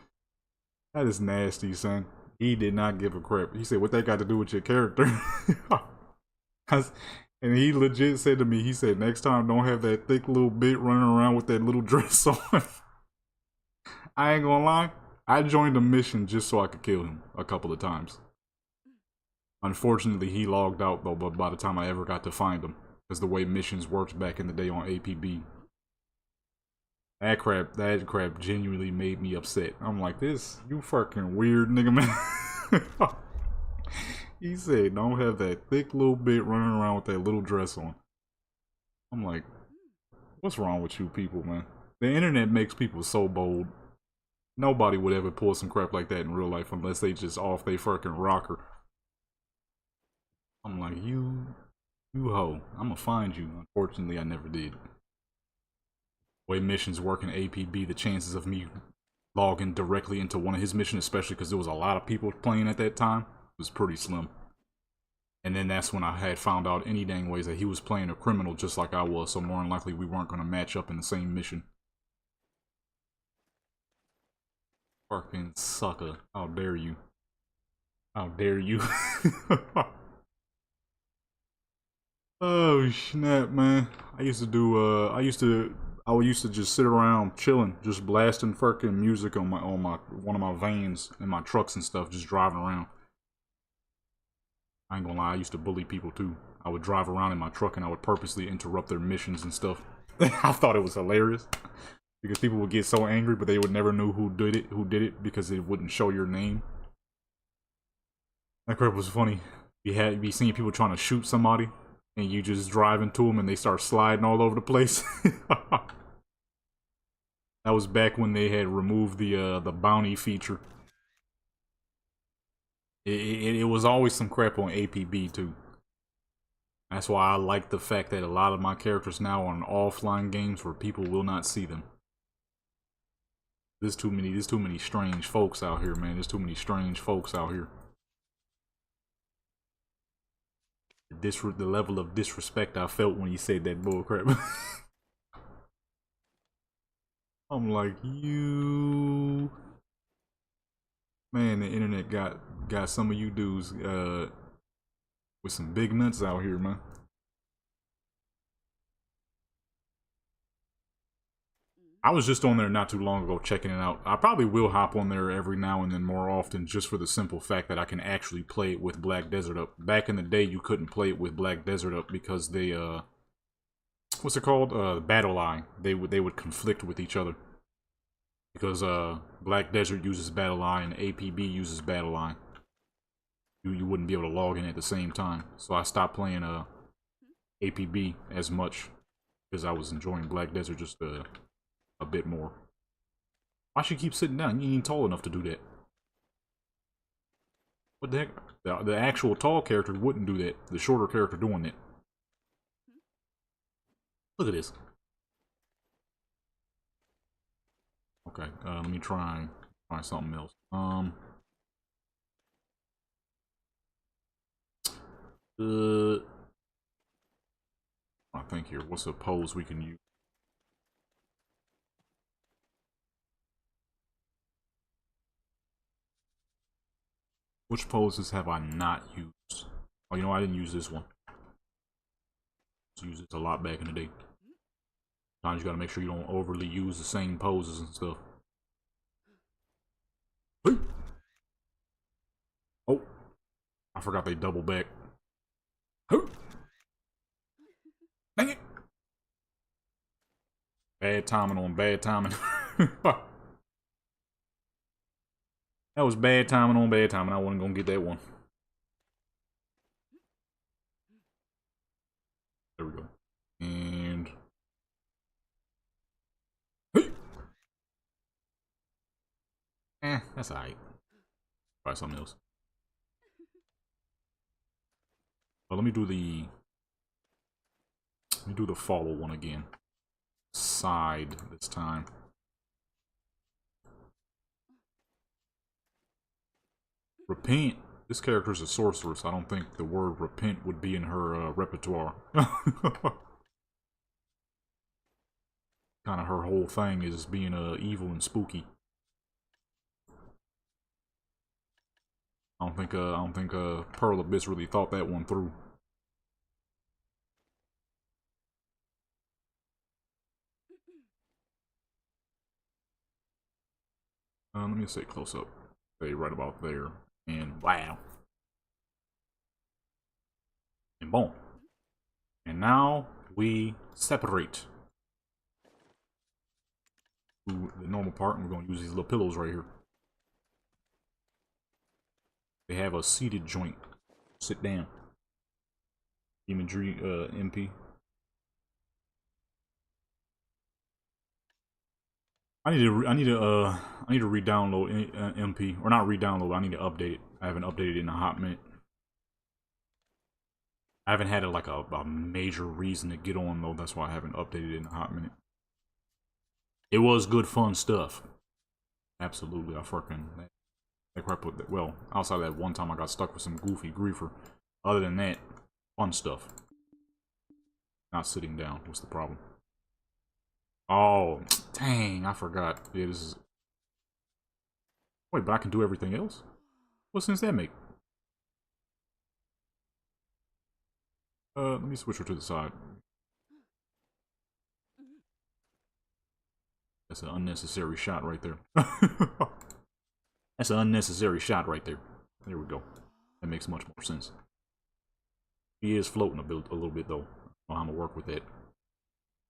That is nasty, son. He did not give a crap. He said, what that got to do with your character? And he legit said to me, he said, next time don't have that thick little bit running around with that little dress on. I ain't gonna lie, I joined a mission just so I could kill him a couple of times. Unfortunately, he logged out though, but by the time I ever got to find him, because the way missions worked back in the day on APB, that crap genuinely made me upset. I'm like, this, you fucking weird nigga, man. He said, don't have that thick little bit running around with that little dress on. I'm like, what's wrong with you people, man? The internet makes people so bold. Nobody would ever pull some crap like that in real life unless they just off they fucking rocker. I'm like, you hoe. I'm gonna find you. Unfortunately, I never did. The way missions work in APB, the chances of me logging directly into one of his missions, especially because there was a lot of people playing at that time, was pretty slim. And then that's when I had found out any dang ways that he was playing a criminal just like I was, so more than likely we weren't gonna match up in the same mission. Fucking sucker. How dare you? How dare you? Oh snap, man. I used to just sit around chilling, just blasting fucking music on one of my vans in my trucks and stuff, just driving around. I ain't gonna lie, I used to bully people too. I would drive around in my truck and I would purposely interrupt their missions and stuff. I thought it was hilarious because people would get so angry, but they would never know who did it because it wouldn't show your name. That crap was funny. You be seeing people trying to shoot somebody, and you just drive into them and they start sliding all over the place. That was back when they had removed the bounty feature. It was always some crap on APB too. That's why I like the fact that a lot of my characters now are in offline games where people will not see them. There's too many strange folks out here, man. There's too many strange folks out here. The level of disrespect I felt when he said that bullcrap. I'm like, you man, the internet got some of you dudes with some big nuts out here, man. I was just on there not too long ago checking it out. I probably will hop on there every now and then more often just for the simple fact that I can actually play it with Black Desert Up. Back in the day, you couldn't play it with Black Desert Up because they, what's it called? Battle Line. They would conflict with each other. Because, Black Desert uses Battle Line and APB uses Battle Line. You wouldn't be able to log in at the same time. So I stopped playing, APB as much because I was enjoying Black Desert just, a bit more. Why should you keep sitting down? You ain't tall enough to do that. What the heck? The actual tall character wouldn't do that. The shorter character doing it. Look at this. Okay, let me try something else. I think here. What's a pose we can use? Which poses have I not used? Oh, you know, I didn't use this one. I used this a lot back in the day. Sometimes you gotta make sure you don't overly use the same poses and stuff. Oh, I forgot they double back. Dang it! Bad timing on bad timing. That was bad timing on bad timing. I wasn't gonna get that one. There we go. And that's alright. Try something else. Well, let me do the follow one again. Side this time. Repent. This character's a sorceress. I don't think the word repent would be in her repertoire. Kind of her whole thing is being evil and spooky. I don't think Pearl Abyss really thought that one through. Let me say close up. Stay right about there. And wow. And boom. And now we separate to the normal part, and we're going to use these little pillows right here. They have a seated joint. Sit down. Imagery, MP. I need to re-download MP, or not re-download. I need to update it. I haven't updated it in a hot minute. I haven't had like a major reason to get on though. That's why I haven't updated it in a hot minute. It was good fun stuff. Absolutely, I fucking well, outside of that one time I got stuck with some goofy griefer. Other than that, fun stuff. Not sitting down. What's the problem? Oh, dang, I forgot. Yeah, this is... Wait, but I can do everything else? What sense that make? Let me switch her to the side. That's an unnecessary shot right there. That's an unnecessary shot right there. There we go. That makes much more sense. He is floating a little bit, though. I don't know how I'm gonna work with that.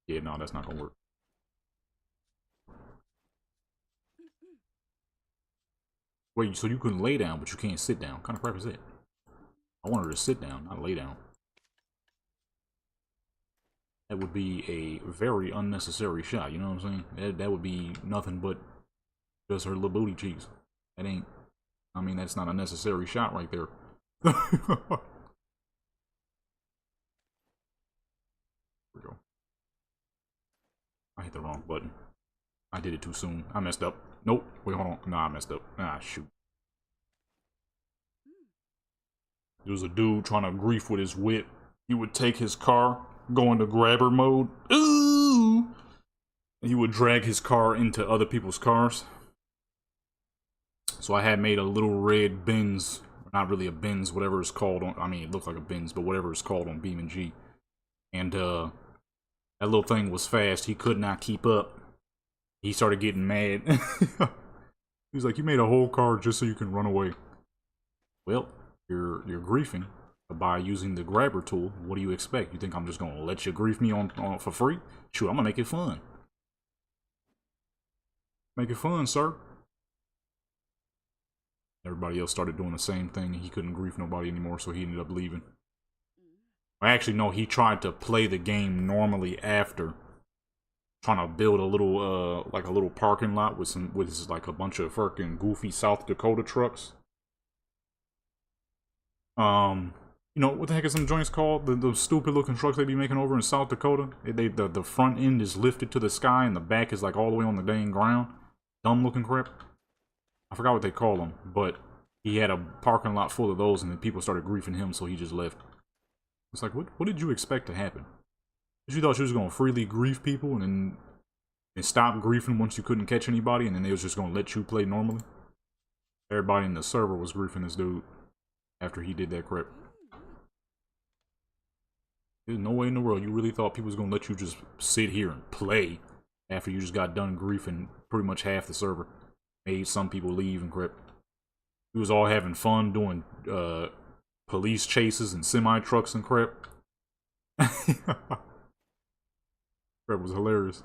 Yeah, no, that's not gonna work. Wait, so you couldn't lay down, but you can't sit down? What kind of crap is that? I want her to sit down, not lay down. That would be a very unnecessary shot, you know what I'm saying? That would be nothing but just her little booty cheeks. That ain't... I mean, that's not a necessary shot right there. There we go. I hit the wrong button. I did it too soon. I messed up. Nope. Wait, hold on. Nah, I messed up. Ah, shoot. There was a dude trying to grief with his whip. He would take his car, go into grabber mode. Ooh! He would drag his car into other people's cars. So I had made a little red Benz, not really a Benz, whatever it's called on, I mean, it looked like a Benz, but whatever it's called on Beam and G. And that little thing was fast. He could not keep up. He started getting mad. He's like, you made a whole car just so you can run away. Well, you're griefing by using the grabber tool. What do you expect? You think I'm just gonna let you grief me on for free? Shoot, I'm gonna make it fun. Make it fun, sir. Everybody else started doing the same thing. He couldn't grief nobody anymore, so he ended up leaving. Actually, no, he tried to play the game normally after. Trying to build a little, like a little parking lot with like a bunch of fucking goofy South Dakota trucks. You know, what the heck is some joints called? The stupid looking trucks they be making over in South Dakota? The front end is lifted to the sky and the back is like all the way on the dang ground. Dumb looking crap. I forgot what they call them, but he had a parking lot full of those and then people started griefing him, so he just left. It's like, what did you expect to happen? You thought you was gonna freely grief people and stop griefing once you couldn't catch anybody and then they was just gonna let you play normally? Everybody in the server was griefing this dude after he did that crap. There's no way in the world you really thought people was gonna let you just sit here and play after you just got done griefing pretty much half the server. Made some people leave and crap. We was all having fun doing police chases and semi-trucks and crap. Crap was hilarious.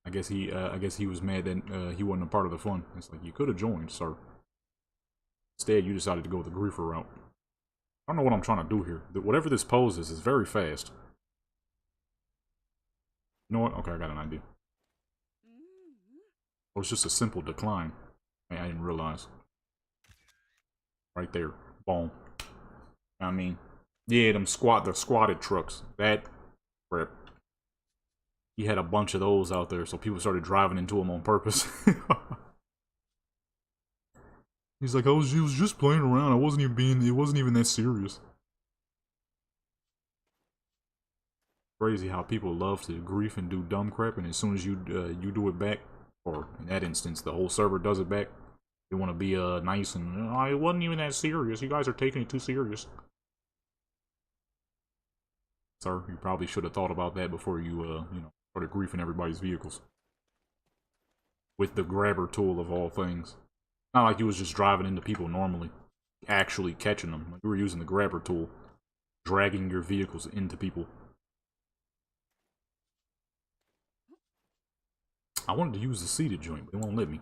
I guess he was mad that he wasn't a part of the fun. It's like, you could have joined, sir. Instead, you decided to go the griefer route. I don't know what I'm trying to do here. Whatever this pose is very fast. You know what? Okay, I got an idea. Oh, it's just a simple decline. I didn't realize. Right there. Boom. I mean, yeah, the squatted trucks. That crap. He had a bunch of those out there, so people started driving into them on purpose. He's like, he was just playing around. It wasn't even that serious. Crazy how people love to grief and do dumb crap, and as soon as you do it back, or in that instance, the whole server does it back, they want to be nice and it wasn't even that serious. You guys are taking it too serious. Sir, you probably should have thought about that before you you know, started griefing everybody's vehicles with the grabber tool of all things. Not like you was just driving into people normally, actually catching them. Like you were using the grabber tool, dragging your vehicles into people. I wanted to use the seated joint, but it won't let me.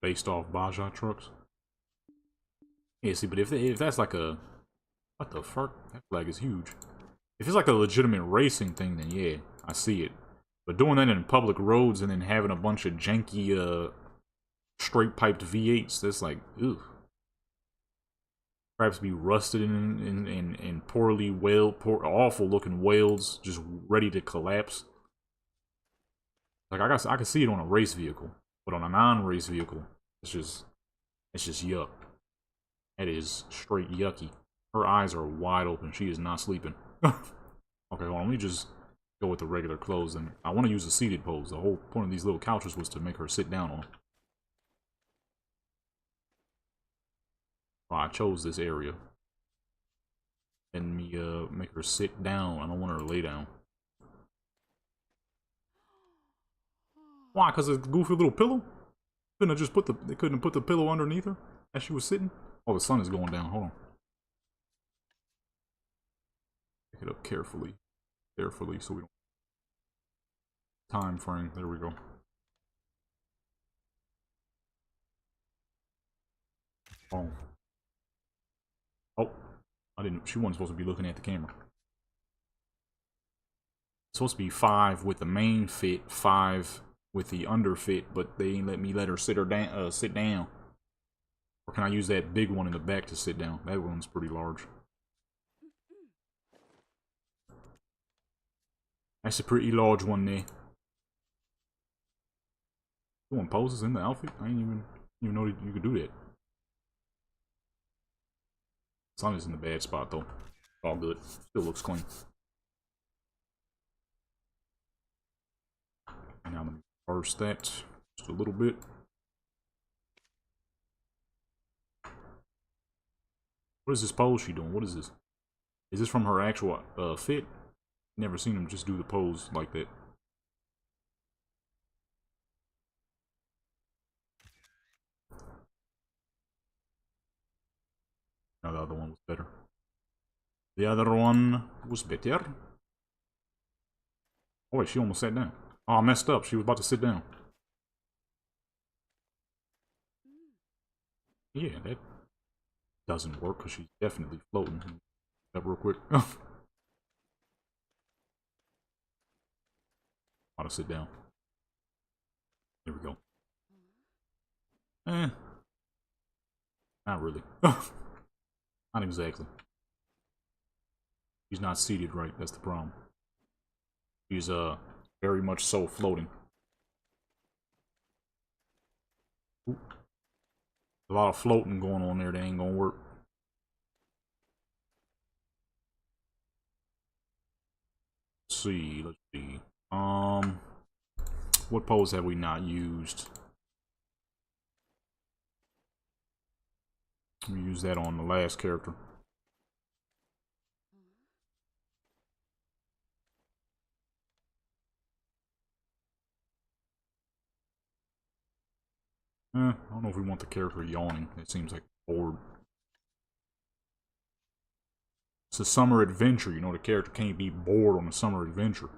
Based off Baja trucks. Yeah, see, but if that's like a... What the fuck? That flag is huge. If it's like a legitimate racing thing, then yeah, I see it. But doing that in public roads and then having a bunch of janky, straight-piped V8s, that's like, ew. Perhaps be rusted in poorly awful-looking welds, just ready to collapse. Like, I can see it on a race vehicle, but on a non-race vehicle, it's just yuck. That is straight yucky. Her eyes are wide open. She is not sleeping. Okay, hold on. Let me just go with the regular clothes. And I want to use a seated pose. The whole point of these little couches was to make her sit down on. Well, I chose this area. And me make her sit down. I don't want her to lay down. Why? Because it's a goofy little pillow? They couldn't have put the pillow underneath her as she was sitting? Oh, the sun is going down. Hold on. Pick it up carefully. Carefully so we don't... Time frame. There we go. Oh. Oh. She wasn't supposed to be looking at the camera. It's supposed to be 5 with the main fit, 5 with the underfit, but they ain't let her sit down. Or can I use that big one in the back to sit down? That one's pretty large. That's a pretty large one there. Doing poses in the outfit? I didn't even know that you could do that. As long as it's in the bad spot, though. All good. Still looks clean. And now let me reverse that just a little bit. What is this pose she doing? What is this? Is this from her actual fit? Never seen him just do the pose like that. No, the other one was better. The other one was better. Oh wait, she almost sat down. Oh, I messed up. She was about to sit down. Yeah, that doesn't work because she's definitely floating. That real quick. How to sit down. There we go. Not really. Not exactly. She's not seated right, that's the problem. She's very much so floating. Ooh. A lot of floating going on there that ain't gonna work. Let's see, let's see. What pose have we not used? We used that on the last character. I don't know if we want the character yawning. It seems like bored. It's a summer adventure, you know, the character can't be bored on a summer adventure.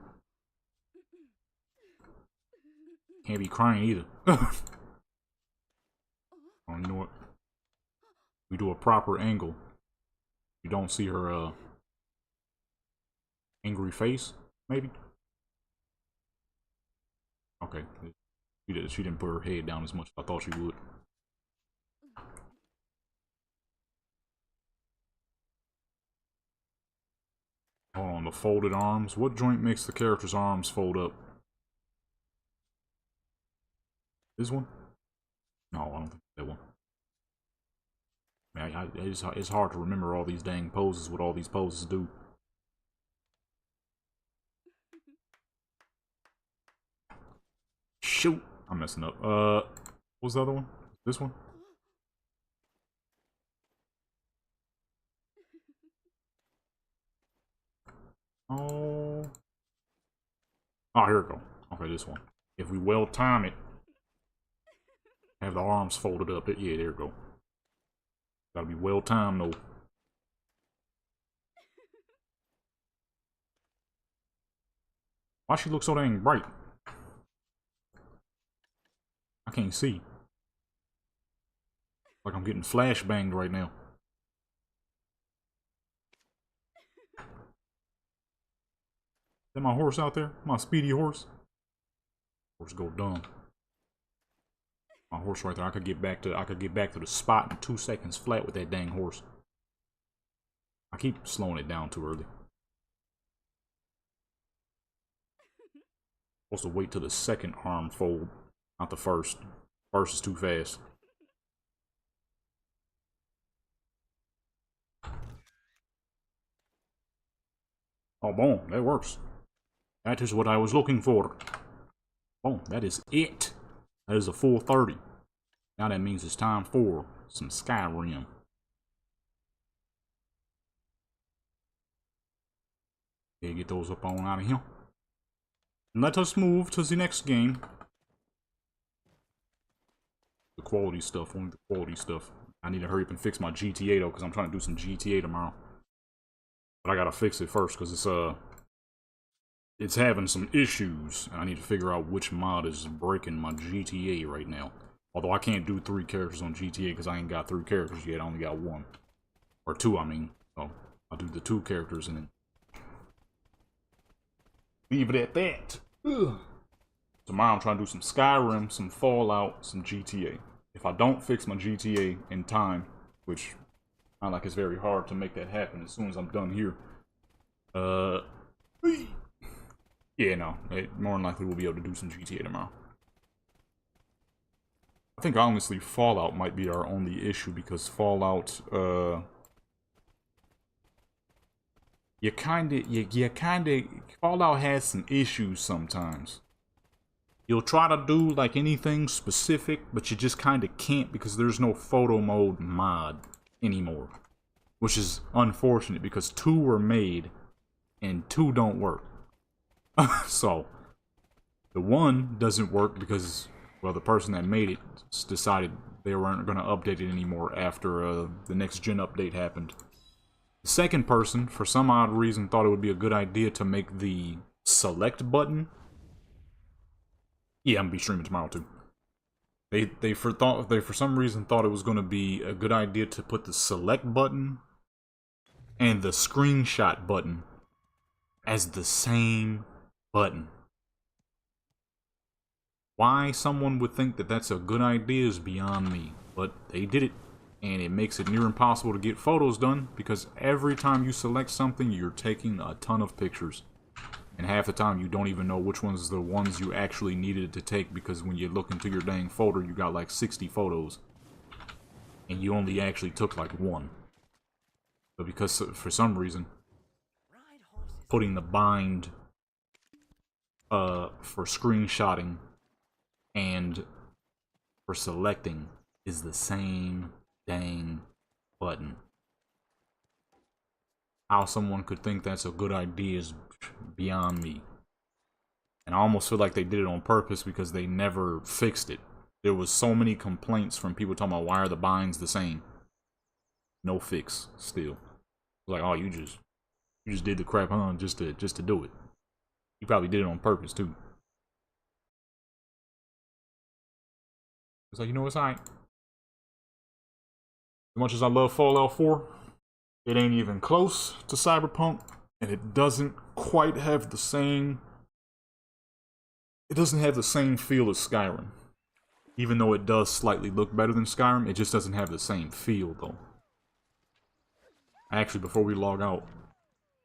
Can't be crying either. Oh, you know what? We do a proper angle. You don't see her angry face, maybe? Okay. She didn't put her head down as much as I thought she would. Hold on, the folded arms. What joint makes the character's arms fold up? This one? No, I don't think that one. Man, it's hard to remember all these dang poses, what all these poses do. Shoot! I'm messing up. What was the other one? This one? Oh. Oh, here we go. Okay, this one. If we well time it, have the arms folded up. Yeah, there we go. Gotta be well timed though. Why she look so dang bright? I can't see. Like I'm getting flashbanged right now. Is that my horse out there? My speedy horse? Horse go dumb. My horse right there. I could get back to the spot in 2 seconds flat with that dang horse. I keep slowing it down too early. Supposed to wait till the second arm fold, not the first. First is too fast. Oh, boom, that works. That is what I was looking for. Boom, that is it. That is a full 30. Now that means it's time for some Skyrim. Okay, get those up on out of here. And let us move to the next game. The quality stuff, only the quality stuff. I need to hurry up and fix my GTA though, because I'm trying to do some GTA tomorrow. But I gotta fix it first, because it's having some issues. And I need to figure out which mod is breaking my GTA right now. Although I can't do 3 characters on GTA, because I ain't got 3 characters yet. I only got 1. Or 2, I mean. So, I'll do the 2 characters and then leave it at that. Ugh. Tomorrow I'm trying to do some Skyrim, some Fallout, some GTA. If I don't fix my GTA in time, which I like it's very hard to make that happen as soon as I'm done here. Yeah, no. More than likely we'll be able to do some GTA tomorrow. I think honestly Fallout might be our only issue because Fallout, Fallout has some issues sometimes. You'll try to do like anything specific, but you just kinda can't because there's no photo mode mod anymore. Which is unfortunate because 2 were made and 2 don't work. So, the 1 doesn't work because, well, the person that made it decided they weren't going to update it anymore after the next gen update happened. The second person, for some odd reason, thought it would be a good idea to make the select button. Yeah, I'm going to be streaming tomorrow too. They for some reason thought it was going to be a good idea to put the select button and the screenshot button as the same button. Why someone would think that that's a good idea is beyond me, but they did it, and it makes it near impossible to get photos done because every time you select something, you're taking a ton of pictures. And half the time, you don't even know which ones are the ones you actually needed to take because when you look into your dang folder, you got like 60 photos. And you only actually took like 1. But because, for some reason, putting the bind for screenshotting and for selecting is the same dang button. How someone could think that's a good idea is beyond me. And I almost feel like they did it on purpose because they never fixed it. There was so many complaints from people talking about why are the binds the same. No fix still. Like, oh, you just did the crap on just to do it. You probably did it on purpose too. It's like, you know, it's alright. As much as I love Fallout 4, it ain't even close to Cyberpunk, and it doesn't quite have the same. It doesn't have the same feel as Skyrim. Even though it does slightly look better than Skyrim, it just doesn't have the same feel though. Actually, before we log out,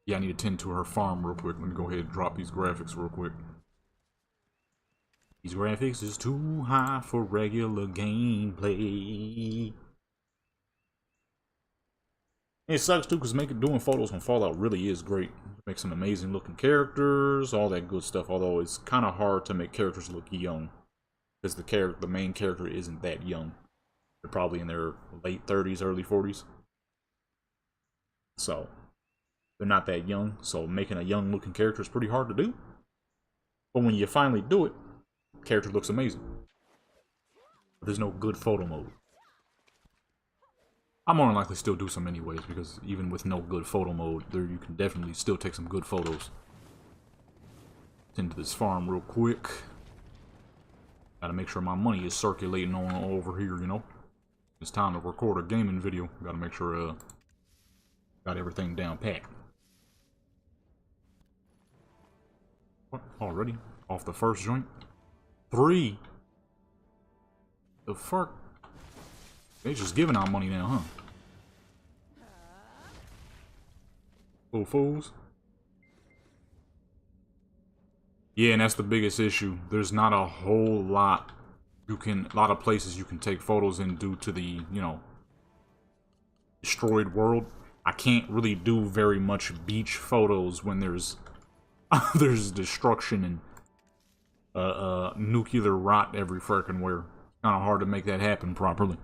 yeah, I need to tend to her farm real quick. Let me go ahead and drop these graphics real quick. These graphics is too high for regular gameplay. It sucks too, because doing photos on Fallout really is great. Make some amazing looking characters, all that good stuff. Although it's kind of hard to make characters look young, because the main character isn't that young. They're probably in their late 30s, early 40s. So they're not that young, so making a young looking character is pretty hard to do. But when you finally do it, the character looks amazing. But there's no good photo mode. I'm more than likely still do some anyways, because even with no good photo mode, there you can definitely still take some good photos. Into this farm real quick. Gotta make sure my money is circulating on over here, you know. It's time to record a gaming video. Gotta make sure got everything down pat. What? Already? Off the first joint? 3? The fuck? They just giving out money now, huh? Little fools. Yeah, and that's the biggest issue. There's not a whole lot a lot of places you can take photos in due to the, you know, destroyed world. I can't really do very much beach photos when there's there's destruction and nuclear rot every freaking where. Kind of hard to make that happen properly.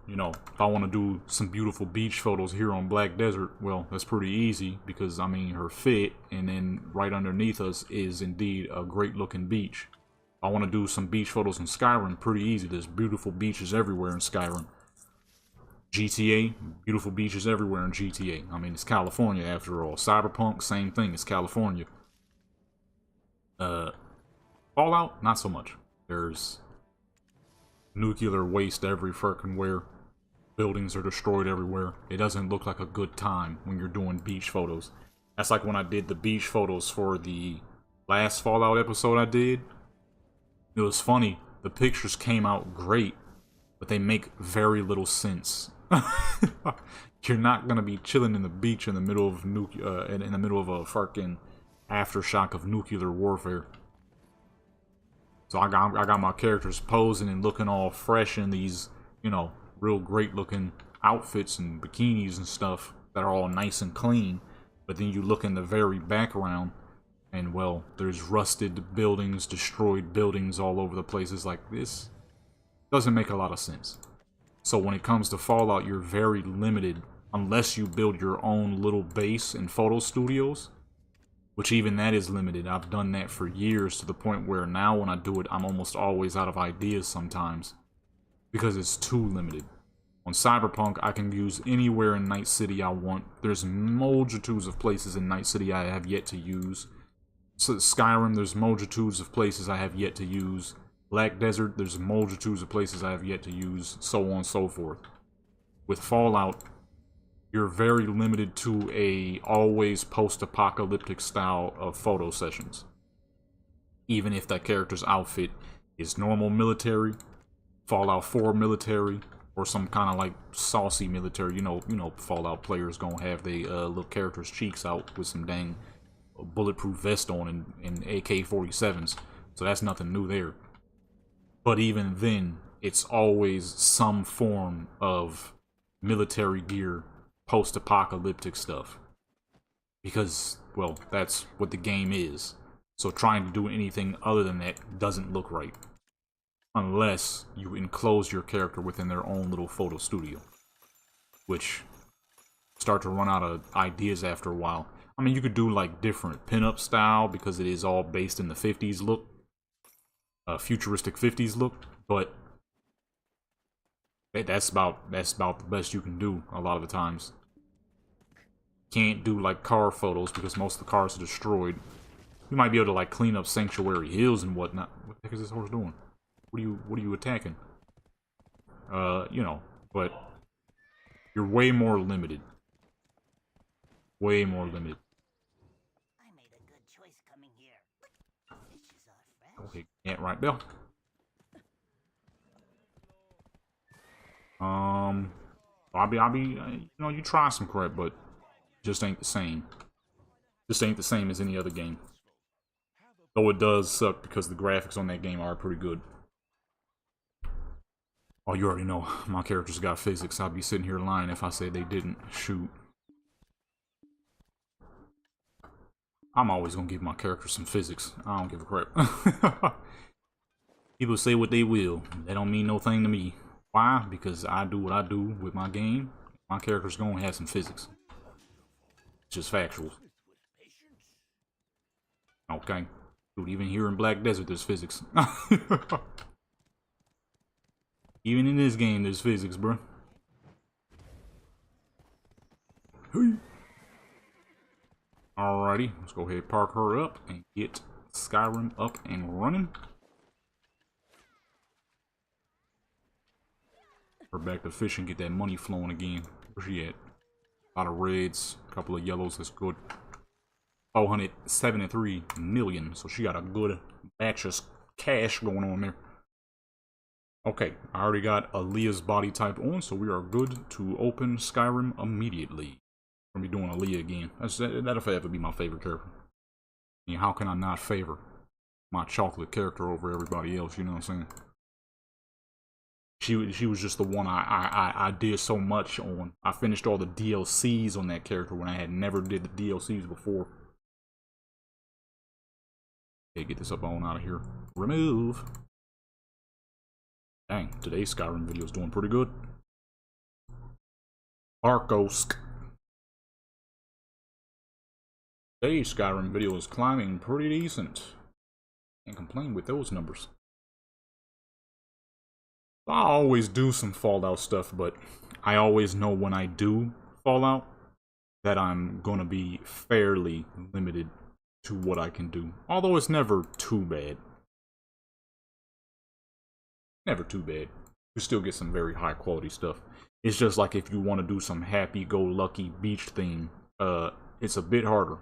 You know, if I want to do some beautiful beach photos here on Black Desert, well, that's pretty easy because, I mean, her fit, and then right underneath us is indeed a great looking beach. If I want to do some beach photos in Skyrim, pretty easy. There's beautiful beaches everywhere in Skyrim. GTA, beautiful beaches everywhere in GTA. I mean, it's California after all. Cyberpunk, same thing, it's California. Fallout, not so much. There's nuclear waste every freaking where. Buildings are destroyed everywhere. It doesn't look like a good time when you're doing beach photos. That's like when I did the beach photos for the last Fallout episode I did. It was funny. The pictures came out great, but they make very little sense. You're not gonna be chilling in the beach in the middle of in the middle of a fucking aftershock of nuclear warfare. So I got my characters posing and looking all fresh in these, you know, real great looking outfits and bikinis and stuff that are all nice and clean. But then you look in the very background and, well, there's rusted buildings, destroyed buildings all over the places. Like, this doesn't make a lot of sense. So when it comes to Fallout, you're very limited unless you build your own little base in photo studios, which even that is limited. I've done that for years to the point where now when I do it, I'm almost always out of ideas sometimes because it's too limited. On Cyberpunk, I can use anywhere in Night City I want. There's multitudes of places in Night City I have yet to use. So Skyrim, there's multitudes of places I have yet to use. Black Desert, there's multitudes of places I have yet to use, so on and so forth. With Fallout, you're very limited to a always post-apocalyptic style of photo sessions. Even if that character's outfit is normal military, Fallout 4 military, or some kind of like saucy military. You know, Fallout players gonna have they little characters' cheeks out with some dang bulletproof vest on and AK-47s. So that's nothing new there. But even then, it's always some form of military gear, post-apocalyptic stuff. Because, well, that's what the game is. So trying to do anything other than that doesn't look right. Unless you enclose your character within their own little photo studio. Which start to run out of ideas after a while. I mean, you could do like different pinup style because it is all based in the 50s look. Futuristic 50s look. But that's about the best you can do a lot of the times. Can't do like car photos because most of the cars are destroyed. You might be able to like clean up Sanctuary Hills and whatnot. What the heck is this horse doing? What are you attacking? You know, but you're way more limited. Way more limited. I made a good choice coming here. Fishes are fresh. Okay, yeah, right, Bill. I'll be, you know, you try some crap, but just ain't the same. Just ain't the same as any other game. Though it does suck because the graphics on that game are pretty good. Oh, you already know, my characters got physics. I'd be sitting here lying if I said they didn't. Shoot. I'm always gonna give my character some physics. I don't give a crap. People say what they will. That don't mean no thing to me. Why? Because I do what I do with my game. My character's gonna have some physics. It's just factual. Okay. Dude, even here in Black Desert, there's physics. Even in this game, there's physics, bro. Hey. Alrighty, let's go ahead and park her up and get Skyrim up and running. We're back to fishing, get that money flowing again. Where's she at? A lot of reds, a couple of yellows, that's good. 473 million, so she got a good batch of cash going on there. Okay, I already got Aaliyah's body type on, so we are good to open Skyrim immediately. I'm gonna be doing Aaliyah again. That'll forever be my favorite character. I mean, how can I not favor my chocolate character over everybody else? You know what I'm saying? She was just the one I did so much on. I finished all the DLCs on that character when I had never did the DLCs before. Okay, get this up on out of here. Remove. Dang, today's Skyrim video is doing pretty good. Arkosk. Today's Skyrim video is climbing pretty decent. Can't complain with those numbers. I always do some Fallout stuff, but I always know when I do Fallout that I'm gonna be fairly limited to what I can do. Although it's never too bad. Never too bad. You still get some very high quality stuff. It's just like if you want to do some happy-go-lucky beach thing, it's a bit harder.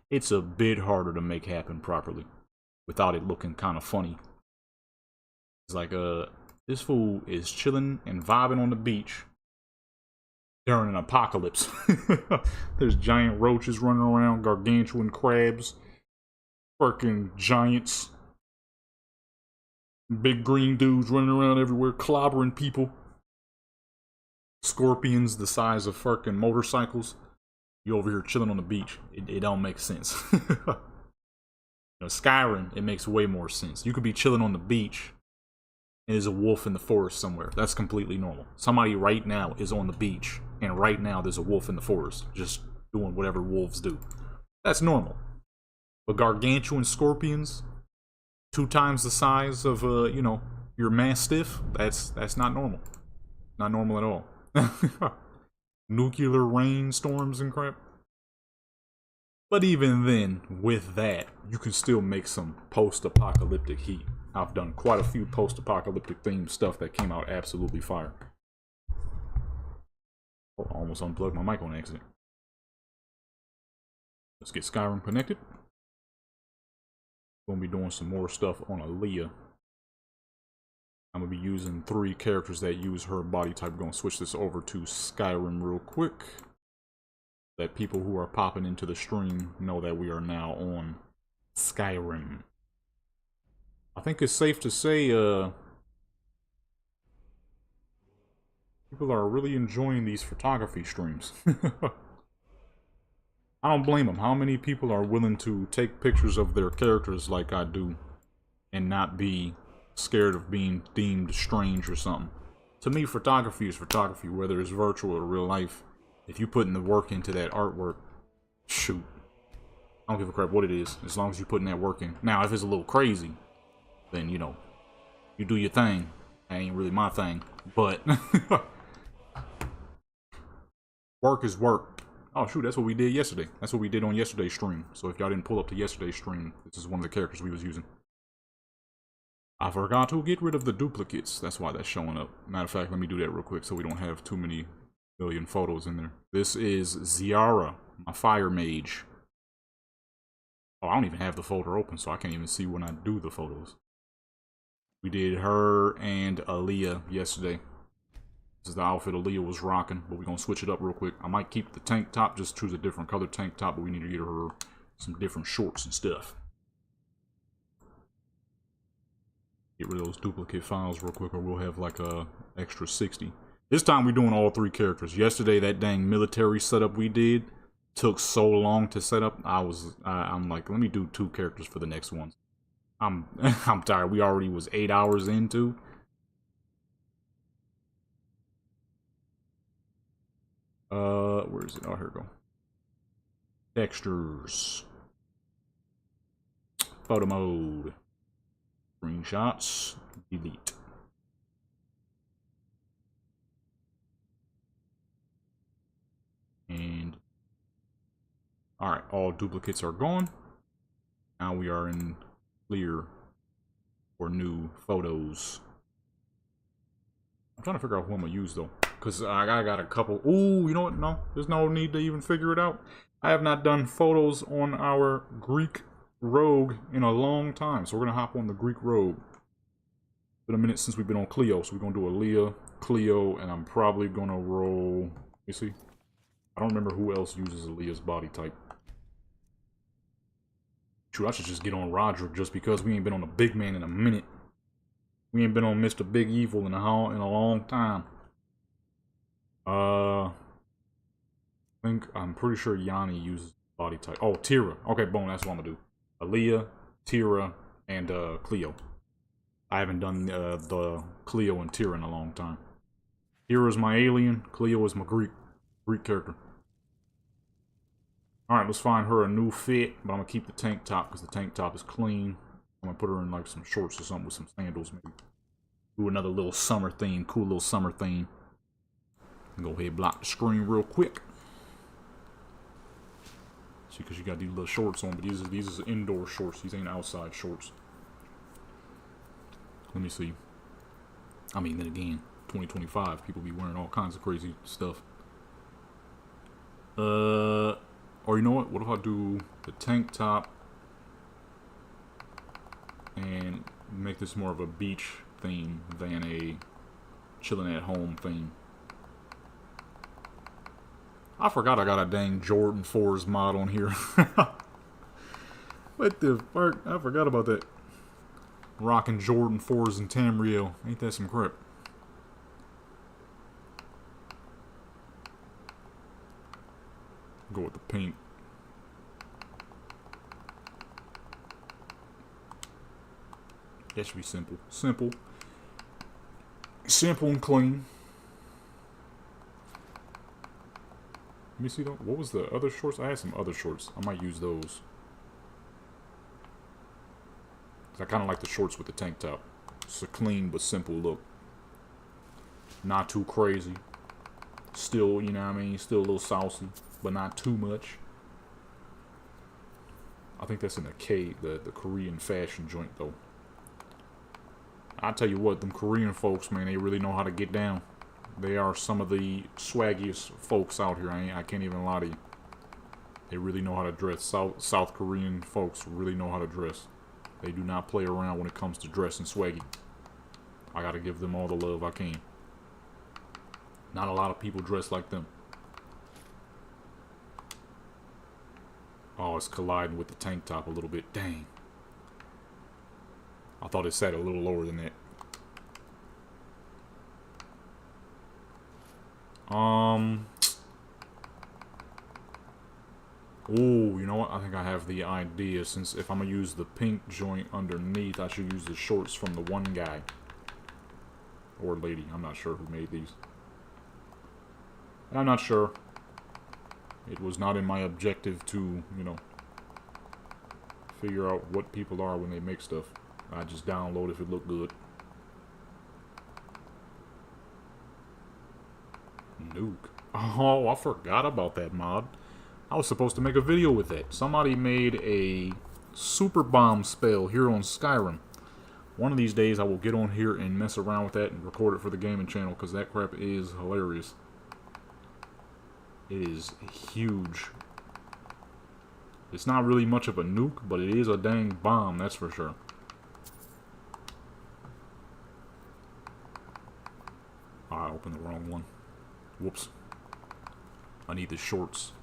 It's a bit harder to make happen properly without it looking kind of funny. It's like, this fool is chilling and vibing on the beach during an apocalypse. There's giant roaches running around, gargantuan crabs, freaking giants. Big green dudes running around everywhere, clobbering people. Scorpions the size of fucking motorcycles. You over here chilling on the beach. It don't make sense. Skyrim, it makes way more sense. You could be chilling on the beach and there's a wolf in the forest somewhere. That's completely normal. Somebody right now is on the beach and right now there's a wolf in the forest just doing whatever wolves do. That's normal. But gargantuan scorpions, 2 times the size of your mastiff, that's not normal. Not normal at all. Nuclear rainstorms and crap. But even then, with that, you can still make some post-apocalyptic heat. I've done quite a few post-apocalyptic themed stuff that came out absolutely fire. Oh, I almost unplugged my mic on accident. Let's get Skyrim connected. Gonna be doing some more stuff on Aaliyah. I'm gonna be using 3 characters that use her body type. We're gonna switch this over to Skyrim real quick. That people who are popping into the stream know that we are now on Skyrim. I think it's safe to say, people are really enjoying these photography streams. I don't blame them. How many people are willing to take pictures of their characters like I do and not be scared of being deemed strange or something? To me, photography is photography, whether it's virtual or real life. If you putting the work into that artwork, shoot. I don't give a crap what it is, as long as you're putting that work in. Now, if it's a little crazy, then, you do your thing. That ain't really my thing. But, work is work. Oh, shoot, that's what we did yesterday. That's what we did on yesterday's stream. So if y'all didn't pull up to yesterday's stream, this is one of the characters we was using. I forgot to get rid of the duplicates. That's why that's showing up. Matter of fact, let me do that real quick so we don't have too many million photos in there. This is Ziara, my fire mage. Oh, I don't even have the folder open, so I can't even see when I do the photos. We did her and Aaliyah yesterday. This is the outfit Aaliyah was rocking, but we're going to switch it up real quick. I might keep the tank top, just choose a different color tank top, but we need to get her some different shorts and stuff. Get rid of those duplicate files real quick, or we'll have like a extra 60. This time we're doing all 3 characters. Yesterday, that dang military setup we did took so long to set up. I'm like, let me do 2 characters for the next ones. I'm tired. We already was 8 hours into. Where is it? Oh, here we go. Textures. Photo mode. Screenshots. Delete. And alright, all duplicates are gone. Now we are in clear for new photos. I'm trying to figure out who I'm gonna use though, because I got a couple. Ooh, you know what? No, there's no need to even figure it out. I have not done photos on our Greek rogue in a long time, so we're gonna hop on the Greek rogue. It's been a minute since we've been on Cleo, so we're gonna do Aaliyah, Cleo, and I'm probably gonna roll. You see, I don't remember who else uses Aaliyah's body type. Shoot, I should just get on Roderick just because we ain't been on a big man in a minute. We ain't been on Mr. Big Evil in a long time. I'm pretty sure Yanni uses body type. Oh, Tira. Okay, boom, that's what I'm gonna do. Aaliyah, Tira, and Cleo. I haven't done the Cleo and Tira in a long time. Tira is my alien. Cleo is my Greek character. Alright, let's find her a new fit, but I'm gonna keep the tank top because the tank top is clean. I'm gonna put her in like some shorts or something with some sandals, maybe. Do another little summer theme, cool little summer theme. Go ahead and block the screen real quick. See, because you got these little shorts on, but these are indoor shorts. These ain't outside shorts. Let me see. I mean, then again, 2025, people be wearing all kinds of crazy stuff. Or you know what? What if I do the tank top and make this more of a beach theme than a chilling at home theme? I forgot I got a dang Jordan 4's mod on here. What the fuck? I forgot about that. Rocking Jordan 4s and Tamriel. Ain't that some crap? Go with the pink. That should be simple. Simple. Simple and clean. Let me see though. What was the other shorts? I had some other shorts. I might use those. I kind of like the shorts with the tank top. It's a clean but simple look. Not too crazy. Still, you know what I mean? Still a little saucy, but not too much. I think that's in the K, the Korean fashion joint though. I tell you what, them Korean folks, man, they really know how to get down. They are some of the swaggiest folks out here. I can't even lie to you. They really know how to dress. South Korean folks really know how to dress. They do not play around when it comes to dressing swaggy. I gotta give them all the love I can. Not a lot of people dress like them. Oh, it's colliding with the tank top a little bit. Dang. I thought it sat a little lower than that. Ooh, you know what? I think I have the idea. Since if I'm gonna use the pink joint underneath, I should use the shorts from the one guy. Or lady. I'm not sure who made these. I'm not sure. It was not in my objective to, you know, figure out what people are when they make stuff. I just download if it looked good. Nuke. Oh, I forgot about that mod. I was supposed to make a video with that. Somebody made a super bomb spell here on Skyrim. One of these days I will get on here and mess around with that and record it for the gaming channel because that crap is hilarious. It is huge. It's not really much of a nuke, but it is a dang bomb, that's for sure. I opened the wrong one. Whoops. I need the shorts.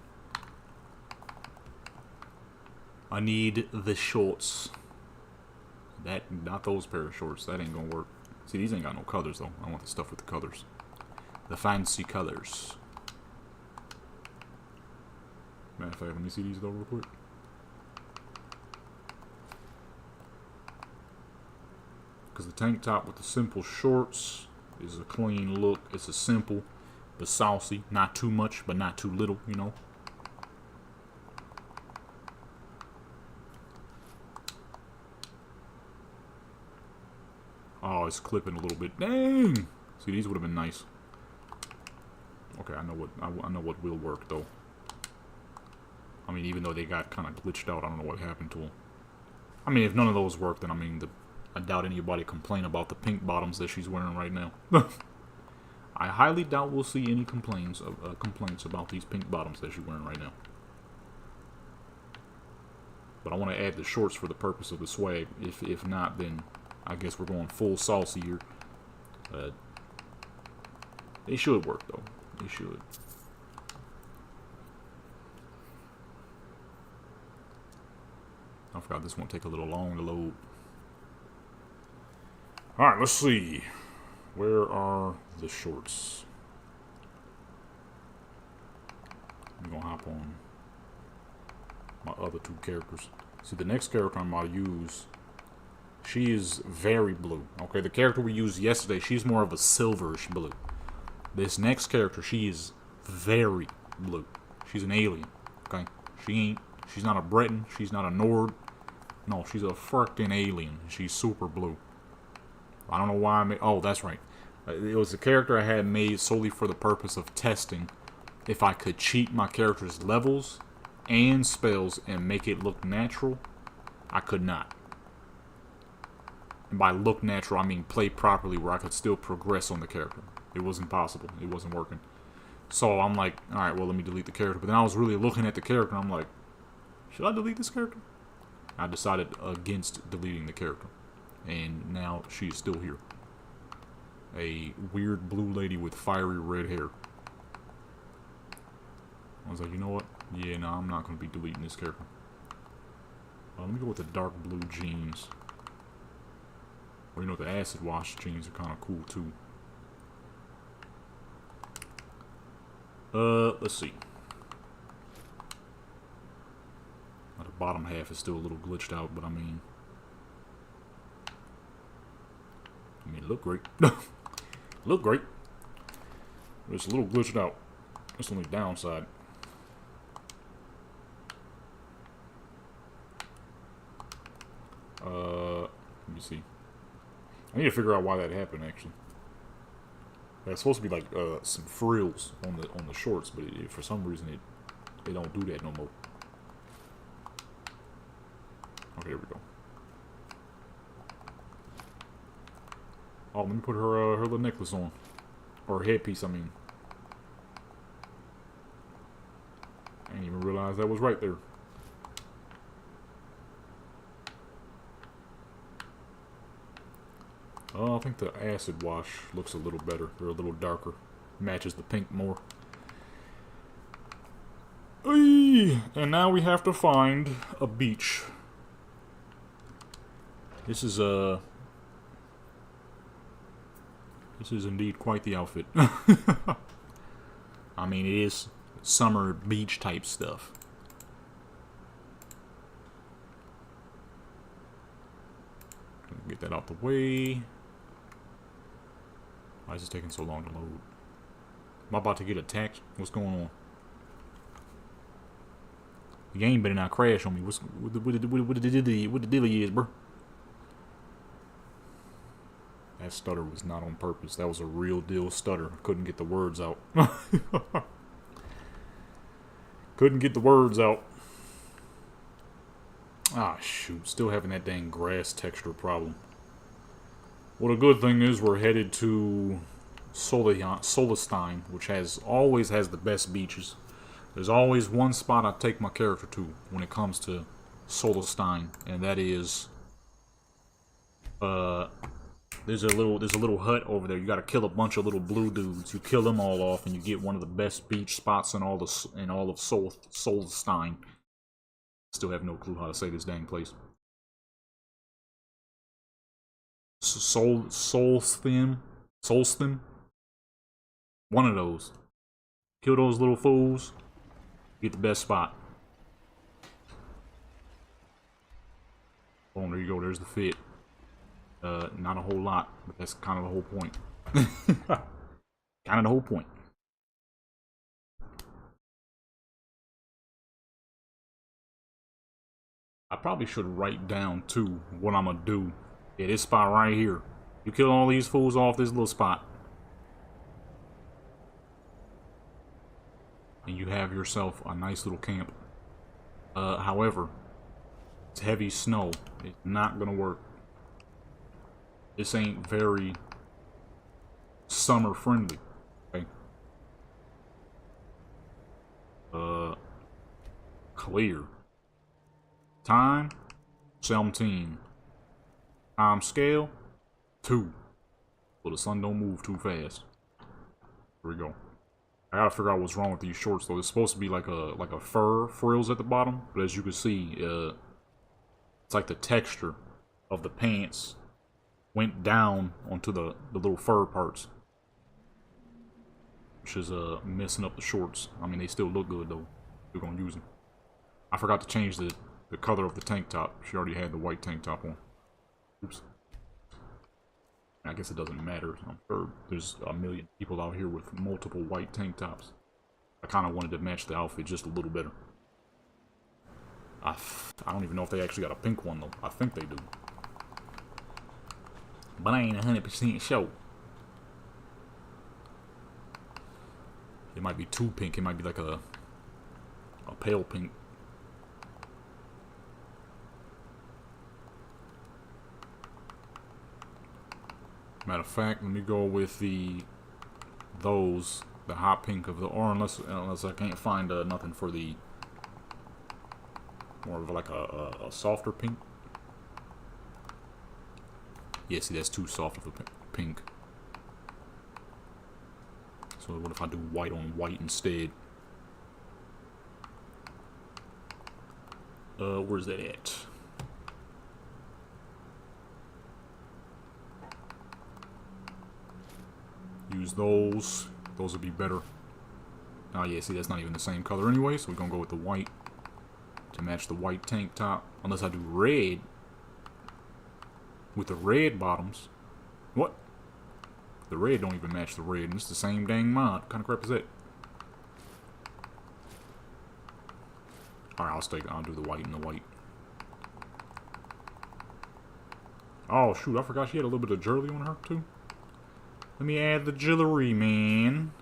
I need the shorts. Not those pair of shorts. That ain't gonna work. See, these ain't got no colors though. I want the stuff with the colors. The fancy colors. Matter of fact, let me see these though real quick. Because the tank top with the simple shorts is a clean look. It's a simple but saucy. Not too much, but not too little, you know. Oh, it's clipping a little bit. Dang! See, these would have been nice. Okay, I know what will work though. I mean, even though they got kind of glitched out, I don't know what happened to them. I mean, if none of those work, then I mean, I doubt anybody complain about the pink bottoms that she's wearing right now. I highly doubt we'll see any complaints about these pink bottoms that she's wearing right now. But I want to add the shorts for the purpose of the swag. If not, then I guess we're going full saucy here. They should work though. They should. I forgot this one take a little long to load. Alright, let's see. Where are the shorts? I'm gonna hop on my other two characters. See, the next character I'm about to use, she is very blue. Okay, the character we used yesterday, she's more of a silverish blue. This next character, she is very blue. She's an alien. Okay, she's not a Breton. She's not a Nord. No, she's a frickin' alien. She's super blue. I don't know why I made... Oh, that's right. It was a character I had made solely for the purpose of testing if I could cheat my character's levels and spells and make it look natural. I could not. And by look natural, I mean play properly where I could still progress on the character. It wasn't possible. It wasn't working. So I'm like, alright, well, let me delete the character. But then I was really looking at the character and I'm like, should I delete this character? I decided against deleting the character. And now she's still here. A weird blue lady with fiery red hair. I was like, you know what? Yeah, no, I'm not going to be deleting this character. Let me go with the dark blue jeans. Or, you know, the acid wash jeans are kind of cool, too. Let's see. The bottom half is still a little glitched out, but I mean, look great. Look great. It's a little glitched out. That's the only downside. Let me see. I need to figure out why that happened, actually. That's supposed to be like some frills on the shorts, but for some reason they don't do that no more. Okay, here we go. Oh, let me put her little necklace on, or her headpiece. I mean, I didn't even realize that was right there. I think the acid wash looks a little better. They're a little darker. Matches the pink more. Eey! And now we have to find a beach. This is indeed quite the outfit. I mean, it is summer beach type stuff. Get that out the way. Why is this taking so long to load? Am I about to get attacked? What's going on? The game better not crash on me. What the deal is, bro? That stutter was not on purpose. That was a real deal stutter. Couldn't get the words out. Couldn't get the words out. Ah, shoot. Still having that dang grass texture problem. Well, the good thing is we're headed to Solestein, which always has the best beaches. There's always one spot I take my character to when it comes to Solestein, and that is there's a little hut over there. You got to kill a bunch of little blue dudes. You kill them all off, and you get one of the best beach spots in all of Solestein. Still have no clue how to say this dang place. Solstheim? One of those. Kill those little fools. Get the best spot. Oh, there you go. There's the fit. Not a whole lot, but that's kind of the whole point. Kind of the whole point. I probably should write down, too, what I'm gonna do. Yeah, this spot right here. You kill all these fools off this little spot. And you have yourself a nice little camp. However, it's heavy snow. It's not gonna work. This ain't very summer friendly. Okay. Clear. Time 17. Time scale 2. So the sun don't move too fast. Here we go. I gotta figure out what's wrong with these shorts though. It's supposed to be like a fur frills at the bottom, but as you can see, it's like the texture of the pants went down onto the little fur parts, which is messing up the shorts. I mean, they still look good though. We're gonna use them. I forgot to change the color of the tank top. She already had the white tank top on. Oops. I guess it doesn't matter. I'm sure there's a million people out here with multiple white tank tops. I kind of wanted to match the outfit just a little better. I don't even know if they actually got a pink one though. I think they do. But I ain't 100% sure. It might be too pink. It might be like a pale pink. Matter of fact, let me go with the hot pink of the, or unless I can't find nothing for the more of like a softer pink. Yeah, see, that's too soft of a pink. So what if I do white on white instead? Where's that at? use those. Those would be better. Oh yeah, see, that's not even the same color anyway, so we're gonna go with the white to match the white tank top. Unless I do red with the red bottoms. What? The red don't even match the red, and it's the same dang mod. What kind of crap is that? Alright, I'll do the white and the white. Oh shoot, I forgot she had a little bit of jewelry on her too. Let me add the jewelry, man.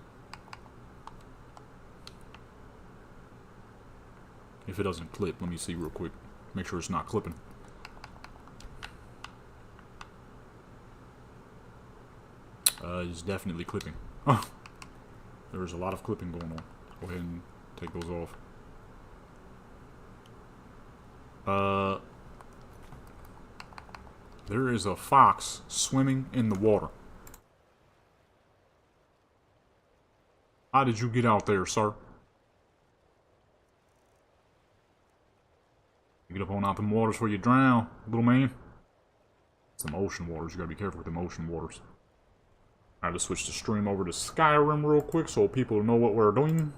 If it doesn't clip, let me see real quick. Make sure it's not clipping. It's definitely clipping. There's a lot of clipping going on. Go ahead and take those off. There is a fox swimming in the water. How did you get out there, sir? Get up on out them waters before you drown, little man. It's them ocean waters. You gotta be careful with them ocean waters. Alright, let's switch the stream over to Skyrim real quick so people know what we're doing.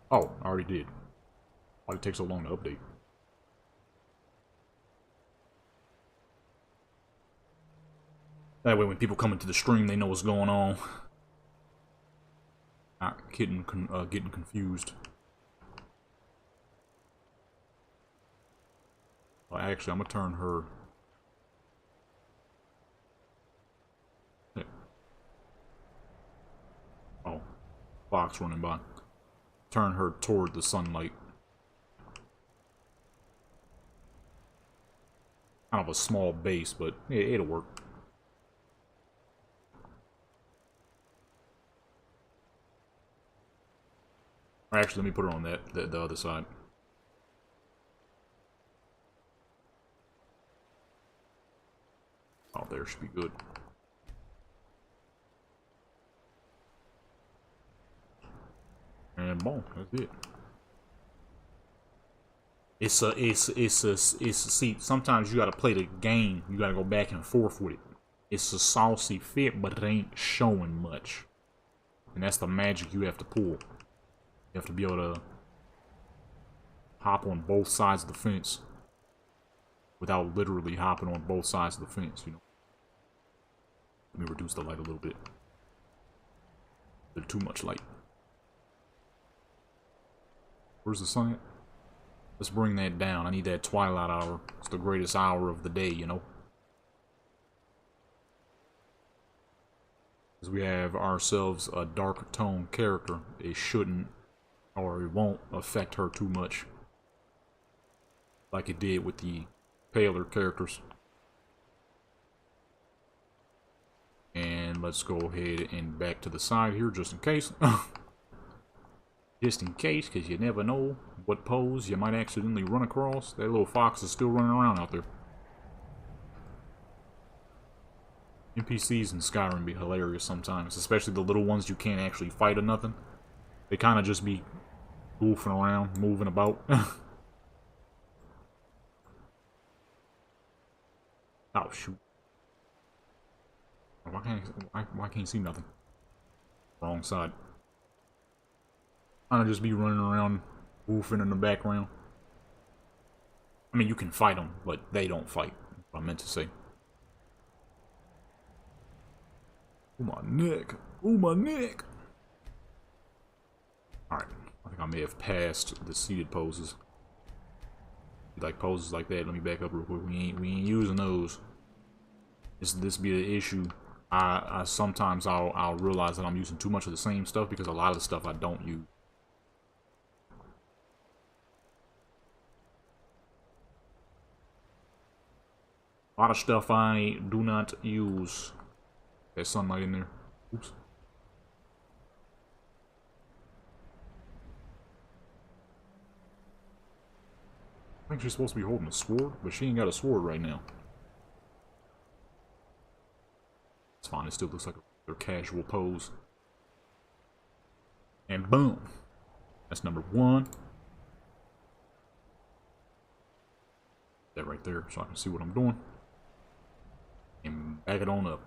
Oh, I already did. Why did it take so long to update? That way when people come into the stream, they know what's going on. Not getting confused. Well, actually, I'm gonna turn her... Oh, fox running by. Turn her toward the sunlight. Kind of a small base, but it'll work. Or actually, let me put her on the other side. Oh, there should be good. And boom, that's it. See, sometimes you gotta play the game. You gotta go back and forth with it. It's a saucy fit, but it ain't showing much. And that's the magic you have to pull. You have to be able to hop on both sides of the fence without literally hopping on both sides of the fence, you know. Let me reduce the light a little bit. There's too much light. Where's the sun at? Let's bring that down. I need that twilight hour. It's the greatest hour of the day, you know. Because we have ourselves a dark tone character. It shouldn't, or it won't affect her too much. Like it did with the paler characters. And let's go ahead and back to the side here just in case. Just in case, because you never know what pose you might accidentally run across. That little fox is still running around out there. NPCs in Skyrim be hilarious sometimes, especially the little ones you can't actually fight or nothing. They kind of just be goofing around, moving about. Oh shoot! Why can't you see nothing? Wrong side. Kind of just be running around, woofing in the background. I mean, you can fight them, but they don't fight. What I meant to say. Oh my neck! Oh my neck! Alright, I think I may have passed the seated poses. Like poses like that. Let me back up real quick. We ain't using those. This be the issue. I sometimes I'll realize that I'm using too much of the same stuff because a lot of the stuff I don't use. A lot of stuff I do not use. There's sunlight in there. Oops. I think she's supposed to be holding a sword, but she ain't got a sword right now. It's fine, it still looks like a casual pose. And boom. That's number one. That right there, so I can see what I'm doing. And Back it on up.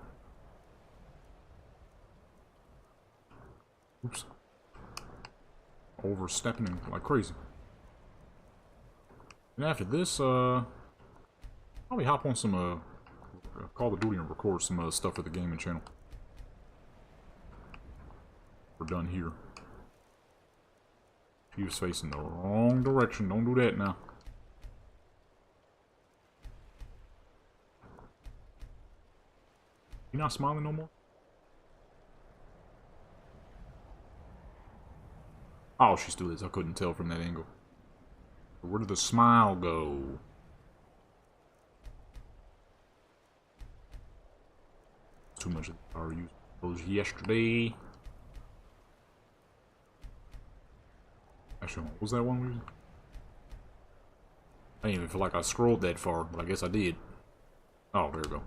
Oops. Overstepping like crazy. And after this, probably hop on some, Call of Duty and record some, stuff for the gaming channel. We're done here. He was facing the wrong direction. Don't do that now. You not smiling no more? Oh, she still is. I couldn't tell from that angle. Where did the smile go? Too much of the power used those yesterday. Actually, what was that one we used? I didn't even feel like I scrolled that far, but I guess I did. Oh, there we go.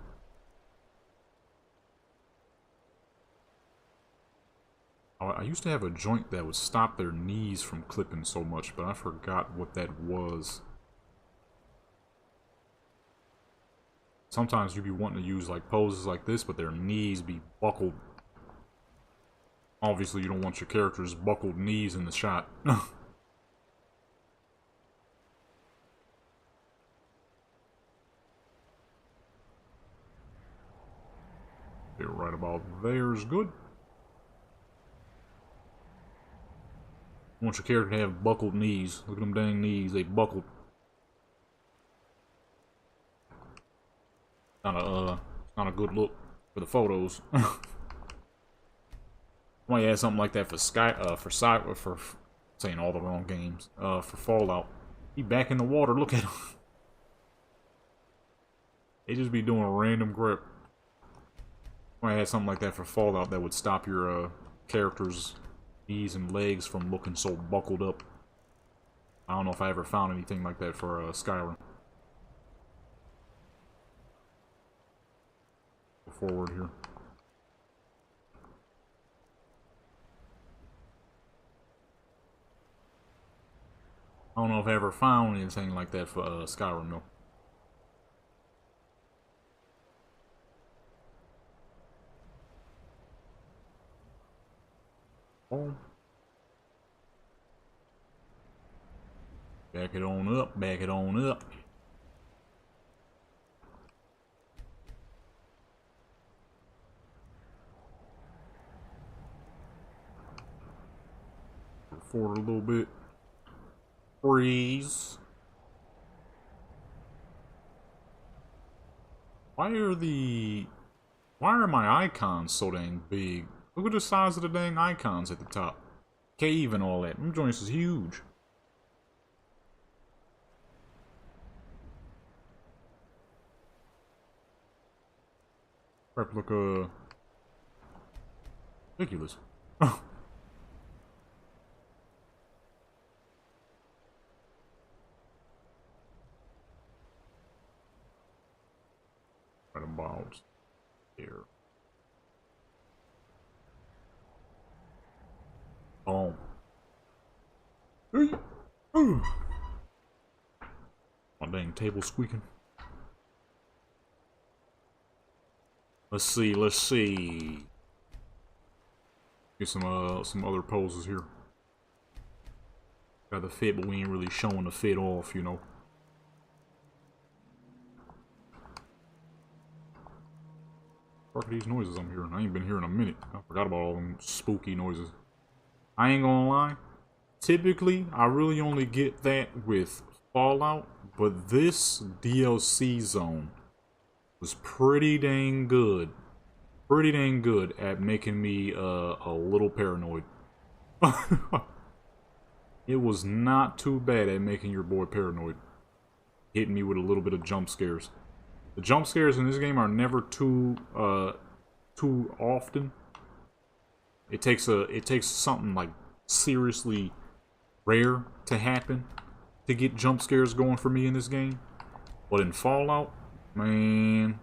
I used to have a joint that would stop their knees from clipping so much, but I forgot what that was. Sometimes you'd be wanting to use like poses like this, but their knees be buckled. Obviously, you don't want your character's buckled knees in the shot. They're right about there's good. You want your character to have buckled knees. Look at them dang knees, they buckled. Not a good look for the photos. Might add something like that for for saying all the wrong games. For Fallout. He back in the water, look at him. They just be doing a random grip. Might add something like that for Fallout that would stop your character's knees and legs from looking so buckled up. I don't know if I ever found anything like that for Skyrim. Go forward here. I don't know if I ever found anything like that for Skyrim though. Oh. Back it on up, back it on up. Forward a little bit. Freeze. Why are my icons so dang big? Look at the size of the dang icons at the top. Cave and all that. Them joints is huge. Crap, look, ridiculous. Right about here. Oh. My dang table squeaking. Let's see, let's see. Get some other poses here. Got the fit, but we ain't really showing the fit off, you know. What are these noises I'm hearing? I ain't been here in a minute. I forgot about all them spooky noises. I ain't gonna lie. Typically, I really only get that with Fallout, but this DLC zone was pretty dang good. Pretty dang good at making me a little paranoid. It was not too bad at making your boy paranoid. Hitting me with a little bit of jump scares. The jump scares in this game are never too often. It takes something like seriously rare to happen to get jump scares going for me in this game. But in Fallout, man,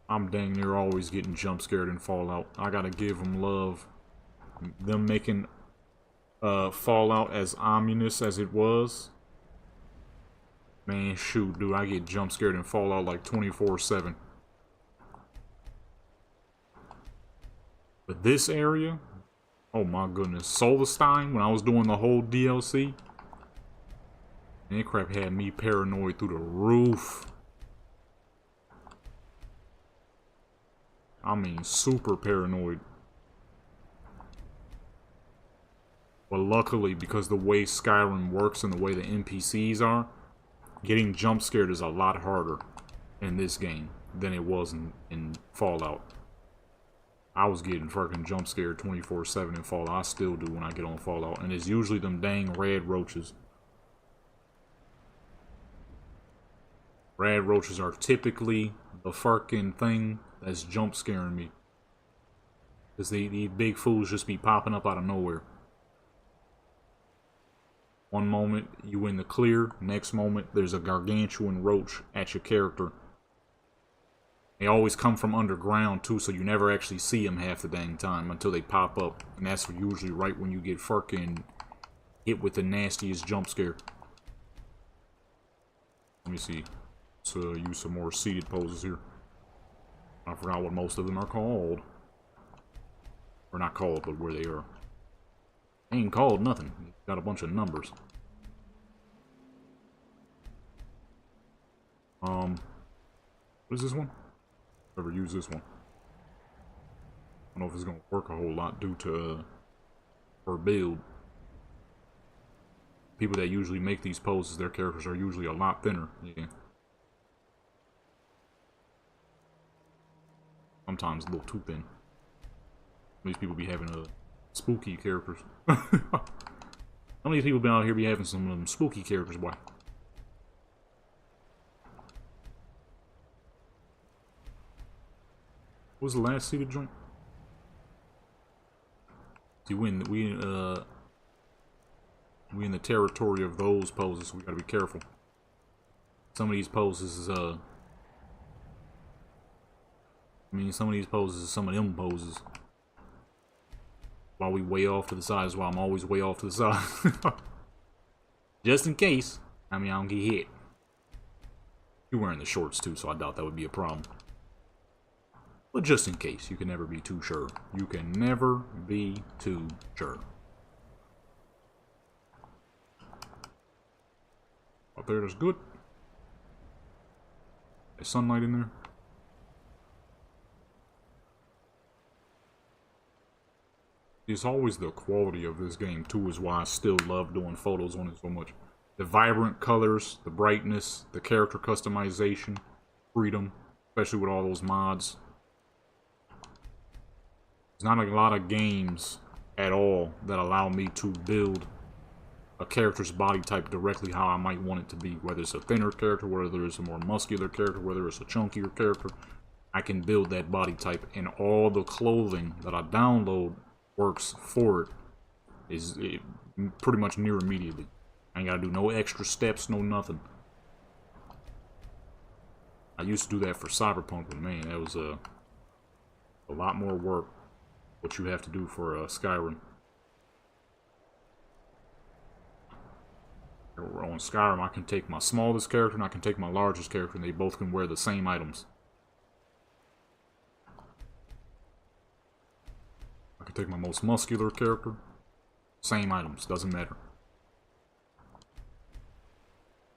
I'm dang near always getting jump scared in Fallout. I gotta give them love. Them making Fallout as ominous as it was. Man, shoot, dude, I get jump scared in Fallout like 24/7. But this area, oh my goodness, Solarstein, when I was doing the whole DLC, and that crap had me paranoid through the roof. I mean, super paranoid. But luckily, because the way Skyrim works and the way the NPCs are, getting jump scared is a lot harder in this game than it was in Fallout. I was getting fucking jump scared 24/7 in Fallout. I still do when I get on Fallout. And it's usually them dang red roaches. Red roaches are typically the fucking thing that's jump scaring me. Because these big fools just be popping up out of nowhere. One moment you in the clear, next moment there's a gargantuan roach at your character. They always come from underground too, so you never actually see them half the dang time until they pop up. And that's usually right when you get fucking hit with the nastiest jump scare. Let me see. Let's use some more seated poses here. I forgot what most of them are called. Or not called, but where they are. Ain't called nothing. Got a bunch of numbers. What is this one? Never use this one. I don't know if it's gonna work a whole lot due to her build. People that usually make these poses, their characters are usually a lot thinner. Yeah. Sometimes a little too thin. These people be having spooky characters. Some of these people been out here be having some of them spooky characters, boy. What was the last seated joint? See, we in the territory of those poses, so we gotta be careful. Some of these poses is some of these poses is some of them poses. While we way off to the side is why I'm always way off to the side. Just in case. I mean, I don't get hit. You're wearing the shorts too, so I doubt that would be a problem. But just in case, you can never be too sure. You can never be too sure. Up there, that's good. There's sunlight in there. It's always the quality of this game too, is why I still love doing photos on it so much. The vibrant colors, the brightness, the character customization, freedom, especially with all those mods. There's not a lot of games at all that allow me to build a character's body type directly how I might want it to be. Whether it's a thinner character, whether it's a more muscular character, whether it's a chunkier character, I can build that body type, and all the clothing that I download works for it. Is pretty much near immediately. I ain't gotta do no extra steps, no nothing. I used to do that for Cyberpunk, but man, that was a lot more work. What you have to do for Skyrim. On Skyrim, I can take my smallest character and I can take my largest character, and they both can wear the same items. I can take my most muscular character, same items, doesn't matter.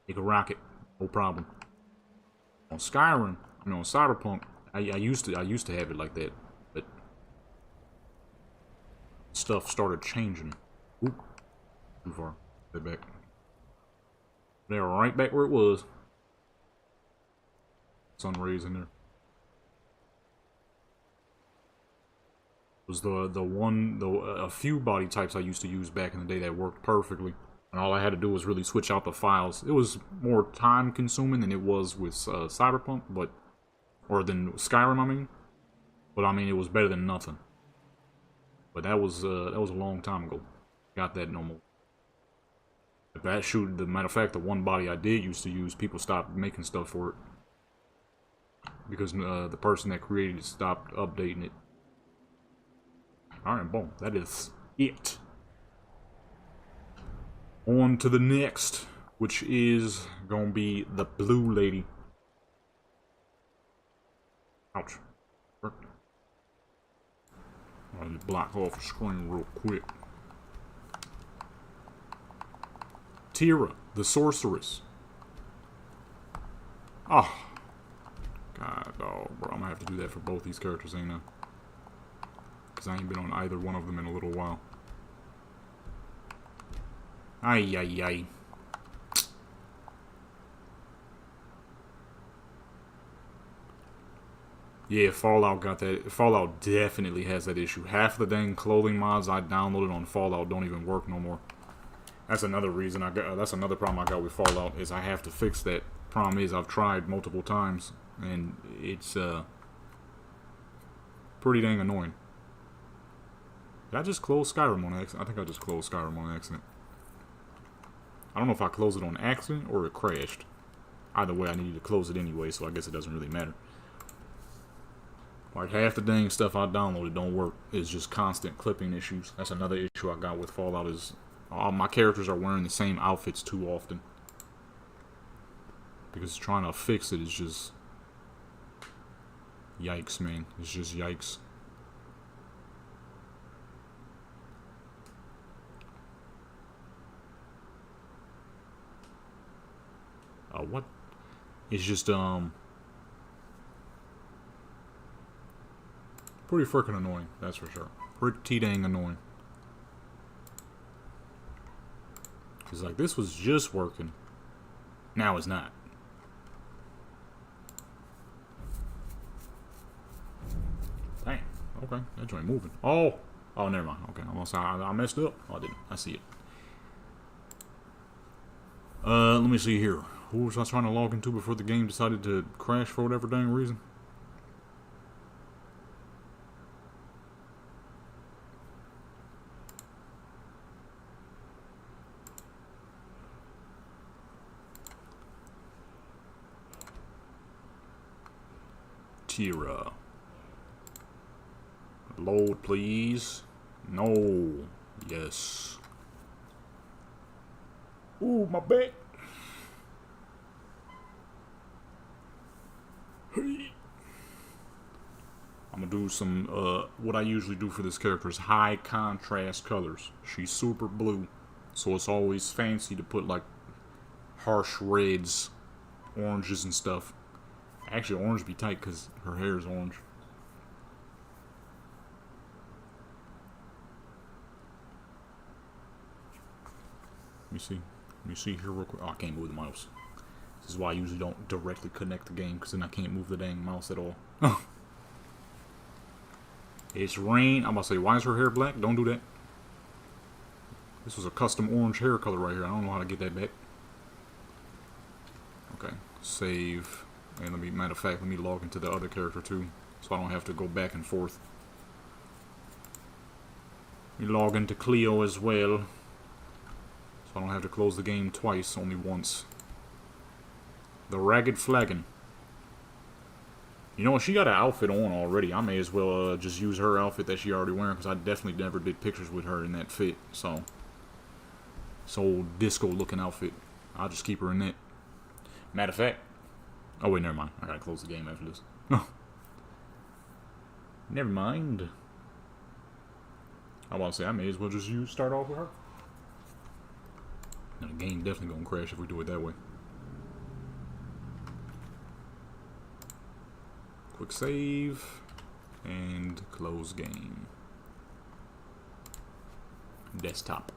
You can rock it, no problem. On Skyrim, you know, on Cyberpunk, I used to have it like that, but stuff started changing. Oop, too far. Stay back. They're right back where it was. Sun rays in there. Was a few body types I used to use back in the day that worked perfectly, and all I had to do was really switch out the files. It was more time consuming than it was with Cyberpunk, or than Skyrim, I mean. But I mean, it was better than nothing. But that was a long time ago. Got that no more. If that shoot, the matter of fact, the one body I did used to use, people stopped making stuff for it because the person that created it stopped updating it. Alright, boom. That is it. On to the next, which is gonna be the blue lady. Ouch. Let me block off the screen real quick. Tira, the sorceress. Oh. God, dog, bro. I'm gonna have to do that for both these characters, ain't I? Because I ain't been on either one of them in a little while. Ay, ay, ay. Yeah, Fallout got that. Fallout definitely has that issue. Half the dang clothing mods I downloaded on Fallout don't even work no more. That's another reason I got. That's another problem I got with Fallout is I have to fix that. Problem is I've tried multiple times and it's pretty dang annoying. Did I just close Skyrim on accident? I think I just closed Skyrim on accident. I don't know if I closed it on accident or it crashed. Either way, I needed to close it anyway, so I guess it doesn't really matter. Like, half the dang stuff I downloaded don't work. It's just constant clipping issues. That's another issue I got with Fallout is all my characters are wearing the same outfits too often. Because trying to fix it is just... yikes, man. It's just yikes. What? It's just, pretty freaking annoying, that's for sure. Pretty dang annoying. Cause like this was just working. Now it's not. Dang. Okay, that joint moving. Oh, never mind. Okay, I messed up. Oh, I didn't. I see it. Let me see here. Who was I trying to log into before the game decided to crash for whatever dang reason? Tira. Load, please. No. Yes. Ooh, my back. I'm gonna do some, what I usually do for this character is high contrast colors. She's super blue, so it's always fancy to put like harsh reds, oranges and stuff. Actually, orange be tight because her hair is orange. Let me see here real quick. Oh, I can't move the mouse. This is why I usually don't directly connect the game, because then I can't move the dang mouse at all. It's rain. I'm about to say, why is her hair black? Don't do that. This was a custom orange hair color right here. I don't know how to get that back. Okay, save. And matter of fact, let me log into the other character too, so I don't have to go back and forth. Let me log into Cleo as well, so I don't have to close the game twice, only once. The Ragged Flagon. You know what? She got an outfit on already. I may as well just use her outfit that she already wearing, because I definitely never did pictures with her in that fit. So, this old disco-looking outfit. I'll just keep her in that. Matter of fact. Oh wait, never mind. I gotta close the game after this. Never mind. I want to say I may as well just start off with her. Now, the game definitely gonna crash if we do it that way. Quick save and close game. Desktop.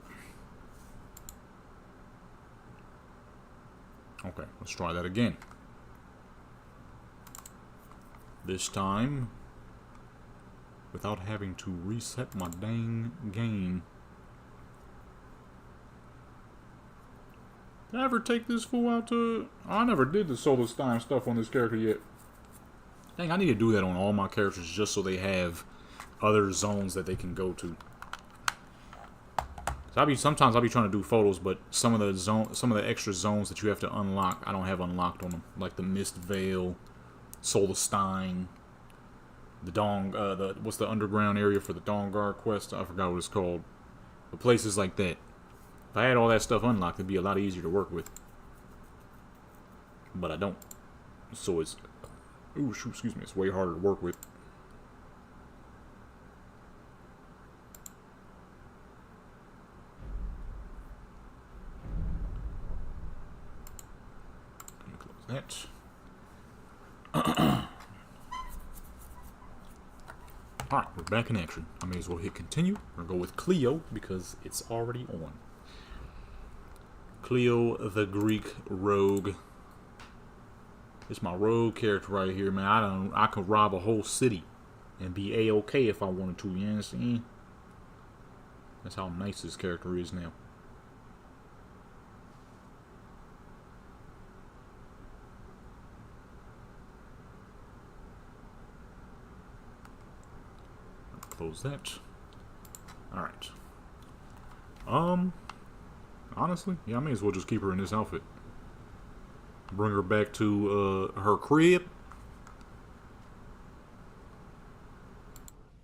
Okay, let's try that again. This time, without having to reset my dang game. Did I ever take this fool out to... I never did the Solar Stein stuff on this character yet. Dang, I need to do that on all my characters just so they have other zones that they can go to. Sometimes I'll be trying to do photos, but some of the extra zones that you have to unlock, I don't have unlocked on them. Like the Mist Vale, Solar Stein, the what's the underground area for the Dawnguard quest? I forgot what it's called. But places like that. If I had all that stuff unlocked, it'd be a lot easier to work with. But I don't. So it's... Ooh, shoot, excuse me. It's way harder to work with. that. Alright, we're back in action. I may as well hit continue or go with Cleo because it's already on. Cleo the Greek rogue. It's my rogue character right here, man. I could rob a whole city and be a-okay if I wanted to, you understand? That's how nice this character is now. Close that. Alright. Honestly, yeah, I may as well just keep her in this outfit. Bring her back to her crib.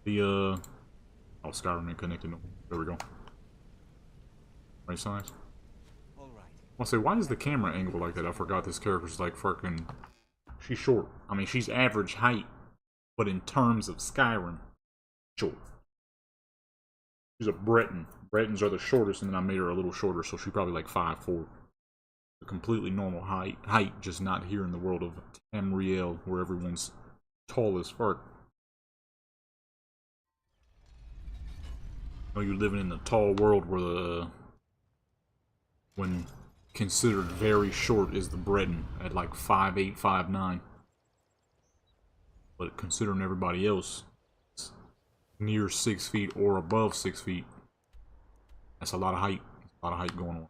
The oh, Skyrim ain't connected. No, there we go. Right size. All right. I'll say, why is the camera angled like that? I forgot this character's like fucking. She's short. I mean, she's average height, but in terms of Skyrim, short. She's a Breton. Bretons are the shortest, and then I made her a little shorter, so she's probably like 5'4". A completely normal height, just not here in the world of Tamriel, where everyone's tall as fuck. You know, you're living in the tall world where the when considered very short is the Breton at like 5'8", 5'9". But considering everybody else near 6 feet or above 6 feet, that's a lot of height. A lot of height going on.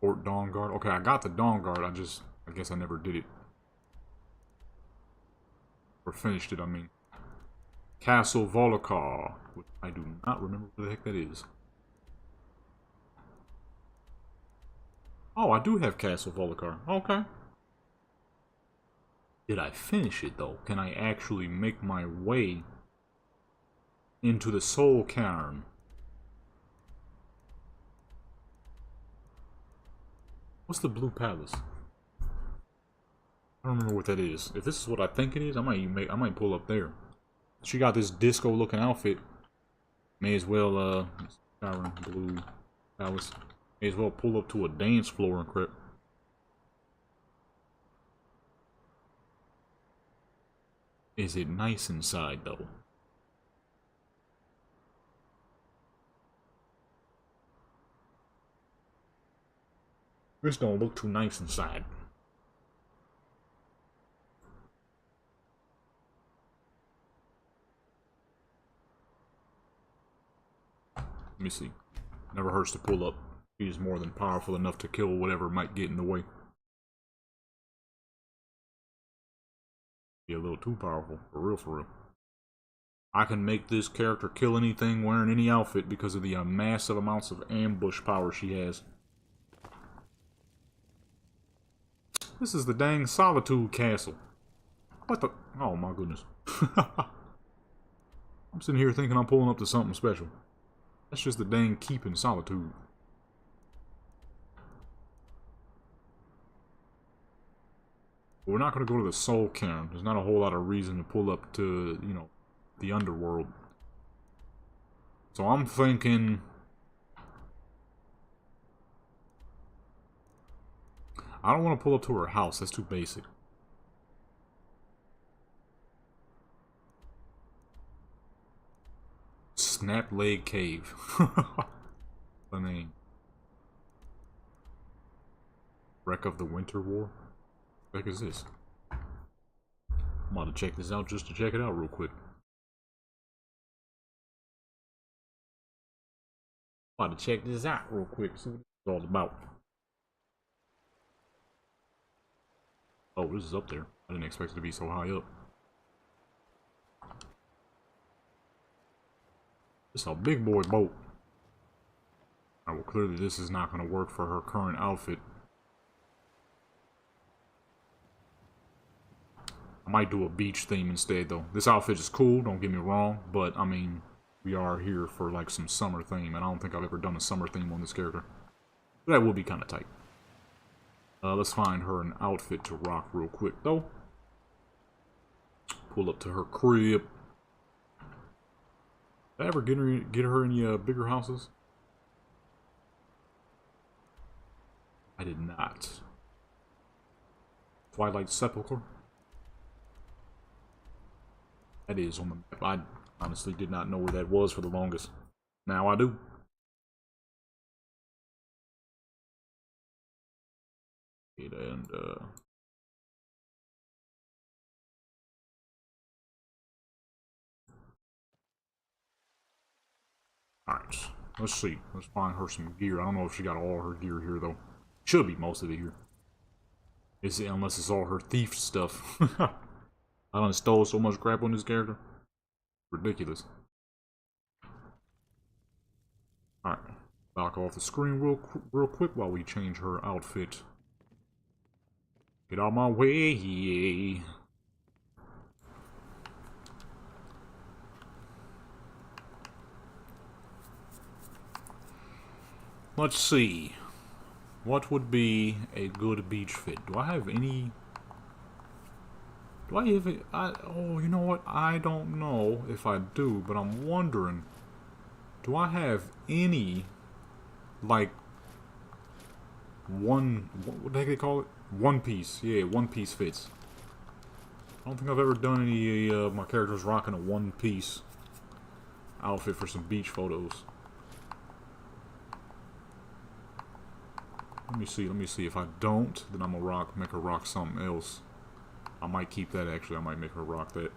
Fort Dawn Guard. Okay, I got the Dawn Guard. I guess I never did it. Or finished it, I mean. Castle Volokar, which I do not remember what the heck that is. Oh, I do have Castle Volokar. Okay. Did I finish it, though? Can I actually make my way into the Soul Cairn? What's the Blue Palace? I don't remember what that is. If this is what I think it is, I might pull up there. She got this disco-looking outfit. May as well, Skyrim Blue Palace. May as well pull up to a dance floor and crap. Is it nice inside, though? This don't look too nice inside. Let me see. Never hurts to pull up. He is more than powerful enough to kill whatever might get in the way. Be a little too powerful. For real, for real. I can make this character kill anything wearing any outfit because of the massive amounts of ambush power she has. This is the dang Solitude Castle. What the? Oh my goodness. I'm sitting here thinking I'm pulling up to something special. That's just the dang keep in Solitude. But we're not going to go to the Soul Cairn. There's not a whole lot of reason to pull up to, you know, the underworld. So I'm thinking... I don't want to pull up to her house. That's too basic. Snap Leg Cave. The name. Wreck of the Winter War? What the heck is this? I'm about to check this out just to check it out real quick. I'm about to check this out real quick. See what it's all about. Oh, this is up there. I didn't expect it to be so high up. It's a big boy boat. Alright, well, clearly this is not going to work for her current outfit. I might do a beach theme instead, though. This outfit is cool, don't get me wrong, but, I mean, we are here for, like, some summer theme, and I don't think I've ever done a summer theme on this character. But that would be kind of tight. Let's find her an outfit to rock real quick, though. Pull up to her crib. Did I ever get her any bigger houses? I did not. Twilight Sepulchre. That is on the map. I honestly did not know where that was for the longest. Now I do. And alright. Let's see. Let's find her some gear. I don't know if she got all her gear here though. Should be most of it here. Is it, unless it's all her thief stuff. I done stole so much crap on this character. Ridiculous. Alright. Back off the screen real quick while we change her outfit. Get out my way. Let's see. What would be a good beach fit? Do I have any... Do I have it? Oh, you know what? I don't know if I do, but I'm wondering... Do I have any... Like... What the heck they call it? One piece. Yeah, one piece fits. I don't think I've ever done any of my characters rocking a one piece outfit for some beach photos. Let me see. If I don't, then I'm gonna make her rock something else. I might keep that actually. I might make her rock that.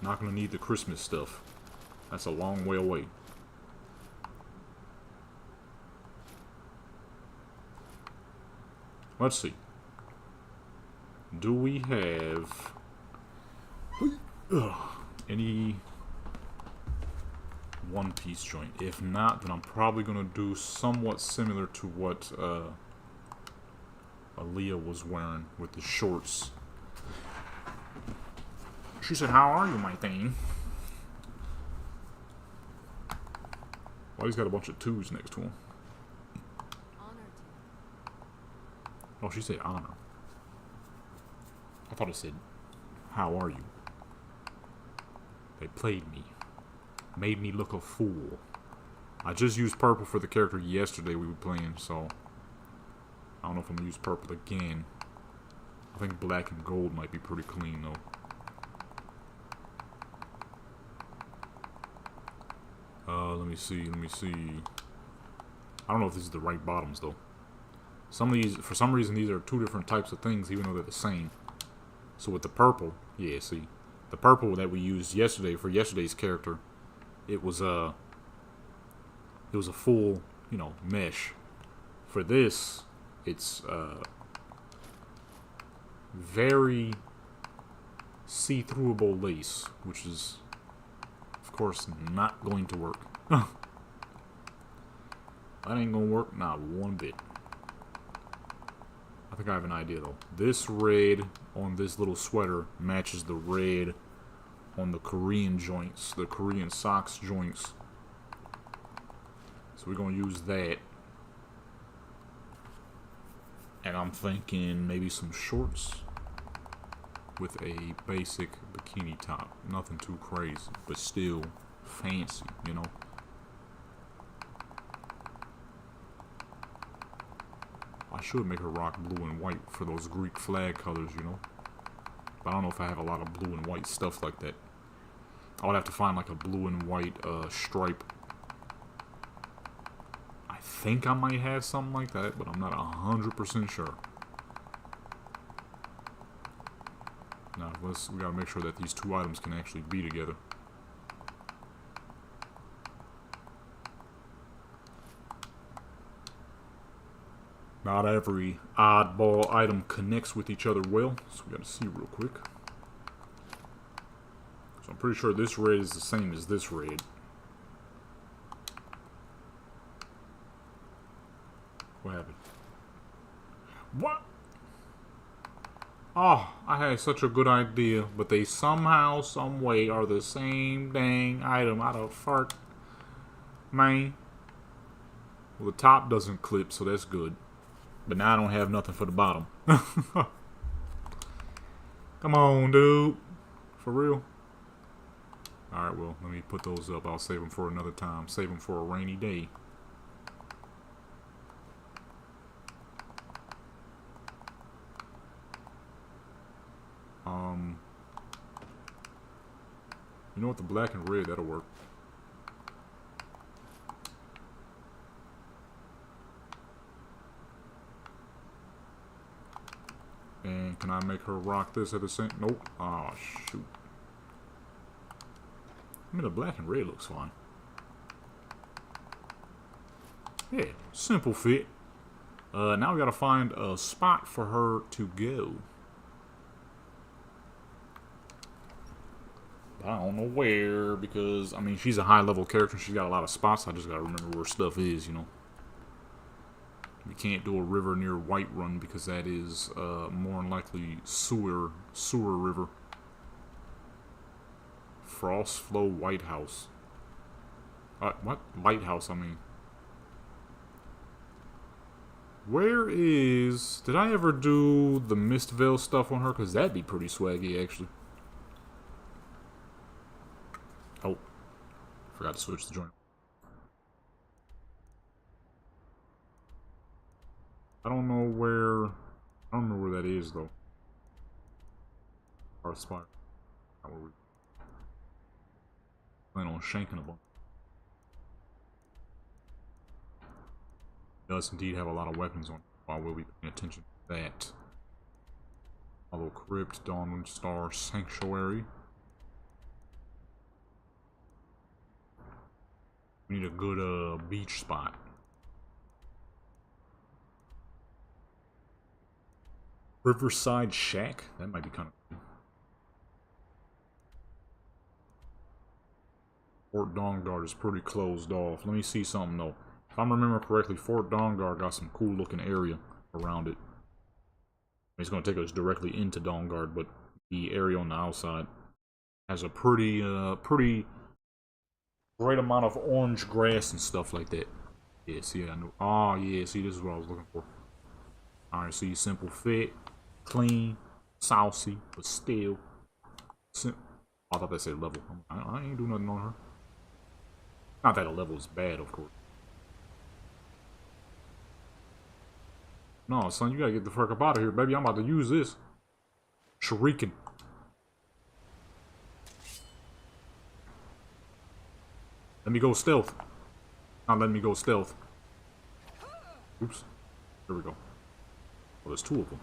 Not gonna need the Christmas stuff. That's a long way away. Let's see. Do we have any one-piece joint? If not, then I'm probably gonna do somewhat similar to what Aaliyah was wearing with the shorts. She said, "How are you, my thing?" Well, he's got a bunch of twos next to him. Oh, she said honor. I thought it said, "How are you?" They played me. Made me look a fool. I just used purple for the character yesterday we were playing, so... I don't know if I'm going to use purple again. I think black and gold might be pretty clean, though. Let me see. I don't know if this is the right bottoms, though. Some of these, for some reason, these are two different types of things, even though they're the same. So with the purple, yeah, see, the purple that we used yesterday for yesterday's character, it was a full, you know, mesh. For this, it's very see-throughable lace, which is, of course, not going to work. That ain't gonna work, not one bit. I think I have an idea though. This red on this little sweater matches the red on the Korean joints, the Korean socks joints. So we're gonna use that. And I'm thinking maybe some shorts with a basic bikini top. Nothing too crazy, but still fancy, you know. I should make her rock blue and white for those Greek flag colors, you know. But I don't know if I have a lot of blue and white stuff like that. I would have to find like a blue and white stripe. I think I might have something like that, but I'm not 100% sure. Now, we gotta make sure that these two items can actually be together. Not every oddball item connects with each other well, so we gotta see real quick. So I'm pretty sure this red is the same as this red. What happened? What? Oh, I had such a good idea, but they somehow, some way are the same dang item. I don't fart. Man. Well, the top doesn't clip, so that's good. But now I don't have nothing for the bottom. Come on, dude. For real? Alright, well, let me put those up. I'll save them for another time. Save them for a rainy day. You know what? The black and red, that'll work. And can I make her rock this at the same? Nope. Oh, shoot. I mean, the black and red looks fine. Yeah, simple fit. Now we gotta find a spot for her to go. I don't know where, because, I mean, she's a high-level character. She's got a lot of spots. I just gotta remember where stuff is, you know. We can't do a river near Whiterun, because that is, more than likely sewer river. Frostflow White House. What? Lighthouse, I mean. Where is... Did I ever do the Mistvale stuff on her? Because that'd be pretty swaggy, actually. Oh. Forgot to switch the joint. I don't know where that is, though. Our spot. Not where we plan on shanking a bunch. Does indeed have a lot of weapons on it. I will be paying attention to that. Hollow Crypt, Dawnwind Star, Sanctuary. We need a good beach spot. Riverside Shack? That might be kind of cool. Fort Dawnguard is pretty closed off. Let me see something though. If I remember correctly, Fort Dawnguard got some cool looking area around it. It's going to take us directly into Dawnguard, but the area on the outside has a pretty great amount of orange grass and stuff like that. Yeah, see, I know. Oh, yeah, see, this is what I was looking for. Alright, see, simple fit, clean, saucy, but still. Oh, I thought that said level. I ain't do nothing on her. Not that a level is bad, of course. No, son, you gotta get the fuck up out of here, baby. I'm about to use this. Shuriken. Let me go stealth. Not letting me go stealth. Oops. There we go. Oh, there's two of them.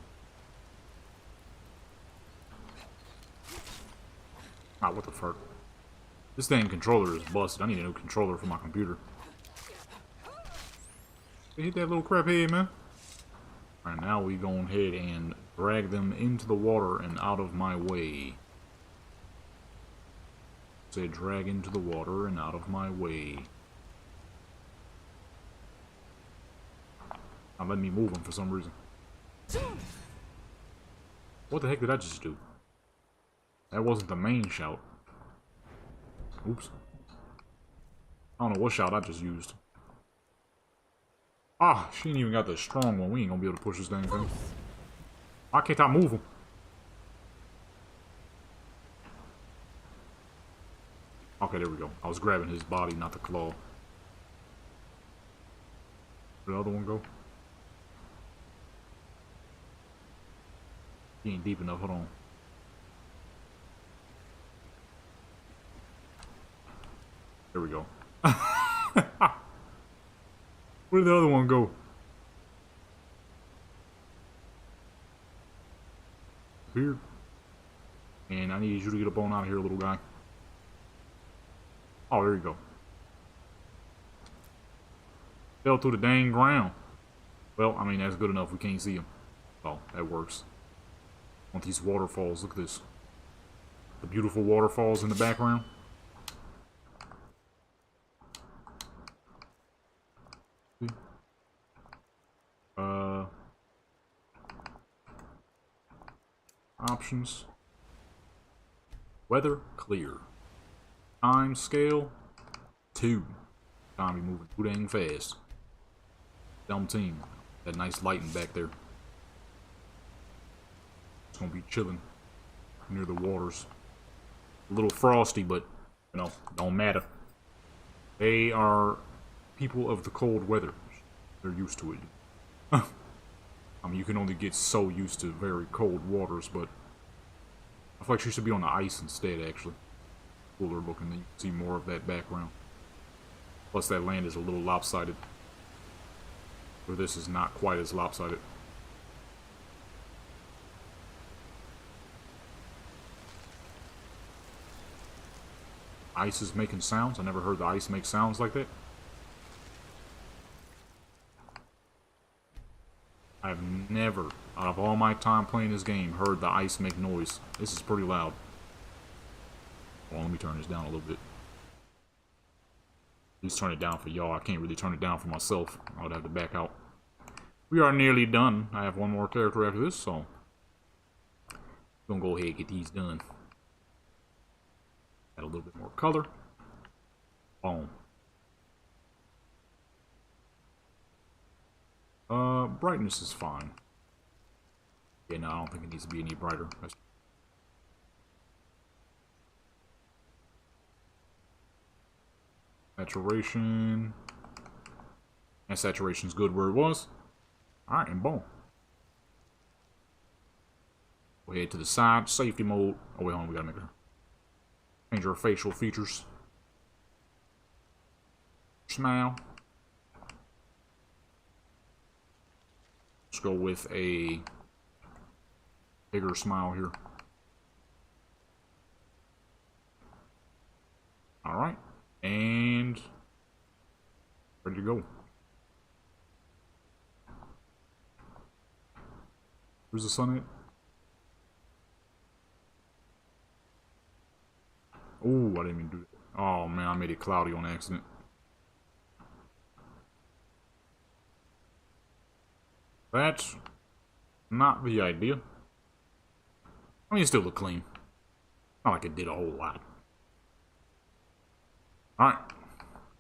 Ah, what the fuck? This dang controller is busted. I need a new controller for my computer. Hey, hit that little crap head, man. Alright, now we go ahead and drag them into the water and out of my way. Say drag into the water and out of my way. Not letting me move them for some reason. What the heck did I just do? That wasn't the main shout. Oops. I don't know what shout I just used. Ah, she ain't even got the strong one. We ain't gonna be able to push this dang thing. Why can't I move him? Okay, there we go. I was grabbing his body, not the claw. Where'd the other one go? He ain't deep enough. Hold on. There we go. Where did the other one go? Here. And I need you to get up on out of here, little guy. Oh, there you go. Fell through the dang ground. Well, I mean, that's good enough. We can't see him. Oh, that works. I want these waterfalls. Look at this. The beautiful waterfalls in the background. Options. Weather, clear. Time scale, 2. Time be moving too dang fast. Dumb team. That nice lighting back there. It's gonna be chilling near the waters. A little frosty, but, you know, don't matter. They are people of the cold weather. They're used to it. I mean, you can only get so used to very cold waters, but I feel like she should be on the ice instead, actually. cooler looking. You can see more of that background. Plus that land is a little lopsided. Where this is not quite as lopsided. Ice is making sounds. I never heard the ice make sounds like that. I've never, out of all my time playing this game, heard the ice make noise. This is pretty loud. Well, let me turn this down a little bit. At least turn it down for y'all. I can't really turn it down for myself. I would have to back out. We are nearly done. I have one more character after this, so I'm gonna go ahead and get these done. Add a little bit more color. Boom. Brightness is fine. Yeah, no, I don't think it needs to be any brighter. Saturation. And saturation's good where it was. Alright, and boom. Go ahead to the side, safety mode. Oh, wait, hold on, we gotta make her. Change our facial features. Smile. Let's go with a bigger smile here. Alright. And ready to go. Where's the sun at? Oh, I didn't even do it. Oh man, I made it cloudy on accident. That's not the idea. I mean, it still look clean. Not like it did a whole lot. Alright.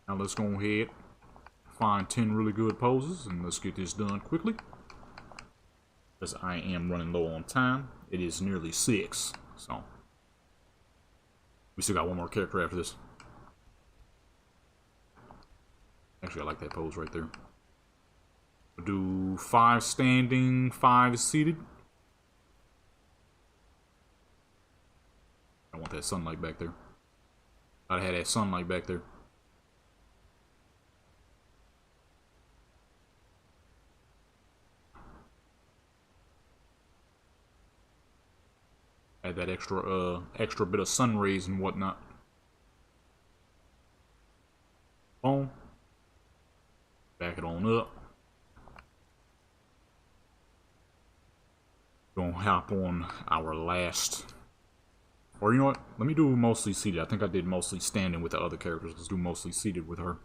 Now let's go ahead, find 10 really good poses, and let's get this done quickly. Because I am running low on time. It is nearly 6, so we still got one more character after this. Actually, I like that pose right there. We'll do 5 standing, 5 seated. I want that sunlight back there. Gotta have that sunlight back there. Add that extra bit of sun rays and whatnot. Boom. Back it on up. Gonna hop on our last. Or you know what? Let me do mostly seated. I think I did mostly standing with the other characters. Let's do mostly seated with her.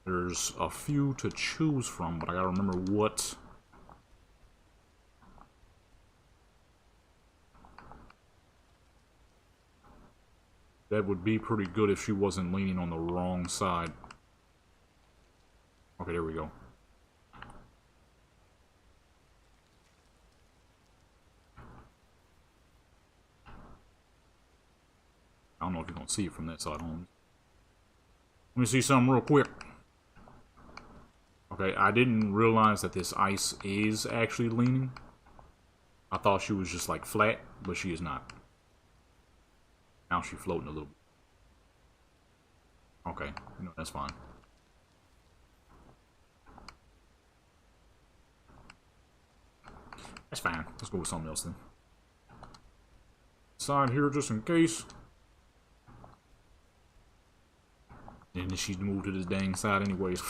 There's a few to choose from, but I gotta remember what. That would be pretty good if she wasn't leaning on the wrong side. Okay, there we go. I don't know if you're going to see it from that side home. Let me see something real quick. Okay, I didn't realize that this ice is actually leaning. I thought she was just like flat, but she is not. Now she's floating a little bit. Okay, you know, that's fine. That's fine. Let's go with something else then. Side here just in case. And then she's moved to this dang side anyways.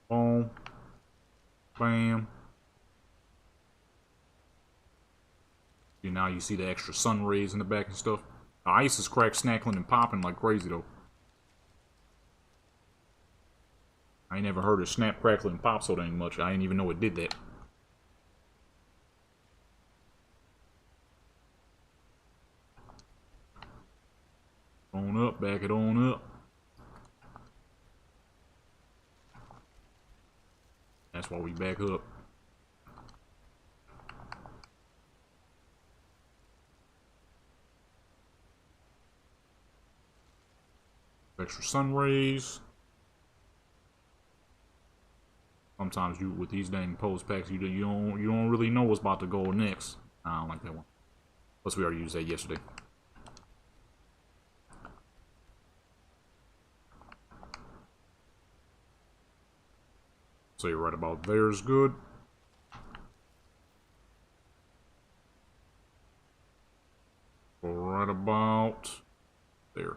Boom. Bam. And now you see the extra sun rays in the back and stuff. The ice is cracked, snackling, and popping like crazy though. I ain't never heard it snap, crackle, and pop so dang much. I didn't even know it did that. On up, back it on up. That's why we back up. Extra sun rays. Sometimes you with these dang pose packs, you don't really know what's about to go next. I don't like that one. Plus, we already used that yesterday. So you're right about there's good. Right about there.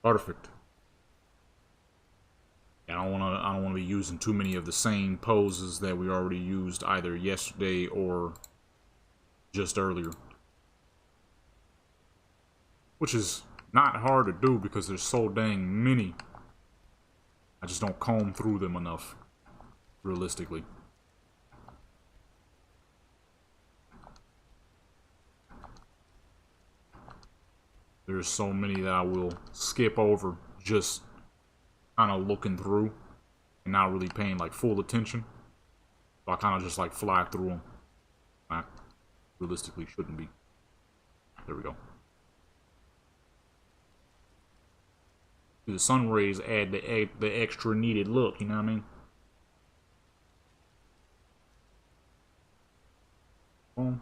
Perfect. I don't wanna be using too many of the same poses that we already used either yesterday or just earlier. Which is not hard to do because there's so dang many. I just don't comb through them enough, realistically. There's so many that I will skip over just kind of looking through and not really paying like full attention. So I kind of just like fly through them. I realistically shouldn't be. There we go. The sun rays add the extra needed look, you know what I mean? Boom.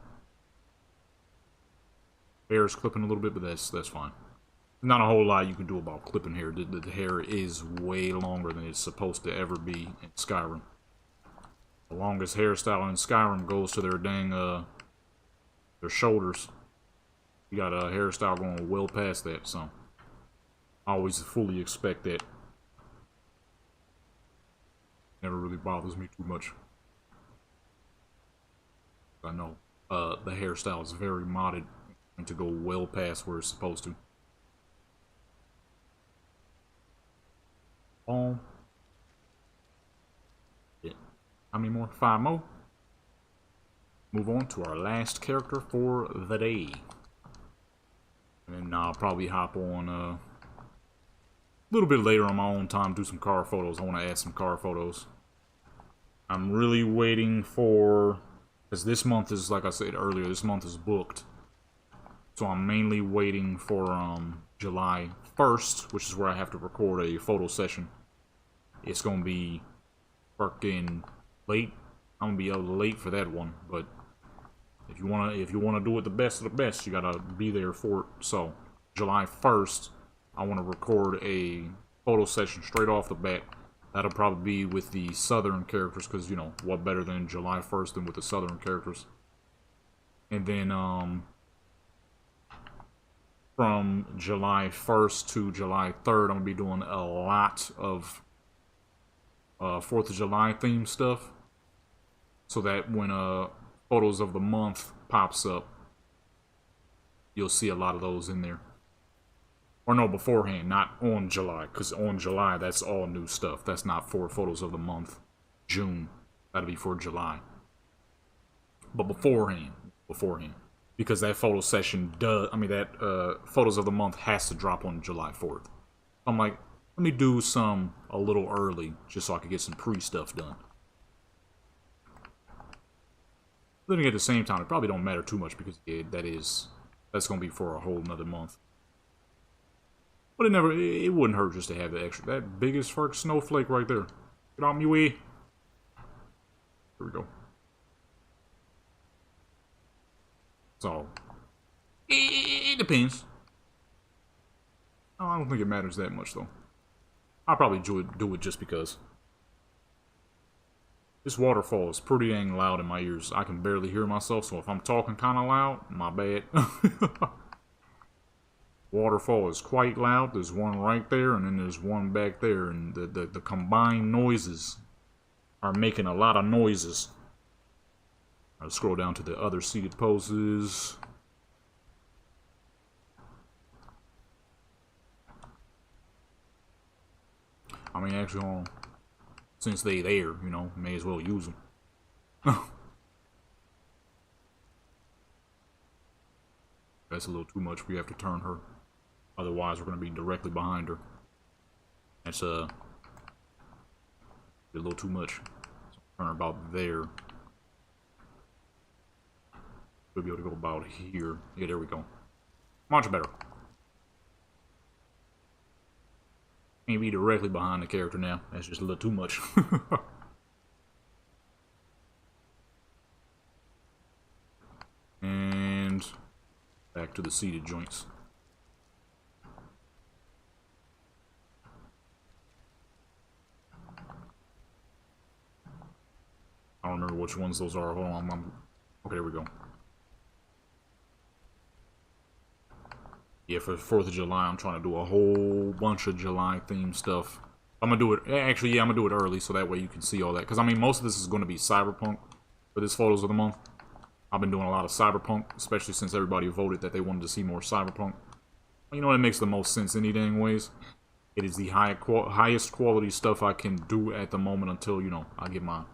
Hair's clipping a little bit, but that's fine. Not a whole lot you can do about clipping hair. The hair is way longer than it's supposed to ever be in Skyrim. The longest hairstyle in Skyrim goes to their dang their shoulders. You got a hairstyle going well past that, so I always fully expect that. Never really bothers me too much. I know the hairstyle is very modded and to go well past where it's supposed to. Boom. Yeah. How many more? 5 more. Move on to our last character for the day. And then I'll probably hop on a little bit later on my own time, do some car photos. I want to add some car photos. I'm really waiting for, because this month is, like I said earlier, this month is booked. So I'm mainly waiting for July 1st, which is where I have to record a photo session. It's going to be fucking late. I'm going to be a little late for that one, but if you want to do it the best of the best, you got to be there for it. So, July 1st, I want to record a photo session straight off the bat. That'll probably be with the southern characters, because, you know, what better than July 1st than with the southern characters. And then, from July 1st to July 3rd, I'm going to be doing a lot of 4th of July themed stuff. So that when photos of the month pops up, you'll see a lot of those in there. Or no, beforehand, not on July, because on July, that's all new stuff. That's not for photos of the month. June, that'll be for July. But beforehand. Because that photo session that photos of the month has to drop on July 4th. I'm like, let me do some a little early, just so I can get some pre-stuff done. Then at the same time, it probably don't matter too much, because that's going to be for a whole nother month. But it wouldn't hurt just to have the extra. That biggest fuck snowflake right there. Get on me way. There we go. So, it depends. I don't think it matters that much, though. I'll probably do it just because. This waterfall is pretty dang loud in my ears. I can barely hear myself, so if I'm talking kind of loud, my bad. Waterfall is quite loud. There's one right there, and then there's one back there, and the combined noises are making a lot of noises. I'll scroll down to the other seated poses. I mean, actually, since they there, you know, may as well use them. That's a little too much. We have to turn her. Otherwise, we're going to be directly behind her. That's a little too much. So turn her about there. We'll be able to go about here. Yeah, there we go. Much better. Can't be directly behind the character now. That's just a little too much. to the seated joints. I don't remember which ones those are. Hold on, okay, there we go. Yeah, for the 4th of July, I'm trying to do a whole bunch of July-themed stuff. I'm gonna do it, actually, yeah, I'm gonna do it early, so that way you can see all that. Because, I mean, most of this is going to be Cyberpunk for this Photos of the Month. I've been doing a lot of Cyberpunk, especially since everybody voted that they wanted to see more Cyberpunk. You know, it makes the most sense in it anyways. It is the highest quality stuff I can do at the moment until, you know, I get my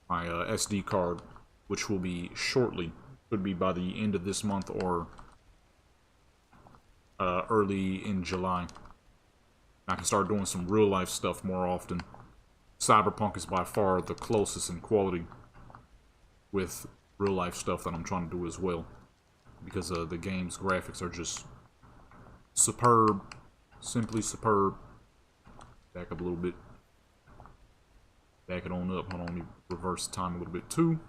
SD card, which will be shortly. Could be by the end of this month or early in July. I can start doing some real life stuff more often. Cyberpunk is by far the closest in quality with real life stuff that I'm trying to do as well. Because the game's graphics are just superb. Simply superb. Back up a little bit. Back it on up. Hold on, let me reverse the time a little bit too.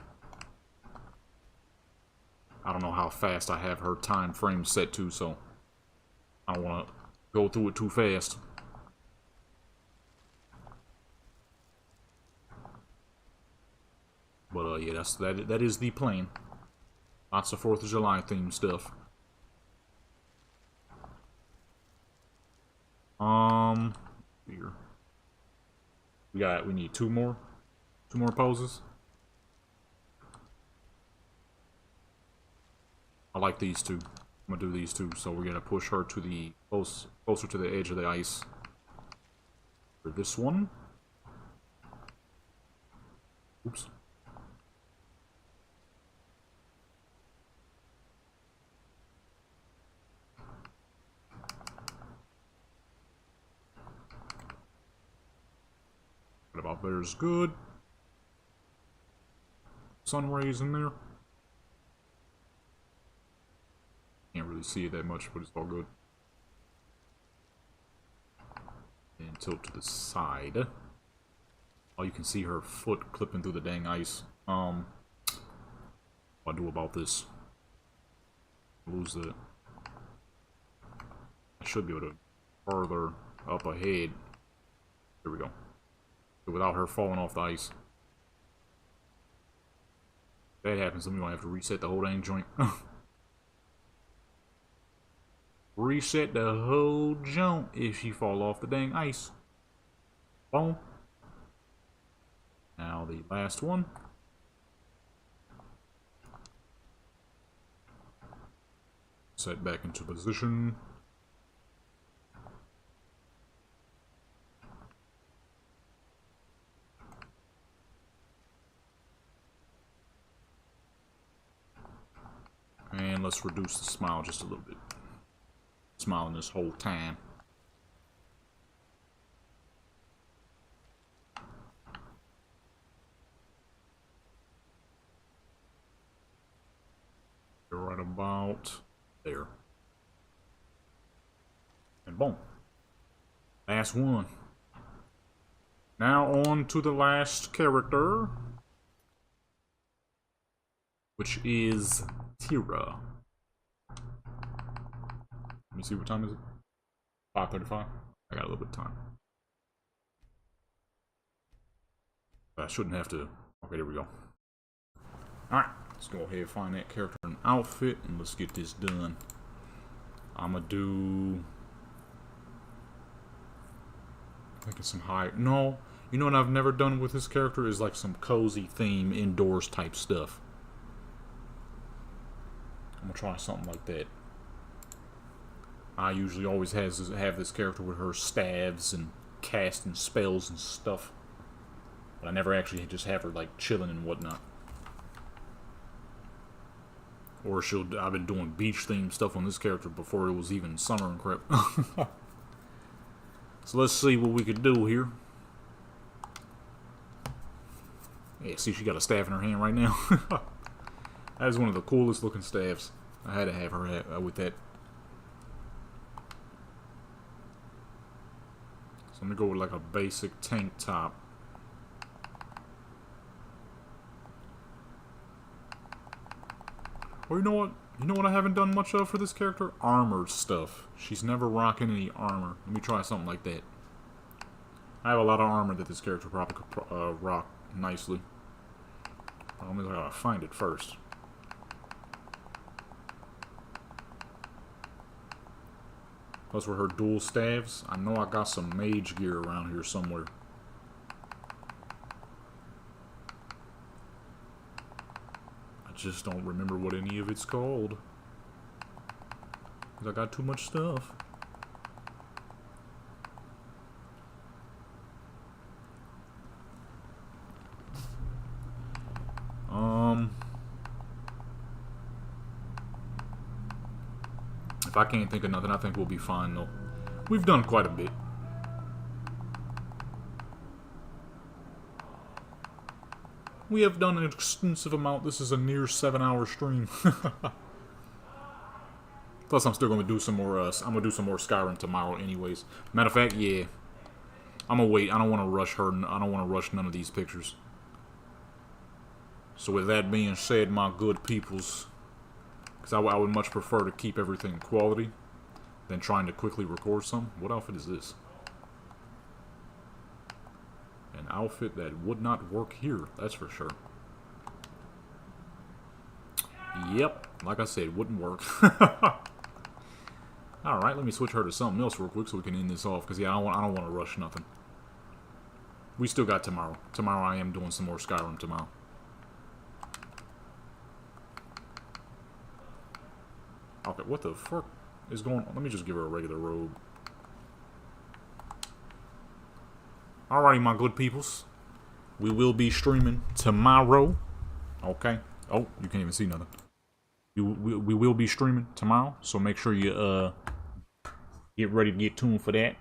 I don't know how fast I have her time frame set to, so I don't want to go through it too fast. But yeah, that is the plan. Lots of 4th of July themed stuff. Here. We need two more poses. I like these two. I'm gonna do these two, so we're gonna push her to the closer to the edge of the ice. For this one. Oops. What about there's good. Sun rays in there. Can't really see it that much, but it's all good. And tilt to the side. Oh, you can see her foot clipping through the dang ice. What do I do about this? Lose it. I should be able to further up ahead. Here we go. Without her falling off the ice. If that happens, then we're gonna have to reset the whole dang joint. Reset the whole joint if she fall off the dang ice. Boom. Now the last one. Set back into position. And let's reduce the smile just a little bit. Smiling this whole time. Right about there. And boom. Last one. Now on to the last character, which is Tira. Let me see, what time is it? 5:35. I got a little bit of time. But I shouldn't have to. Okay, there we go. Alright, let's go ahead and find that character and outfit, and let's get this done. I'm gonna do... I think it's some high... No, you know what I've never done with this character is like some cozy theme, indoors type stuff. I'm gonna try something like that. I usually always have this character with her staves and casting spells and stuff. But I never actually just have her like chilling and whatnot. Or I've been doing beach themed stuff on this character before it was even summer and crap. So let's see what we could do here. Yeah, see, she got a staff in her hand right now. That is one of the coolest looking staffs. I had to have her with that. So I'm gonna go with like a basic tank top. Or you know what? You know what I haven't done much of for this character? Armored stuff. She's never rocking any armor. Let me try something like that. I have a lot of armor that this character probably could rock nicely. I gotta find it first. Those were her dual staves. I know I got some mage gear around here somewhere. I just don't remember what any of it's called. Because I got too much stuff. If I can't think of nothing, I think we'll be fine, though. We've done quite a bit. We have done an extensive amount. This is a near 7-hour stream. Plus, I'm still gonna do some more. I'm gonna do some more Skyrim tomorrow, anyways. Matter of fact, yeah. I'm gonna wait. I don't want to rush her. I don't want to rush none of these pictures. So, with that being said, my good peoples. Because I would much prefer to keep everything quality than trying to quickly record some. What outfit is this? An outfit that would not work here, that's for sure. Yep, like I said, wouldn't work. Alright, let me switch her to something else real quick so we can end this off. Because, yeah, I don't want to rush nothing. We still got tomorrow. Tomorrow I am doing some more Skyrim tomorrow. Okay, what the fuck is going on? Let me just give her a regular robe. Alrighty, my good peoples. We will be streaming tomorrow. Okay. Oh, you can't even see nothing. We will be streaming tomorrow, so make sure you get ready to get tuned for that.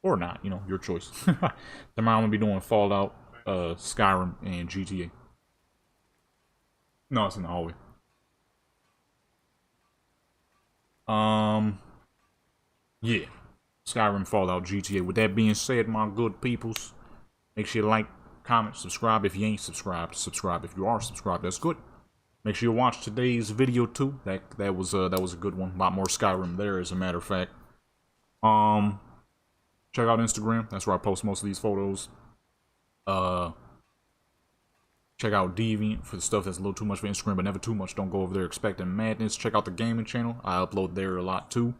Or not, you know, your choice. Tomorrow I'm going to be doing Fallout, Skyrim, and GTA. No, it's in the hallway. Yeah. Skyrim, Fallout, GTA. With that being said, my good peoples, make sure you like, comment, subscribe. If you ain't subscribed, subscribe. If you are subscribed, that's good. Make sure you watch today's video too. That was a good one. A lot more Skyrim there, as a matter of fact. Check out Instagram. That's where I post most of these photos. Check out Deviant for the stuff that's a little too much for Instagram, but never too much. Don't go over there expecting madness. Check out the gaming channel. I upload there a lot too.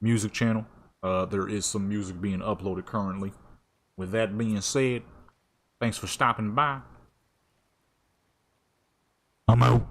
Music channel. There is some music being uploaded currently. With that being said, thanks for stopping by. I'm out.